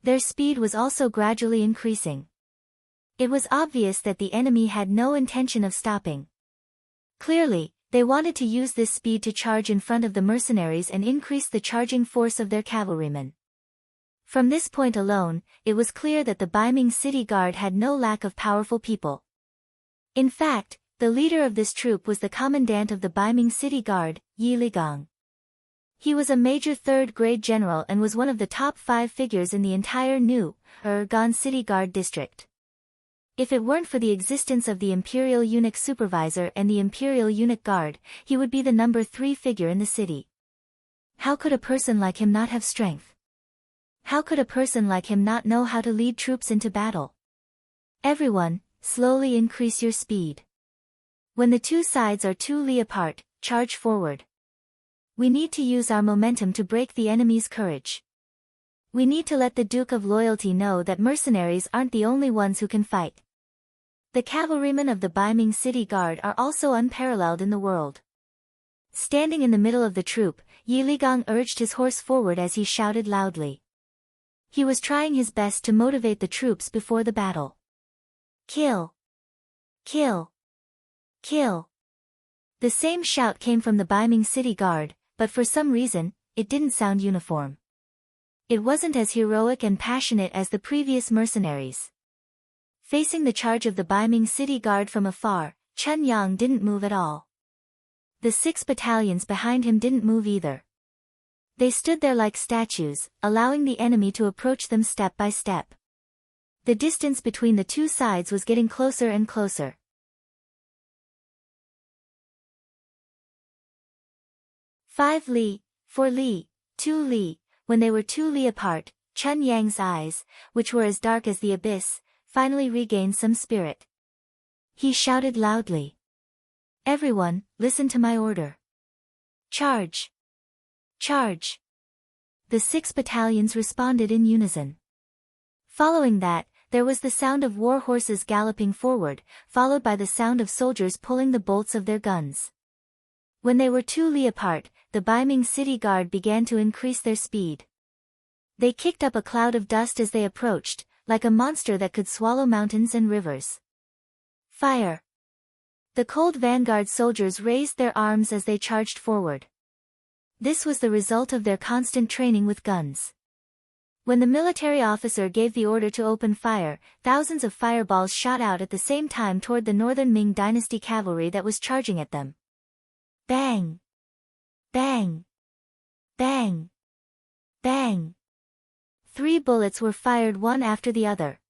Their speed was also gradually increasing. It was obvious that the enemy had no intention of stopping. Clearly, they wanted to use this speed to charge in front of the mercenaries and increase the charging force of their cavalrymen. From this point alone, it was clear that the Baiming City Guard had no lack of powerful people. In fact, the leader of this troop was the commandant of the Baiming City Guard, Yi Ligang. He was a major 3rd-grade general and was one of the top 5 figures in the entire New Gan City Guard district. If it weren't for the existence of the Imperial Eunuch Supervisor and the Imperial Eunuch Guard, he would be the number 3 figure in the city. How could a person like him not have strength? How could a person like him not know how to lead troops into battle? Everyone, slowly increase your speed. When the 2 sides are 2 li apart, charge forward. We need to use our momentum to break the enemy's courage. We need to let the Duke of Loyalty know that mercenaries aren't the only ones who can fight. The cavalrymen of the Baiming City Guard are also unparalleled in the world. Standing in the middle of the troop, Yi Ligang urged his horse forward as he shouted loudly. He was trying his best to motivate the troops before the battle. Kill! Kill! Kill! The same shout came from the Baiming City Guard, but for some reason, it didn't sound uniform. It wasn't as heroic and passionate as the previous mercenaries. Facing the charge of the Baiming City Guard from afar, Chen Yang didn't move at all. The 6 battalions behind him didn't move either. They stood there like statues, allowing the enemy to approach them step by step. The distance between the 2 sides was getting closer and closer. 5 li, 4 li, 2 li. When they were 2 li apart, Chen Yang's eyes, which were as dark as the abyss, finally regained some spirit. He shouted loudly. Everyone, listen to my order. Charge! Charge! The 6 battalions responded in unison. Following that, there was the sound of war horses galloping forward, followed by the sound of soldiers pulling the bolts of their guns. When they were 2 li apart, the Beiming city guard began to increase their speed. They kicked up a cloud of dust as they approached, like a monster that could swallow mountains and rivers. Fire! The cold vanguard soldiers raised their arms as they charged forward. This was the result of their constant training with guns. When the military officer gave the order to open fire, thousands of fireballs shot out at the same time toward the northern Ming dynasty cavalry that was charging at them. Bang! Bang! Bang! Bang! 3 bullets were fired one after the other.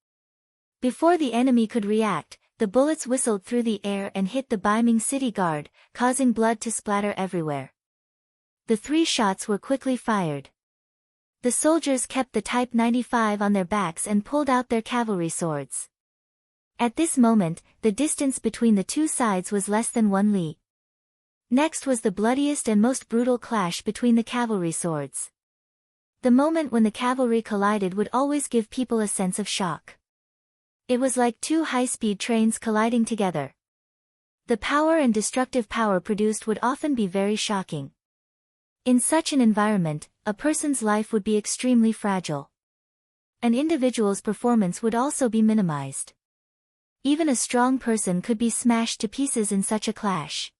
Before the enemy could react, the bullets whistled through the air and hit the Beiming city guard, causing blood to splatter everywhere. The 3 shots were quickly fired. The soldiers kept the Type 95 on their backs and pulled out their cavalry swords. At this moment, the distance between the 2 sides was less than 1 li. Next was the bloodiest and most brutal clash between the cavalry swords. The moment when the cavalry collided would always give people a sense of shock. It was like 2 high-speed trains colliding together. The power and destructive power produced would often be very shocking. In such an environment, a person's life would be extremely fragile. An individual's performance would also be minimized. Even a strong person could be smashed to pieces in such a clash.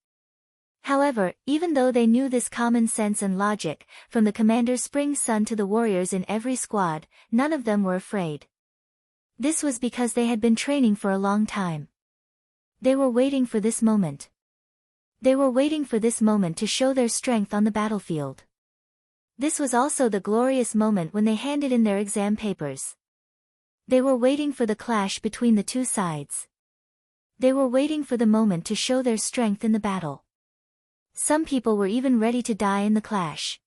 However, even though they knew this common sense and logic, from the commander's spring son to the warriors in every squad, none of them were afraid. This was because they had been training for a long time. They were waiting for this moment. They were waiting for this moment to show their strength on the battlefield. This was also the glorious moment when they handed in their exam papers. They were waiting for the clash between the 2 sides. They were waiting for the moment to show their strength in the battle. Some people were even ready to die in the clash.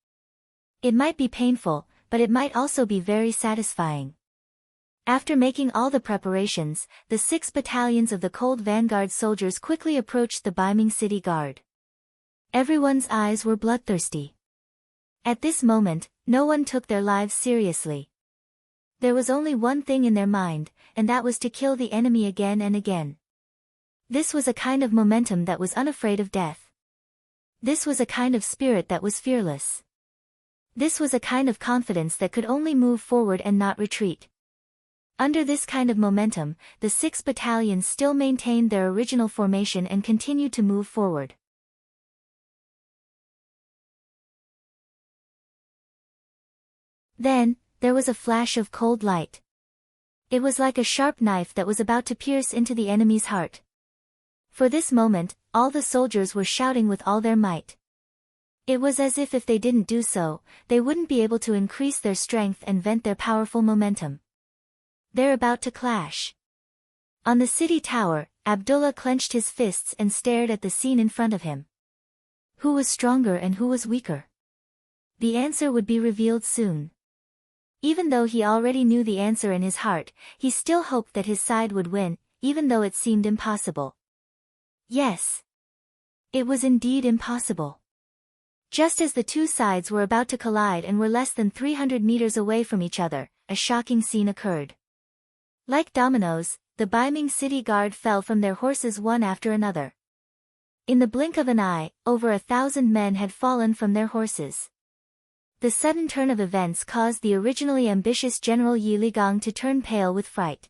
It might be painful, but it might also be very satisfying. After making all the preparations, the 6 battalions of the Cold Vanguard soldiers quickly approached the Beiming city guard. Everyone's eyes were bloodthirsty. At this moment, no one took their lives seriously. There was only one thing in their mind, and that was to kill the enemy again and again. This was a kind of momentum that was unafraid of death. This was a kind of spirit that was fearless. This was a kind of confidence that could only move forward and not retreat. Under this kind of momentum, the 6 battalions still maintained their original formation and continued to move forward. Then, there was a flash of cold light. It was like a sharp knife that was about to pierce into the enemy's heart. For this moment, all the soldiers were shouting with all their might. It was as if they didn't do so, they wouldn't be able to increase their strength and vent their powerful momentum. They're about to clash. On the city tower, Abdullah clenched his fists and stared at the scene in front of him. Who was stronger and who was weaker? The answer would be revealed soon. Even though he already knew the answer in his heart, he still hoped that his side would win, even though it seemed impossible. Yes. It was indeed impossible. Just as the 2 sides were about to collide and were less than 300 meters away from each other, a shocking scene occurred. Like dominoes, the Beiming city guard fell from their horses one after another. In the blink of an eye, over 1,000 men had fallen from their horses. The sudden turn of events caused the originally ambitious General Yi Ligang to turn pale with fright.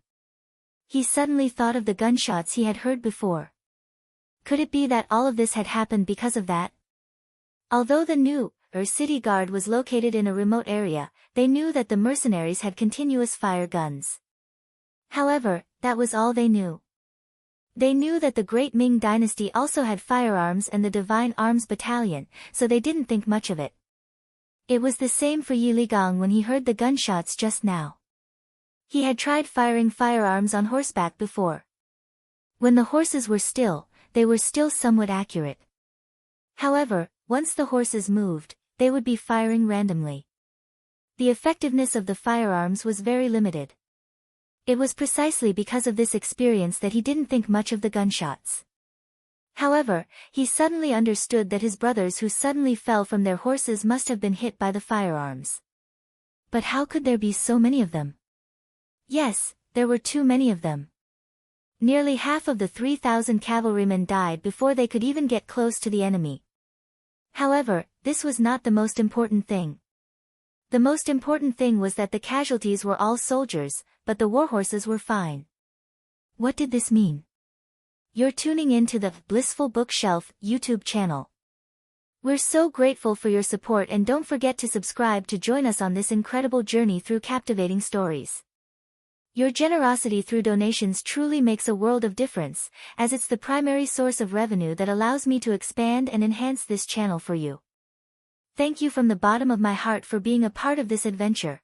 He suddenly thought of the gunshots he had heard before. Could it be that all of this had happened because of that? Although the new city guard was located in a remote area, they knew that the mercenaries had continuous fire guns. However, that was all they knew. They knew that the Great Ming dynasty also had firearms and the Divine Arms Battalion, so they didn't think much of it. It was the same for Yi Ligang when he heard the gunshots just now. He had tried firing firearms on horseback before. When the horses were still, they were still somewhat accurate. However, once the horses moved, they would be firing randomly. The effectiveness of the firearms was very limited. It was precisely because of this experience that he didn't think much of the gunshots. However, he suddenly understood that his brothers who suddenly fell from their horses must have been hit by the firearms. But how could there be so many of them? Yes, there were too many of them. Nearly half of the 3,000 cavalrymen died before they could even get close to the enemy. However, this was not the most important thing. The most important thing was that the casualties were all soldiers, but the warhorses were fine. What did this mean? You're tuning in to the Blissful Bookshelf YouTube channel. We're so grateful for your support, and don't forget to subscribe to join us on this incredible journey through captivating stories. Your generosity through donations truly makes a world of difference, as it's the primary source of revenue that allows me to expand and enhance this channel for you. Thank you from the bottom of my heart for being a part of this adventure.